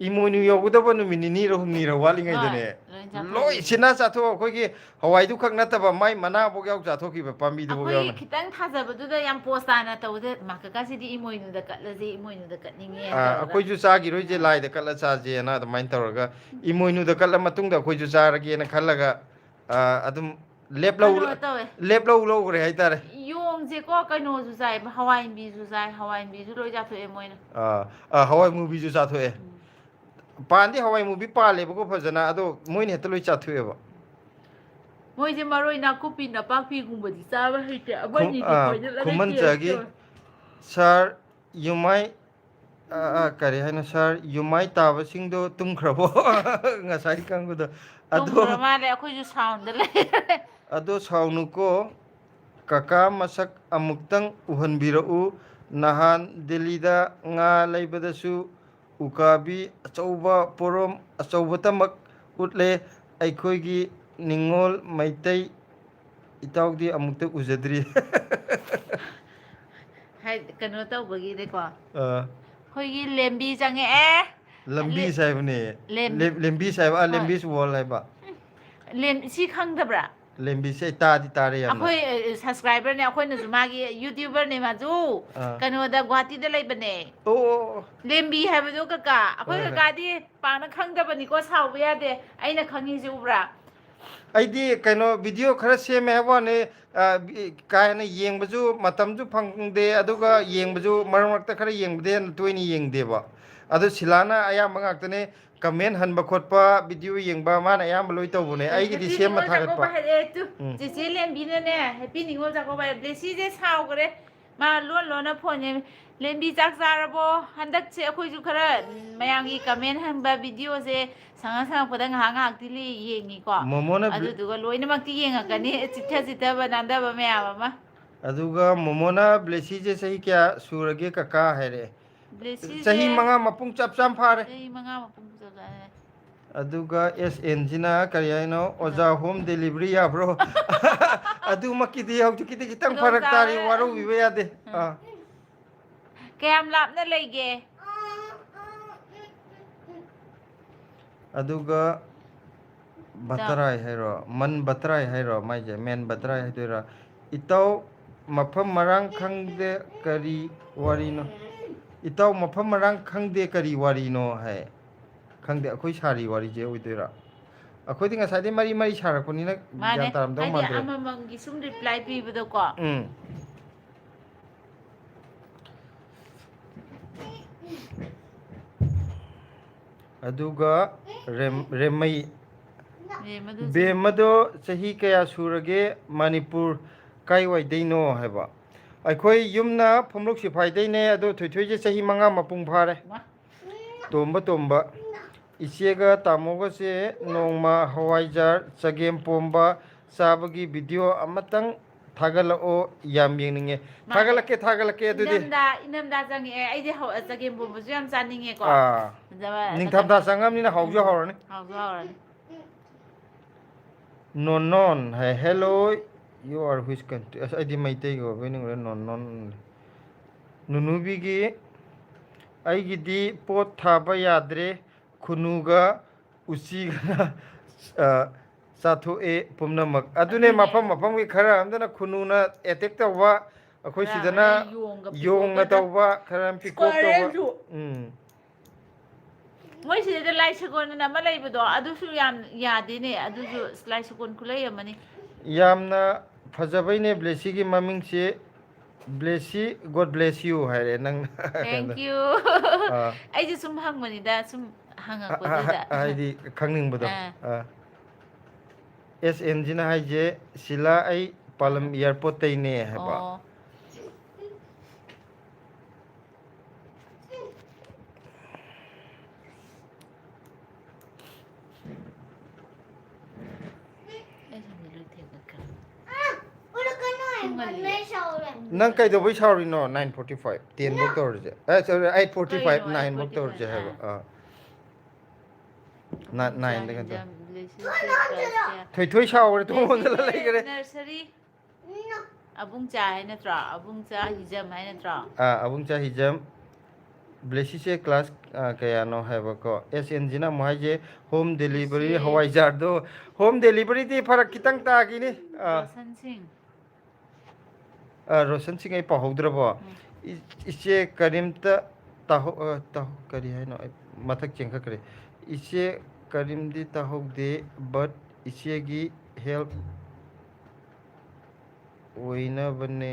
ꯏꯃꯣꯏꯅꯨ ꯌꯧꯒꯗꯕ ꯅꯨꯃꯤꯠ ꯅꯤꯅꯤꯔ ꯍꯨꯝꯅꯤꯔ ꯍꯣꯏ ꯋꯥꯠꯂꯤꯉꯩꯗꯅꯦ ꯂꯣꯏ ꯆꯥꯊꯣꯛꯑꯦ ꯂꯣꯏ ꯁꯤꯅ ꯆꯥꯊꯣꯛ ꯑꯩꯈꯣꯏꯒꯤ ꯍꯋꯥꯏꯗꯨ ꯈꯛ ꯅꯠꯇꯕ ꯃꯥꯏ ꯃꯅꯥꯐꯥꯎ ꯌꯥꯎ ꯆꯥꯊꯣꯛꯈꯤꯕ ꯄꯥꯝꯕꯤꯗꯨꯐꯥꯎ ꯑꯩꯈꯣꯏꯒꯤ ꯌꯥꯎꯅ ꯈꯤꯇꯪ ꯊꯥꯖꯕꯗꯨꯗ ꯌꯥꯝ ꯄꯣꯁ ꯇꯥꯅ ꯇꯧꯕꯗ ꯀꯀꯥꯁꯤꯗꯤ ꯏꯃꯣꯏꯅꯨꯗ ꯀꯠꯂꯁꯤ ꯏꯃꯣꯏꯅꯨꯗ ꯀꯠꯅꯤꯡꯉꯦꯅ ꯇꯧꯔꯒ ꯑꯩꯈꯣꯏꯁꯨ ꯆꯥꯈꯤꯔꯣꯏꯁꯦ ꯂꯥꯏꯗ ꯀꯠꯂ ꯆꯥꯁꯦꯅ ꯑꯗꯨꯃꯥꯏꯅ ꯇꯧꯔꯒ ꯏꯃꯣꯏꯅꯨꯗ ꯀꯠꯂ ꯃꯇꯨꯡꯗ ꯑꯩꯈꯣꯏꯁꯨ ꯆꯥꯔꯒꯦꯅ ꯈꯜꯂꯒ ꯑꯗꯨꯝ ꯀꯩꯅꯣ ꯇꯧꯋꯦ ꯂꯧꯈ꯭ꯔꯦ ꯍꯥꯏꯇꯥꯔꯦ ꯌꯣꯡꯁꯦꯀꯣ ꯀꯩꯅꯣꯁꯨ ꯆꯥꯏ ꯍꯋꯥꯏꯟꯕꯤꯁꯨ ꯆꯥꯏ ꯍꯋꯥꯏꯟꯕꯤꯁꯨ ꯂꯣꯏ ꯆꯥꯊꯣꯛꯑꯦ ꯃꯣꯏꯅ ꯍꯋꯥꯏ ꯃꯨꯕꯤꯁꯨ ꯆꯥꯊꯣꯛꯑꯦ ꯄꯥꯟꯗꯤ ꯍꯋꯥꯏ ꯃꯨꯕꯤ ꯄꯥꯜꯂꯦꯕꯀꯣ ꯐꯖꯅ ꯑꯗꯣ ꯃꯣꯏꯅ ꯍꯦꯛꯇ ꯂꯣꯏ ꯆꯥꯊꯣꯛꯑꯦꯕ ꯃꯣꯏꯁꯦ ꯃꯔꯣꯏ ꯅꯥꯀꯨꯞꯄꯤ ꯅꯄꯥꯛꯄꯤꯒꯨꯝꯕꯗꯤ ꯆꯥꯕ ꯍꯩꯇꯦ ꯑꯃꯅꯤꯗꯤ ꯁꯣꯏꯗꯠꯂꯒ ꯇꯦꯁ ꯈꯨꯃꯟꯆꯥꯒꯤ ꯇꯧꯋꯦ ꯁꯥꯔ ꯌꯨꯃꯥꯏ ꯀꯔꯤ ꯍꯥꯏꯅꯣ ꯁꯥꯔ ꯌꯨꯃꯥꯏ ꯇꯥꯕꯁꯤꯡꯗꯣ ꯇꯨꯝꯈ꯭ꯔꯕꯣ ꯉꯁꯥꯏ ꯀꯥꯡꯕꯨꯗꯣ ꯇꯨꯝꯈ꯭ꯔ ꯑꯗꯣ ꯃꯥꯜꯂꯦ ꯑꯩꯈꯣꯏꯁꯨ ꯁꯥꯎꯟꯗ ꯂꯩ ꯑꯗꯣ ꯁꯥꯎꯅꯨꯀꯣ ꯀꯀꯥ ꯃꯁꯛ ꯑꯃꯨꯛꯇꯪ ꯎꯍꯟꯕꯤꯔꯛꯎ ꯅꯍꯥꯟ ꯗꯦꯜꯂꯤꯗ ꯉꯥ ꯂꯩꯕꯗꯁꯨ ꯎꯀꯥꯕꯤ ꯑꯆꯧꯕ ꯄꯣꯔꯣꯝ ꯑꯆꯧꯕꯇꯃꯛ ꯎꯠꯂꯦ ꯑꯩꯈꯣꯏꯒꯤ ꯅꯤꯡꯉꯣꯜ ꯃꯩꯇꯩ ꯏꯇꯥꯎꯗꯤ ꯑꯃꯨꯛꯇ ꯎꯖꯗ꯭ꯔꯤ ꯀꯩꯅꯣ ꯇꯧꯕꯒꯤꯅꯦꯀꯣ ꯑ, ꯑꯩꯈꯣꯏꯒꯤ ꯂꯦꯝꯕꯤ ꯆꯪꯉꯛꯑꯦ ꯂꯝꯕꯤ ꯍꯥꯏꯕꯅꯦ ꯂꯦꯝꯕꯤ ꯂꯦꯝꯕꯤ ꯍꯥꯏꯕ ꯍꯣꯏ ꯂꯦꯝꯕꯤꯁ ꯋꯥꯜ ꯍꯥꯏꯕ ꯁꯤ ꯈꯪꯗꯕ꯭ꯔꯥ ꯂꯦꯝꯕꯤꯁꯦ ꯑꯩ ꯇꯥꯗꯤ ꯇꯥꯔꯦ ꯌꯥꯝꯅ ꯑꯩꯈꯣꯏ ꯁꯕꯁꯀ꯭ꯔꯥꯏꯕꯔꯅꯦ ꯑꯩꯈꯣꯏꯅꯁꯨ ꯃꯥꯒꯤ ꯌꯨꯇ꯭ꯌꯨꯕꯔꯅꯦ ꯃꯥꯁꯨ ꯑꯥ. ꯀꯩꯅꯣꯗ ꯒꯨꯍꯥꯇꯤꯗ ꯂꯩꯕꯅꯦ ꯑꯣ ꯑꯣ, ꯑꯣ. ꯂꯦꯝꯕꯤ ꯍꯥꯏꯕꯗꯣ ꯀꯀꯥ ꯑꯩꯈꯣꯏ ꯍꯣꯏ ꯍꯣꯏ ꯀꯀꯥꯗꯤ ꯄꯥꯛꯅ ꯈꯪꯗꯕꯅꯤꯀꯣ ꯁꯥꯎꯕ ꯌꯥꯗꯦ ꯑꯩꯅ ꯈꯪꯉꯤꯁꯤ ꯎꯕ꯭ꯔꯥ ꯑꯩꯗꯤ ꯀꯩꯅꯣ ꯚꯤꯗꯤꯑꯣ ꯈꯔ ꯁꯦꯝꯃꯦ ꯍꯥꯏꯕ ꯋꯥꯅꯤ ꯀꯥ ꯍꯦꯟꯅꯌꯦꯡꯕꯁꯨ ꯃꯇꯝꯁꯨ ꯐꯪꯗꯦ ꯑꯗꯨꯒ ꯌꯦꯡꯕꯁꯨ ꯃꯔꯛ ꯃꯔꯛꯇ ꯈꯔ yengꯕꯗꯩ ꯍꯦꯟꯅ ꯇꯣꯏꯅ yengꯗꯦꯕ ꯑꯗꯨ ꯁꯤꯂꯥꯅ ꯑꯌꯥꯝꯕ ꯉꯥꯛꯇꯅꯦ ꯀꯃꯦꯟ ꯍꯟꯕ ꯈꯣꯠꯄ ꯚꯤꯗꯤꯑꯣ ꯌꯦꯡꯕ ꯃꯥꯅ ꯑꯌꯥꯝꯕ ꯂꯣꯏ ꯇꯧꯕꯅꯦ ꯑꯩꯒꯤꯗꯤ ꯍꯦꯄꯤ ꯁꯦꯝꯃ ꯅꯤꯉꯣꯜ ꯆꯥꯛꯀꯧꯕ ꯊꯥꯒꯠꯄ ꯍꯥꯏꯔꯛꯑꯦ ꯇꯨ ꯎꯝ ꯆꯦꯆꯦ ꯂꯦꯝꯕꯤꯅꯅꯦ ꯍꯦꯄꯤ ꯅꯤꯉꯣꯜ ꯆꯥꯛꯀꯧꯕ ꯍꯥꯏꯔꯦ ꯕ꯭ꯂꯦꯁꯤꯁꯦ ꯁꯥꯎꯈ꯭ꯔꯦ ꯃꯥ ꯂꯣꯟ ꯂꯣꯟꯅ ꯐꯣꯟ ꯌꯦꯡꯉꯦ ꯂꯦꯝꯕꯤ ꯆꯥꯛ ꯆꯥꯔꯕꯣ ꯍꯟꯗꯛꯁꯦ ꯑꯩꯈꯣꯏꯁꯨ ꯈꯔ ꯃꯌꯥꯝꯒꯤ ꯀꯃꯦꯟ ꯍꯟꯕ ꯚꯤꯗꯤꯑꯣꯁꯦ ꯁꯪꯉꯛꯄꯗ ꯉꯥꯏꯍꯥꯛ ꯉꯥꯏꯍꯥꯛꯇꯤ ꯌꯦꯡꯉꯤꯀꯣ ꯃꯣꯃꯣꯅ ꯑꯗꯨꯗꯨꯒ ꯂꯣꯏꯅꯃꯛꯇꯤ ꯌꯦꯡꯉꯛꯀꯅꯤ ꯆꯤꯠꯊꯕ ꯅꯥꯟꯗꯕ ꯃꯌꯥꯝ ꯑꯃ ꯑꯗꯨꯒ ꯃꯣꯃꯣꯅ ꯕ꯭ꯂꯦꯁꯤꯁꯦ ꯆꯍꯤ ꯀꯌꯥ ꯁꯨꯔꯒꯦ ꯀꯀꯥ ꯍꯥꯏꯔꯛꯑꯦ ꯆꯍꯤ ꯕ꯭ꯂꯦꯁꯤꯁꯦ 5 ꯃꯄꯨꯡ ꯆꯞ ꯆꯥꯅ ꯐꯥꯔꯦ ꯆꯍꯤ 5 ꯃꯄꯨꯡ ꯆꯞ ꯑꯗꯨꯒ SNꯁꯤꯅ ꯀꯔꯤ ꯍꯥꯏꯅꯣ ꯑꯣꯖꯥ ꯍꯣꯝ ꯗꯦꯂꯤꯚꯔꯤ ꯌꯥꯕ꯭ꯔꯣ ꯑꯗꯨꯃꯛꯀꯤꯗꯤ ꯍꯧꯖꯤꯛꯀꯤꯗꯤ ꯈꯤꯇꯪ ꯐꯔꯛ ꯇꯥꯔꯤ ꯈꯨꯗꯣꯡꯆꯥꯕ ꯋꯥꯔꯧꯕꯤꯕ ꯌꯥꯗꯦ ꯀꯌꯥꯝ ꯂꯥꯞꯅ ꯂꯩꯒꯦ ꯑꯗꯨꯒ ꯏꯇꯥꯎ ꯕꯇꯔꯥꯏ ꯍꯥꯏꯔꯣ ꯃꯟ ꯕꯇ꯭ꯔꯥꯏ ꯍꯥꯏꯔꯣ ꯃꯥꯏꯁꯦ ꯃꯦꯟ ꯕꯇ꯭ꯔꯥꯏ ꯍꯥꯏꯗꯣꯏꯔꯥ ꯏꯇꯥꯎ ꯃꯐꯝ ꯃꯔꯥꯡ ꯈꯪꯗꯦ ꯀꯔꯤ ꯋꯥꯔꯤꯅꯣ ꯏꯇꯥꯎ ꯃꯐꯝ ꯃꯔꯥꯡ ꯈꯪꯗꯦ ꯀꯔꯤ ꯋꯥꯔꯤꯅꯣ ꯍꯥꯏ ꯈꯪꯗꯦ ꯑꯩꯈꯣꯏ ꯁꯥꯔꯤ ꯋꯥꯔꯤꯁꯦ ꯑꯣꯏꯗꯣꯏꯔꯥ ꯑꯩꯈꯣꯏꯗꯤ ꯉꯁꯥꯏꯗꯩ ꯃꯔꯤ ꯃꯔꯤ ꯁꯥꯔꯛꯄꯅꯤꯅ ꯃꯥꯅꯦ ꯒ꯭ꯌꯥꯟ ꯇꯥꯔꯝꯗꯧ ꯍꯥꯏꯗꯤ ꯃꯥꯟꯗ꯭ꯔꯦ ꯑꯃꯃꯝꯒꯤ ꯁꯨꯝ ꯔꯤꯄ꯭ꯂꯥꯏ ꯄꯤꯕꯗꯣꯀꯣ ꯎꯝ ꯑꯗꯨꯒ ꯔꯦꯝꯃꯩ ꯃꯗꯨꯁꯦ ꯕꯦꯝꯃꯗꯣ ꯆꯍꯤ ꯀꯌꯥ ꯁꯨꯔꯒꯦ ꯃꯅꯤꯄꯨꯔ ꯀꯥꯏꯋꯥꯏꯗꯩꯅꯣ ꯍꯥꯏꯕ ꯑꯩꯈꯣꯏ ꯌꯨꯝꯅ ꯐꯝꯂꯣꯛ ꯁꯤꯐꯥꯏꯗꯩꯅꯦ ꯑꯗꯣ ꯊꯣꯏꯊꯣꯏꯁꯦ ꯆꯍꯤ 5 ꯃꯄꯨꯡ ꯐꯥꯔꯦ ꯇꯣꯝꯕ ꯏꯆꯦꯒ ꯇꯥꯃꯣꯒꯁꯦ ꯅꯣꯡꯃ ꯍꯋꯥꯏꯖꯥꯔ ꯆꯒꯦꯝꯄꯣꯝꯕ ꯆꯥꯕꯒꯤ ꯚꯤꯗꯤꯑꯣ ꯑꯃꯇꯪ ꯊꯥꯒꯠꯂꯛꯑꯣ ꯌꯥꯝ ꯌꯦꯡꯅꯤꯡꯉꯦ ꯃꯥꯅꯦ ꯊꯥꯒꯠꯂꯛꯀꯦ ꯑꯗꯨꯗꯤ ꯏꯅꯝꯗꯥ ꯆꯪꯉꯛꯑꯦ ꯑꯩꯗꯤ ꯆꯒꯦꯝ ꯄꯣꯝꯕꯁꯨ ꯌꯥꯝ ꯆꯥꯅꯤꯡꯉꯦꯀꯣ ꯅꯤꯡꯊꯝꯊꯥ ꯆꯪꯉꯕꯅꯤꯅ ꯍꯥꯎꯁꯨ ꯍꯥꯎꯔꯅꯤ ꯍꯥꯎꯁꯨ ꯍꯥꯎꯔꯅꯤ ꯅꯣꯟ hi hello U R ꯍꯨꯏꯁ country ꯑꯁ ꯑꯩꯗꯤ ꯃꯩꯇꯩꯒꯤ ꯑꯣꯏꯕꯣꯏ ꯅꯤꯡꯉꯨꯔꯦ ꯅꯣꯟ ꯅꯨꯅꯨꯕꯤꯒꯤ ꯑꯩꯒꯤꯗꯤ ꯄꯣꯠ ꯊꯥꯕ ꯌꯥꯗ꯭ꯔꯦ ꯈꯨꯟꯅꯨꯒ ꯎꯆꯤꯒ ꯆꯥꯊꯣꯛꯑꯦ ꯄꯨꯝꯅꯃꯛ ꯑꯗꯨꯅꯦ ꯃꯐꯝꯒꯤ ꯈꯔ ꯑꯃꯗꯅ ꯈꯨꯟꯅꯨꯅ ꯑꯦꯇꯦꯛ ꯇꯧꯕ ꯑꯩꯈꯣꯏ ꯈꯔ ꯑꯃꯅ ꯁꯤꯗꯅ ꯌꯣꯡꯒ ꯌꯣꯡꯅ ꯄꯤꯀꯣꯛꯀꯗ ꯇꯧꯕ ꯈꯔ ꯄꯤꯀꯣꯛ ꯇꯧꯕ ꯁ꯭ꯀ꯭ꯋꯥꯔꯦꯜꯁꯨ ꯃꯣꯏ ꯁꯤꯗꯩꯗ ꯂꯥꯏ ꯁꯒꯣꯜ ꯑꯃ ꯂꯩꯕꯗꯣ ꯑꯗꯨꯁꯨ ꯌꯥꯝ ꯌꯥꯗꯦꯅꯦ ꯑꯗꯨꯁꯨ ꯂꯥꯏ ꯁꯒꯣꯜ ꯈꯨꯂꯩ ꯑꯃꯅꯤ ꯌꯥꯝꯅ ꯐꯖꯕꯩꯅꯦ ꯕ꯭ꯂꯦꯁꯤꯒꯤ ꯃꯃꯤꯡꯁꯤ ꯕ꯭ꯂꯦꯁꯤ ꯒꯣꯗ ꯕ꯭ꯂꯦꯁ ꯌꯨ ꯍꯥꯏꯔꯦ ꯅꯪꯅ ꯊꯦꯡꯀ꯭ꯌꯨ ꯑꯥ ꯑꯩꯁꯨ ꯁꯨꯝ ꯍꯪꯕꯅꯤꯗ ꯁꯨꯝ ꯍꯪꯉꯛꯄꯗꯨꯗ ꯍꯥꯏꯗꯤ ꯈꯪꯅꯤꯡꯕꯗꯣ ꯑꯥ. SN ꯁꯤꯅ ꯍꯥꯏꯁꯦ ꯁꯤꯂꯥ ꯑꯩ ꯄꯥꯂꯝ ꯏꯌꯥꯔꯄꯣꯔꯠꯇꯩꯅꯦ ꯍꯥꯏꯕ ꯑꯣ ꯑꯩꯁꯤꯡꯁꯦ ꯂꯣꯏ ꯊꯦꯡꯒꯠꯈ꯭ꯔꯦ ꯅꯪ ꯀꯩꯗꯧꯕꯩ ꯁꯥꯎꯔꯤꯅꯣ 9:45 10 ꯐꯧ ꯇꯧꯔꯁꯦ ꯁꯣꯔꯤ 8:45 9 ꯐꯧ ꯇꯧꯔꯁꯦ ꯍꯥꯏꯕ ꯅꯥꯏꯟꯗ ꯈꯛꯇ ꯊꯣꯏꯊꯣꯏ ꯁꯥꯎꯈ꯭ꯔꯦ ꯊꯣꯡꯗ ꯂꯩꯈ꯭ꯔꯦ ꯅꯔꯁꯔꯤ ꯑꯕꯨꯡꯆꯥ ꯍꯥꯏ ꯅꯠꯇ꯭ꯔꯣ ꯑꯕꯨꯡꯆꯥ ꯍꯤꯖꯝ ꯍꯥꯏ ꯅꯠꯇ꯭ꯔꯣ ꯑꯕꯨꯡꯆꯥ ꯍꯤꯖꯝ ꯕ꯭ꯂꯦꯁꯤꯁꯦ ꯀ꯭ꯂꯥꯁ ꯀꯌꯥꯅꯣ ꯍꯥꯏꯕꯀꯣ SNꯁꯤꯅ ꯑꯃꯨꯛ ꯍꯥꯏꯁꯦ ꯍꯣꯝ ꯗꯦꯂꯤꯚꯔꯤ ꯏꯆꯦ ꯍꯋꯥꯏꯖꯥꯔꯗꯣ ꯍꯣꯝ ꯗꯦꯂꯤꯚꯔꯤꯗꯤ ꯐꯔꯛ ꯈꯤꯇꯪ ꯇꯥꯈꯤꯅꯤ ꯔꯣꯁꯟ ꯁꯤꯡ ꯔꯣꯁꯟ ꯁꯤꯡ ꯑꯩ ꯄꯥꯍꯧꯗ꯭ꯔꯕꯣ ꯏꯆꯦ ꯀꯔꯤꯝꯇ ꯀꯔꯤ ꯍꯥꯏꯅꯣ ꯑꯩ ꯃꯊꯛ ꯆꯦꯟꯈꯠꯈ꯭ꯔꯦ ꯏꯆꯦ ꯀꯔꯤꯝꯗꯤ ꯇꯥꯍꯧꯗꯦ ꯕꯠ ꯏꯆꯦꯒꯤ ꯍꯦꯜꯞ ꯑꯣꯏꯅꯕꯅꯦ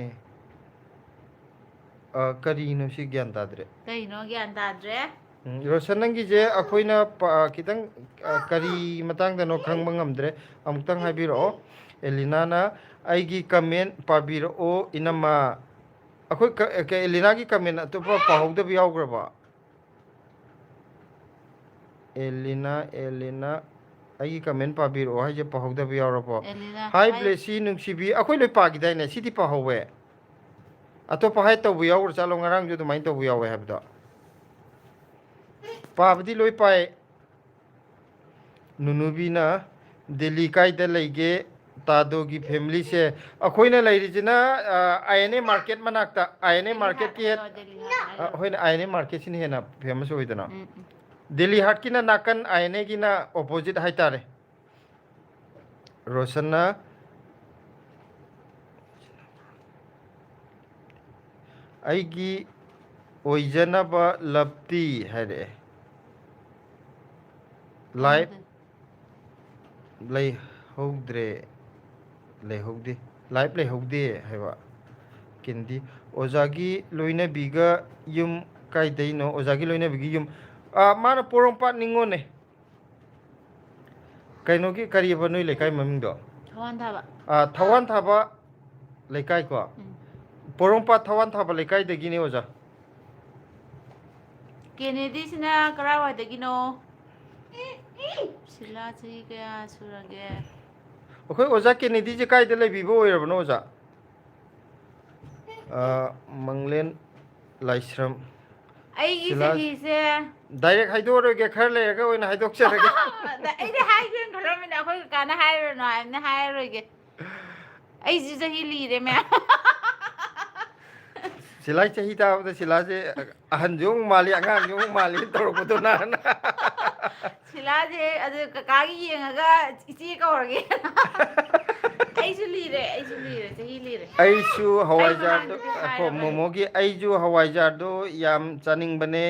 ꯀꯔꯤꯅꯣ ꯁꯤ ꯒ꯭ꯌꯥꯟ ꯇꯥꯗ꯭ꯔꯦ ꯀꯩꯅꯣ ꯒ꯭ꯌꯥꯟ ꯇꯥꯗ꯭ꯔꯦ ꯔꯣꯁꯟ ꯅꯪꯒꯤꯁꯦ ꯑꯩꯈꯣꯏꯅ ꯈꯤꯇꯪ ꯀꯔꯤ ꯃꯇꯥꯡꯗꯅꯣ ꯈꯪꯕ ꯉꯝꯗ꯭ꯔꯦ ꯑꯃꯨꯛꯇꯪ ꯍꯥꯏꯕꯤꯔꯛꯑꯣ ꯑꯦꯂꯤꯅꯥꯅ ꯑꯩꯒꯤ ꯀꯃꯦꯟ ꯄꯥꯕꯤꯔꯛꯑꯣ ꯏꯅꯝꯃ ꯑꯩꯈꯣꯏ ꯑꯦꯂꯤꯅꯥꯒꯤ ꯀꯃꯦꯟ ꯑꯇꯣꯞꯄ ꯄꯥꯍꯧꯗꯕ ꯌꯥꯎꯈ꯭ꯔꯕꯣ ꯑꯦꯂꯤꯅꯥ ꯑꯩꯒꯤ ꯀꯃꯦꯟ ꯄꯥꯕꯤꯔꯛꯑꯣ ꯍꯥꯏꯁꯦ ꯄꯥꯍꯧꯗꯕ ꯌꯥꯎꯔꯕꯣ ꯑꯦꯂꯤꯅꯥ ꯍꯥꯏ ꯍꯥꯏ ꯕ꯭ꯂꯦꯁꯤ ꯅꯨꯡꯁꯤꯕꯤ ꯑꯩꯈꯣꯏ ꯂꯣꯏ ꯄꯥꯈꯤꯗꯥꯏꯅꯦ ꯁꯤꯗꯤ ꯄꯥꯍꯧꯋꯦ ꯑꯇꯣꯞꯄ ꯍꯥꯏ ꯇꯧꯕ ꯌꯥꯎꯈ꯭ꯔ ꯆꯠꯂꯣ ꯉꯔꯥꯡꯁꯨ ꯑꯗꯨꯃꯥꯏꯅ ꯇꯧꯕ ꯌꯥꯎꯋꯦ ꯍꯥꯏꯕꯗꯣ ꯄꯥꯕꯗꯤ ꯂꯣꯏ ꯄꯥꯏ ꯅꯨꯅꯨꯕꯤꯅ ꯗꯦꯜꯂꯤ ꯀꯥꯏꯗ ꯂꯩꯒꯦ ꯇꯥꯗꯣꯒꯤ ꯐꯦꯃꯤꯂꯤꯁꯦ ꯑꯩꯈꯣꯏꯅ ꯂꯩꯔꯤꯁꯤꯅ INA ꯃꯥꯔꯀꯦꯠ ꯃꯅꯥꯛꯇ INA ꯗꯦꯜꯂꯤ ꯍꯥꯠ ꯃꯥꯔꯀꯦꯠꯀꯤ ꯍꯥꯏꯌꯣ ꯗꯦꯜꯂꯤ ꯍꯥꯠ ꯍꯥꯏꯌꯣ ꯍꯣꯏꯅ INA ꯃꯥꯔꯀꯦꯠꯁꯤꯅ ꯍꯦꯟꯅ ꯐꯦꯃꯁ ꯑꯣꯏꯗꯅ ꯎꯝ ꯗꯦꯜꯂꯤ ꯍꯥꯔꯠꯀꯤꯅ ꯅꯥꯀꯟ INAꯒꯤꯅ ꯑꯣꯄꯣꯖꯤꯠ ꯍꯥꯏꯇꯥꯔꯦ ꯔꯣꯁꯟꯅ ꯑꯩꯒꯤ ꯑꯣꯏꯖꯅꯕ ꯂꯞꯇꯤ ꯍꯥꯏꯔꯛꯑꯦ ꯂꯥꯏꯐ ꯈꯪꯗꯦ ꯂꯩꯍꯧꯗꯦ ꯂꯥꯏꯐ ꯂꯩꯍꯧꯗꯦ ꯍꯥꯏꯕ ꯀꯦꯟꯗꯤ ꯑꯣꯖꯥꯒꯤ ꯂꯣꯏꯅꯕꯤꯒ ꯌꯨꯝ ꯀꯥꯏꯗꯩꯅꯣ ꯑꯣꯖꯥꯒꯤ ꯂꯣꯏꯅꯕꯤꯒꯤ ꯌꯨꯝ ꯃꯥꯅ ꯄꯣꯔꯣꯝꯄꯥꯠ ꯅꯤꯡꯉꯣꯅꯦ ꯀꯩꯅꯣꯒꯤ ꯀꯔꯤꯕ ꯅꯣꯏ ꯂꯩꯀꯥꯏ ꯃꯃꯤꯡꯗꯣ ꯊꯋꯥꯟ ꯊꯥꯕ ꯊꯋꯥꯟ ꯊꯥꯕ ꯂꯩꯀꯥꯏꯀꯣ ꯎꯝ ꯄꯣꯔꯣꯝꯄꯥꯠ ꯊꯋꯥꯟ ꯊꯥꯕ ꯂꯩꯀꯥꯏꯗꯒꯤꯅꯤ ꯑꯣꯖꯥ ꯀꯦꯅꯦꯗꯤꯁꯤꯅ ꯀꯔꯥꯏꯋꯥꯏꯗꯒꯤꯅꯣ ꯁꯤꯂꯥ ꯆꯍꯤ ꯀꯌꯥ ꯁꯨꯔꯒꯦ ꯑꯩꯈꯣꯏ ꯑꯣꯖꯥ ꯀꯦꯅꯦꯗꯤꯁꯦ ꯀꯥꯏꯗ ꯂꯩꯕꯤꯕ ꯑꯣꯏꯔꯕꯅꯣ ꯑꯣꯖꯥ ꯃꯪꯂꯦꯟ ꯂꯥꯏꯁ꯭ꯔꯝ ꯑꯩꯒꯤ ꯁꯤꯂꯥ ꯆꯍꯤꯁꯦ ꯗꯥꯏꯔꯦꯛ ꯍꯥꯏꯗꯣꯛꯑꯔꯣꯏꯒꯦ ꯈꯔ ꯂꯩꯔꯒ ꯑꯣꯏꯅ ꯍꯥꯏꯗꯣꯛꯆꯔꯒꯦ ꯑꯩꯗꯤ ꯍꯥꯏꯒꯦꯅ ꯈꯜꯂꯝꯃꯤꯅꯦ ꯑꯩꯈꯣꯏ ꯀꯀꯥꯅ ꯍꯥꯏꯔꯨꯔꯅꯣ ꯍꯥꯏꯕꯅ ꯍꯥꯏꯔꯔꯣꯏꯒꯦ ꯑꯩꯁꯨ ꯆꯍꯤ ꯂꯤꯔꯦ ꯃꯌꯥꯝ ꯁꯤꯂꯥꯏ ꯆꯍꯤ ꯇꯥꯕꯗ ꯁꯤꯂꯥꯁꯦ ꯑꯍꯟꯁꯨ ꯑꯃꯨꯛ ꯃꯥꯜꯂꯤ ꯑꯉꯥꯡꯁꯨ ꯑꯃꯨꯛ ꯃꯥꯜꯂꯤ ꯇꯧꯔꯛꯄꯗꯣ ꯅꯍꯥꯟ ꯁꯤꯂꯥꯁꯦ ꯑꯗꯨ ꯀꯀꯥꯒꯤ ꯌꯦꯡꯉꯒ ꯏꯆꯦ ꯀꯧꯔꯒꯦ ꯑꯩꯁꯨ ꯂꯤꯔꯦ ꯆꯍꯤ ꯂꯤꯔꯦ ꯑꯩꯁꯨ ꯑꯩ ꯍꯋꯥꯏꯖꯥꯔꯗꯣ ꯃꯃꯥꯡꯗꯗꯤ ꯍꯥꯏꯔꯕꯅꯦ ꯃꯣꯃꯣꯒꯤ ꯑꯩꯁꯨ ꯍꯋꯥꯏꯖꯥꯔꯗꯣ ꯌꯥꯝ ꯆꯥꯅꯤꯡꯕꯅꯦ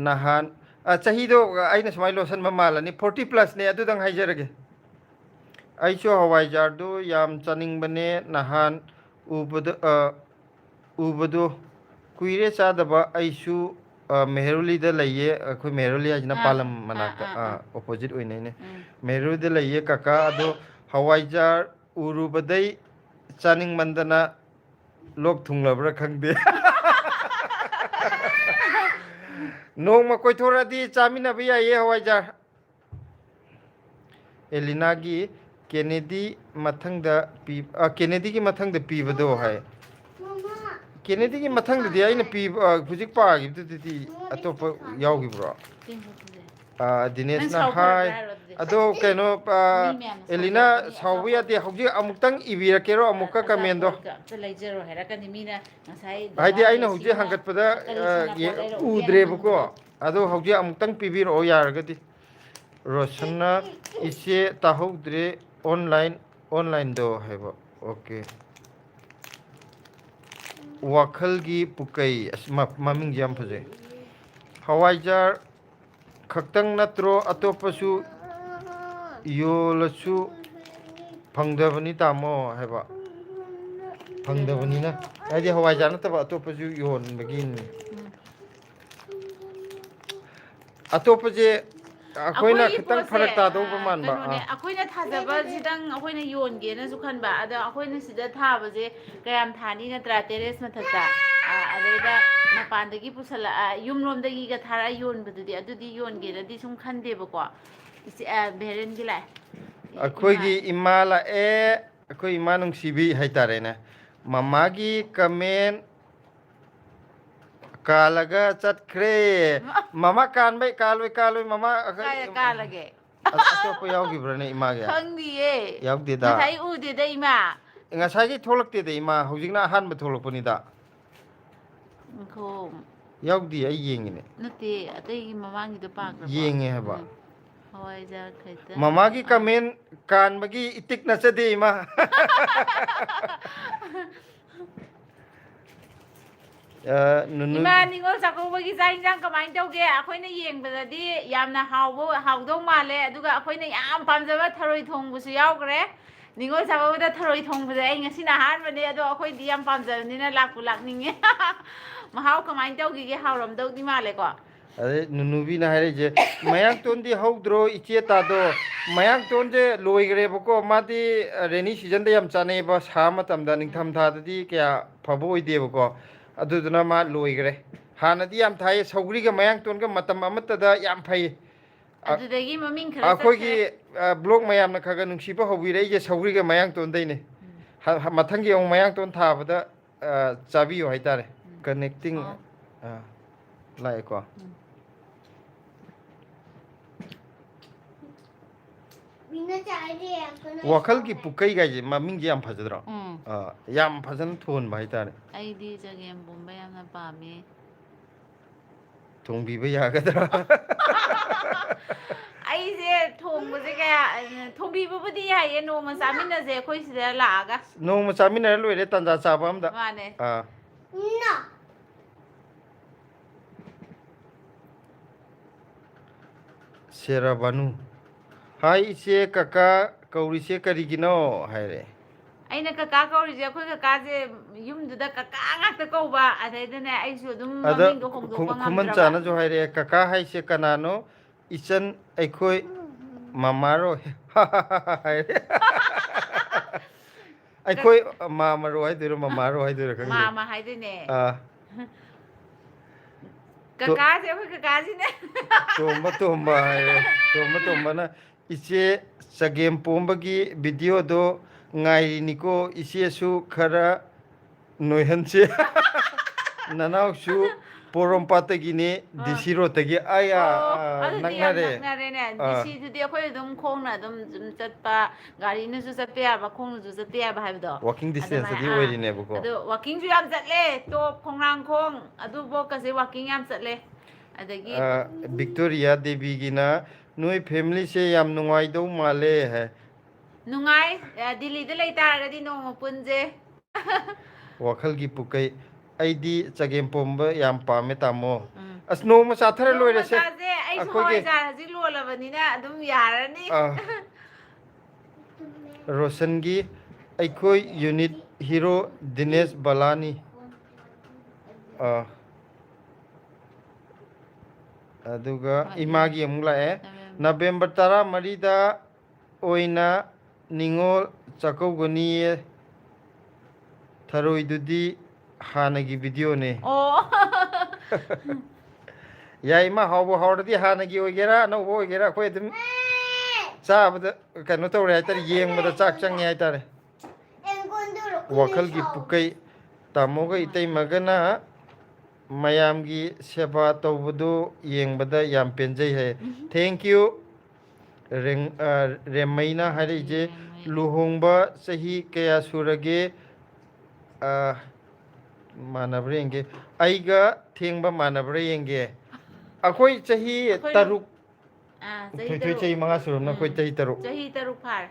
ꯅꯍꯥꯟ ꯆꯍꯤꯗꯣ ꯑꯩꯅ ꯁꯨꯃꯥꯏꯅ ꯂꯣꯠꯁꯤꯟꯕ ꯃꯥꯜꯂꯅꯤ 40+ ꯑꯗꯨꯗꯪ ꯍꯥꯏꯖꯔꯒꯦ ꯑꯩꯁꯨ ꯍꯋꯥꯏꯖꯥꯔꯗꯣ ꯌꯥꯝ ꯆꯥꯅꯤꯡꯕꯅꯦ ꯅꯍꯥꯟ ꯎꯕꯗꯣ ꯀꯨꯏꯔꯦ ꯆꯥꯗꯕ ꯑꯩꯁꯨ ꯃꯦꯍꯔꯨꯂꯤꯗ ꯂꯩꯌꯦ ꯑꯩꯈꯣꯏ ꯃꯦꯍꯔꯨꯂꯤ ꯍꯥꯏꯁꯤꯅ ꯑꯥ ꯄꯥꯂꯝ ꯑꯥ ꯃꯅꯥꯛꯇ ꯑꯥ ꯑꯥ ꯑꯣꯄꯣꯖꯤꯠ ꯑꯣꯏꯅꯩꯅꯦ ꯎꯝ ꯃꯦꯍꯔꯨꯂꯤꯗ ꯂꯩꯌꯦ ꯀꯀꯥ ꯑꯗꯣ ꯍꯋꯥꯏꯖꯥꯔ ꯎꯔꯨꯕꯗꯩ ꯆꯥꯅꯤꯡꯃꯟꯗꯅ ꯂꯣꯛ ꯊꯨꯡꯂꯕ꯭ꯔꯥ ꯈꯪꯗꯦ ꯅꯣꯡꯃ ꯀꯣꯏꯊꯣꯔꯛꯑꯗꯤ ꯆꯥꯃꯤꯟꯅꯕ ꯌꯥꯏꯌꯦ ꯍꯋꯥꯏꯖꯥꯔ ꯑꯦꯂꯤꯅꯥꯒꯤ ꯀꯦꯅꯦꯗꯤꯒꯤ ꯃꯊꯪꯗ ꯄꯤꯕꯗꯣ ꯍꯥꯏ ꯃꯃꯥ ꯀꯦꯅꯦꯗꯤꯒꯤ ꯃꯊꯪꯗꯗꯤ ꯑꯩꯅ ꯄꯤꯕ ꯍꯧꯖꯤꯛ ꯄꯥꯈꯤꯕꯗꯨꯗꯗꯤ ꯑꯇꯣꯞꯄ ꯌꯥꯎꯈꯤꯕ꯭ꯔꯣ ꯅꯪ ꯗꯤꯅꯦꯁꯅ ꯁꯥꯎꯊꯔꯒꯦ ꯍꯥꯏ ꯍꯥꯏꯔꯣ ꯑꯗꯨꯗꯤ ꯑꯗꯣ ꯀꯩꯅꯣ ꯃꯤ ꯃꯌꯥꯝꯅ ꯑꯦꯂꯤꯅꯥ ꯁꯥꯎꯖꯔꯛꯀꯅꯤ ꯁꯥꯎꯕ ꯌꯥꯗꯦ ꯍꯧꯖꯤꯛ ꯑꯃꯨꯛꯇꯪ ꯏꯕꯤꯔꯛꯀꯦꯔꯣ ꯑꯃꯨꯛꯀ ꯀꯃꯦꯟꯗꯣ ꯑꯆꯥꯄꯣꯠꯀ ꯑꯝꯇ ꯂꯩꯖꯔꯣ ꯍꯥꯏꯔꯛꯀꯅꯤ ꯃꯤꯅ ꯉꯁꯥꯏ ꯍꯥꯏꯗꯤ ꯗꯗꯥ ꯑꯩꯅ ꯍꯧꯖꯤꯛ ꯕ꯭ꯂꯦꯁꯤꯡꯅ ꯍꯪꯒꯠꯄꯗ ꯀꯔꯤ ꯁꯥꯟꯅꯄꯣꯠ ꯂꯩꯔꯛꯎꯒꯦꯅ ꯎꯗ꯭ꯔꯦꯕꯀꯣ ꯍꯪꯕꯗꯣ ꯑꯗꯣ ꯍꯧꯖꯤꯛ ꯑꯃꯨꯛꯇꯪ ꯄꯤꯕꯤꯔꯛꯑꯣ ꯌꯥꯔꯒꯗꯤ ꯔꯣꯁꯟꯅ ꯏꯆꯦ ꯇꯥꯍꯧꯗ꯭ꯔꯦ ꯑꯣꯟꯂꯥꯏꯟꯗꯣ ꯍꯥꯏꯕ ꯑꯣꯀꯦ ꯋꯥꯈꯜꯒꯤ ꯄꯨꯀꯩ ꯑꯁ ꯃꯃꯤꯡꯁꯦ ꯌꯥꯝ ꯐꯖꯩ ꯍꯋꯥꯏꯖꯥꯔ ꯈꯛꯇꯪ ꯅꯠꯇ꯭ꯔꯣ ꯑꯇꯣꯞꯄꯁꯨ ꯌꯣꯜꯂꯁꯨ ꯐꯪꯗꯕꯅꯤ ꯇꯥꯃꯣ ꯍꯥꯏꯕ ꯐꯪꯗꯕꯅꯤꯅ ꯍꯥꯏꯗꯤ ꯍꯋꯥꯏꯖꯥꯔ ꯅꯠꯇꯕ ꯑꯇꯣꯞꯄꯁꯨ ꯌꯣꯟꯕꯒꯤꯅꯤ ꯑꯇꯣꯞꯄꯁꯦ ꯑꯩꯈꯣꯏꯅ ꯈꯤꯇꯪ ꯐꯔꯛ ꯇꯥꯗꯧꯕ ꯃꯥꯟꯕ ꯀꯩꯅꯣꯅꯦ ꯑꯩꯈꯣꯏꯅ ꯊꯥꯖꯕꯁꯤꯗꯪ ꯑꯩꯈꯣꯏꯅ ꯌꯣꯟꯒꯦꯅꯁꯨ ꯈꯟꯕ ꯑꯗꯣ ꯑꯩꯈꯣꯏꯅ ꯁꯤꯗ ꯊꯥꯕꯁꯦ ꯀꯌꯥꯝ ꯊꯥꯅꯤ ꯅꯠꯇ꯭ꯔꯥ ꯇꯦꯔꯦꯁ ꯃꯊꯛꯇ ꯑꯗꯩꯗ ꯃꯄꯥꯟꯗꯒꯤ ꯄꯨꯁꯜꯂꯛ ꯌꯨꯝꯂꯣꯝꯗꯒꯤꯒ ꯊꯥꯔꯛꯑ ꯌꯣꯟꯕꯗꯨꯗꯤ ꯑꯗꯨꯗꯤ ꯌꯣꯟꯒꯦꯅꯗꯤ ꯁꯨꯝ ꯈꯟꯗꯦꯕꯀꯣ ꯚꯦꯔꯦꯟꯒꯤ ꯂꯥꯛꯑꯦ ꯑꯩꯈꯣꯏꯒꯤ ꯏꯃꯥ ꯂꯥꯛꯑꯦ ꯑꯩꯈꯣꯏ ꯏꯃꯥ ꯅꯨꯡꯁꯤꯕꯤ ꯍꯥꯏꯇꯥꯔꯦꯅꯦ ꯃꯃꯥꯒꯤ ꯀꯃꯦꯟ ꯀꯥꯜꯂꯒ ꯆꯠꯈ꯭ꯔꯦ ꯃꯃꯥ ꯀꯥꯜꯂꯣꯏ ꯃꯃꯥ ꯀꯥꯏꯗ ꯀꯥꯜꯂꯒꯦ ꯑꯇꯣꯞꯄ ꯌꯥꯎꯈꯤꯕ꯭ꯔꯅꯦ ꯏꯃꯥꯒꯤ ꯈꯪꯗꯤꯌꯦ ꯌꯥꯎꯗꯦꯗ ꯉꯁꯥꯏ ꯎꯗꯦꯗ ꯏꯃꯥ ꯉꯁꯥꯏꯒꯤ ꯊꯣꯛꯂꯛꯇꯦꯗ ꯏꯃꯥ ꯍꯧꯖꯤꯛꯅ ꯑꯍꯥꯟꯕ ꯊꯣꯛꯂꯛꯄꯅꯤꯗ ꯈꯣꯝ ꯌꯥꯎꯗꯦ ꯑꯩ ꯌꯦꯡꯉꯤꯅꯦ ꯅꯠꯇꯦ ꯑꯇꯩꯒꯤ ꯃꯃꯥꯡꯒꯤꯗꯣ ꯄꯥꯈ꯭ꯔꯕꯣ ꯌꯦꯡꯉꯦ ꯍꯥꯏꯕ ꯍꯋꯥꯏꯖꯥꯔ ꯈꯤꯇꯪ ꯃꯃꯥꯒꯤ ꯀꯃꯦꯟ ꯀꯥꯟꯕꯒꯤ ꯏꯇꯤꯛ ꯅꯠꯆꯗꯦ ꯏꯃꯥ ꯏꯃꯥ ꯅꯤꯉꯣꯜ ꯆꯥꯛꯀꯧꯕꯒꯤ ꯆꯥꯛ ꯏꯟꯁꯥꯡ ꯀꯃꯥꯏꯅ ꯇꯧꯒꯦ ꯑꯩꯈꯣꯏꯅ ꯌꯦꯡꯕꯗꯗꯤ ꯌꯥꯝꯅ ꯍꯥꯎꯗꯧ 마ꯜꯂꯦ ꯑꯗꯨꯒ ꯑꯩꯈꯣꯏꯅ ꯌꯥꯝ ꯄꯥꯝꯖꯕ ꯊꯔꯣꯏ ꯊꯣꯡꯕꯁꯨ ꯌꯥꯎꯈ꯭ꯔꯦ ꯅꯤꯉꯣꯜ ꯆꯥꯛꯀꯧꯕꯗ ꯊꯔꯣꯏ ꯊꯣꯡꯕꯁꯦ ꯑꯩ ꯉꯁꯤꯅ ꯑꯍꯥꯟꯕꯅꯦ ꯑꯗꯣ ꯑꯩꯈꯣꯏꯗꯤ ꯌꯥꯝ ꯄꯥꯝꯖꯕꯅꯤꯅ ꯂꯥꯛꯄꯨ ꯂꯥꯛꯅꯤꯡꯉꯦ ꯃꯍꯥꯎ ꯀꯃꯥꯏꯅ ꯇꯧꯈꯤꯒꯦ ꯍꯥꯎꯔꯝꯗꯧꯗꯤ ꯃꯥꯜꯂꯦꯀꯣ ꯑꯗꯩ ꯅꯨꯅꯨꯕꯤꯅ ꯍꯥꯏꯔꯤꯁꯦ ꯃꯌꯥꯡꯇꯣꯟꯗꯤ ꯍꯧꯗ꯭ꯔꯣ ꯏꯆꯦ ꯇꯥꯗꯣ ꯃꯌꯥꯡꯇꯣꯟꯁꯦ ꯂꯣꯏꯈ꯭ꯔꯦꯕꯀꯣ ꯃꯥꯗꯤ ꯔꯦꯅꯤ ꯁꯤꯖꯟꯗ ꯌꯥꯝ ꯆꯥꯅꯩꯑꯕ ꯁꯥ ꯃꯇꯝꯗ ꯅꯤꯡꯊꯝꯊꯥꯗꯗꯤꯀꯌꯥ ꯐꯕ ꯑꯣꯏꯗꯦꯕꯀꯣ ꯑꯗꯨꯗꯨꯅ ꯃꯥ ꯂꯣꯏꯈ꯭ꯔꯦ ꯍꯥꯟꯅꯗꯤ ꯌꯥꯝ ꯊꯥꯏꯌꯦ ꯁꯧꯒ꯭ꯔꯤꯒ ꯃꯌꯥꯡꯇꯣꯟꯒ ꯃꯇꯝ ꯑꯃꯠꯇꯗ ꯌꯥꯝ ꯐꯩ ꯑꯗꯨꯗꯒꯤ ꯃꯃꯤꯡ ꯈꯔ ꯆꯠꯈ꯭ꯔꯦ ꯑꯩꯈꯣꯏꯒꯤ ꯕ꯭ꯂꯣꯛ ꯃꯌꯥꯝꯅ ꯈꯔ ꯅꯨꯡꯁꯤꯕ ꯍꯧꯕꯤꯔꯛꯏꯁꯦ ꯁꯧꯒ꯭ꯔꯤꯒ ꯃꯌꯥꯡꯇꯣꯟꯗꯩꯅꯦ ꯃꯊꯪꯒꯤ ꯑꯃꯨꯛ ꯃꯌꯥꯡꯇꯣꯟ ꯊꯥꯕꯗ ꯆꯥꯕꯤꯌꯨ ꯍꯥꯏꯇꯥꯔꯦ ꯀꯅꯦꯛꯇꯤꯡ ꯂꯥꯛꯑꯦꯀꯣ ꯋꯥꯈꯜꯒꯤ ꯄꯨꯀꯩꯒꯥꯏꯁꯦ ꯃꯃꯤꯡꯁꯦ ꯌꯥꯝ ꯐꯖꯗ꯭ꯔꯣ ꯌꯥꯝ ꯐꯖꯅ ꯊꯣꯟꯕ ꯍꯥꯏꯇꯥꯔꯦ ꯑꯩꯗꯤ ꯆꯒꯦꯝ ꯄꯣꯝꯕ ꯌꯥꯝꯅ ꯄꯥꯝꯃꯦ ꯊꯣꯡꯕꯤꯕ ꯌꯥꯒꯗ꯭ꯔꯥ ꯑꯩꯁꯦ ꯊꯣꯡꯕꯁꯦ ꯀꯌꯥ ꯊꯣꯡꯕꯤꯕꯕꯨꯗꯤ ꯌꯥꯏꯌꯦ ꯅꯣꯡꯃ ꯆꯥꯃꯤꯟꯅꯁꯦ ꯑꯩꯈꯣꯏ ꯁꯤꯗ ꯂꯥꯛꯑꯒ ꯅꯣꯡꯃ ꯆꯥꯃꯤꯟꯅꯔ ꯂꯣꯏꯔꯦ ꯇꯟꯖꯥ ꯆꯥꯕ ꯑꯝꯗ ꯃꯥꯅꯦ ꯁꯦꯔꯥꯕꯥꯅꯨ ꯍꯥꯏ ꯏꯆꯦ ꯀꯀꯥ ꯀꯧꯔꯤꯁꯦ ꯀꯔꯤꯒꯤꯅꯣ ꯍꯥꯏꯔꯦ ꯑꯩꯅ ꯀꯀꯥ ꯀꯧꯔꯤꯁꯦ ꯑꯩꯈꯣꯏ ꯀꯀꯥꯁꯦ ꯌꯨꯝꯗꯨꯗ ꯀꯀꯥ ꯉꯥꯛꯇ ꯀꯧꯕ ꯑꯗꯩꯗꯅꯦ ꯑꯩꯁꯨ ꯑꯗꯨꯝ ꯑꯗ ꯃꯃꯤꯡꯗꯣ ꯍꯣꯡꯗꯣꯛꯄ ꯈꯨꯃꯟ ꯉꯝꯗ꯭ꯔꯕ ꯆꯥꯅꯁꯨ ꯍꯥꯏꯔꯛꯑꯦ ꯀꯀꯥ ꯍꯥꯏꯁꯦ ꯀꯅꯥꯅꯣ ꯏꯆꯟ ꯑꯩꯈꯣꯏ ꯃꯃꯥꯔꯣ ꯍꯥꯏꯔꯦ ꯑꯩꯈꯣꯏ ꯃꯥꯃꯔꯣ ꯍꯥꯏꯗꯣꯏꯔꯣ ꯃꯃꯥꯔꯣ ꯍꯥꯏꯗꯣꯏꯔꯣ ꯈꯪꯗꯦ ꯃꯥꯃ ꯍꯥꯏꯗꯣꯏꯅꯦ ꯀꯀꯥꯁꯦ ꯑꯩꯈꯣꯏ ꯀꯀꯥꯁꯤꯅꯦ ꯇꯣꯝꯕ ꯍꯥꯏꯔꯦ ꯇꯣꯝꯕꯅ ꯏꯆꯦ ꯆꯒꯦꯝ ꯄꯣꯝꯕꯒꯤ ꯚꯤꯗꯤꯑꯣꯗꯣ ꯉꯥꯏꯔꯤꯅꯤꯀꯣ ꯏꯆꯦꯁꯨ ꯈꯔ ꯅꯣꯏꯍꯟꯁꯦ ꯅꯅꯥꯎꯁꯨ ꯄꯣꯔꯣꯝꯄꯥꯠꯇꯒꯤꯅꯤ ꯗꯤ ꯁꯤ ꯔꯣꯗꯇꯒꯤ ꯑꯗꯨꯗꯤ ꯌꯥꯝ ꯅꯛꯅꯔꯦ ꯅꯛꯅꯔꯦꯅꯦ ꯗꯤꯁꯤꯗꯨꯗꯤ ꯑꯩꯈꯣꯏ ꯑꯗꯨꯝ ꯈꯣꯡꯅ ꯑꯗꯨꯝ ꯆꯠꯄ ꯒꯥꯔꯤꯅꯁꯨ ꯆꯠꯄ ꯌꯥꯕ ꯈꯣꯡꯅꯁꯨ ꯆꯠꯄ ꯌꯥꯕ ꯍꯥꯏꯕꯗꯣ ꯋꯥꯛꯀꯤꯡ ꯗꯤꯁꯇꯦꯟꯁꯇꯗꯤ ꯑꯗꯨꯃꯥꯏꯅ ꯑꯣꯏꯔꯤꯅꯦꯕꯀꯣ ꯑꯗꯣ ꯋꯥꯛꯀꯤꯡꯁꯨ ꯌꯥꯝ ꯆꯠꯂꯦ ꯇꯣꯞ ꯈꯣꯡꯅꯥꯡꯈꯣꯡ ꯑꯗꯨꯐꯥꯎꯀꯁꯦ ꯋꯥꯛꯀꯤꯡ ꯌꯥꯝ ꯆꯠꯂꯦ ꯑꯗꯒꯤ ꯕꯤꯛꯇꯣꯔꯤꯌꯥ ꯗꯦꯕꯤꯒꯤꯅ ꯅꯣꯏ ꯐꯦꯃꯤꯂꯤꯁꯦ ꯌꯥꯝ ꯅꯨꯡꯉꯥꯏꯗꯧ ꯃꯥꯜꯂꯦ ꯍꯥꯏ ꯅꯨꯡꯉꯥꯏ ꯗꯤꯜꯂꯤꯗ ꯂꯩꯇꯥꯔꯒꯗꯤ ꯅꯣꯡꯃ ꯄꯨꯟꯁꯦ ꯋꯥꯈꯜꯒꯤ ꯄꯨꯀꯩ ꯑꯩꯗꯤ ꯆꯒꯦꯝ ꯄꯣꯝꯕ ꯌꯥꯝ ꯄꯥꯝꯃꯦ ꯇꯥꯃꯣ ꯑꯁ ꯅꯣꯡꯃ ꯆꯥꯊꯔ ꯅꯣꯡꯃ ꯂꯣꯏꯔꯁꯦ ꯆꯥꯁꯦ ꯑꯩꯁꯨ ꯑꯩꯈꯣꯏꯒꯤ ꯍꯋꯥꯏꯖꯥꯔ ꯍꯧꯖꯤꯛ ꯂꯣꯜꯂꯕꯅꯤꯅ ꯑꯗꯨꯝ ꯌꯥꯔꯅꯤ ꯔꯣꯁꯟꯒꯤ ꯑꯩꯈꯣꯏ ꯌꯨꯅꯤꯠ ꯍꯤꯔꯣ ꯗꯤꯅꯦꯁ ꯕꯂꯥꯅꯤ ꯑꯗꯨꯒ ꯏꯃꯥꯒꯤ ꯑꯃꯨꯛ ꯂꯥꯛꯑꯦ ꯅꯕꯦꯝꯕꯔ 14ꯗ ꯑꯣꯏꯅ ꯅꯤꯉꯣꯜ ꯆꯥꯛꯀꯧꯒꯅꯤꯌꯦ ꯊꯔꯣꯏꯗꯨꯗꯤ ꯍꯥꯟꯅꯒꯤ ꯚꯤꯗꯤꯑꯣꯅꯦ ꯑꯣ ꯌꯥꯏ ꯏꯃꯥ ꯍꯥꯎꯕ ꯍꯥꯎꯔꯗꯤ ꯍꯥꯟꯅꯒꯤ ꯑꯣꯏꯒꯦꯔꯥ ꯑꯅꯧꯕ ꯑꯣꯏꯒꯦꯔꯥ ꯑꯩꯈꯣꯏ ꯑꯗꯨꯝ ꯆꯥꯕꯗ ꯀꯩꯅꯣ ꯇꯧꯔꯦ ꯍꯥꯏꯇꯥꯔꯦ ꯌꯦꯡꯕꯗ ꯆꯥꯛ ꯆꯪꯉꯦ ꯍꯥꯏꯇꯥꯔꯦ ꯋꯥꯈꯜꯒꯤ ꯄꯨꯀꯩ ꯇꯥꯃꯣꯒ ꯏꯇꯩꯃꯒꯅ ꯃꯌꯥꯝꯒꯤ ꯁꯦꯕꯥ ꯇꯧꯕꯗꯨ ꯌꯦꯡꯕꯗ ꯌꯥꯝ ꯄꯦꯟꯖꯩ ꯍꯥꯏ ꯊꯦꯡꯀ꯭ꯌꯨ ꯔꯦꯝꯃꯩꯅ ꯍꯥꯏꯔꯛꯏꯁꯦ ꯂꯨꯍꯣꯡꯕ ꯆꯍꯤ ꯀꯌꯥ ꯁꯨꯔꯒꯦ ꯃꯥꯟꯅꯕ꯭ꯔꯥ ꯌꯦꯡꯒꯦ ꯑꯩꯒ ꯊꯦꯡꯕ ꯃꯥꯟꯅꯕ꯭ꯔꯥ ꯌꯦꯡꯒꯦ ꯑꯩꯈꯣꯏ ꯆꯍꯤ ꯇꯔꯨꯛ ꯊꯣꯏꯊꯣꯏ ꯆꯍꯤ 5 ꯁꯨꯔꯕꯅ ꯑꯩꯈꯣꯏ ꯆꯍꯤ 3 ꯆꯍꯤ 3 ꯐꯥꯔꯦ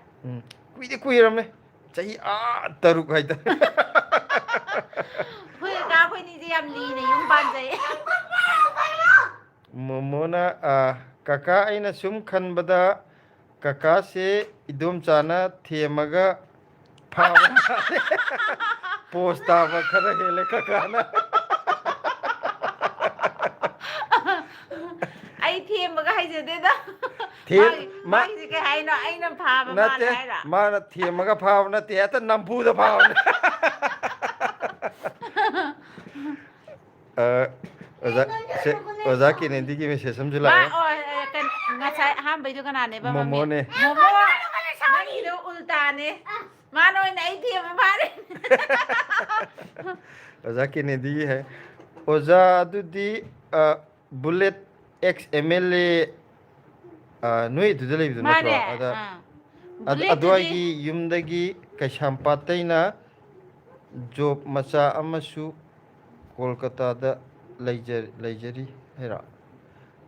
ꯀꯨꯏꯔꯝꯃꯦ ꯆꯍꯤ 3 ꯍꯥꯏꯇꯥꯔꯦ ꯑꯩꯈꯣꯏ ꯀꯀꯥ ꯑꯩꯈꯣꯏꯅꯤꯁꯦ ꯌꯥꯝ ꯂꯤꯅ ꯌꯨꯝ ꯄꯥꯟꯖꯩ ꯃꯣꯃꯣꯅ ꯀꯀꯥ ꯑꯩꯅ ꯁꯨꯝ ꯈꯟꯕꯗ ꯀꯀꯥꯁꯦ ꯏꯗꯣꯝꯆꯥꯅ ꯊꯦꯝꯃꯒ ꯐꯥꯕ ꯄꯣꯁ ꯇꯥꯕ ꯈꯔ ꯍꯦꯜꯂꯦ ꯀꯀꯥꯅ ꯑꯩ ꯊꯦꯝꯕꯒ ꯍꯩꯖꯗꯦꯗ ꯃꯥꯒꯤꯁꯤ ꯀꯩ ꯍꯥꯏꯅꯣ ꯑꯩꯅ ꯐꯥꯕ ꯅꯠꯇꯦ ꯃꯥꯜꯂꯦ ꯍꯥꯏꯔꯣ ꯃꯥꯅ ꯊꯦꯝꯃꯒ ꯐꯥꯕ ꯅꯠꯇꯦ ꯍꯦꯛꯇ ꯅꯝꯐꯨꯗ ꯐꯥꯕꯅꯦ ꯑꯣꯖꯥ ꯀꯦꯅꯦꯗꯤꯒꯤ ꯃꯦꯁꯦꯖ ꯑꯃꯁꯨ ꯃꯥ ꯂꯥꯛꯑꯦ ꯉꯁꯥꯏ ꯑꯍꯥꯟꯕꯩꯗꯣ ꯀꯅꯥꯅꯦꯕ ꯃꯃꯤ ꯃꯣꯃꯣꯅꯦ ꯃꯣꯃꯣ ꯅꯪꯒꯤꯗꯣ ꯎꯜꯇꯥꯅꯦ ꯃꯥꯅ ꯑꯣꯏꯅ ꯑꯩ ꯊꯦꯝꯕ ꯐꯥꯔꯦ ꯑꯣꯖꯥ ꯀꯦꯅꯦꯗꯤ ꯍꯥꯏ ꯑꯣꯖꯥ ꯑꯗꯨꯗꯤ bullet X M L A ꯅꯣꯏ ꯑꯗꯨꯗ ꯂꯩꯕꯗꯣ ꯅꯠꯇ꯭ꯔꯣ ꯃꯥꯅꯦ ꯑꯗ ꯕꯨꯂꯦꯠꯇꯨꯗꯤ ꯑꯗꯨꯋꯥꯏꯒꯤ ꯌꯨꯝꯗꯒꯤ ꯀꯩꯁꯥꯝꯄꯥꯠꯇꯩꯅ ꯖꯣꯕ ꯃꯆꯥ ꯑꯃꯁꯨ ꯀꯣꯜꯀꯇꯥꯗ ꯂꯩꯖꯔꯤ ꯍꯥꯏꯔꯣ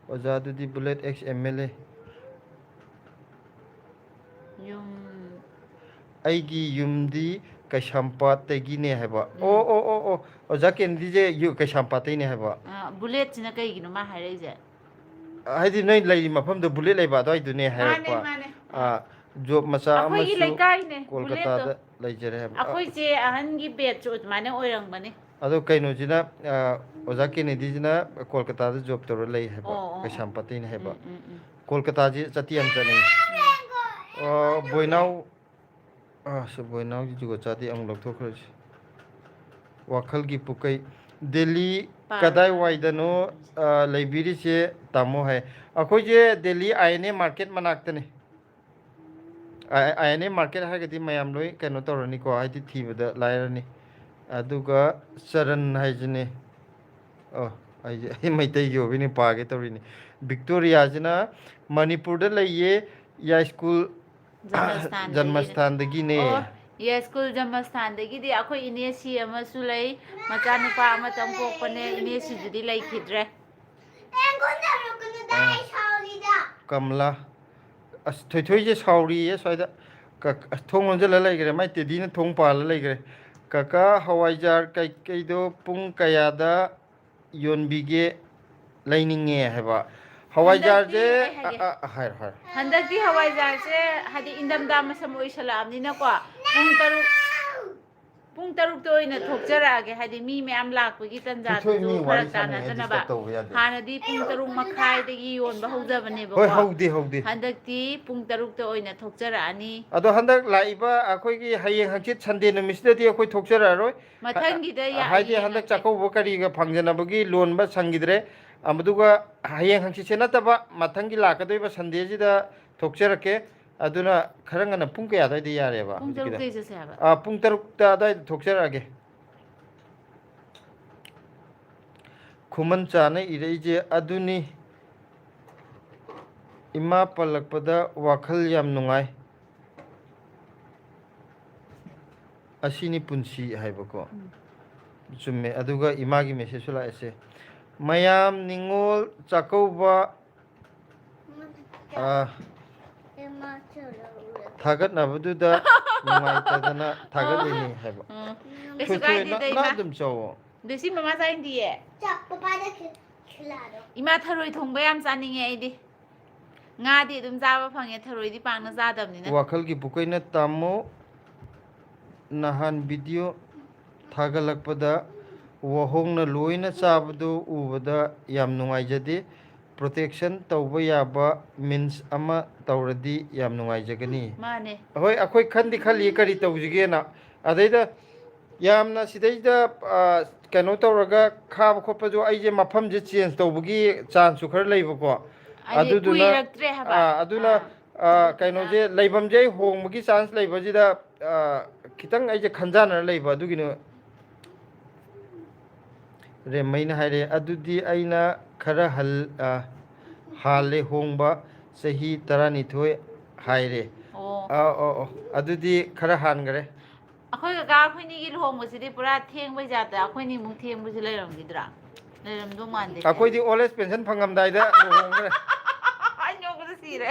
ꯑꯣꯖꯥ ꯑꯗꯨꯗꯤ bullet X M L A ꯌꯨꯝ ꯑꯩꯒꯤ ꯌꯨꯝꯗꯤ ꯀꯩꯁꯥꯝꯄꯥꯠꯇꯒꯤꯅꯦ ꯍꯥꯏꯕ ꯑꯣ ꯑꯣꯖꯥ ꯀꯦꯅꯦꯗꯤꯁꯦ ꯀꯩꯁꯥꯝꯄꯥꯠꯇꯩꯅꯦ ꯍꯥꯏꯕ ꯕꯨꯂꯦꯠꯁꯤꯅ ꯀꯩꯒꯤꯅꯣ ꯃꯥ ꯍꯥꯏꯔꯛꯏꯁꯦ ꯍꯥꯏꯗꯤ ꯅꯣꯏ ꯂꯩꯔꯤ ꯃꯐꯝꯗꯣ ꯕꯨꯂꯦꯠ ꯂꯩꯕ ꯑꯗꯨꯋꯥꯏꯗꯨꯅꯦ ꯃꯥꯅꯦ ꯍꯥꯏꯔꯛꯄ ꯃꯥꯅꯦ ꯖꯣꯕ ꯃꯆꯥ ꯑꯩꯈꯣꯏꯒꯤ ꯑꯃꯁꯨ ꯂꯩꯀꯥꯏꯅꯦ ꯕꯨꯂꯦꯠꯇꯣ ꯀꯣꯜꯀꯇꯥꯗ ꯂꯩꯖꯔꯦ ꯍꯥꯏꯕ ꯑꯩꯈꯣꯏ ꯆꯦ ꯑꯍꯟꯒꯤ ꯕꯦꯠꯁꯨ ꯑꯗꯨꯃꯥꯏꯅ ꯑꯣꯏꯔꯝꯒꯅꯤ ꯑꯗꯣ ꯀꯩꯅꯣꯁꯤꯅ ꯑꯣꯖꯥ ꯀꯦꯅꯦꯗꯤꯁꯤꯅ ꯀꯣꯜꯀꯇꯥꯗ ꯖꯣꯕ ꯇꯧꯔ ꯂꯩ ꯍꯥꯏꯕ ꯑꯣ ꯑꯣ ꯑꯣ ꯀꯩꯁꯥꯝꯄꯥꯠꯇꯩꯅ ꯍꯥꯏꯕ ꯎꯝ ꯀꯣꯜꯀꯇꯥꯁꯤ ꯆꯠꯇꯤ ꯌꯥꯝ ꯆꯠꯅꯤꯡꯉꯤ ꯕꯣꯏꯅꯥꯎ ꯕꯣꯏꯅꯥꯎꯒꯤ ꯖꯨꯒꯣꯠ ꯆꯥꯗꯦ ꯑꯃꯨꯛ ꯂꯧꯊꯣꯛꯈ꯭ꯔꯁꯤ ꯋꯥꯈꯜꯒꯤ ꯄꯨꯀꯩ ꯗꯦꯜꯂꯤ ꯄꯥꯔꯣ ꯄꯥꯔꯣ ꯀꯗꯥꯏꯋꯥꯏꯗꯅꯣ ꯂꯩꯕꯤꯔꯤꯁꯦ ꯇꯥꯃꯣ ꯍꯥꯏ ꯑꯩꯈꯣꯏꯁꯦ Delhi I N A market ꯃꯅꯥꯛꯇꯅꯤ ꯑꯥꯏ ꯑꯦꯟ ꯑꯦ ꯃꯥꯔꯀꯦꯠ ꯍꯥꯏꯔꯒꯗꯤ ꯃꯌꯥꯝ ꯂꯣꯏ ꯀꯩꯅꯣ ꯇꯧꯔꯅꯤꯀꯣ ꯍꯥꯏꯗꯤ ꯊꯤꯕꯗ लायरनी अदुगा चरण हाइजने अꯩ ꯃꯩꯇꯩꯒꯤ ꯑꯣꯏꯕꯅꯤ ꯄꯥꯒꯦ ꯇꯧꯔꯤꯅꯤ ꯕꯤꯛꯇꯣꯔꯤꯌꯥꯁꯤꯅ ꯃꯅꯤꯄꯨꯔꯗ ꯂꯩꯌꯦ ꯌꯥꯏꯁ꯭ꯀꯨꯜ ꯖꯟꯃꯁꯊꯥꯟꯗꯒꯤ ꯖꯟꯃꯁꯊꯥꯟꯗꯒꯤꯅꯦ ꯑꯣ ꯌꯥꯏꯁ꯭ꯀꯨꯜ ꯖꯟꯃꯁꯊꯥꯟꯗꯒꯤꯗꯤ ꯑꯩꯈꯣꯏ ꯏꯅꯦꯁꯤ ꯑꯃꯁꯨ ꯂꯩ ꯃꯆꯥꯅꯨꯄꯥ ꯑꯃꯇꯪ ꯄꯣꯛꯄꯅꯦ ꯏꯅꯦꯁꯤꯗꯨꯗꯤ ꯂꯩꯈꯤꯗ꯭ꯔꯦ ꯀꯃꯂꯥ ꯑꯁ ꯊꯣꯏꯊꯣꯏꯁꯦ ꯁꯥꯎꯔꯤꯌꯦ ꯁ꯭ꯋꯥꯏꯗ ꯊꯣꯡ ꯂꯣꯟꯖꯜꯂ ꯂꯩꯈ꯭ꯔꯦ ꯃꯥꯏ ꯇꯦꯗꯤꯅ ꯊꯣꯡ ꯄꯥꯜꯂ ꯂꯩꯈ꯭ꯔꯦ ꯀꯀꯥ ꯍꯋꯥꯏꯖꯥꯔ ꯀꯩꯀꯩꯗꯣ ꯄꯨꯡ ꯀꯌꯥꯗ ꯌꯣꯟꯕꯤꯒꯦ ꯂꯩꯅꯤꯡꯉꯦ ꯍꯥꯏꯕ ꯍꯟꯗꯛꯇꯤ ꯍꯋꯥꯏꯖꯥꯔꯁꯦ ꯑꯩ ꯍꯥꯏꯒꯦ ꯍꯥꯏꯔꯣ ꯍꯟꯗꯛꯇꯤ ꯍꯋꯥꯏꯖꯥꯔꯁꯦ ꯍꯥꯏꯗꯤ ꯏꯪꯊꯝꯊꯥ ꯃꯇꯝ ꯑꯣꯏꯁꯜꯂꯛꯑꯕꯅꯤꯅꯀꯣ ꯄꯨꯡ ꯇꯔꯨꯛꯇ ꯑꯣꯏꯅ ꯊꯣꯛꯆꯔꯛꯑꯒꯦ ꯍꯥꯏꯗꯤ ꯃꯤ ꯃꯌꯥꯝ ꯂꯥꯛꯄꯒꯤ ꯊꯣꯏꯊꯣꯏ ꯇꯟꯖꯥꯗꯨꯁꯨ ꯃꯤ ꯋꯥꯔꯤ ꯐꯔꯛ ꯁꯥꯟꯅꯩꯉꯩ ꯇꯥꯅꯗꯅꯕ ꯗꯤꯁꯇꯔꯕ ꯇꯧꯕ ꯌꯥꯗꯦ ꯍꯥꯟꯅꯗꯤ ꯄꯨꯡ 3:30ꯗꯒꯤ ꯌꯣꯟꯕ ꯍꯣꯏ ꯍꯧꯖꯕꯅꯦꯕꯀꯣ ꯍꯧꯗꯦ ꯍꯟꯗꯛꯇꯤ ꯄꯨꯡ 3ꯇ ꯑꯣꯏꯅ ꯊꯣꯛꯆꯔꯛꯑꯅꯤ ꯑꯗꯣ ꯍꯟꯗꯛ ꯂꯥꯛꯏꯕ ꯑꯩꯈꯣꯏꯒꯤ ꯍꯌꯦꯡ ꯍꯪꯆꯤꯠ ꯁꯟꯗꯦ ꯅꯨꯃꯤꯠꯁꯤꯗꯗꯤ ꯑꯩꯈꯣꯏ ꯊꯣꯛꯆꯔꯛꯑꯔꯣꯏ ꯃꯊꯪꯒꯤꯗ ꯍꯥꯏꯗꯤ ꯍꯟꯗꯛ ꯌꯦꯡꯉꯁꯦ ꯆꯥꯛꯀꯧꯕ ꯀꯔꯤꯒ ꯐꯪꯖꯅꯕꯒꯤ ꯂꯣꯟꯕ ꯁꯪꯈꯤꯗ꯭ꯔꯦ ꯑꯗꯨꯒ ꯍꯌꯦꯡ ꯍꯪꯆꯤꯠꯁꯦ ꯅꯠꯇꯕ ꯃꯊꯪꯒꯤ ꯂꯥꯛꯀꯗꯧꯔꯤꯕ ꯁꯟꯗꯦꯁꯤꯗ ꯊꯣꯛꯆꯔꯛꯀꯦ ꯑꯗꯨꯅ ꯈꯔ ꯉꯟꯅ ꯄꯨꯡ ꯀꯌꯥ ꯑꯗꯨꯋꯥꯏꯗ ꯌꯥꯔꯦꯕ ꯄꯨꯡ ꯍꯧꯖꯤꯛꯀꯤꯗ 3ꯇꯩ ꯆꯠꯁꯦ ꯍꯥꯏꯕ ꯄꯨꯡ 3ꯇ ꯑꯗꯨꯋꯥꯏꯗ ꯊꯣꯛꯆꯔꯛꯑꯒꯦ ꯈꯨꯃꯟ ꯆꯥꯅ ꯏꯔꯛꯏꯁꯦ ꯑꯗꯨꯅꯤ ꯏꯃꯥ ꯄꯜꯂꯛꯄꯗ ꯋꯥꯈꯜ ꯌꯥꯝ ꯅꯨꯡꯉꯥꯏ ꯑꯁꯤꯅꯤ ꯄꯨꯟꯁꯤ ꯍꯥꯏꯕꯀꯣ ꯆꯨꯝꯃꯦ ꯑꯗꯨꯒ ꯏꯃꯥꯒꯤ ꯃꯦꯁꯦꯖꯁꯨ ꯂꯥꯛꯑꯦꯁꯦ ꯃꯌꯥꯝ ꯅꯤꯡꯉꯣꯜ ꯆꯥꯛꯀꯧꯕ ꯊꯥꯒꯠꯅꯕꯗꯨꯗ ꯅꯨꯡꯉꯥꯏꯇꯗꯅ ꯊꯥꯒꯠꯂꯤꯅꯤ ꯍꯥꯏꯕ ꯀꯩꯁꯨ ꯊꯣꯏꯊꯣꯏ ꯀꯥꯏꯗꯦꯗ ꯅꯪ ꯏꯃꯥ ꯑꯗꯨꯝ ꯆꯥꯎꯋꯣ ꯗꯦꯁꯤ ꯃꯃꯥ ꯆꯥꯏꯟꯗꯤꯌꯦ ꯏꯃꯥ ꯊꯔꯣꯏ ꯊꯣꯡꯕ ꯌꯥꯝ ꯆꯥꯅꯤꯡꯉꯦ ꯑꯩꯗꯤ ꯉꯥꯗꯤ ꯑꯗꯨꯝ ꯆꯥꯕ ꯐꯪꯉꯦ ꯊꯔꯣꯏꯗꯤ ꯄꯥꯛꯅ ꯆꯥꯗꯕꯅꯤꯅ ꯋꯥꯈꯜꯒꯤ ꯄꯨꯀꯩꯅ ꯇꯥꯃꯣ ꯅꯍꯥꯟ ꯚꯤꯗꯤꯑꯣ ꯊꯥꯒꯠꯂꯛꯄꯗ ꯋꯥꯍꯣꯡꯅ ꯂꯣꯏꯅ ꯆꯥꯕꯗꯨ ꯎꯕꯗ ꯌꯥꯝ ꯅꯨꯡꯉꯥꯏꯖꯗꯦ ꯄ꯭ꯔꯣꯇꯦꯛꯁꯟ ꯇꯧꯕ ꯌꯥꯕ ꯃꯤꯟꯁ ꯑꯃ ꯇꯧꯔꯗꯤ ꯌꯥꯝ ꯅꯨꯡꯉꯥꯏꯖꯒꯅꯤ ꯃꯥꯅꯦ ꯍꯣꯏ ꯑꯩꯈꯣꯏ ꯈꯜꯂꯤ ꯀꯔꯤ ꯇꯧꯁꯤꯒꯦꯅ ꯑꯗꯩꯗ ꯌꯥꯝꯅ ꯁꯤꯗꯩꯗ ꯀꯩꯅꯣ ꯇꯧꯔꯒ ꯈꯥꯕ ꯈꯣꯠꯄꯗꯣ ꯑꯩꯁꯦ ꯃꯐꯝꯁꯦ ꯆꯦꯟꯖ ꯇꯧꯕꯒꯤ ꯆꯥꯟꯁꯁꯨ ꯈꯔ ꯂꯩꯕꯀꯣ ꯍꯥꯏꯗꯤ ꯑꯗꯨꯗꯨꯅ ꯀꯨꯏꯔꯛꯇ꯭ꯔꯦ ꯍꯥꯏꯕ ꯑꯗꯨꯅ ꯊꯕꯛꯇꯨꯗ ꯀꯩꯅꯣꯁꯦ ꯂꯩꯐꯝꯁꯦ ꯑꯩ ꯍꯣꯡꯕꯒꯤ ꯆꯥꯟꯁ ꯂꯩꯕꯁꯤꯗ ꯈꯤꯇꯪ ꯑꯩꯁꯦ ꯈꯟꯖꯥꯟꯅꯔ ꯂꯩꯕ ꯑꯗꯨꯒꯤꯅꯣ ꯔꯦꯝꯃꯩꯅ ꯍꯥꯏꯔꯦ ꯑꯗꯨꯗꯤ ꯑꯩꯅ ꯈꯔ ꯍꯥꯜꯂꯦ ꯍꯣꯡꯕ ꯆꯍꯤ 12 ꯍꯥꯏꯔꯦ ꯑꯣ ꯑꯧ ꯑꯗꯨꯗꯤ ꯈꯔ ꯍꯥꯟꯈꯔꯦ ꯑꯩꯈꯣꯏ ꯀꯀꯥ ꯑꯩꯈꯣꯏꯅꯤꯒꯤ ꯂꯨꯍꯣꯡꯕꯁꯤꯗꯤ ꯄꯨꯔꯥ ꯊꯦꯡꯕꯩ ꯖꯥꯠꯇ ꯑꯩꯈꯣꯏꯅꯤꯃꯨꯛ ꯊꯦꯡꯕꯁꯤ ꯂꯩꯔꯝꯈꯤꯗ꯭ꯔꯥ ꯂꯩꯔꯝꯗꯧ ꯃꯥꯟꯗꯦꯅꯦ ꯑꯩꯈꯣꯏꯗꯤ ꯑꯣꯜ ꯑꯦꯖ ꯄꯦꯟꯁꯟ ꯐꯪꯉꯝꯗꯥꯏꯗ ꯂꯨꯍꯣꯡꯈ꯭ꯔꯦ ꯑꯩ ꯅꯣꯛꯄꯗ ꯁꯤꯔꯦ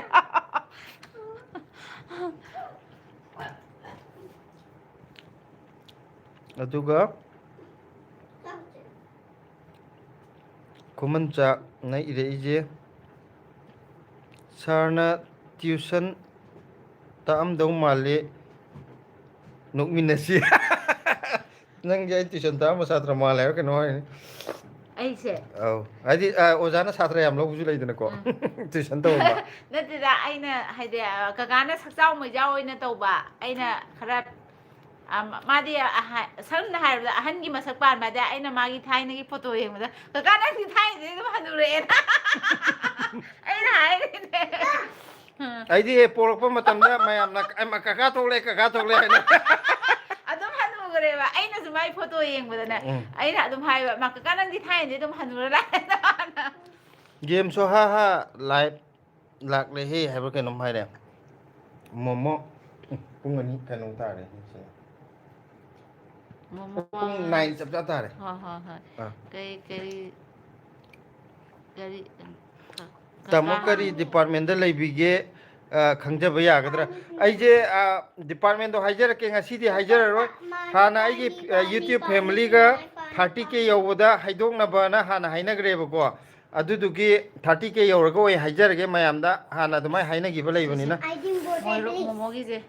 ꯑꯗꯨꯒ ꯈꯨꯃꯟ ꯆꯥꯛꯅ ꯏꯔꯛꯏꯁꯦ ꯁꯥꯔꯅ ꯇ꯭ꯌꯨꯁꯟ ꯇꯥꯛꯑꯝꯗꯧ ꯃꯥꯜꯂꯤ ꯅꯣꯛꯃꯤꯟꯅꯁꯤ ꯅꯪꯁꯦ ꯑꯩ ꯇ꯭ꯌꯨꯁꯟ ꯇꯥꯛꯑꯝꯕ ꯁꯥꯇ꯭ꯔ ꯃꯥꯜꯂꯦ ꯍꯥꯏꯕ ꯀꯩꯅꯣ ꯍꯥꯏꯅꯤ ꯑꯩꯁꯦ ꯑꯧ ꯍꯥꯏꯗꯤ ꯑꯣꯖꯥꯅ ꯁꯥꯇ꯭ꯔ ꯌꯥꯝ ꯂꯧꯕꯁꯨ ꯂꯩꯗꯅꯀꯣ ꯇꯨꯏꯁꯟ ꯇꯧꯕ ꯅꯠꯇꯦꯗ ꯑꯩꯅ ꯍꯥꯏꯗꯤ ꯀꯀꯥꯅ ꯁꯛꯆꯥꯎ ꯃꯩꯖꯥꯎ ꯑꯣꯏꯅ ꯇꯧꯕ ꯑꯩꯅ ꯈꯔ ꯃꯥꯗꯤ ꯁꯝꯅ ꯍꯥꯏꯔꯕꯗ ꯑꯍꯟꯒꯤ ꯃꯁꯛ ꯄꯥꯟꯕꯗ ꯑꯩꯅ ꯃꯥꯒꯤ ꯊꯥꯏꯅꯒꯤ ꯐꯣꯇꯣ ꯌꯦꯡꯕꯗ ꯀꯀꯥ ꯅꯪꯗꯤ ꯊꯥꯏꯅꯗꯤ ꯑꯗꯨꯝ ꯍꯟꯅꯨꯔꯛꯑꯦꯅ ꯑꯩꯅ ꯍꯥꯏꯔꯤꯅꯦ ꯑꯩꯗꯤ ꯄꯣꯔꯛꯄ ꯃꯇꯝꯗ ꯃꯌꯥꯝꯅ ꯀꯀꯥ ꯊꯣꯛꯂꯛꯑꯦ ꯀꯀꯥ ꯊꯣꯛꯂꯛꯑꯦ ꯍꯥꯏꯅ ꯑꯗꯨꯝ ꯍꯟꯅꯨꯈ꯭ꯔꯦꯕ ꯑꯩꯅꯁꯨ ꯃꯥꯏ ꯐꯣꯇꯣ ꯌꯦꯡꯕꯗꯅꯦ ꯑꯩꯅ ꯑꯗꯨꯝ ꯍꯥꯏꯕ ꯃꯥ ꯀꯀꯥ ꯅꯪꯗꯤ ꯊꯥꯏꯅꯗꯤ ꯑꯗꯨꯝ ꯍꯟꯅꯨꯔ ꯂꯥꯛꯑꯦꯅ ꯒꯦꯝꯁꯨ ꯍꯥ ꯂꯥꯏꯚ ꯂꯥꯛꯂꯦꯍꯦ ꯍꯥꯏꯕ꯭ꯔꯥ ꯀꯩꯅꯣꯝ ꯍꯥꯏꯔꯦ ꯃꯣꯃꯣ ꯄꯨꯡ 2 ꯀꯩꯅꯣ ꯇꯥꯔꯦ ꯄꯨꯡ 9 ꯆꯞ ꯆꯥ ꯇꯥꯔꯦ ꯍꯣꯏ ꯍꯣꯏ ꯍꯣꯏ ꯑꯥ ꯀꯔꯤ ꯇꯥꯃꯣ ꯀꯔꯤ ꯗꯤꯄꯥꯔꯠꯃꯦꯟꯗ ꯂꯩꯕꯤꯒꯦ ꯈꯪꯖꯕ ꯌꯥꯒꯗ꯭ꯔꯥ ꯑꯩꯁꯦ ꯗꯤꯄꯥꯔꯠꯃꯦꯟꯗꯣ ꯍꯥꯏꯖꯔꯛꯀꯦ ꯉꯁꯤꯗꯤ ꯍꯥꯏꯖꯔꯔꯣই ꯍꯥꯟꯅ ꯑꯩꯒꯤ ꯌꯨꯇ꯭ꯌꯨꯕ ꯐꯦꯃꯤꯂꯤꯒ 30K ꯌꯧꯕꯗ ꯍꯥꯏꯗꯣꯛꯅꯕꯅ ꯍꯥꯟꯅ ꯍꯥꯏꯅꯈ꯭ꯔꯦꯕꯀோ ꯑꯗꯨꯗꯨꯒꯤ 30Kꯌꯧꯔꯒ ꯑꯣꯏ ꯍꯥꯏꯖꯔꯒꯦ ꯃꯌꯥꯝꯗ ꯍꯥꯟꯅ ꯑꯗꯨꯃꯥꯏꯅ ꯍꯥꯏꯅꯈꯤꯕ ꯂꯩꯕꯅꯤ나 ꯃꯣꯃꯣꯒꯤꯁꯦ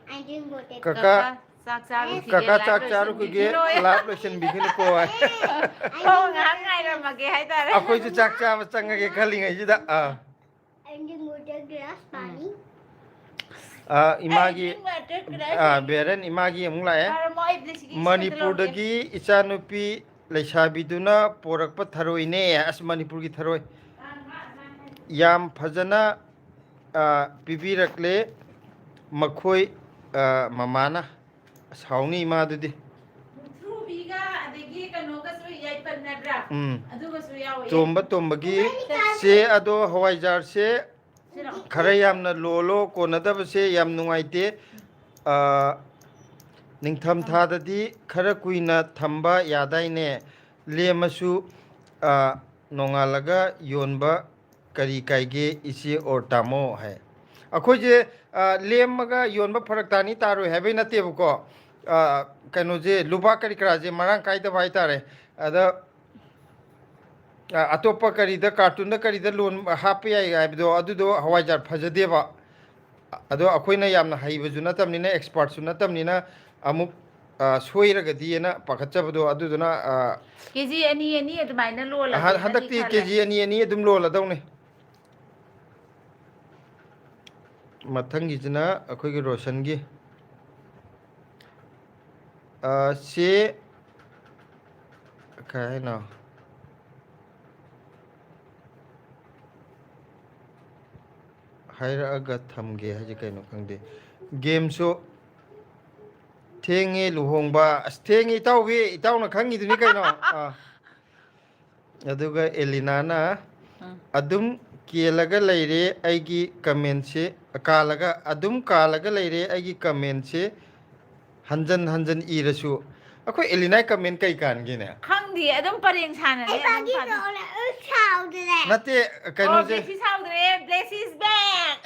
ꯀꯀꯥ ꯆꯥꯛ ꯆꯥꯔꯨꯈꯤꯒꯦ ꯀꯀꯥ ꯆꯥꯛ ꯂꯥꯏꯚ ꯆꯥꯔꯨꯈꯤꯒꯦ ꯂꯣꯏꯁꯤꯟꯕꯤꯈꯤꯅꯣ ꯂꯥꯞ ꯂꯣꯏꯁꯤꯟꯕꯤꯈꯤꯅꯨꯀꯣ ꯉꯥꯏꯍꯥꯛ ꯉꯥꯏꯔꯝꯃꯒꯦ ꯍꯥꯏꯇꯥꯔꯦ ꯑꯩꯈꯣꯏꯁꯨ ꯆꯥꯛ ꯆꯥꯕ ꯆꯪꯉꯒꯦ ꯈꯜꯂꯤꯉꯩꯁꯤꯗ ꯏꯃꯥꯒꯤ ꯕꯦꯔꯟ ꯏꯃꯥꯒꯤ ꯑꯃꯨꯛ ꯂꯥꯛꯑꯦ ꯃꯅꯤꯄꯨꯔꯗꯒꯤ ꯏꯆꯥꯅꯨꯄꯤ ꯂꯩꯁꯥꯕꯤꯗꯨꯅ ꯄꯣꯔꯛꯄ ꯊꯔꯣꯏꯅꯦ ꯑꯁ ꯃꯅꯤꯄꯨꯔꯒꯤ ꯊꯔꯣꯏ ꯌꯥꯝ ꯐꯖꯅ ꯄꯤꯕꯤꯔꯛꯂꯦ ꯃꯈꯣꯏ ꯃꯃꯥꯅ ꯁꯥꯎꯅꯤ ꯏꯃꯥꯗꯨꯗꯤ ꯊ꯭ꯔꯨꯕꯤꯒ ꯑꯗꯒꯤ ꯀꯩꯅꯣꯒꯁꯨ ꯌꯥꯏꯄꯟꯅꯗ꯭ꯔꯥ ꯑꯗꯨꯒꯁꯨ ꯌꯥꯎꯋꯦ ꯇꯣꯝꯕꯒꯤ ꯆꯦ ꯑꯗꯣ ꯍꯋꯥꯏꯖꯥꯔꯁꯦ ꯈꯔ ꯌꯥꯝꯅ ꯂꯣꯜꯂꯣ ꯀꯣꯟꯅꯗꯕꯁꯦ ꯌꯥꯝ ꯅꯨꯡꯉꯥꯏꯇꯦ ꯅꯤꯡꯊꯝꯊꯥꯗꯗꯤ ꯈꯔ ꯀꯨꯏꯅ ꯊꯝꯕ ꯌꯥꯗꯥꯏꯅꯦ ꯂꯦꯝꯃꯁꯨ ꯅꯣꯡꯉꯥꯜꯂꯒ ꯌꯣꯟꯕ ꯀꯔꯤ ꯀꯥꯏꯒꯦ ꯏꯆꯦ ꯑꯣꯔ ꯇꯥꯃꯣ ꯍꯥꯏ ꯑꯩꯈꯣꯏꯁꯦ ꯂꯦꯝꯃꯒ ꯌꯣꯟꯕ ꯐꯔꯛ ꯇꯥꯅꯤ ꯇꯥꯔꯣꯏ ꯍꯥꯏꯕꯩ ꯅꯠꯇꯦꯕꯀꯣ ꯀꯩꯅꯣꯁꯦ ꯂꯨꯕꯥꯛ ꯀꯔꯤ ꯀꯔꯥꯁꯦ ꯃꯔꯥꯡ ꯀꯥꯏꯗꯕ ꯍꯥꯏꯇꯥꯔꯦ ꯑꯗ ꯑꯇꯣꯞꯄ ꯀꯔꯤꯗ ꯀꯥꯔꯇꯨꯟꯗ ꯀꯔꯤꯗ ꯂꯣꯟ ꯍꯥꯞꯄ ꯌꯥꯏ ꯍꯥꯏꯕꯗꯣ ꯑꯗꯨꯗꯣ ꯍꯋꯥꯏꯖꯥꯔ ꯐꯖꯗꯦꯕ ꯑꯗꯣ ꯑꯩꯈꯣꯏꯅ ꯌꯥꯝꯅ ꯍꯩꯕꯁꯨ ꯅꯠꯇꯕꯅꯤꯅ ꯑꯦꯛꯁꯄꯥꯔꯠꯁꯨ ꯅꯠꯇꯕꯅꯤ나 ꯑꯃꯨꯛ ꯁꯣꯏꯔꯒꯗꯤꯅ ꯄꯥꯈꯠꯆꯕꯗꯣ ꯑꯗꯨꯗꯨꯅ ꯀꯦꯖꯤ ꯑꯅꯤ ꯑꯗꯨꯃꯥꯏꯅ ꯂꯣꯜꯂꯒꯦꯅꯗꯤ ꯍꯟꯗꯛꯇꯤ ꯈꯜꯂꯦ ꯀꯦꯖꯤ ꯑꯅꯤ ꯑꯗꯨꯝ ꯂꯣꯜꯂꯗꯧꯅꯤ ꯃꯊꯪꯒꯤꯁꯤꯅ ꯑꯩꯈꯣꯏꯒꯤ ꯔꯣꯁꯟꯒꯤ ꯆꯦ ꯀꯩ ꯍꯥꯏꯅꯣ ꯍꯥꯏꯔꯛꯑꯒ ꯊꯝꯒꯦ ꯍꯥꯏꯁꯦ ꯀꯩꯅꯣ ꯈꯪꯗꯦ ꯒꯦꯝꯁꯨ ꯊꯦꯡꯉꯦ ꯂꯨꯍꯣꯡꯕ ꯑꯁ ꯊꯦꯡꯉꯦ ꯏꯇꯥꯎꯕꯤ ꯏꯇꯥꯎꯅ ꯈꯪꯉꯤꯗꯨꯅꯤ ꯀꯩꯅꯣ ꯑꯗꯨꯒ ꯑꯦꯂꯤꯅꯥꯅ ꯑꯗꯨꯝ ꯀꯦꯜꯂꯒ ꯂꯩꯔꯦ ꯑꯩꯒꯤ ꯀꯃꯦꯟꯁꯦ ꯑꯗꯨꯝ ꯀꯥꯜꯂꯒ ꯂꯩꯔꯦ ꯑꯩꯒꯤ ꯀꯃꯦꯟꯁꯦ ꯍꯟꯖꯟ ꯍꯟꯖꯟ ꯏꯔꯁꯨ ꯑꯩꯈꯣꯏ ꯑꯦꯂꯤꯅꯥꯏ ꯀꯃꯦꯟ ꯀꯩ ꯀꯥꯟꯒꯦꯅꯦ ꯈꯪꯗꯤꯌꯦ ꯑꯗꯨꯝ ꯄꯔꯦꯡ ꯁꯥꯟꯅꯅꯦ ꯅꯠꯇꯦ ꯀꯩꯅꯣꯁꯦ ꯕ꯭ꯂꯦꯁꯤ ꯁꯥꯎꯗ꯭ꯔꯦ ꯕ꯭ꯂꯦꯁꯤ ꯏꯁ ꯕꯦꯛ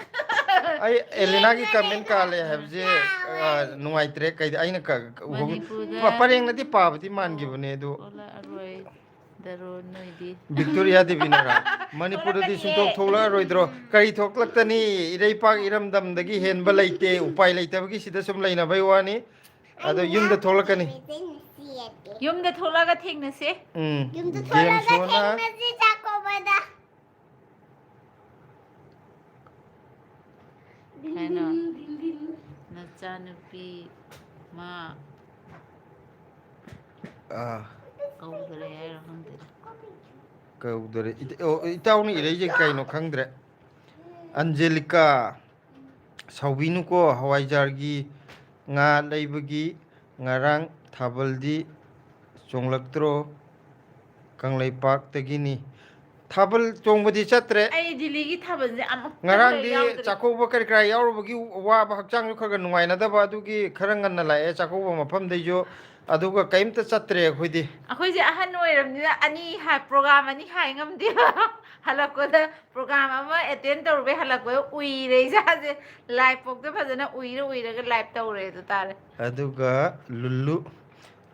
ꯑꯩ ꯑꯦꯂꯤꯅꯥꯒꯤ ꯀꯃꯦꯟ ꯀꯥꯜꯂꯦ ꯍꯥꯏꯕꯁꯦ ꯅꯨꯡꯉꯥꯏꯇ꯭ꯔꯦ ꯀꯩꯗ ꯑꯩꯅ ꯄꯔꯦꯡꯅꯗꯤ ꯄꯥꯕꯗꯤ ꯃꯥꯟꯈꯤꯕꯅꯦ ꯑꯗꯨ ꯚꯤꯛꯇꯣꯔꯤꯌꯥ ꯗꯦꯕꯤꯅꯔꯥ ꯃꯅꯤꯄꯨꯔꯗꯗꯤ ꯁꯨꯡꯊꯣꯛ ꯊꯣꯛꯂꯛꯑꯔꯣꯏꯗ꯭ꯔꯣ ꯀꯔꯤ ꯊꯣꯛꯂꯛꯇꯅꯤ ꯏꯔꯩꯄꯥꯛ ꯏꯔꯝꯗꯝꯗꯒꯤ ꯍꯦꯟꯕ ꯂꯩꯇꯦ ꯎꯄꯥꯏ ꯂꯩꯇꯕꯒꯤ ꯁꯤꯗ ꯁꯨꯝ ꯂꯩꯅꯕꯩ ꯋꯥꯅꯤ ꯑꯗꯣ ꯌꯨꯝꯗ ꯊꯣꯛꯂꯛꯀꯅꯤ ꯌꯨꯝꯗ ꯊꯣꯛꯂꯛꯑꯒ ꯊꯦꯡꯅꯁꯦ ꯌꯨꯝꯗ ꯒꯦꯝ ꯊꯣꯛꯂꯒ ꯁꯣꯅ ꯊꯦꯡꯅꯁꯤ ꯆꯥꯛꯀꯧꯕꯗ ꯀꯩꯅꯣ ꯅꯆꯥꯅꯨꯄꯤ ꯃꯥ ꯀꯧꯗꯔꯦ ꯍꯥꯏꯔꯣ ꯈꯪꯗꯦꯗ ꯀꯧꯗꯔꯦ ꯏꯇꯥꯎꯅ ꯏꯔꯩꯁꯦ ꯀꯩꯅꯣ ꯈꯪꯗ꯭ꯔꯦ ꯑꯟꯖꯦꯂꯤꯀꯥ ꯁꯥꯎꯕꯤꯅꯨꯀꯣ ꯍꯋꯥꯏꯖꯥꯔꯒꯤ ꯉꯥ ꯂꯩꯕꯒꯤ ꯉꯔꯥꯡ ꯊꯥꯕꯜꯗꯤ ꯆꯣꯡꯂꯛꯇ꯭ꯔꯣ ꯀꯪꯂꯩꯄꯥꯛꯇꯒꯤꯅꯤ ꯊꯥꯕꯜ ꯆꯣꯡꯕꯗꯤ ꯆꯠꯇ꯭ꯔꯦ ꯑꯩ ꯗꯤꯜꯂꯤꯒꯤ ꯊꯥꯕꯜꯁꯦ ꯑꯃꯨꯛꯇ ꯉꯔꯥꯡꯗꯤ ꯌꯥꯎꯗ꯭ꯔꯤ ꯆꯥꯛꯀꯧꯕ ꯀꯔꯤ ꯀꯔꯥ ꯌꯥꯎꯔꯨꯕꯒꯤ ꯋꯥꯕ ꯍꯛꯆꯥꯡꯁꯨ ꯈꯔ ꯈꯔ ꯅꯨꯡꯉꯥꯏꯅꯗꯕ ꯑꯗꯨꯒꯤ ꯈꯔ ꯉꯟꯅ ꯂꯥꯛꯑꯦ ꯆꯥꯛꯀꯧꯕ ꯃꯐꯝꯗꯩꯁꯨ ꯑꯗꯨꯒ ꯀꯩꯝꯇ ꯆꯠꯇ꯭ꯔꯦ ꯑꯩꯈꯣꯏꯗꯤ ꯑꯩꯈꯣꯏꯁꯦ ꯑꯍꯟ ꯑꯣꯏꯔꯕꯅꯤꯅ ꯄ꯭ꯔꯣꯒꯥꯝ ꯑꯅꯤ ꯍꯥꯏ ꯉꯝꯗꯦꯕ ꯍꯜꯂꯛꯄꯗ ꯄ꯭ꯔꯣꯒꯥꯝ ꯑꯃ ꯑꯦꯇꯦꯟ ꯇꯧꯔꯨꯕꯩ ꯍꯜꯂꯛꯄꯗ ꯎꯏꯔꯦ ꯏꯁꯥꯁꯦ ꯂꯥꯏꯚ ꯐꯥꯎꯗ ꯐꯖꯅ ꯎꯏꯔꯒ ꯂꯥꯏꯚ ꯇꯧꯔꯦ ꯑꯗꯨ ꯇꯥꯔꯦ ꯑꯗꯨꯒ ꯂꯨꯜꯂꯨ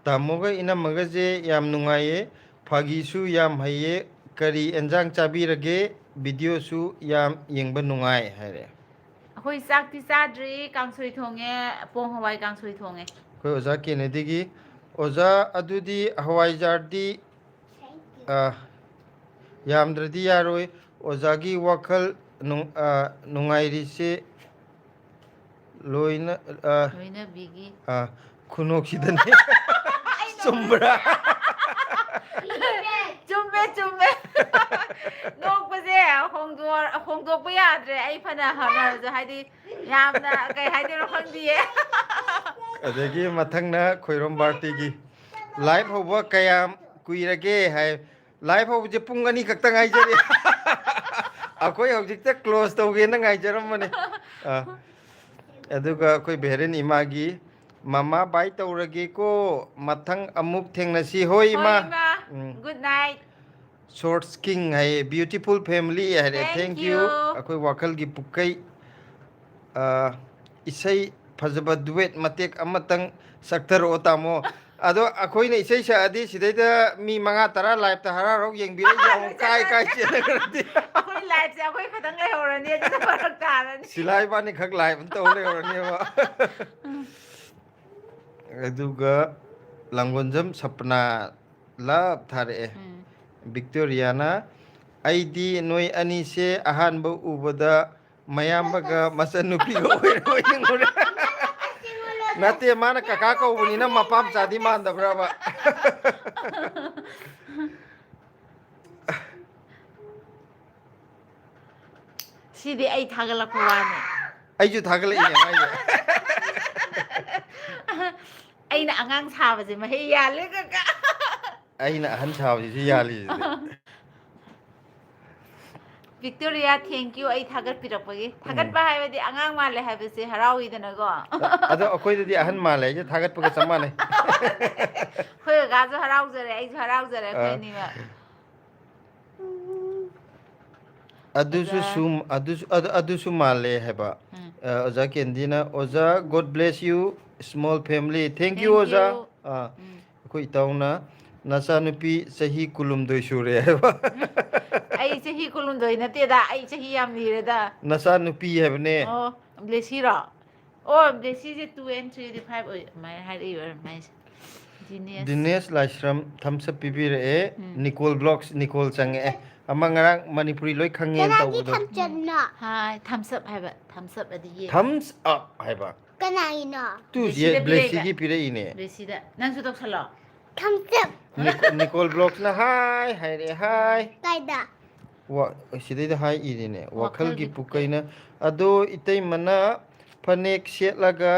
ꯇꯥꯃꯣꯒ ꯏꯅꯝꯃꯒꯁꯦ ꯌꯥꯝ ꯅꯨꯡꯉꯥꯏꯌꯦ ꯐꯥꯒꯤꯁꯨ ꯌꯥꯝ ꯍꯩꯌꯦ ꯀꯔꯤ ꯑꯦꯟꯖꯥꯡ ꯆꯥꯕꯤꯔꯒꯦ ꯚꯤꯗꯤꯑꯣꯁꯨ ꯌꯥꯝ ꯌꯦꯡꯕ ꯅꯨꯡꯉꯥꯏ ꯍꯥꯏꯔꯦ ꯑꯩꯈꯣꯏ ꯆꯥꯛꯇꯤ ꯆꯥꯗ꯭ꯔꯤ ꯀꯥꯡꯁꯣꯏ ꯊꯣꯡꯉꯦ ꯄꯣꯡ ꯍꯋꯥꯏ ꯀꯥꯡꯁꯣꯏ ꯊꯣꯡꯉꯦ ꯑꯩꯈꯣꯏ ꯑꯣꯖꯥ ꯀꯦꯅꯦꯗꯤꯒꯤ ꯑꯣꯖꯥ ꯑꯗꯨꯗꯤ ꯍꯋꯥꯏꯖꯥꯔꯗꯤ ꯌꯥꯝꯗ꯭ꯔꯗꯤ ꯌꯥꯔꯣꯏ ꯑꯣꯖꯥꯒꯤ ꯋꯥꯈꯜ ꯅꯨꯡꯉꯥꯏꯔꯤꯁꯦ ꯂꯣꯏꯅ ꯂꯣꯏꯅꯕꯤꯒꯤ ꯈꯨꯅꯣꯛꯁꯤꯗꯅꯦ ꯆꯨꯝꯕ꯭ꯔꯥ ꯆꯨꯝꯃꯦ ꯆꯨꯝꯃꯦ ꯅꯣꯛꯄꯁꯦ ꯍꯣꯡꯗꯣꯛꯄ ꯌꯥꯗ꯭ꯔꯦ ꯑꯩ ꯐꯅ ꯍꯣꯠꯅꯔꯁꯨ ꯍꯥꯏꯗꯤ ꯌꯥꯝꯅ ꯀꯩ ꯍꯥꯏꯗꯣꯏꯅꯣ ꯈꯪꯗꯤꯌꯦ ꯑꯗꯒꯤ ꯃꯊꯪꯅ ꯈꯣꯏꯔꯣꯝ ꯕꯥꯔꯇꯤꯒꯤ ꯂꯥꯏꯚ ꯍꯧꯕ ꯀꯌꯥꯝ ꯀꯨꯏꯔꯒꯦ ꯍꯥꯏ ꯂꯥꯏꯚ ꯍꯧꯕꯁꯦ ꯄꯨꯡ 2 ꯈꯛꯇ ꯉꯥꯏꯖꯔꯤ ꯑꯩꯈꯣꯏ ꯍꯧꯖꯤꯛꯇ ꯀ꯭ꯂꯣꯖ ꯇꯧꯒꯦꯅ ꯉꯥꯏꯖꯔꯝꯕꯅꯦ ꯑꯗꯨꯒ ꯑꯩꯈꯣꯏ ꯕꯦꯔꯦꯟ ꯏꯃꯥꯒꯤ ꯃꯃꯥ ꯕꯥꯏ ꯇꯧꯔꯒꯦꯀꯣ ꯃꯊꯪ ꯑꯃꯨꯛ ꯊꯦꯡꯅꯁꯤ ꯍꯣꯏ ꯏꯃꯥ ꯒꯨꯗ ꯅꯥꯏꯠ ꯁꯣꯔꯠꯁ ꯀꯤꯡ ꯍꯥꯏꯌꯦ ꯕ꯭ꯌꯨꯇꯤꯐꯨꯜ ꯐꯦꯃꯤꯂꯤ ꯍꯥꯏꯔꯦ ꯊꯦꯡꯛ ꯌꯨ ꯑꯩꯈꯣꯏ ꯋꯥꯈꯜꯒꯤ ꯄꯨꯛꯀꯩ ꯏꯁꯩ ꯐꯖꯕ ꯗꯨꯋꯦꯠ ꯃꯇꯦꯛ ꯑꯃꯇꯪ ꯁꯛꯊꯔꯛꯑꯣ ꯇꯥꯃꯣ ꯑꯗꯣ ꯑꯩꯈꯣꯏꯅ ꯏꯁꯩ ꯁꯛꯑꯗꯤ ꯁꯤꯗꯩꯗ ꯃꯤ 5-10 ꯂꯥꯏꯚꯇ ꯍꯔꯥꯎ ꯌꯦꯡꯕꯤꯔꯛꯏꯁꯦ ꯑꯃꯨꯛ ꯀꯥꯏ ꯆꯦꯟꯅꯈ꯭ꯔꯗꯤ ꯑꯩꯈꯣꯏ ꯂꯥꯏꯐꯁꯦ ꯑꯩꯈꯣꯏ ꯈꯛꯇꯪ ꯂꯩꯍꯧꯔꯅꯤ ꯑꯗꯨꯅ ꯐꯔꯛ ꯇꯥꯔꯅꯤ ꯁꯤꯂꯥ ꯏꯕꯥꯅꯤ ꯈꯛ ꯂꯥꯏꯚ ꯇꯧ ꯂꯩꯍꯧꯔꯅꯦꯕ ꯑꯗꯨꯒ ꯂꯥꯡꯒꯣꯟꯖꯝ ꯁꯄꯅꯥ ꯂꯞ ꯊꯥꯔꯛꯑꯦ ꯚꯤꯛꯇꯣꯔꯤꯌꯥꯅ ꯑꯩꯗꯤ ꯅꯣꯏ ꯑꯅꯤꯁꯦ ꯑꯍꯥꯟꯕ ꯎꯕꯗ ꯃꯌꯥꯝꯕꯒ ꯃꯆꯟꯅꯨꯄꯤꯒ ꯑꯣꯏꯅꯤꯡꯉꯨꯔꯦ ꯅꯠꯇꯦ ꯃꯥꯅ ꯀꯀꯥ ꯀꯧꯕꯅꯤꯅ ꯃꯄꯥ ꯃꯆꯥꯗꯤ ꯃꯥꯟꯗꯕ꯭ꯔꯕ ꯁꯤꯗꯤ ꯑꯩ ꯊꯥꯒꯠꯂꯛꯄ ꯋꯥꯅꯤ ꯑꯩꯁꯨ ꯊꯥꯒꯠꯂꯛꯏꯅꯦ ꯃꯥꯏꯁꯦ ꯑꯩꯅ ꯑꯉꯥꯡ ꯁꯥꯕꯁꯦ ꯃꯍꯩ ꯌꯥꯜꯂꯦ ꯀꯀꯥ ꯑꯩꯅ ꯑꯍꯟ ꯁꯥꯕꯁꯤꯁꯨ ꯌꯥꯜꯂꯤꯁꯤꯗꯤ ꯚꯤꯛꯇꯣꯔꯤꯌꯥ ꯊꯦꯡꯛ ꯌꯨ ꯑꯩ ꯊꯥꯒꯠꯄꯤꯔꯛꯄꯒꯤ ꯊꯥꯒꯠꯄ ꯍꯥꯏꯕꯗꯤ ꯑꯉꯥꯡ ꯃꯥꯜꯂꯦ ꯍꯥꯏꯕꯁꯦ ꯍꯔꯥꯎꯏꯗꯅꯀꯣ ꯑꯗꯣ ꯑꯩꯈꯣꯏꯗꯗꯤ ꯑꯍꯟ ꯃꯥꯜꯂꯦ ꯑꯩꯁꯦ ꯊꯥꯒꯠꯄꯒ ꯆꯞ ꯃꯥꯟꯅꯩ ꯑꯩꯈꯣꯏ ꯀꯀꯥꯁꯨ ꯍꯔꯥꯎꯖꯔꯦ ꯑꯩꯁꯨ ꯍꯔꯥꯎꯖꯔꯦ ꯑꯩꯈꯣꯏ ꯑꯅꯤꯃꯛ ꯑꯗꯨꯁꯨ ꯃꯥꯜꯂꯦ ꯍꯥꯏꯕ ꯑꯣꯖꯥ ꯀꯦꯟꯗꯤꯅ ꯑꯣꯖꯥ God bless you small family thank you ꯑꯣꯖꯥ ꯑꯩꯈꯣꯏ ꯏꯇꯥꯎꯅ ꯅꯆꯥꯅꯨꯄꯤ ꯆꯍꯤ 12 ꯁꯨꯔꯦ ꯍꯥꯏꯕ ꯑꯩ ꯆꯍꯤ 12 ꯅꯠꯇꯦꯗ ꯑꯩ ꯆꯍꯤ ꯌꯥꯝ ꯂꯤꯔꯦꯗ ꯅꯆꯥꯅꯨꯄꯤ ꯍꯥꯏꯕꯅꯦ ꯑꯣ ꯕ꯭ꯂꯦꯁꯤꯔꯣ ꯑꯣ ꯕ꯭ꯂꯦꯁꯤꯁꯦ 2 and 3 5 ꯑꯣꯏ ꯑꯗꯨꯃꯥꯏꯅ ꯍꯥꯏꯔꯛꯏ ꯑꯣꯏꯔꯝꯃꯥꯏꯁꯦ ꯗꯤꯅꯦꯁ ꯂꯥꯏꯁ꯭ꯔꯝ ꯊꯝꯁꯑꯞ ꯄꯤꯕꯤꯔꯛꯑꯦ ꯅꯤꯀꯣꯜ ꯕ꯭ꯂꯣꯛꯁ ꯅꯤꯀꯣꯜ ꯆꯪꯉꯛꯑꯦ ꯑꯃ ꯉꯔꯥꯡ ꯃꯅꯤꯄꯨꯔꯤ ꯂꯣꯏ ꯈꯪꯉꯦꯅ ꯇꯧꯕꯗꯣ ꯊꯝꯆꯠꯅꯣ ꯍꯥꯏ ꯊꯝꯁꯑꯞ ꯍꯥꯏꯕ ꯊꯝꯁꯑꯞ ꯑꯗꯤ ꯌꯦ ꯊꯝꯁ ꯑꯞ ꯍꯥꯏꯕ ꯀꯅꯥꯒꯤꯅꯣ ꯇꯨ ꯕ꯭ꯂꯦꯁꯤꯒꯤ ꯄꯤꯔꯛꯏꯅꯦ ꯕ꯭ꯂꯦꯁꯤꯗ ꯅꯪꯁꯨ ꯇꯧꯁꯜꯂꯣ ꯊꯝꯆꯞ ꯅꯤꯀꯣꯜ ꯕ꯭ꯂꯣꯛꯁꯅ ꯍꯥꯏ ꯍꯥꯏꯔꯛꯑꯦ ꯍꯥꯏ ꯀꯥꯏꯗ ꯁꯤꯗꯩꯗ ꯍꯥꯏ ꯏꯔꯤꯅꯦ ꯋꯥꯈꯜꯒꯤ ꯄꯨꯀꯩꯅ ꯑꯗꯣ ꯏꯇꯩꯃꯅ ꯐꯅꯦꯛ ꯁꯦꯠꯂꯒ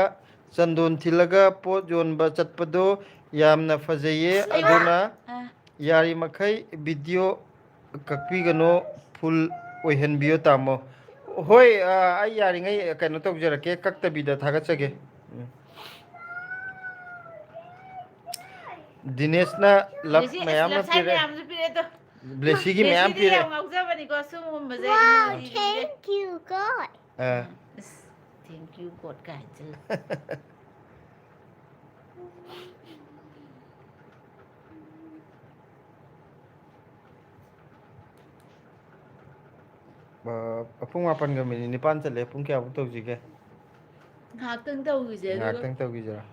ꯆꯟꯗꯣꯟ ꯊꯤꯜꯂꯒ ꯄꯣꯠ ꯌꯣꯟꯕ ꯆꯠꯄꯗꯣ ꯌꯥꯝꯅ ꯐꯖꯩꯌേ ꯑꯗꯨꯅ ꯌꯥꯔꯤꯃꯈꯩ ꯚꯤꯗꯤꯑꯣ ꯀꯛꯄꯤꯒꯅꯣ ꯐꯨꯜ ꯑꯣꯏꯍꯟꯕꯤꯌꯣ ꯇꯥꯃꯣ ꯍꯣꯏ ꯑꯩ ꯌꯥꯔꯤꯉꯩ ꯀꯩꯅꯣ ꯇꯧꯖꯔꯛꯀꯦ ꯀꯛꯇꯕꯤꯗ ꯊꯥꯒꯠꯆꯒꯦ ꯗꯤꯅꯦꯁꯅ ꯂꯞ ꯃꯌꯥꯝꯅ ꯄꯤꯔꯛꯑꯦ ꯌꯥꯝꯁꯨ ꯄꯤꯔꯛꯑꯦ ꯕ꯭ꯂꯦꯁꯤꯒꯤ ꯃꯌꯥꯝ ꯕ꯭ꯂꯦꯁꯤꯗꯤ ꯌꯥꯝ ꯄꯤꯔꯛꯑꯦ ꯉꯥꯎꯖꯕꯅꯤꯀꯣ ꯁꯤꯒꯨꯝꯕꯁꯦ Wow, thank you, God. Thank you God ꯀꯥꯏ ꯍꯥꯏꯖꯜꯂꯦ ꯄꯨꯡ 8:09 ꯆꯠꯂꯦ ꯄꯨꯡ ꯀꯌꯥꯐꯥꯎ ꯇꯧꯁꯤꯒꯦ ꯉꯥꯏꯍꯥꯛꯇꯪ ꯇꯧꯈꯤꯁꯦ ꯑꯗꯨꯒ ꯉꯥꯏꯍꯥꯛꯇꯪ ꯇꯧꯈꯤꯖꯔꯥ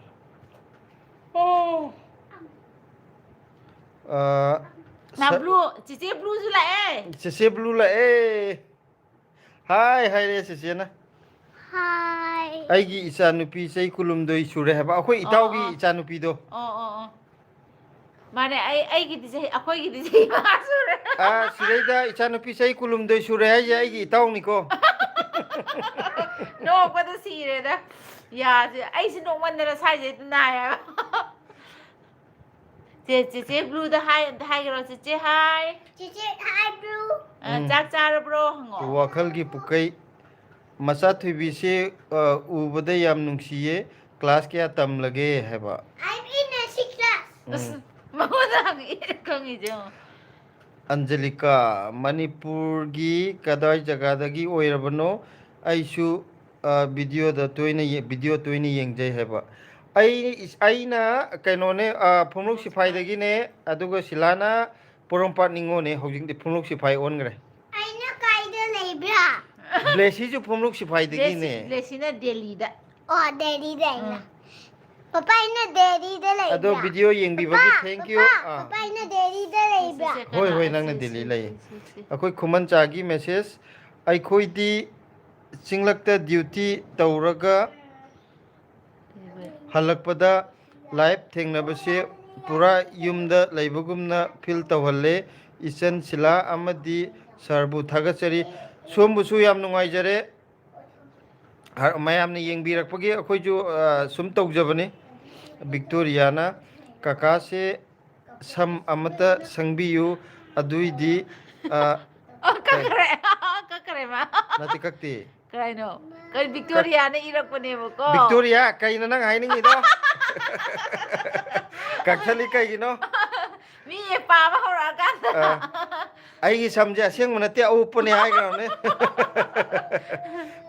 ꯕ꯭ꯂꯨ ꯆꯤꯆꯦ ꯕ꯭ꯂꯨꯁꯨ ꯂꯥꯛꯑꯦ ꯆꯦꯆꯦ ꯕ꯭ꯂꯨ ꯂꯥꯛꯑꯦ ꯍꯥꯏ ꯍꯥꯏꯔꯦ ꯆꯦꯆꯦꯅ Hi. ꯑꯩꯒꯤ ꯏꯆꯥꯅꯨꯄꯤ ꯆꯍꯤ 12 ꯁꯨꯔꯦ ꯍꯥꯏꯕ ꯑꯩꯈꯣꯏ ꯏꯇꯥꯎꯒꯤ ꯏꯆꯥꯅꯨꯄꯤꯗꯣ ꯑꯣ ꯃꯥꯅꯦ ꯑꯩꯒꯤꯗꯤ ꯆꯍꯤ ꯑꯩꯈꯣꯏꯒꯤꯗꯤ ꯆꯍꯤ 5 ꯁꯨꯔꯦ ꯁꯤꯗꯩꯗ ꯏꯆꯥꯅꯨꯄꯤ ꯆꯍꯤ 12 ꯁꯨꯔꯦ ꯍꯥꯏꯁꯦ ꯑꯩꯒꯤ ꯏꯇꯥꯎꯅꯤꯀꯣ ꯅꯣꯛꯄꯗ ꯁꯤꯔꯦꯗ ꯌꯥꯁꯦ ꯑꯩꯁꯦ ꯅꯣꯛꯃꯟꯗꯅ ꯁꯥꯏꯖꯩꯗ ꯅꯥꯏ ꯍꯥꯏꯕ ꯆꯦꯆꯦ ꯕ꯭ꯂꯨꯗ ꯍꯥꯏꯈ꯭ꯔꯣ ꯆꯦꯆꯦ ꯍꯥꯏ Chichi, hi, Blue. ꯆꯥꯛ ꯆꯥꯔꯕ꯭ꯔꯣ ꯍꯪꯉꯣ ꯋꯥꯈꯜꯒꯤ ꯄꯨꯀꯩ ꯃꯆꯥ ꯊꯣꯏꯕꯤꯁꯦ ꯎꯕꯗ ꯌꯥꯝ ꯅꯨꯡꯁꯤꯌꯦ ꯀ꯭ꯂꯥꯁ ꯀꯌꯥ ꯇꯝꯂꯒꯦ ꯍꯥꯏꯕ I'm in a sixth class. ꯑꯁ ꯃꯉꯣꯟꯗ ꯍꯪꯉꯛꯑꯦ ꯈꯪꯉꯤꯁꯦ ꯌꯦꯡꯉꯣ ꯑꯟꯖꯂꯤꯀꯥ ꯃꯅꯤꯄꯨꯔꯒꯤ ꯀꯗꯥꯏ ꯖꯒꯥꯗꯒꯤ ꯑꯣꯏꯔꯕꯅꯣ ꯑꯩꯁꯨ ꯚꯤꯗꯤꯑꯣ ꯇꯣꯏꯅ ꯌꯦꯡꯖꯩ ꯍꯥꯏꯕ ꯑꯩꯅ ꯀꯩꯅꯣꯅꯦ ꯐꯨꯝꯂꯨꯛ ꯁꯤꯐꯥꯏꯗꯒꯤꯅꯦ ꯑꯗꯨꯒ ꯁꯤꯂꯥꯅ ꯄꯣꯔꯣꯝꯄꯥꯠ ꯅꯤꯉꯣꯅꯦ ꯍꯧꯖꯤꯛꯇꯤ ꯐꯨꯝꯂꯨꯛ ꯁꯤꯐꯥꯏ ꯑꯣꯟꯈ꯭ꯔꯦ ꯑꯩꯅ ꯀꯥꯏꯗ ꯂꯩꯕ꯭ꯔꯥ? ꯕ꯭ꯂꯦꯁꯤꯁꯨ ꯐꯨꯝꯂꯨꯛ ꯁꯤꯐꯥꯏꯗꯒꯤꯅꯦ ꯕ꯭ꯂꯦꯁꯤꯅ ꯗꯦꯜꯂꯤꯗ ꯑꯣ, ꯗꯦꯜꯂꯤꯗ ꯑꯩꯅ. Papa ina dairy da lai. ꯑꯗꯣ ꯚꯤꯗꯤꯑꯣ ꯌꯦꯡꯕꯤꯕꯒꯤ thank you Papa ina dairy da lai bra. ꯍꯣꯏ ꯍꯣꯏ ꯅꯪꯅ ꯗꯦꯜꯂꯤ ꯂꯩ ꯑꯩꯈꯣꯏ ꯈꯨꯃꯟꯆꯥꯒꯤ ꯃꯦꯁꯦꯖ ꯑꯩꯈꯣꯏꯗꯤ ꯆꯤꯡꯂꯛꯇ ꯗ꯭ꯌꯨꯇꯤ ꯇꯧꯔꯒ ꯍꯜꯂꯛꯄꯗ ꯂꯥꯏꯚ ꯊꯦꯡꯅꯕꯁꯦ ꯄꯨꯔꯥ ꯌꯨꯝꯗ ꯂꯩꯕꯒꯨꯝꯅ ꯐꯤꯜ ꯇꯧꯍꯜꯂꯦ ꯏꯆꯟ ꯁꯤꯂꯥ ꯑꯃꯗꯤ ꯁꯥꯔꯕꯨ ꯊꯥꯒꯠꯆꯔꯤ ꯁꯣꯝꯕꯨꯁꯨ ꯌꯥꯝ ꯅꯨꯡꯉꯥꯏꯖꯔꯦ ꯃꯌꯥꯝꯅ ꯌꯦꯡꯕꯤꯔꯛꯄꯒꯤ ꯑꯩꯈꯣꯏꯁꯨ ꯁꯨꯝ ꯇꯧꯖꯕꯅꯤ ꯚꯤꯛꯇꯣꯔꯤꯌꯥꯅ ꯀꯀꯥꯁꯦ ꯁꯝ ꯑꯃꯇ ꯁꯪꯕꯤꯌꯨ ꯑꯗꯨꯏꯗꯤ ꯀꯛꯈ꯭ꯔꯦ ꯀꯛꯈ꯭ꯔꯦ ꯃꯥ ꯅꯠꯇꯦ ꯀꯛꯇꯦ ꯀꯩꯅꯣ ꯀꯩ ꯚꯤꯛꯇꯣꯔꯤꯌꯥꯅ ꯏꯔꯛꯄꯅꯦꯕꯀꯣ ꯚꯤꯛꯇꯣꯔꯤꯌꯥ ꯀꯩꯅꯣ ꯅꯪ ꯍꯥꯏꯅꯤꯡꯉꯤꯗꯣ ꯀꯛꯊꯠꯂꯤ ꯀꯩꯒꯤꯅꯣ ꯃꯤ ꯄꯥꯕ ꯍꯧꯔꯛꯑꯀꯥꯟꯗ ꯑꯩꯒꯤ ꯁꯝꯁꯦ ꯑꯁꯦꯡꯕ ꯅꯠꯇꯦ ꯑꯎꯞꯄꯅꯦ ꯍꯥꯏꯈ꯭ꯔꯕꯅꯦ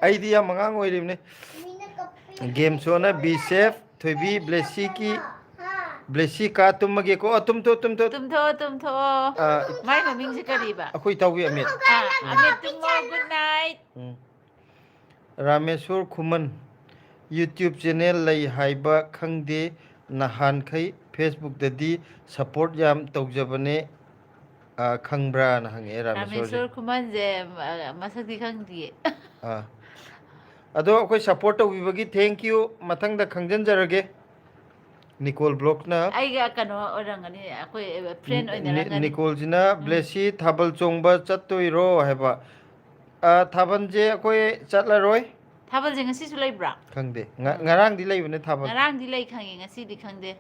ꯑꯩꯗꯤ ꯌꯥꯝ ꯑꯉꯥꯡ ꯑꯣꯏꯔꯤꯕꯅꯤ ꯒꯦꯝ ꯁꯣꯅ ꯕꯤ ꯁꯦꯐ ꯊꯣꯏꯕꯤ ꯕ꯭ꯂꯦꯁꯤ ꯀꯥ ꯇꯨꯝꯃꯒꯦꯀꯣ ꯇꯨꯝꯊꯣꯛ ꯇꯨꯝꯊꯣꯛꯑꯣ ꯇꯨꯝꯊꯣꯛꯑꯣ ꯃꯥꯏ ꯃꯃꯤꯡꯁꯦ ꯀꯔꯤꯕ ꯑꯩꯈꯣꯏ ꯇꯧꯕꯤ ꯑꯃꯤꯠ ꯑꯃꯤꯠ ꯇꯨꯝꯃꯣ ꯒꯨꯗ ꯅꯥꯏꯠ ꯔꯥꯃꯦꯁꯣꯔ ꯈꯨꯃꯟ ꯌꯨꯇ꯭ꯌꯨꯕ ꯆꯦꯅꯦꯜ ꯂꯩ ꯍꯥꯏꯕ ꯈꯪꯗꯦ ꯅꯍꯥꯟꯈꯩ ꯐꯦꯁꯕꯨꯛꯇꯗꯤ ꯁꯞꯄꯣꯔꯠ ꯌꯥꯝ ꯇꯧꯖꯕꯅꯦ ꯈꯪꯕ꯭ꯔꯥꯅ ꯍꯪꯉꯛꯑꯦ ꯔꯥꯃꯦꯁꯣꯔꯁꯦ ꯔꯥꯃꯦꯁꯣꯔ ꯈꯨꯃꯟꯁꯦ ꯃꯁꯛꯇꯤ ꯈꯪꯗꯤꯌꯦ ꯑꯗꯣ ꯑꯩꯈꯣꯏ ꯁꯞꯄꯣꯔꯠ ꯇꯧꯕꯤꯕꯒꯤ ꯊꯦꯡꯛ ꯌꯨ ꯃꯊꯪꯗ ꯈꯪꯖꯟꯖꯔꯒꯦ ꯅꯤꯀꯣꯜ ꯕ꯭ꯂꯣꯛꯅ ꯑꯩꯒ ꯀꯩꯅꯣ ꯑꯣꯏꯔꯝꯒꯅꯤ ꯑꯩꯈꯣꯏ ꯐ꯭ꯔꯦꯟ ꯑꯣꯏꯅꯔꯝꯒꯅꯤ ꯅꯤꯀꯣꯜꯁꯤꯅ ꯕ꯭ꯂꯦꯁꯤ ꯊꯥꯕꯜ ꯆꯣꯡꯕ ꯆꯠꯇꯣꯏꯔో ꯍꯥꯏꯕ ꯊꯥꯕꯜꯁꯦ ꯑꯩꯈꯣꯏ ꯆꯠꯂꯔꯣই ꯊꯥꯕꯜꯁꯦ ꯉꯁꯤꯁꯨ ꯂꯩꯕ꯭ꯔꯥ ꯈꯪꯗꯦ ꯉꯔꯥꯡꯗꯤ ꯂꯩꯕꯅꯦ ꯊꯥꯕꯜ ꯉꯔꯥꯡꯗꯤ ꯂꯩ ꯈꯪꯉꯦ ꯉꯁꯤꯗꯤ ꯈꯪꯗꯦ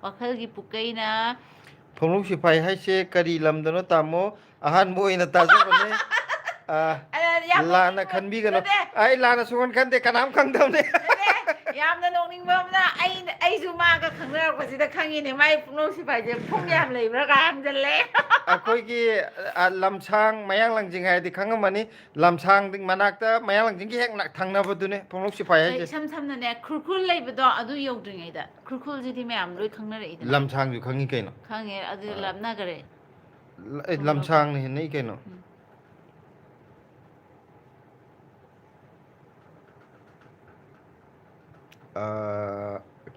ꯋꯥꯈꯜꯒꯤ ꯄꯨꯀꯩꯅ ꯐꯣꯡꯂꯨꯞ ꯁꯤꯐꯥꯏ ꯍꯥꯏꯁꯦ ꯀꯔꯤ ꯂꯝꯗꯅꯣ ꯇꯥꯃꯣ ꯑꯍꯥꯟꯕ ꯑꯣꯏꯅ ꯇꯥꯖꯕꯅꯦ ꯂꯥꯟꯅ ꯈꯟꯕꯤꯒꯅꯨ ꯑꯩ ꯂꯥꯟꯅ ꯁꯨꯡꯈꯟ ꯈꯟꯗꯦ ꯀꯅꯥꯝ ꯈꯪꯗꯕꯅꯦ ꯌꯥꯝꯅ ꯅꯣꯛꯅꯤꯡꯕ ꯑꯃꯅ ꯑꯩꯁꯨ ꯃꯥꯒ ꯈꯪꯅꯔꯛꯄꯁꯤꯗ ꯈꯪꯉꯤꯅꯦ ꯃꯥꯏ ꯄꯨꯛꯅꯧ ꯁꯤꯐꯥꯏꯁꯦ ꯐꯨꯡ ꯌꯥꯝ ꯂꯩꯕ꯭ꯔꯥ ꯀꯥ ꯍꯪꯖꯜꯂꯦ ꯑꯩꯈꯣꯏꯒꯤ ꯂꯝꯁꯥꯡ ꯃꯌꯥꯡ ꯂꯥꯡꯖꯤꯡ ꯍꯥꯏꯔꯗꯤ ꯈꯪꯉꯝꯃꯅꯤ ꯂꯝꯁꯥꯡ ꯃꯅꯥꯛꯇ ꯃꯌꯥꯡ ꯂꯥꯡꯖꯤꯡꯒꯤ ꯍꯦꯛ ꯊꯪꯅꯕꯗꯨꯅꯦ ꯐꯣꯡꯂꯨꯞ ꯁꯤꯐꯥꯏ ꯍꯥꯏꯁꯦ ꯏꯁꯝ ꯁꯝꯅꯅꯦ ꯈꯨꯔꯈꯨꯜ ꯂꯩꯕꯗꯣ ꯑꯗꯨ ꯌꯧꯗ꯭ꯔꯤꯉꯩꯗ ꯈꯨꯔꯈꯨꯜꯁꯤꯗꯤ ꯃꯌꯥꯝ ꯂꯣꯏ ꯈꯪꯅꯔꯛꯏꯗꯅ ꯂꯝꯁꯥꯡꯁꯨ ꯈꯪꯉꯤ ꯀꯩꯅꯣ ꯈꯪꯉꯦ ꯑꯗꯨ ꯂꯥꯞꯅꯈꯔꯦ ꯂꯝꯁꯥꯡꯅ ꯍꯦꯟꯅꯩ ꯀꯩꯅꯣ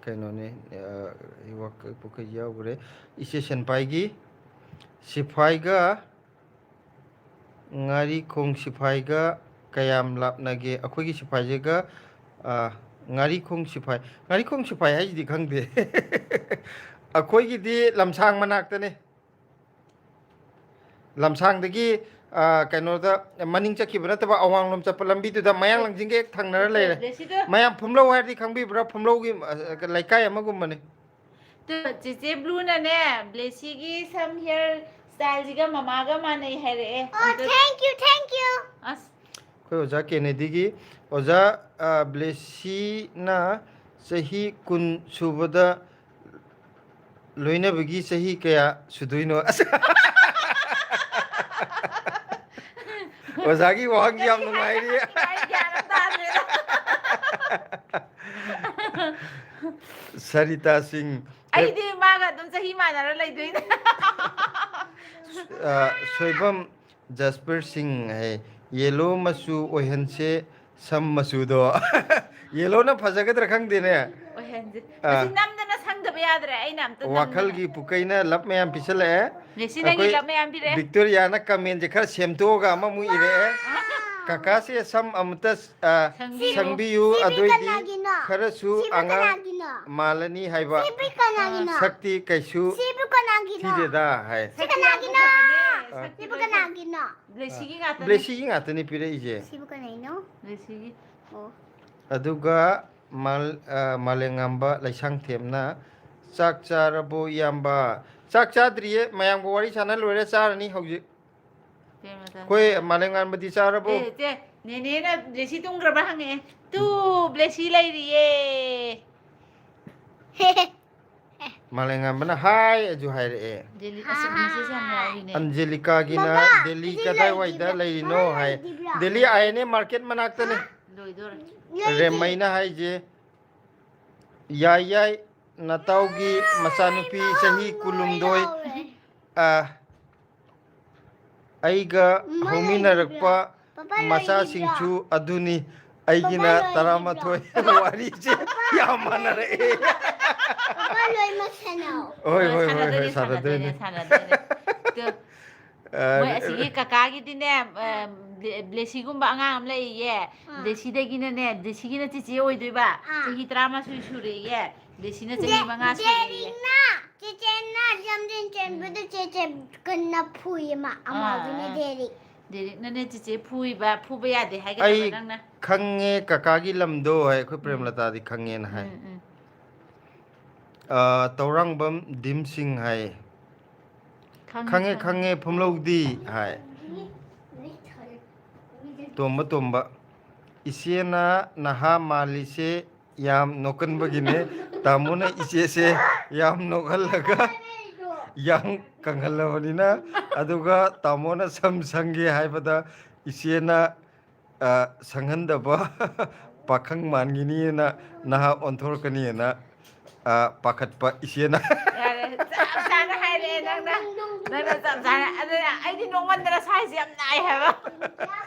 ꯀꯩꯅꯣꯅꯦ ꯄꯨꯈꯩ ꯌꯥꯎꯈ꯭ꯔꯦ ꯏꯆꯦ ꯁꯦꯟꯄꯥꯏꯒꯤ ꯁꯤꯐꯥꯏꯒ ꯉꯥꯔꯤꯈꯣꯡ ꯁꯤꯐꯥꯏꯒ ꯀꯌꯥम ꯂꯥꯞꯅꯒꯦ ꯑꯩꯈꯣꯏꯒꯤ ꯁꯤꯐꯥꯏꯁꯤꯒ ꯉꯥꯔꯤꯈꯣꯡ ꯁꯤꯐꯥꯏ ꯍꯥꯏꯁꯤꯗꯤ ꯈꯪꯗꯦ ꯑꯩꯈꯣꯏꯒꯤꯗꯤ ꯂꯝꯁꯥꯡ ꯃꯅꯥꯛꯇꯅꯦ ꯂꯝꯁꯥꯡꯗꯒꯤ ꯀꯩꯅꯣꯗ ꯃꯅꯤꯡ ꯆꯠꯈꯤꯕ ꯅꯠꯇꯕ ꯑꯋꯥꯡꯂꯣꯝ ꯆꯠꯄ ꯂꯝꯕꯤꯗꯨꯗ ꯃꯌꯥꯡ ꯂꯥꯡꯖꯤꯡꯒ ꯍꯦꯛ ꯊꯪꯅꯔ ꯂꯩꯔꯦ ꯃꯌꯥꯝ ꯐꯨꯝꯂꯧ ꯍꯥꯏꯔꯗꯤ ꯈꯪꯕꯤꯕ꯭ꯔꯥ ꯐꯨꯝꯂꯧꯒꯤ ꯂꯩꯀꯥꯏ ꯑꯃꯒꯨꯝꯕꯅꯤ ꯆꯤꯆꯦ ꯕ꯭ꯂꯨꯅꯅꯦ ꯕ꯭ꯂꯦꯁꯤꯒꯤ ꯁꯝ ꯍꯤꯌꯔ ꯁ꯭ꯇꯥꯏꯜꯁꯤꯒ ꯃꯃꯥꯒ ꯃꯥꯟꯅꯩ ꯍꯥꯏꯔꯛꯑꯦ Thank you. ꯑꯁ ꯑꯩꯈꯣꯏ ꯑꯣꯖꯥ ꯀꯦꯅꯦꯗꯤꯒꯤ ꯑꯣꯖꯥ ꯕ꯭ꯂꯦꯁꯤꯅ ꯆꯍꯤ 10 ꯁꯨꯕꯗ ꯂꯣꯏꯅꯕꯒꯤ ꯆꯍꯤ kaya ꯁꯨꯗꯣꯏꯅꯣ ꯑꯣꯖꯥꯒꯤ ꯋꯥꯍꯪꯁꯤ ꯌꯥꯝ ꯅꯨꯡꯉꯥꯏꯔꯤ ꯁꯔꯤꯇꯥ ꯁꯤꯡ ꯑꯩꯗꯤ ꯃꯥꯒ ꯑꯗꯨꯝ ꯆꯍꯤ ꯃꯥꯟꯅꯔ ꯂꯩꯗꯣꯏꯅꯦ ꯁꯣꯏꯕꯝ ꯖꯁꯄꯔ ꯁꯤꯡ ꯍꯥꯏ ꯌꯦꯂꯣ ꯃꯆꯨ ꯑꯣꯏꯍꯟꯁꯦ ꯁꯝ ꯃꯆꯨꯗꯣ ꯌꯦꯂꯣꯅ ꯐꯖꯒꯗ꯭ꯔꯥ ꯈꯪꯗꯦꯅꯦ ꯑꯣꯏꯍꯟꯁꯦ ꯃꯁꯤ ꯅꯝꯗꯅ ꯁꯪꯗꯕ ꯌꯥꯗ꯭ꯔꯦ ꯑꯩꯅ ꯑꯝꯇ ꯋꯥꯈꯜꯒꯤ ꯄꯨꯀꯩꯅ ꯂꯞ ꯃꯌꯥꯝ ꯄꯤꯁꯜꯂꯛꯑꯦ ꯅꯦꯁꯤꯅꯒꯤ ꯂꯞ ꯃꯌꯥꯝ ꯄꯤꯔꯛꯑꯦ ꯚꯤꯛꯇꯣꯔꯤꯌꯥꯅ ꯀꯃꯦꯟꯁꯦ ꯈꯔ ꯁꯦꯝꯗꯣꯛꯑꯒ ꯑꯃꯃꯨꯛ ꯏꯔꯛꯑꯦ ꯀꯀꯥꯁꯦ ꯁꯝ ꯑꯃꯇ ꯁꯪꯕꯤꯌꯨ ꯑꯗꯨꯏꯗꯤ ꯈꯔꯁꯨ ꯑꯉꯥꯡ ꯃꯥꯜꯂꯅꯤ ꯍꯥꯏꯕ ꯁꯛꯇꯤ ꯀꯩꯁꯨ ꯊꯤꯗꯦꯗ ꯍꯥꯏ ꯕ꯭ꯂꯦꯁꯤꯒꯤ ꯉꯥꯛꯇꯅꯤ ꯄꯤꯔꯛꯏꯁꯦ ꯑꯗꯨꯒ ꯃꯥꯂꯦꯉꯥꯝꯕ ꯂꯩꯁꯥꯡꯊꯦꯝꯅ ꯆꯥꯛ ꯆꯥꯔꯕꯣ ꯏꯌꯥꯝꯕ ꯆꯥꯛ ꯆꯥꯗ꯭ꯔꯤꯌꯦ ꯃꯌꯥꯝꯒ ꯋꯥꯔꯤ ꯁꯥꯟꯅ ꯂꯣꯏꯔꯦ ꯆꯥꯔꯅꯤ ꯍꯧꯖꯤꯛ ꯑꯩꯈꯣꯏ ꯃꯥꯂꯦꯉꯥꯟꯕꯗꯤ ꯆꯥꯔꯕꯣ ꯅꯦꯅꯦꯅ ꯕ꯭ꯂꯦꯁꯤ ꯇꯨꯝꯈ꯭ꯔꯕ ꯍꯪꯉꯛꯑꯦ ꯕ꯭ꯂꯦꯁꯤ ꯂꯩꯔꯤꯌꯦ ꯃꯥꯂꯦꯉꯥꯟꯕꯅ ꯍꯥꯏ ꯑꯗꯨ ꯍꯥꯏꯔꯛꯑꯦ ꯑꯟꯖꯦꯂꯤꯀꯥꯒꯤꯅ ꯗꯦꯜꯂꯤ ꯀꯗꯥꯏꯋꯥꯏꯗ ꯂꯩꯔꯤꯅꯣ ꯍꯥꯏ ꯗꯦꯜꯂꯤ INA ꯃꯥꯔꯀꯦꯠ ꯃꯅꯥꯛꯇꯅꯦ ꯔꯦꯝꯃꯩꯅ ꯍꯥꯏꯁꯦ ꯌꯥꯏ ꯅꯇꯥꯎꯒꯤ ꯃꯆꯥꯅꯨꯄꯤ ꯆꯍꯤ 12 ꯑꯩꯒ ꯍꯧꯃꯤꯟꯅꯔꯛꯄ ꯃꯆꯥꯁꯤꯡꯁꯨ ꯑꯗꯨꯅꯤ ꯑꯩꯒꯤꯅ 12 ꯋꯥꯔꯤꯁꯦ ꯌꯥꯝ ꯃꯥꯟꯅꯔꯛꯑꯦ Papa loy masanao. ꯍꯣꯏ ꯍꯣꯏ ꯍꯣꯏ ꯍꯣꯏ ꯁꯥꯟꯅꯗꯣꯏꯅꯦ ꯁꯥꯟꯅꯗꯣꯏꯅꯦ ꯁꯥꯟꯅꯗꯣꯏꯅꯦ ꯃꯣꯏ ꯑꯁꯤꯒꯤ ꯀꯀꯥꯒꯤꯗꯤꯅꯦ ꯕ꯭ꯂꯦꯁꯤꯒꯨꯝꯕ ꯑꯉꯥꯡ ꯑꯃ ꯂꯩꯌꯦ ꯕ꯭ꯂꯦꯁꯤꯗꯒꯤꯅꯅꯦ ꯕ꯭ꯂꯦꯁꯤꯒꯤꯅ ꯆꯤꯆꯦ ꯑꯣꯏꯗꯣꯏꯕ ꯆꯍꯤ 13 sureye ꯕ꯭ꯂꯦꯁꯤꯅ ꯆꯍꯤ 5 sureye Cecena jamjin cenbudu cece kena puyma amagine Derek. ꯗꯦꯔꯤꯛꯅꯅꯦ ꯆꯤꯆꯦ ꯐꯨꯏꯕ ꯐꯨꯕ ꯌꯥꯗꯦ ꯍꯥꯏꯒꯗꯕ ꯑꯩ ꯅꯪꯅ ꯈꯪꯉꯦ ꯀꯀꯥꯒꯤ ꯂꯝꯗꯣ ꯍꯥꯏ ꯑꯩꯈꯣꯏ ꯄ꯭ꯔꯦꯝꯂꯇꯥꯗꯤ ꯈꯪꯉꯦꯅ ꯍꯥꯏ ꯇꯧꯔꯥꯡꯕꯝ ꯗꯤꯝꯁꯤꯡ ꯍꯥꯏ ꯈꯪꯉꯦ ꯈꯪꯉꯦ ꯐꯨꯝꯂꯧꯗꯤ ꯍꯥꯏ ꯇꯣꯝꯕ ꯏꯆꯦꯅ ꯅꯍꯥ ꯃꯥꯜꯂꯤꯁꯦ ꯌꯥꯝ ꯅꯣꯛꯀꯟꯕꯒꯤꯅꯦ ꯇꯥꯃꯣꯅ ꯏꯆꯦꯁꯦ ꯌꯥꯝ ꯅꯣꯛꯍꯜꯂꯒ ꯌꯥꯝ ꯀꯪꯍꯜꯂꯕꯅꯤꯅ ꯑꯗꯨꯒ ꯇꯥꯃꯣꯅ ꯁꯝ ꯁꯪꯒꯦ ꯍꯥꯏꯕꯗ ꯏꯆꯦꯅ ꯁꯪꯍꯟꯗꯕ ꯄꯥꯈꯪ ꯃꯥꯟꯈꯤꯅꯤꯅ ꯅꯍꯥ ꯑꯣꯟꯊꯣꯔꯛꯀꯅꯤꯅ ꯄꯥꯈꯠꯄ ꯏꯆꯦꯅ ꯌꯥꯔꯦ ꯆꯞ ꯆꯥꯅ ꯍꯥꯏꯔꯛꯑꯦ ꯅꯪꯅ ꯆꯞ ꯆꯥꯅ ꯑꯗꯨꯅ ꯑꯩꯗꯤ ꯅꯣꯡꯃꯟꯗꯅ ꯁꯥꯏꯁꯦ ꯌꯥꯝ ꯅꯥꯏ ꯍꯥꯏꯕ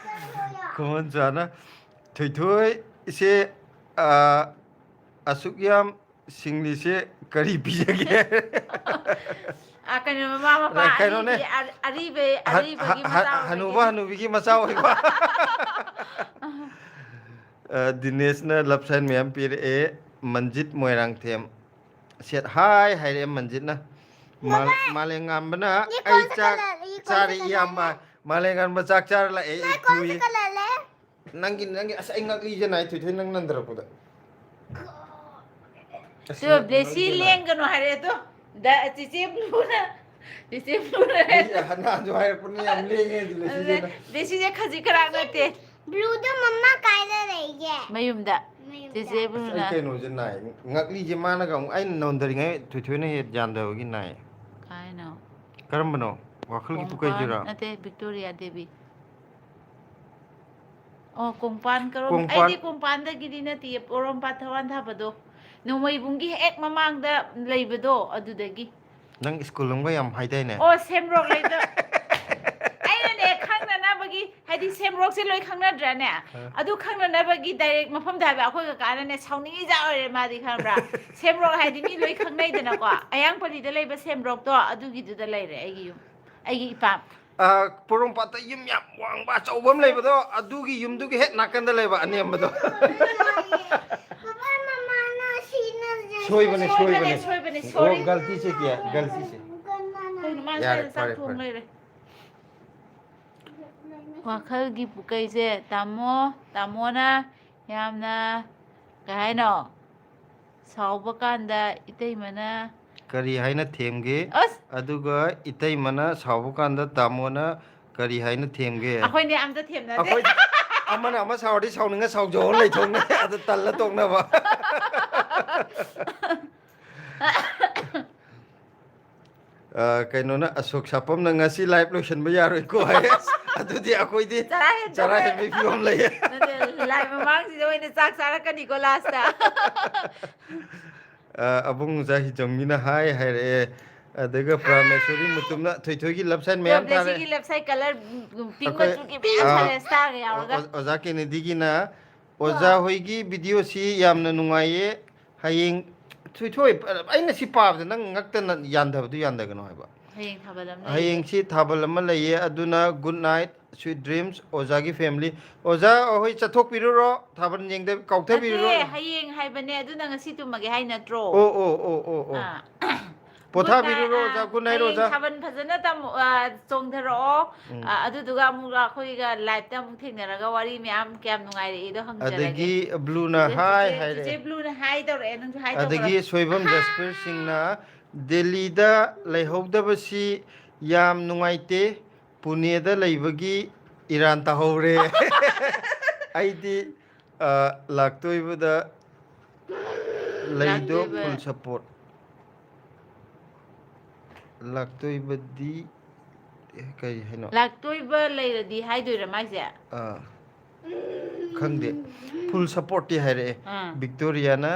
ꯈꯨꯃꯟ ꯆꯥꯅ ꯊꯣꯏꯊꯣꯏ ꯏꯆꯦ ꯑꯁꯨꯛ ꯌꯥꯝ ꯁꯤꯡꯂꯤꯁꯦ ꯀꯔꯤ ꯄꯤꯖꯒꯦ ꯀꯩꯅꯣ ꯃꯃꯥ ꯃꯄꯥ ꯀꯩꯅꯣꯅꯦ ꯑꯔꯤꯕꯒꯤ ꯃꯆꯥ ꯍꯅꯨꯕ ꯍꯅꯨꯕꯤꯒꯤ ꯃꯆꯥ ꯑꯣꯏꯕ ꯗꯤꯅꯦꯁꯅ ꯂꯞ ꯁꯥꯏꯟ ꯃꯌꯥꯝ ꯄꯤꯔꯛꯑꯦ ꯃꯟꯖꯤꯠ ꯃꯣꯏꯔꯥꯡꯊꯦꯝ ꯁꯦꯠ ꯍꯥꯏ ꯍꯥꯏꯔꯛꯑꯦ ꯃꯟꯖꯤꯠꯅ ꯃꯥꯂꯦꯝꯉꯥꯟꯕꯅ ꯑꯩ ꯆꯥꯛ ꯆꯥꯔꯦ ꯏꯌꯥꯝꯕ ꯃꯥꯂꯦꯝꯉꯥꯟꯕ ꯆꯥꯛ ꯆꯥꯔ ꯂꯥꯛꯑꯦ ꯊꯨꯏ ꯅꯪꯒꯤ ꯑꯁ ꯑꯩ ꯉꯛꯂꯤꯁꯦ ꯅꯥꯏ ꯊꯣꯏꯊꯣꯏ ꯅꯪ ꯅꯟꯗꯔꯛꯄꯗ ꯕ꯭ꯂꯦꯁꯤ ꯂꯦꯡꯒꯅꯣ ꯍꯥꯏꯔꯛꯑꯦ ꯆꯤꯆꯦ ꯕ꯭ꯂꯨꯅ ꯍꯅꯥꯁꯨ ꯍꯥꯏꯔꯛꯄꯅꯤ ꯌꯥꯝ ꯂꯦꯡꯉꯦ ꯕ꯭ꯂꯦꯁꯤꯁꯦ ꯈꯖꯤꯛ ꯈꯔꯥꯛ ꯅꯠꯇꯦ Blue mama kaida leige. mayumda ꯆꯤꯆꯦ ꯑꯩ ꯕ꯭ꯂꯨꯅ ꯀꯩꯅꯣꯁꯦ ꯅꯥꯏ ꯉꯛꯂꯤꯁꯦ ꯃꯥꯅꯒ ꯑꯃꯨꯛ ꯑꯩꯅ ꯅꯧꯗꯔꯤꯉꯩ ꯊꯣꯏꯊꯣꯏꯅ ꯍꯦꯛ ꯌꯥꯟꯗꯕꯒꯤ ꯅꯥꯏ ꯀꯥꯏꯅꯣ ꯀꯔꯝꯕꯅꯣ ꯋꯥꯈꯜꯒꯤ ꯀꯣꯡꯄꯥꯟ ꯄꯨꯀꯩꯁꯤꯔꯥ ꯅꯠꯇꯦ ꯕꯤꯛꯇꯣꯔꯤꯌꯥ ꯗꯦꯕꯤ ꯑꯣ ꯀꯣꯡꯄꯥꯟ ꯀꯔꯣꯝ ꯀꯣꯡꯄꯥꯟ ꯑꯩꯗꯤ ꯀꯣꯡꯄꯥꯟꯗꯒꯤꯗꯤ ꯅꯠꯇꯦ ꯄꯣꯔꯣꯝꯄꯥꯠ ꯊꯋꯥꯟ ꯊꯥꯕꯗꯣ ꯅꯣꯡꯃꯩꯕꯨꯡꯒꯤ ꯍꯦꯛ ꯃꯃꯥꯡꯗ ꯂꯩꯕꯗꯣ ꯑꯗꯨꯗꯒꯤ ꯅꯪ ꯁ꯭ꯀꯨꯜ ꯑꯃꯒ ꯌꯥꯝ ꯍꯥꯏꯗꯥꯏꯅꯦ ꯑꯣ ꯁꯦꯝꯔꯣꯛ ꯂꯩꯗ ꯑꯩꯅꯅꯦ ꯈꯪꯅꯅꯕꯒꯤ ꯍꯥꯏꯗꯤ ꯁꯦꯝꯔꯣꯛꯁꯦ ꯂꯣꯏ ꯈꯪꯅꯗ꯭ꯔꯅꯦ ꯑꯗꯨ ꯈꯪꯅꯅꯕꯒꯤ ꯗꯥꯏꯔꯦꯛꯃꯐꯝꯗ ꯍꯥꯏꯕ ꯑꯩꯈꯣꯏ ꯀꯀꯥꯅꯅꯦ ꯁꯥꯎꯅꯤꯡꯏꯖꯥ ꯑꯣꯏꯔꯦ ꯃꯥꯗꯤ ꯈꯪꯕ꯭ꯔꯥ ꯁꯦꯝꯔꯣꯛ ꯍꯥꯏꯗꯤ ꯃꯤ ꯂꯣꯏ ꯈꯪꯅꯩꯗꯅꯀꯣ ꯑꯌꯥꯡꯄꯜꯂꯤꯗ ꯂꯩꯕ ꯁꯦꯝꯔꯣꯛꯇꯣ ꯑꯗꯨꯒꯤꯗꯨꯗ ꯂꯩꯔꯦ ꯑꯩꯒꯤ ꯌꯨꯝ ꯑꯩꯒꯤ ꯏꯄꯥꯝ ꯄꯣꯔꯣꯝꯄꯥꯠꯇ ꯌꯨꯝ ꯌꯥꯝ ꯋꯥꯡꯕ ꯑꯆꯧꯕ ꯑꯃ ꯂꯩꯕꯗꯣ ꯑꯗꯨꯒꯤ ꯌꯨꯝꯗꯨꯒꯤ ꯍꯦꯛ ꯅꯥꯀꯟꯗ ꯂꯩꯕ ꯑꯅꯦꯝꯕꯗꯣ Papa mama na sina. ꯁꯣꯏꯕꯅꯦ ꯁꯣꯏꯕꯅꯦ ꯑꯣ ꯁꯣꯔꯤ ꯒꯜꯇꯤꯁꯦ ꯀꯌꯥ ꯒꯜꯇꯤꯁꯦ ꯀꯩꯅꯣ ꯃꯥ ꯌꯥꯔꯦ ꯁ꯭ꯋꯥꯏꯗ ꯆꯥꯛ ꯐꯔꯦ ꯊꯣꯡ ꯐꯔꯦ ꯂꯩꯔꯦ ꯋꯥꯈꯜꯒꯤ ꯄꯨꯀꯩꯁꯦ ꯇꯥꯃꯣꯅ ꯌꯥꯝꯅ ꯀꯩ ꯍꯥꯏꯅꯣ ꯁꯥꯎꯕ ꯀꯥꯟꯗ ꯏꯇꯩꯃꯅ ꯀꯔꯤ ꯍꯥꯏꯅ ꯊꯦꯝꯒꯦ ꯑꯁ ꯑꯗꯨꯒ ꯏꯇꯩꯃꯅ ꯁꯥꯎꯕ ꯀꯥꯟꯗ ꯇꯥꯃꯣꯅ ꯀꯔꯤ ꯍꯥꯏꯅ ꯊꯦꯝꯒꯦ ꯑꯩꯈꯣꯏꯅꯦ ꯑꯝꯇ ꯊꯦꯝꯅꯗꯦ ꯑꯩꯈꯣꯏ ꯑꯃꯅ ꯑꯃ ꯁꯥꯎꯔꯗꯤ ꯁꯥꯎꯅꯤꯡꯉ ꯁꯥꯎꯖꯧ ꯂꯩꯊꯣꯛꯅꯩ ꯑꯗꯨ ꯇꯜꯂ ꯇꯣꯛꯅꯕ ꯀꯩꯅꯣꯅ ꯑꯁꯣꯛ ꯁꯥꯄꯝꯅ ꯉꯁꯤ ꯂꯥꯏꯚ ꯂꯣꯏꯁꯟꯕ ꯌꯥꯔꯣꯏꯀꯣ ꯍꯥꯏ ꯑꯗꯨꯗꯤ ꯑꯩꯈꯣꯏꯗꯤ ꯆꯔꯥ ꯍꯦꯟꯕꯒꯤ ꯐꯤꯕꯝ ꯂꯩꯌꯦ ꯂꯥꯏ ꯃꯃꯥꯡꯁꯤꯗ ꯑꯣꯏꯅ ꯆꯥꯛ ꯆꯥꯔꯛꯀꯅꯤꯀꯣ ꯂꯥꯁꯇ ꯑꯕꯨꯡ ꯃꯆꯥ ꯍꯤꯆꯝꯒꯤꯅ ꯍꯥꯏꯔꯛꯑꯦ ꯑꯗꯨꯒ ꯄ꯭ꯔꯥꯃꯦꯁꯣꯔꯤ ꯃꯨꯇꯨꯝꯅ ꯊꯣꯏꯊꯣꯏꯒꯤ ꯂꯞ ꯁꯥꯏꯟ ꯃꯌꯥꯝ ꯊꯥꯔꯦ ꯕ꯭ꯂꯦꯁꯤꯒꯤ ꯂꯦꯐ ꯁꯥꯏꯠ ꯀꯂꯔ ꯄꯤꯡ ꯑꯩꯈꯣꯏ ꯃꯆꯨꯒꯤ ꯃꯌꯥꯝ ꯊꯥꯔꯦ ꯁ꯭ꯇꯥꯔꯒ ꯌꯥꯎꯔꯒ ꯑꯣꯖꯥ ꯀꯦꯅꯦꯗꯤꯒꯤꯅ ꯑꯣꯖꯥ ꯍꯣꯏꯒꯤ ꯚꯤꯗꯤꯑꯣꯁꯤ ꯌꯥꯝꯅ ꯅꯨꯡꯉꯥꯏꯌꯦ ꯍꯌꯦꯡ ꯊꯣꯏꯊꯣꯏ ꯑꯩꯅ ꯁꯤ ꯄꯥꯕꯗ ꯅꯪ ꯉꯛꯇꯅ ꯌꯥꯟꯗꯕꯗꯨ ꯌꯥꯟꯗꯒꯅꯣ ꯍꯥꯏꯕ ꯍꯌꯦꯡ ꯊꯥꯕꯜ ꯑꯃ ꯂꯩꯌꯦ ꯍꯌꯦꯡꯁꯤ ꯊꯥꯕꯜ ꯑꯃ ꯂꯩꯌꯦ ꯑꯗꯨꯅ ꯒꯨꯗ ꯅꯥꯏꯠ ꯁ꯭ꯋꯤꯠ ꯗ꯭ꯔꯤꯝꯁ ꯑꯣꯖꯥꯒꯤ ꯐꯦꯃꯤꯂꯤ ꯑꯣꯖꯥ ꯑꯩꯈꯣꯏ ꯆꯠꯊꯣꯛꯄꯤꯔꯨꯔꯣ ꯊꯥꯕꯜ ꯌꯦꯡꯗꯕꯤ ꯀꯥꯎꯊꯕꯤꯔꯨꯔꯣ ꯅꯠꯇꯦ ꯍꯌꯦꯡ ꯍꯥꯏꯕꯅꯦ ꯑꯗꯨꯅ ꯉꯁꯤ ꯇꯨꯝꯃꯒꯦ ꯍꯥꯏ ꯅꯠꯇ꯭ꯔꯣ ꯑꯣ ꯄꯣꯊꯥꯕꯤꯔꯨꯔꯣ ꯑꯣꯖꯥ ꯒꯨꯗ ꯅꯥꯏꯠ ꯍꯌꯦꯡ ꯑꯣꯖꯥ ꯊꯥꯕꯜ ꯐꯖꯅ ꯆꯣꯡꯊꯔꯛꯑꯣ ꯑꯗꯨꯗꯨꯒ ꯑꯃꯨꯛ ꯑꯩꯈꯣꯏꯒ ꯂꯥꯏꯞꯇ ꯑꯃꯨꯛ ꯊꯦꯡꯅꯔꯒ ꯋꯥꯔꯤ ꯃꯌꯥꯝ ꯀꯌꯥꯝ ꯅꯨꯡꯉꯥꯏꯔꯛꯏꯗꯣ ꯍꯪꯖꯔꯒꯦ ꯑꯗꯒꯤ ꯕ꯭ꯂꯨꯅ ꯍꯥꯏ ꯆꯤꯆꯦ ꯍꯥꯏꯔꯛꯑꯦ ꯕ꯭ꯂꯨꯅ ꯍꯥꯏ ꯇꯧꯔꯛꯑꯦ ꯅꯪꯁꯨ ꯍꯥꯏ ꯇꯧꯈ꯭ꯔꯣ ꯑꯗꯒꯤ ꯁꯣꯏꯕꯝ ꯖꯁꯄꯤꯔ ꯁꯤꯡꯅ ꯗꯦꯜꯂꯤꯗ ꯂꯩꯍꯧꯗꯕꯁꯤ ꯌꯥꯝ ꯅꯨꯡꯉꯥꯏꯇꯦ ꯄꯨꯅꯦꯗ ꯂꯩꯕꯒꯤ ꯏꯔꯥꯟ ꯇꯥꯍꯧꯔꯦ ꯑꯩꯗꯤ ꯂꯥꯛꯇꯣꯏꯕꯗ ꯂꯩꯗꯣ ꯂꯥꯛꯇꯣꯏꯕ ꯐꯨꯜ ꯁꯞꯄꯣꯔꯠ ꯂꯥꯛꯇꯣꯏꯕꯗꯤ ꯀꯔꯤ ꯍꯥꯏꯅꯣ ꯂꯥꯛꯇꯣꯏꯕ ꯂꯩꯔꯗꯤ ꯍꯥꯏꯗꯣꯏꯔꯥ ꯃꯥꯏꯁꯦ ꯈꯪꯗꯦ ꯐꯨꯜ ꯁꯞꯄꯣꯔꯠꯇꯤ ꯍꯥꯏꯔꯛꯑꯦ ꯑꯥ ꯚꯤꯛꯇꯣꯔꯤꯌꯥꯅ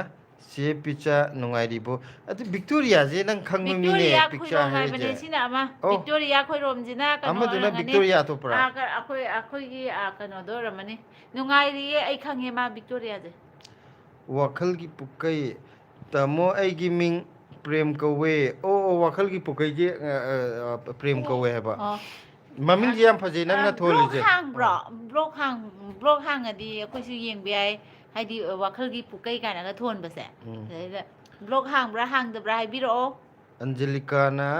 चे पिचा नुंगाइरिबो अति विक्टोरिया जे नंग खंग मिने भिक्टोरिया पिक्चर खोइरोम है हाइबने जे सिना अमा Oh. भिक्टोरिया खोइरोमजिना कनो अमदुना रंगने विक्टोरिया तो परा अखोइगी कनो दो रमने नुंगाइरिये आई खंगे मा भिक्टोरिया जे वाखल की पुकई तमो ऐगी मिंग प्रेम कवे ओ वाखल की पुकई जे प्रेम कवे है बा oh ममिंग जे हम फजे नंग ना थोली जे ब्लॉक हांगदी अखोइसु येंग बियाय हाइदी वाखलगी पुकई कानागा थोन बसे ब्लॉक हांब्रा हांदब्रा हाइबिरो अंजलिका ना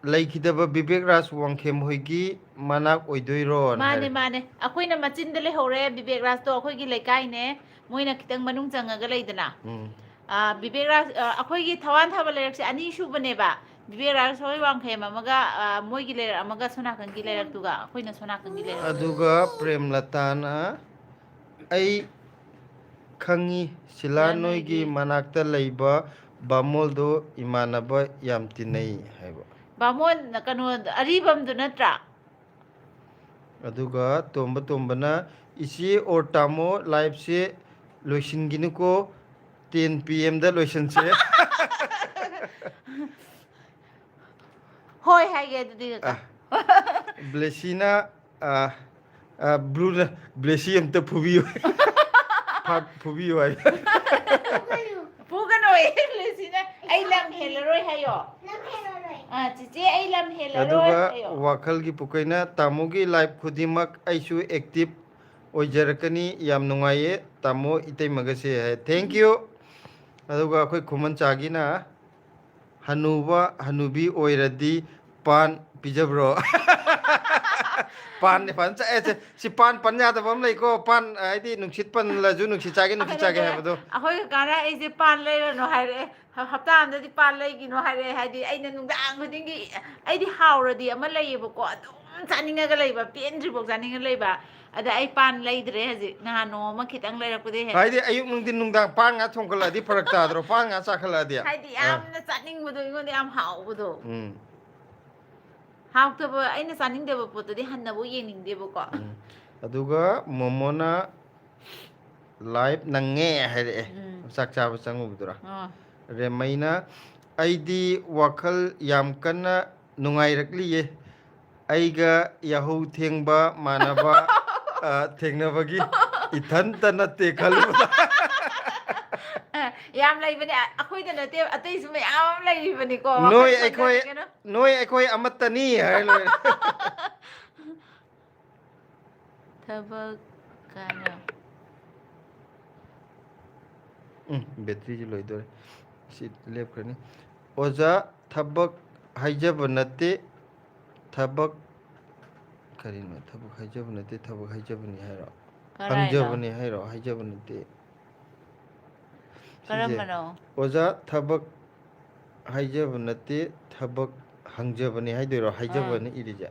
लेखिदब विवेक राज वांगखेम होइगी मनाक ओइदोइरो माने माने अखोइना मचिन दले होरे विवेक राज तो अखोइगी लेकाइने मोइना खितंग मनुंग चंगागा लेदना विवेक राज अखोइगी थवान थाबा लेरक्से अनि सुबनेबा विवेक राज होय वांगखेम अमगा मोइगी लेर अमगा सोनाकंगी लेरक्तुगा अखोइना सोनाकंगी लेरक अदुगा प्रेमलता ना ऐ खंगी सिलानोइगी मनाकता लैबा बामोलदो इमानबा याम तिनै हैबा बामोन कनो अरीबम दु नत्रा अदुगा तोंबना इसी और तामो लाइव से लोइसिनगिनुको 10 PM दा लोइसन से होय हाइगे दुदि का ब्लेसिना ब्लू ब्लेसी हम तो फुबियो फुबियो आई पुगनो लेसिना आई लम हेलरोय हायो चिचे आई लम हेलरोय हायो वाखल की पुकैना तामो की लाइफ खुदिमक आइसु एक्टिव ओइजरकनी याम नुंगाये तामो इतै मगसे है थैंक यू अदुगा अखोय खुमन चागिना हनुबा हनुबी ओइरदी पान पिजब्रो पान ने पान ऐसे सि पान पन्या दबम लैको पान आइदी नुक्सित पन लजु नुक्सित चागे हैबदो अखोय कारा ऐसे पान लेरनो हाइरे हप्ता आमददी पान लेगिनो हाइरे हाइदी आइना नुंदांग खुदिंगी आइदी हाउरदी अमा लैयेबको अदुम चानिंगागा लैबा पेनद्रिबो चानिंगा लैबा अदा आई पान लैद्रे हजि नहानो अमा खितंग लैरकपुदे हे हाइदी अयुक नुंदिन नुंदांग पान गा थोंगलादी फरक ताद्रो पान गा चाखलादी हाइदी यामना चानिंगबदो इगोंदे याम हाउबदो हाउतबो आइना चानिंगदेबो पोतदि हन्नबो येनिंगदेबको अदुगा मोमोना लाइव नंगे हैरे चाक चाब चंगुबदुरा रेमैना आइदी वाखल याम कन्ना नुंगाइरकलिये आइगा याहू थेंगबा मानबा थेंगनबगी इथन नते खलुदा याम लैबने अखोइदा नते अतैसु मयाम लैबनेको नोय अखोय अमतनी है लोय थबक काना बैटरी जी लोइदोरे सी लेपखनी ओजा थबक हाइजब नते थबक करिनो थबक हाइजब नते थबक हाइजबनी हैरो हंजबनी हैरो हाइजब नते करमनो ओजा थबक हाइजब नते थबक हंजबनी हाइदोरो हाइजबनी इरिजा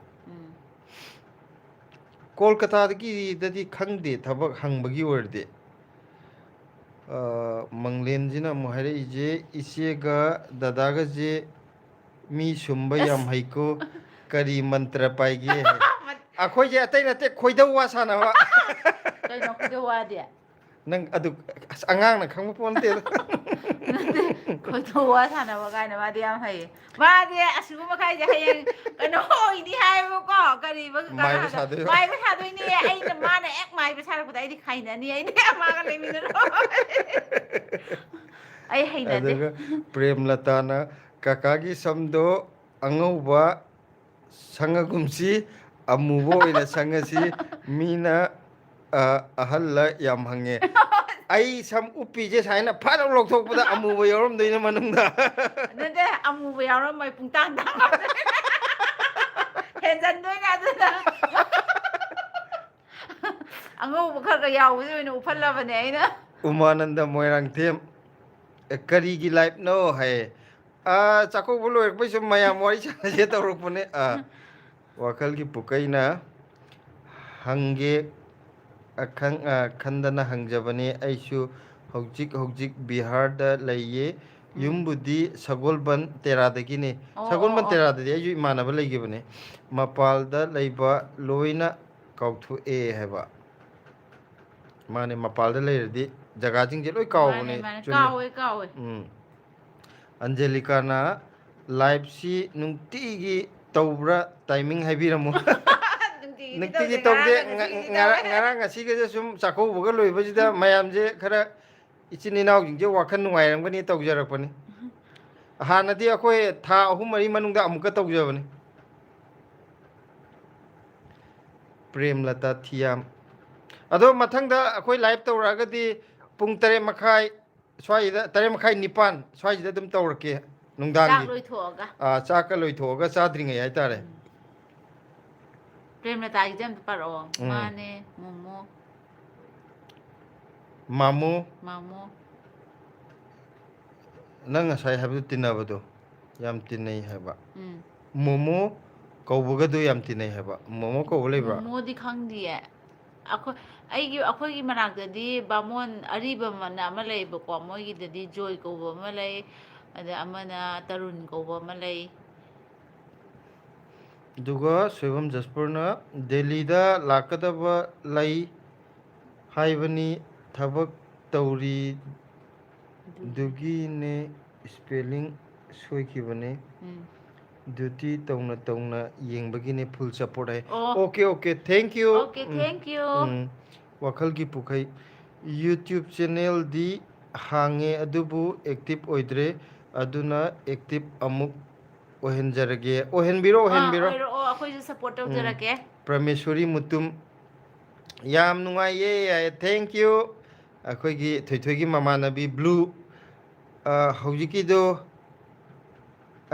कोलकाता की ददी खंगदे थबक हंगबगी वर्दे मंगलेनजिना मोहरे इजे इसेगा दादागा जे मी सुंबा याम हाइको करी मंत्र पाइगे अखोय जे अतै नते खोइदौ वा सानावा कैनो खोइदौ वा दे नंग अदु अंगांग ना खंगबो पोनते खोइदौ वा सानावा गायना मादे याम हाइ मादे असुगु मखाइ जे हायें कैनो होइदि हाइबको करी माइबो सादोइने आइना माना एक माइबो सारखुदा आइदि खाइनानि आइने मागा लेमिनो आई हाइनादे प्रेमलताना काकागी समदो अंगौबा संगगुमसी अमुबो इना संगसी मीना अहल्ला याम हंगे आई सम उपी जे साइना फार लोकथोकपदा अमुबो यौरम दैना मनुंदा नदे अमुबो यौरम मै पुंतांग तांग हेंजन दोइना अदुना अंगौबो खरगा यावबो ओइना उफल्लाबने आइना उमानंद मोयरांगथेम करीगी लाइफ नो है चाको बोलो एक पैसे मया मोरी से तौरपने वाखल की पुकैना हंगे खंदना हंगजबने ऐसु हौजिक हौजिक बिहार दा लैये युमबुदी सगोलबन तेरादगिने सगोलबन तेराददि ऐसु इमानबा लैगिबने मपालदा लैबा लोइना काउथु ए हैबा माने मपालदा लैरदि जगह लोई कावने कावे कावे अंजेलिकाना लाइव सी नुंगतीगी तौब्रा टाइमिंग हाइबिरमु नुंगतीगी तौदे ngarang ngasi ga sum chakau buga loibajida mayamje khara इचिन इनाव जिंजे वाखन नुंगायरंगनी तौजरपनी हानदी अखोय था अहुम मरी मनुंगदा अमुक तौजबनी प्रेमलता थियाम अदो मथंगदा अखोय लाइव तौरागदी पुंग 3 मखाय स्वाइदा 3 मखाय निपान स्वाइदा दम तौरके नुंगदांगी चाक लोइथोगा चाका लोइथोगा चाद्रिंगै हाइतारे प्रेमलता एग्जाम पारो माने मोमो मामू मामो नंग साइ हाबदु तिनाबदो याम तिनै हाबा मोमो कौबगदु याम तिनै हाबा मोमो कौब लेब्रा मोमोदी खंगदिए अखोगी मनाकददी बामोन अरीबा मना अमा लेबको मोइगिददी जॉय कौब अमा ले अदा अमना तरुण कौब अमा ले दुगा सोयबम जसपुरना दिल्लीदा लाकदबा लाई हाइबनी थबक तौरी दुगी ने स्पेलिंग सोइखिबने ड्यूटी तौना तौना येंबगिने फुल सपोर्ट है ओके ओके थैंक यू वखल की पुखै यूट्यूब चैनल दी हांगे अदुबु एक्टिव ओइद्रे अदुना एक्टिव अमुक ओहेंजरगे ओहेनबिरो अखोय सपोर्ट तौजरके परमेश्वरी मुतुम याम नुंगाइये थैंक यू अखोगी थोइथोगी ममानबी ब्लू हौजिकीदो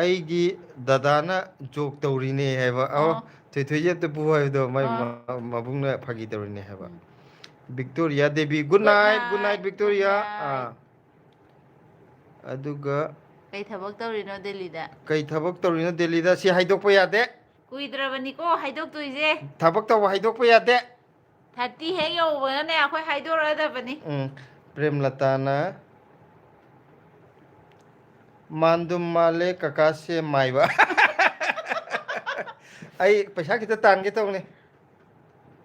अईगी दादाना जोक तौरीने हैबा थोइथोइजे तो बु हैदो माय मबुंगना फागी तौरीने हैबा Victoria Devi good night Victoria अदुगा कई थबक तौरीनो दिल्लीदा सी हाइदोकपा यादे कुइद्रबनिको हाइदोक्तोइजे थबक तौ हाइदोकपा यादे 30 हे यौबने अखोय हाइदोरदबनी प्रेमलताना मांदुम माले कका से माइबा आई पैसा किता तांगे तौने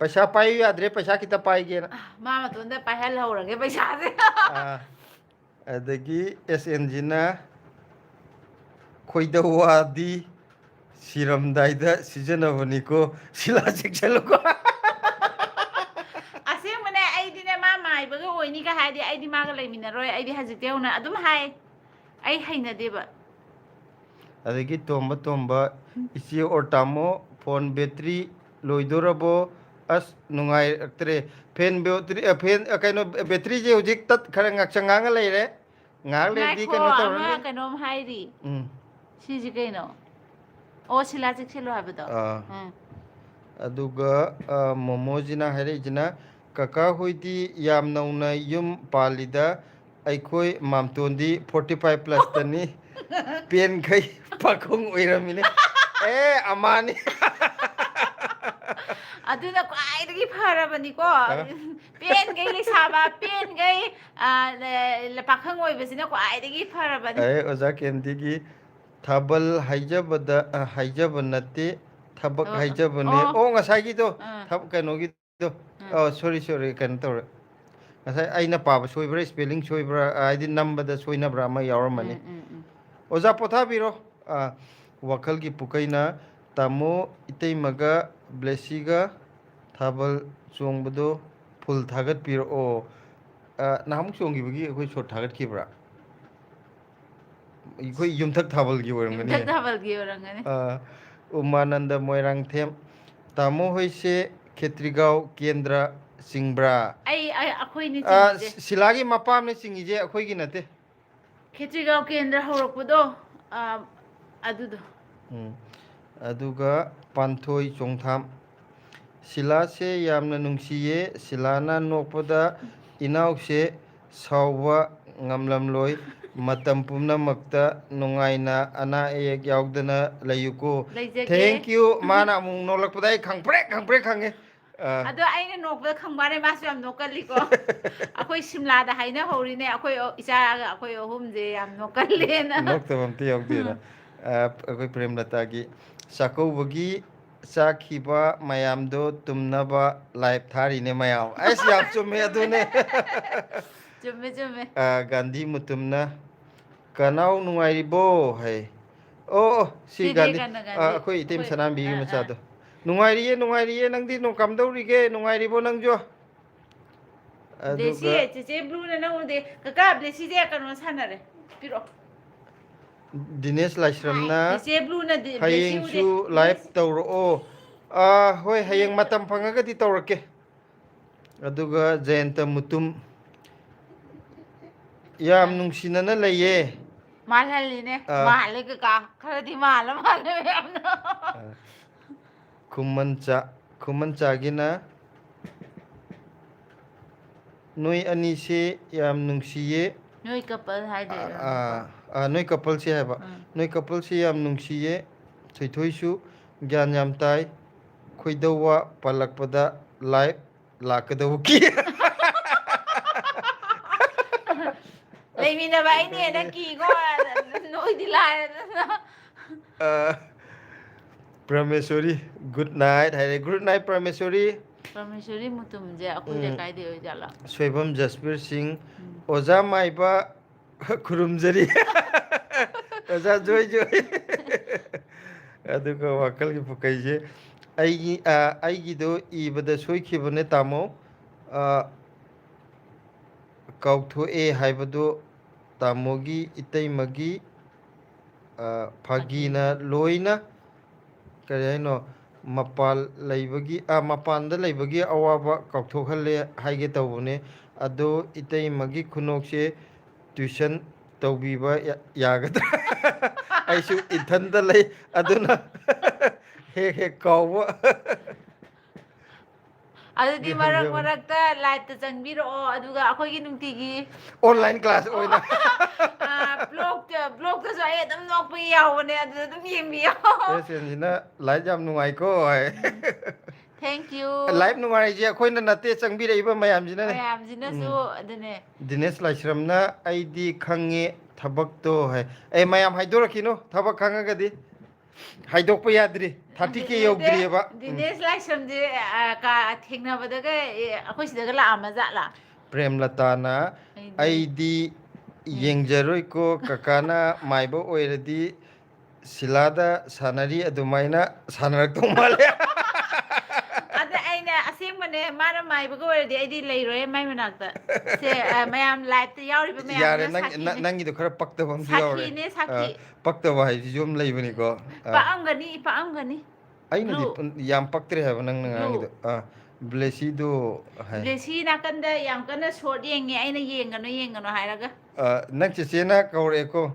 पैसा पाई यादरे पैसा किता पाइगे ना मा मतोंदा पाहल हौरगे पैसा से अदगी एसएनजी ना खोइदवादी सिरमदाइदा सिजनबनिको सिला सेक्सलको माइबगा ओइनी का हाइदि आइदि मागा लेमिनरोय आइदि हजितेउना अदुम हाय आई हैनदेबा अदगी तोंबा इसी और तामो फोन बैटरी लोइदोरबो अस नुंगाइ अक्तरे फैन कइनो बैटरी जे हुजिक तत खरा ngakchangang लेरे ngang लेदी कइनो तौरने कइनोम हाइरि सिजि कइनो ओ सिला चिक्सेलो हाबदो अदुगा मोमोजिना हाइरे जिना कका हुईदी याम नौना युम पालिदा अखोय मामतोंदी 45 प्लस तनी पेन खै पाखुंग ओइरमिने ए अमानी अदुना क्वाइदगी फरबनिको पेन गई लेसाबा पेन गई पाखंग ओइबसिना क्वाइदगी फरबनि ए ओजा केंदीगी थाबल हाइजबदा हाइजबनते थबक हाइजबने ओ ngसाइगी तो थब कनोगी सॉरी कैन तौर अना पाब सोब्रा स्पेलिंग सोब्रा आई नंबद सोनब्रा यावरमनी ओजा पोथाबीरो वखल की पुकैना तामो इतैमग ब्लेसीगा थाबल चोंबदो फुल थागत पीरो नामुक चोंगिबगी अखोय शॉट थागत खिब्रा अखोय युमथक थाबल की ओरंगनी उमानंद मोइरांग थेम तामो होइसे खेत्रीगांव केंद्र सिंब्रा अखोइनी सिलागी मपाम ने सिंगिजे अखोइगी नते खेत्रीगांव केंद्र हौरकपदो अदुदो अदुगा पांथोई चोंगथाम सिला से यामना नुंगसिये सिलाना नोकपदा इनाव से साववा ngamlamloi matam pumnamakta nungaina ana ek yaudana layuko thank you mana mung nolak padai khangprek khange ado aina nokba khangmare masu yam nokalliko akoi simla da haina horine akoi isa akoi ohum je yam nokalena noktabam ti yaudena akoi premlata gi sakobagi sakhiba mayamdo tumnaba live thari ne mayam ai yam chume adune Chumme chumme. Gandhi mutumna kanau nungairibo hai. Oh, si Sidi Gandhi. kana Gandhi. Akhoi itim Akhoi, sanam bi ah, macha ah. do. Nungairiye nangdi no kamdaurige nungairibo nangjo. Blessy Aduga Cici Blue na nang ude. Kaka Blessy je kanu sanare. Piro. Dinesh Laishramna Cici Blue na Blessy ude. hayengsu live tawro. Hoi hayeng matam phangagadi tawrake. Aduga Jayanta Mutum yam nungsinana laye. Malhaline. Mahle kaka. Kharadi mahla mahle amna. Kumancha gina noi ani se yam nungsiye Noi couple hai de. noi couple se haba noi couple se yam nungsiye thoithoi gyan yam tai khoidawa palakpada live lakadawu ki Leimi na ba ini na ki ko. Noi di lai na. Prameswari good night hai good night Prameswari Parmeshwari mutum je akoi de kai de jala. Soibam Jaspir Singh Oza Maiba Kurumjari Oza Joy Aduga wakal ki pukai je aigi do ibada soikhibane tamo kautho e haibado tamogi itaimagi phagina loina kare haino mapal laibagi mapanda laibagi awaba kauthokhale haige tawbune ado itaimagi khunokse tuition tawbiba yagadra aisu ithanda lay aduna he kawwa Adudi marak ta light ta changbiro aduga akoi gi nungti gi online class oina blog ta so ai dam nok pi yaw ne adu dum yemi yo. senjina live jam nungai ko ai Thank you. live nungai je khoina nate changbi reiba mayam jina ne Mayam jina su adune. Dinesh Laishramna ID khange thabak to hai ai mayam haidorakino thabak khangagadi haidokpa yadri 30k yogdri ba Dinesh Laishram je ka thengna badaga akoi sidaga la amazala. Premlata na ID yengjaroi ko kakana maiba oiradi silada sanari adumaina sanarak to male Ada aina asengmane mara maibaga ordi aidi leiroi mai manakta. Se mayam light yauri ba mayam yare na nangi do khara pakta bam Sakhi ne, sakhi. pakta ba hai jom leibani ko paamgani. aina di yam paktre ha nang nangi do blessy do hai Blessy nakanda yam kana short yengi aina yengano hairaga. nang chena kaure ko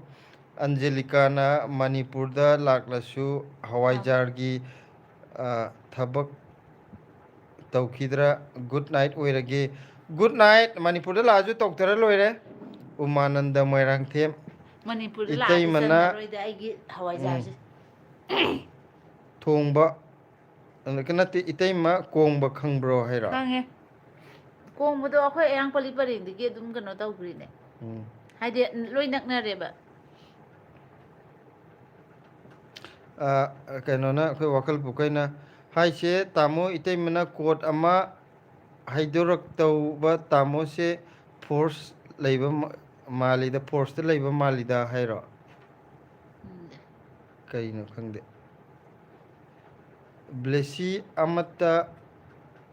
Angelica na Manipur da laklasu Hawai Jargi thabak tawkhidra good night oirage good night Manipur da laju toktara loire Umananda Moirang them Manipur la Itai mana- roida aigi hawai jarji. thongba kanati itaima kongba khangbro haira Kange. Kongbudo akhoi ayang pali paring dum kano tawgrine. Haide loi naknareba. kainona khoi wakal pukaina haise tamo itaimana code ama haidorak tawba tamo se force leiba malida force ta leiba malida hairo kaino khangde blessy amata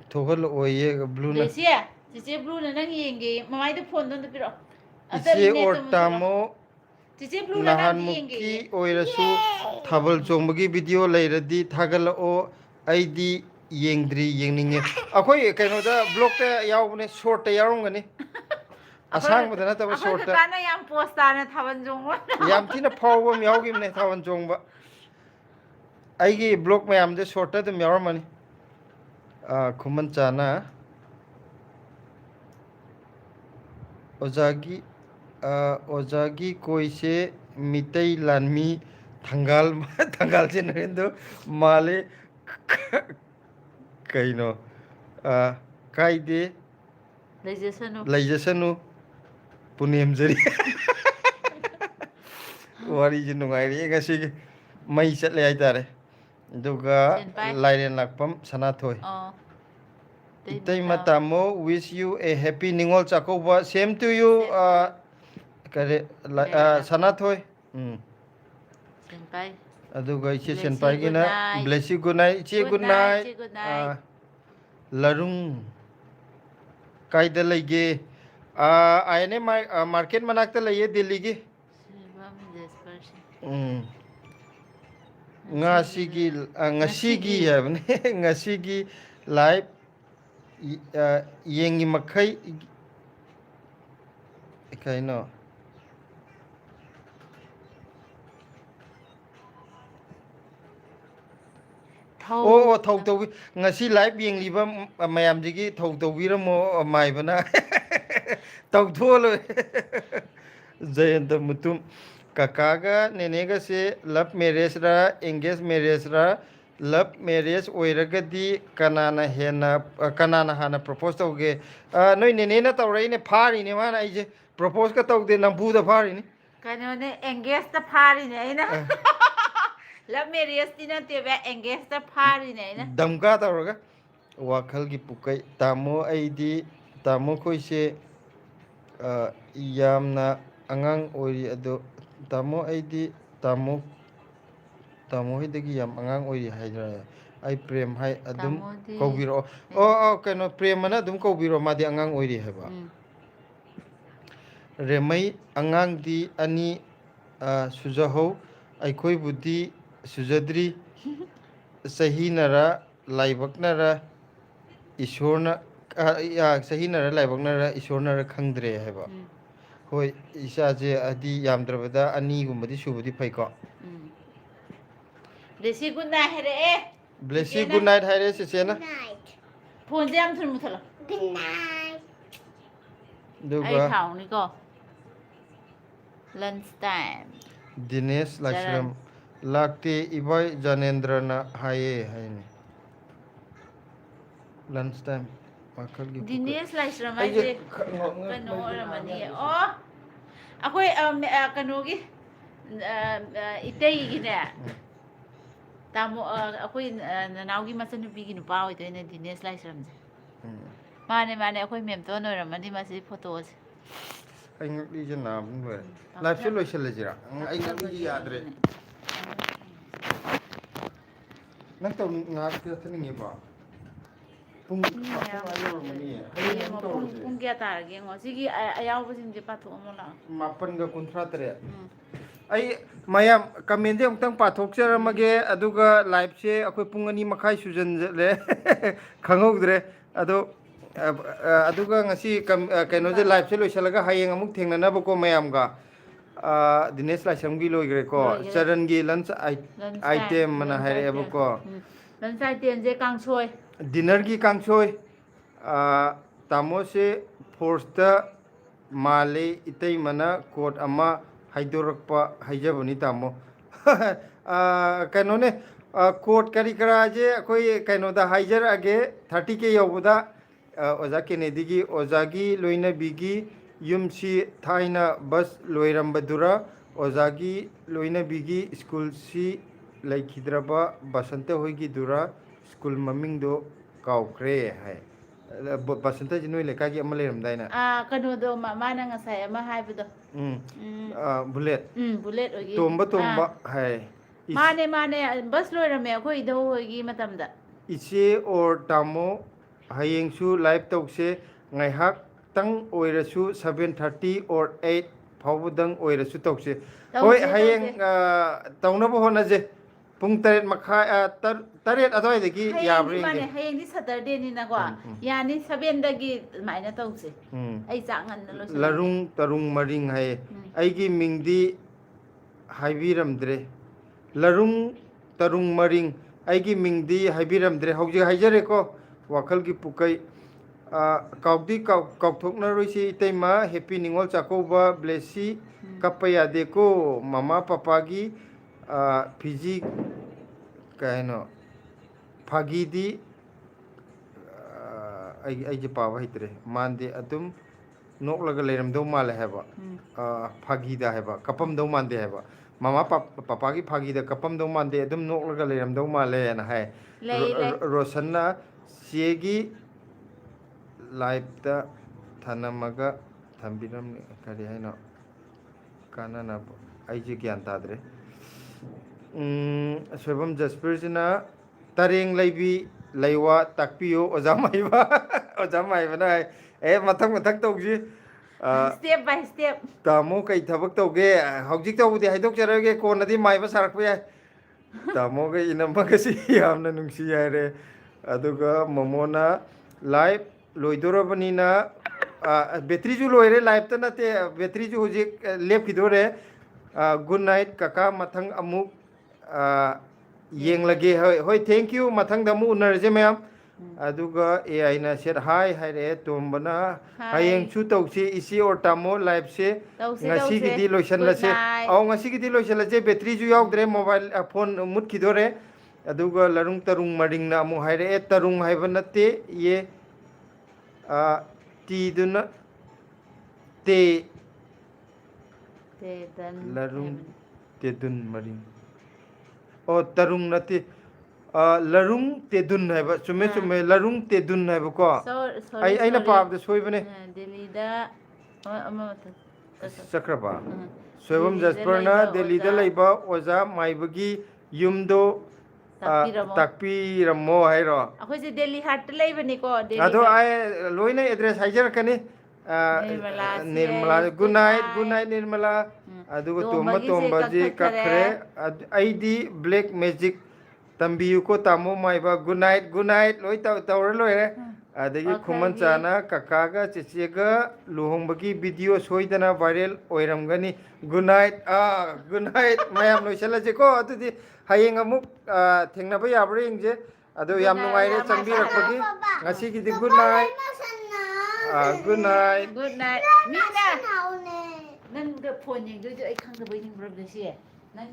thogal oye blue na Blessy cici blue na nang yengi mamai de phone don piro. ise or tamo Cici blue na nahan nang mukki yengi. oirasu thabal chongbagi video leiradi thagal o aidi yengdri yengninge akhoi kaino da blog ta yaubne short ta yarungani asang badana ta short ta Kana yam post ana thaban jong. yam thina phawbam yaugimne thaban chongba aigi blog mayam de short ta dum yaramani khuman chana ozagi koise mitai lanmi thangal je narendo male kaino kaide laijasanu punemjari wari ji nungairi ngasi mai chatle haitare aduga lairen lakpam sanathoi Itaima tamo wish you a happy Ningol Chakova. Same to you. Kare Sanathoi. Senpai. Aduga ichi Bless you, senpai good gina night. bless you good night. Ichi good night. Ichi, good night. Larung kaida lagi. Ayane market manakta lagi Delhi gi. Shivam dispersion. Ngasigi ya bne ngasigi live yengi makai kaino. Oh, thâu tàu ngasi live biếng liba mayam jigi thâu tàu vira mo mai bana tàu thua rồi Jayanta mutum kakaga nenega se love marriage ra engage marriage ra love marriage oiragadi kanana hana propose tauge noi nene na taurai ne phari ne mana aije propose ka taude nambu da phari ne Kanone engage the party ne. Love marriage tina te ba engage the party ne. damka tauraga wakhal gi pukai tamo aidi tamo khoi se yamna angang ori ado tamo aidi tamo hidagi yam angang ori haidra ai prem hai adum kaubiro kano prem mana adum kaubiro madi angang ori haba remai angang di ani sujaho aikoi budi sujadri sahinara laibaknara ishorna sahinara laibaknara ishornara khangdre haba hoi isa je adi yamdrabada ani gumbadi subadi phaiko Blessy good night here. bless you good night haire se sena Good night. Phone jam thul muthala. Good night. Ai duga thau ni ko. Lunch time. Dinesh Lakshram lakte ibai Janendrana haye haine lunch time wakhal gi Dinesh Laishram ai je kano ramani. Oh. Akoi kano gi itei gi ne. Tamo akoi nanaw gi masanupi gi nupa oi to ne Dinesh Laishram je. Mane akoi mem to no ramani masi photos. ai ngakli je na bun we live se loi sel jira ai ngakli ji yadre nang tau ngak ke thani ba pung ayo mani ai nang tau Pung kya tarage ngo sigi ayaw ba sing je patho mo la. mapan ga kunthra tere ai mayam comment je amtang pathok charamage aduga live se akoi pung ani makhai sujan le khangogdre ado aduga ngasi kaino je live se loisalaga hayeng amuk thengnana bako mayam ga Dinesh Laishram gi loigre ko charan gi lunch item mana haire bako Lunch item je kang choi. dinner gi kangchoi tamo se forsta male itei mana court ama haidorakpa haijabani tamo kaino ne court kari kara je koi kaino da haijar age 30k yobuda oza Kennedy gi oza gi loina bigi yumsi thaina bus loirambadura oza gi loina bigi school si laikhidraba basanta hoigi dura school maming do kaukre hai basanta jinoi leka gi amale ramdaina Kano do mana ngasai ama haibudo. bullet Bullet ogi. tomba hai Mane bus loirame akoi do hoigi matamda. iche or tamo hayengsu live tokse ngaihak tang oirasu 7:30 or 8 phawudang oirasu tokse hoi hayeng taunabo honaje pung 8 makha taret adoi degi yabri Mane hayeng di Saturday ni na ko. Yani 7 dagi maina tause. Ai changan na lo. larung tarung maring hai aigi mingdi haibiramdre larung tarung maring aigi mingdi haibiramdre hauji haijare ko wakhal gi pukai kaudi kaukthokna roisi teima happy ningol chakoba blessi kapaya deko mama papa gi physi kaino phagi di ai je pawa hitre mande adum noklaga leramdo male haba phagi da haba kapam do mande haba mama papa gi phagi da kapam do mande adum noklaga leramdo male na hai rosanna siegi ꯂꯥꯏꯚꯇ ꯊꯅꯝꯃꯒ ꯊꯝꯕꯤꯔꯝꯅꯤ ꯀꯔꯤ ꯍꯥꯏꯅꯣ ꯀꯥꯟꯅꯅꯕ ꯑꯩꯁꯦ ꯒ꯭ꯌꯥꯟ ꯇꯥꯗ꯭ꯔꯦ ꯁꯣꯏꯕꯝ ꯖꯁꯄꯤꯔꯁꯤꯅ ꯇꯔꯦꯡ ꯂꯩꯕꯤ ꯂꯩꯋꯥ ꯇꯥꯛꯄꯤꯌꯨ ꯑꯣꯖꯥ ꯃꯥꯏꯕ ꯑꯣꯖꯥ ꯃꯥꯏꯕꯅ ꯍꯥꯏ ꯃꯊꯪ ꯇꯧꯁꯤ ꯁ꯭ꯇꯦꯞ ꯕꯥꯏ ꯁ꯭ꯇꯦꯞ ꯇꯥꯃꯣ ꯀꯩ ꯊꯕꯛ ꯇꯧꯒꯦ ꯍꯧꯖꯤꯛ ꯇꯧꯕꯗꯤ ꯍꯥꯏꯗꯣꯛꯆꯔꯒꯦ ꯀꯣꯟꯅꯗꯤ ꯃꯥꯏꯕ ꯁꯥꯔꯛꯄ ꯌꯥꯏ ꯇꯥꯃꯣꯒ ꯏꯅꯝꯃꯒꯁꯤ ꯌꯥꯝꯅ ꯅꯨꯡꯁꯤ ꯍꯥꯏꯔꯦ ꯑꯗꯨꯒ ꯃꯣꯃꯣꯅ ꯂꯥꯏꯚ ꯂꯣꯏꯗꯣꯔꯕꯅꯤꯅ ꯕꯦꯇ꯭ꯔꯤꯁꯨ ꯂꯣꯏꯔꯦ ꯂꯥꯏꯚꯇ ꯅꯠꯇꯦ ꯕꯦꯇ꯭ꯔꯤꯁꯨ ꯍꯧꯖꯤꯛ ꯂꯦꯞꯈꯤꯗꯣꯔꯦ ꯒꯨꯗ ꯅꯥꯏꯠ ꯀꯀꯥ ꯃꯊꯪ ꯑꯃꯨꯛ ꯌꯦꯡꯂꯒꯦ ꯍꯣꯏ ꯊꯦꯡꯛ ꯌꯨ ꯃꯊꯪꯗ ꯑꯃꯨꯛ ꯎꯅꯔꯁꯦ ꯃꯌꯥꯝ ꯑꯗꯨꯒ ꯑꯦ ꯑꯩꯅ ꯁꯦꯠ ꯍꯥꯏ ꯍꯥꯏꯔꯛꯑꯦ ꯇꯣꯝꯕꯅ ꯍꯌꯦꯡꯁꯨ ꯇꯧꯁꯤ ꯏꯆꯦ ꯑꯣꯔ ꯇꯥꯃꯣ ꯂꯥꯏꯚꯁꯦ ꯇꯧꯁꯦ ꯉꯁꯤꯒꯤꯗꯤ ꯒꯨꯗ ꯂꯣꯏꯁꯤꯜꯂꯁꯦ ꯅꯥꯏꯠ ꯉꯁꯤꯒꯤꯗꯤ ꯂꯣꯏꯁꯤꯜꯂꯁꯦ ꯕꯦꯇ꯭ꯔꯤꯁꯨ ꯌꯥꯎꯗ꯭ꯔꯦ ꯃꯣꯕꯥꯏꯜ ꯐꯣꯟ ꯃꯨꯠꯈꯤꯗꯣꯔꯦ ꯑꯗꯨꯒ ꯂꯔꯨꯡ ꯇꯔꯨꯡ ꯃꯔꯤꯡꯅ ꯑꯃꯨꯛ ꯍꯥꯏꯔꯛꯑꯦ ꯇꯔꯨꯡ ꯍꯥꯏꯕ ꯅꯠꯇꯦ ꯌꯦ ꯇꯤꯗꯨꯅ ꯇꯦ ꯇꯦꯗꯟ ꯂꯔꯨꯡ ꯍꯥꯏꯕꯅꯤ ꯇꯦꯗꯨꯟ ꯃꯔꯤꯡ ꯇꯔꯨꯡ ꯅꯠꯇꯦ ꯂꯔꯨꯡ ꯇꯦꯗꯨꯟ ꯍꯥꯏꯕ ꯆꯨꯝꯃꯦ ꯆꯨꯝꯃꯦ ꯂꯔꯨꯡ ꯇꯦꯗꯨꯟ ꯍꯥꯏꯕꯀꯣ ꯁꯣꯔꯤ ꯑꯩꯅ ꯁꯣꯔꯤ ꯄꯥꯕꯗ ꯁꯣꯏꯕꯅꯦ ꯗꯦꯜꯂꯤꯗ ꯑꯃ ꯆꯠꯈ꯭ꯔꯕ ꯎꯝ ꯁꯣꯏꯕꯝ ꯗꯦꯜꯂꯤꯗ ꯖꯁꯄꯔꯅ ꯂꯩꯕ ꯗꯦꯜꯂꯤꯗ ꯑꯣꯖꯥ ꯂꯩꯕ ꯑꯣꯖꯥ ꯃꯥꯏꯕꯒꯤ ꯌꯨꯝꯗꯣ ꯇꯥꯛꯄꯤꯔꯝꯃꯣ ꯇꯥꯛꯄꯤꯔꯝꯃꯣ ꯍꯥꯏꯔꯣ ꯑꯩꯈꯣꯏꯁꯦ ꯗꯦꯜꯂꯤ ꯍꯥꯔꯠꯇ ꯂꯩꯕꯅꯤꯀꯣ ꯗꯦꯜꯂꯤ ꯑꯗꯣ ꯍꯥꯔꯠ ꯑꯩ ꯂꯣꯏꯅ ꯑꯦꯗ꯭ꯔꯦꯁ ꯍꯥꯏꯖꯔꯛꯀꯅꯤ ꯅꯤꯔꯃꯂꯥ ꯁꯤ ꯅꯤꯔꯃꯂꯥ ꯑꯩꯁ ꯒꯨꯗ ꯅꯥꯏꯠ ꯅꯤꯔꯃꯂꯥ ꯎꯝ ꯑꯗꯨꯒ ꯇꯣꯝꯕꯒꯤꯁꯦ ꯇꯣꯝꯕꯁꯤ ꯀꯛꯊꯠꯈꯔꯦ ꯀꯛꯈ꯭ꯔꯦ ꯑꯩꯗꯤ ꯕ꯭ꯂꯦꯛ ꯃꯦꯖꯤꯛ ꯇꯝꯕꯤꯌꯨꯀꯣ ꯇꯥꯃꯣ ꯃꯥꯏꯕ ꯒꯨꯗ ꯅꯥꯏꯠ ꯂꯣꯏ ꯇꯧꯔ ꯂꯣꯏꯔꯦ ꯑꯗꯒꯤ ꯈꯨꯃꯟ ꯋꯥꯈꯔꯒꯤ ꯆꯥꯅ ꯀꯀꯥꯒ ꯆꯦꯆꯦꯒ ꯂꯨꯍꯣꯡꯕꯒꯤ ꯚꯤꯗꯤꯑꯣ ꯁꯣꯏꯗꯅ ꯚꯥꯏꯔꯦꯜ ꯑꯣꯏꯔꯝꯒꯅꯤ ꯒꯨꯗ ꯅꯥꯏꯠ ꯃꯌꯥꯝ ꯂꯣꯏꯁꯤꯜꯂꯁꯤꯀꯣ ꯑꯗꯨꯗꯤ ꯍꯌꯦꯡ ꯑꯃꯨꯛ ꯊꯦꯡꯅꯕ ꯌꯥꯕ꯭ꯔꯥ ꯌꯦꯡꯁꯦ ꯑꯗꯣ ꯒꯨꯗ ꯌꯥꯝ ꯅꯥꯏꯠ ꯅꯨꯡꯉꯥꯏꯔꯦ ꯑꯣꯖꯥ ꯃꯥꯏꯕ ꯆꯪꯕꯤꯔꯛꯄꯒꯤ ꯉꯁꯤꯒꯤꯗꯤ good night good night good night ꯃꯤꯅ ꯅꯪꯒ ꯐꯣꯟ ꯌꯦꯡꯗꯣꯏꯗꯣ ꯑꯩ ꯈꯪꯗꯕꯩ ꯅꯤꯡꯕ꯭ꯔꯕꯗ ꯁꯤ ꯅꯪ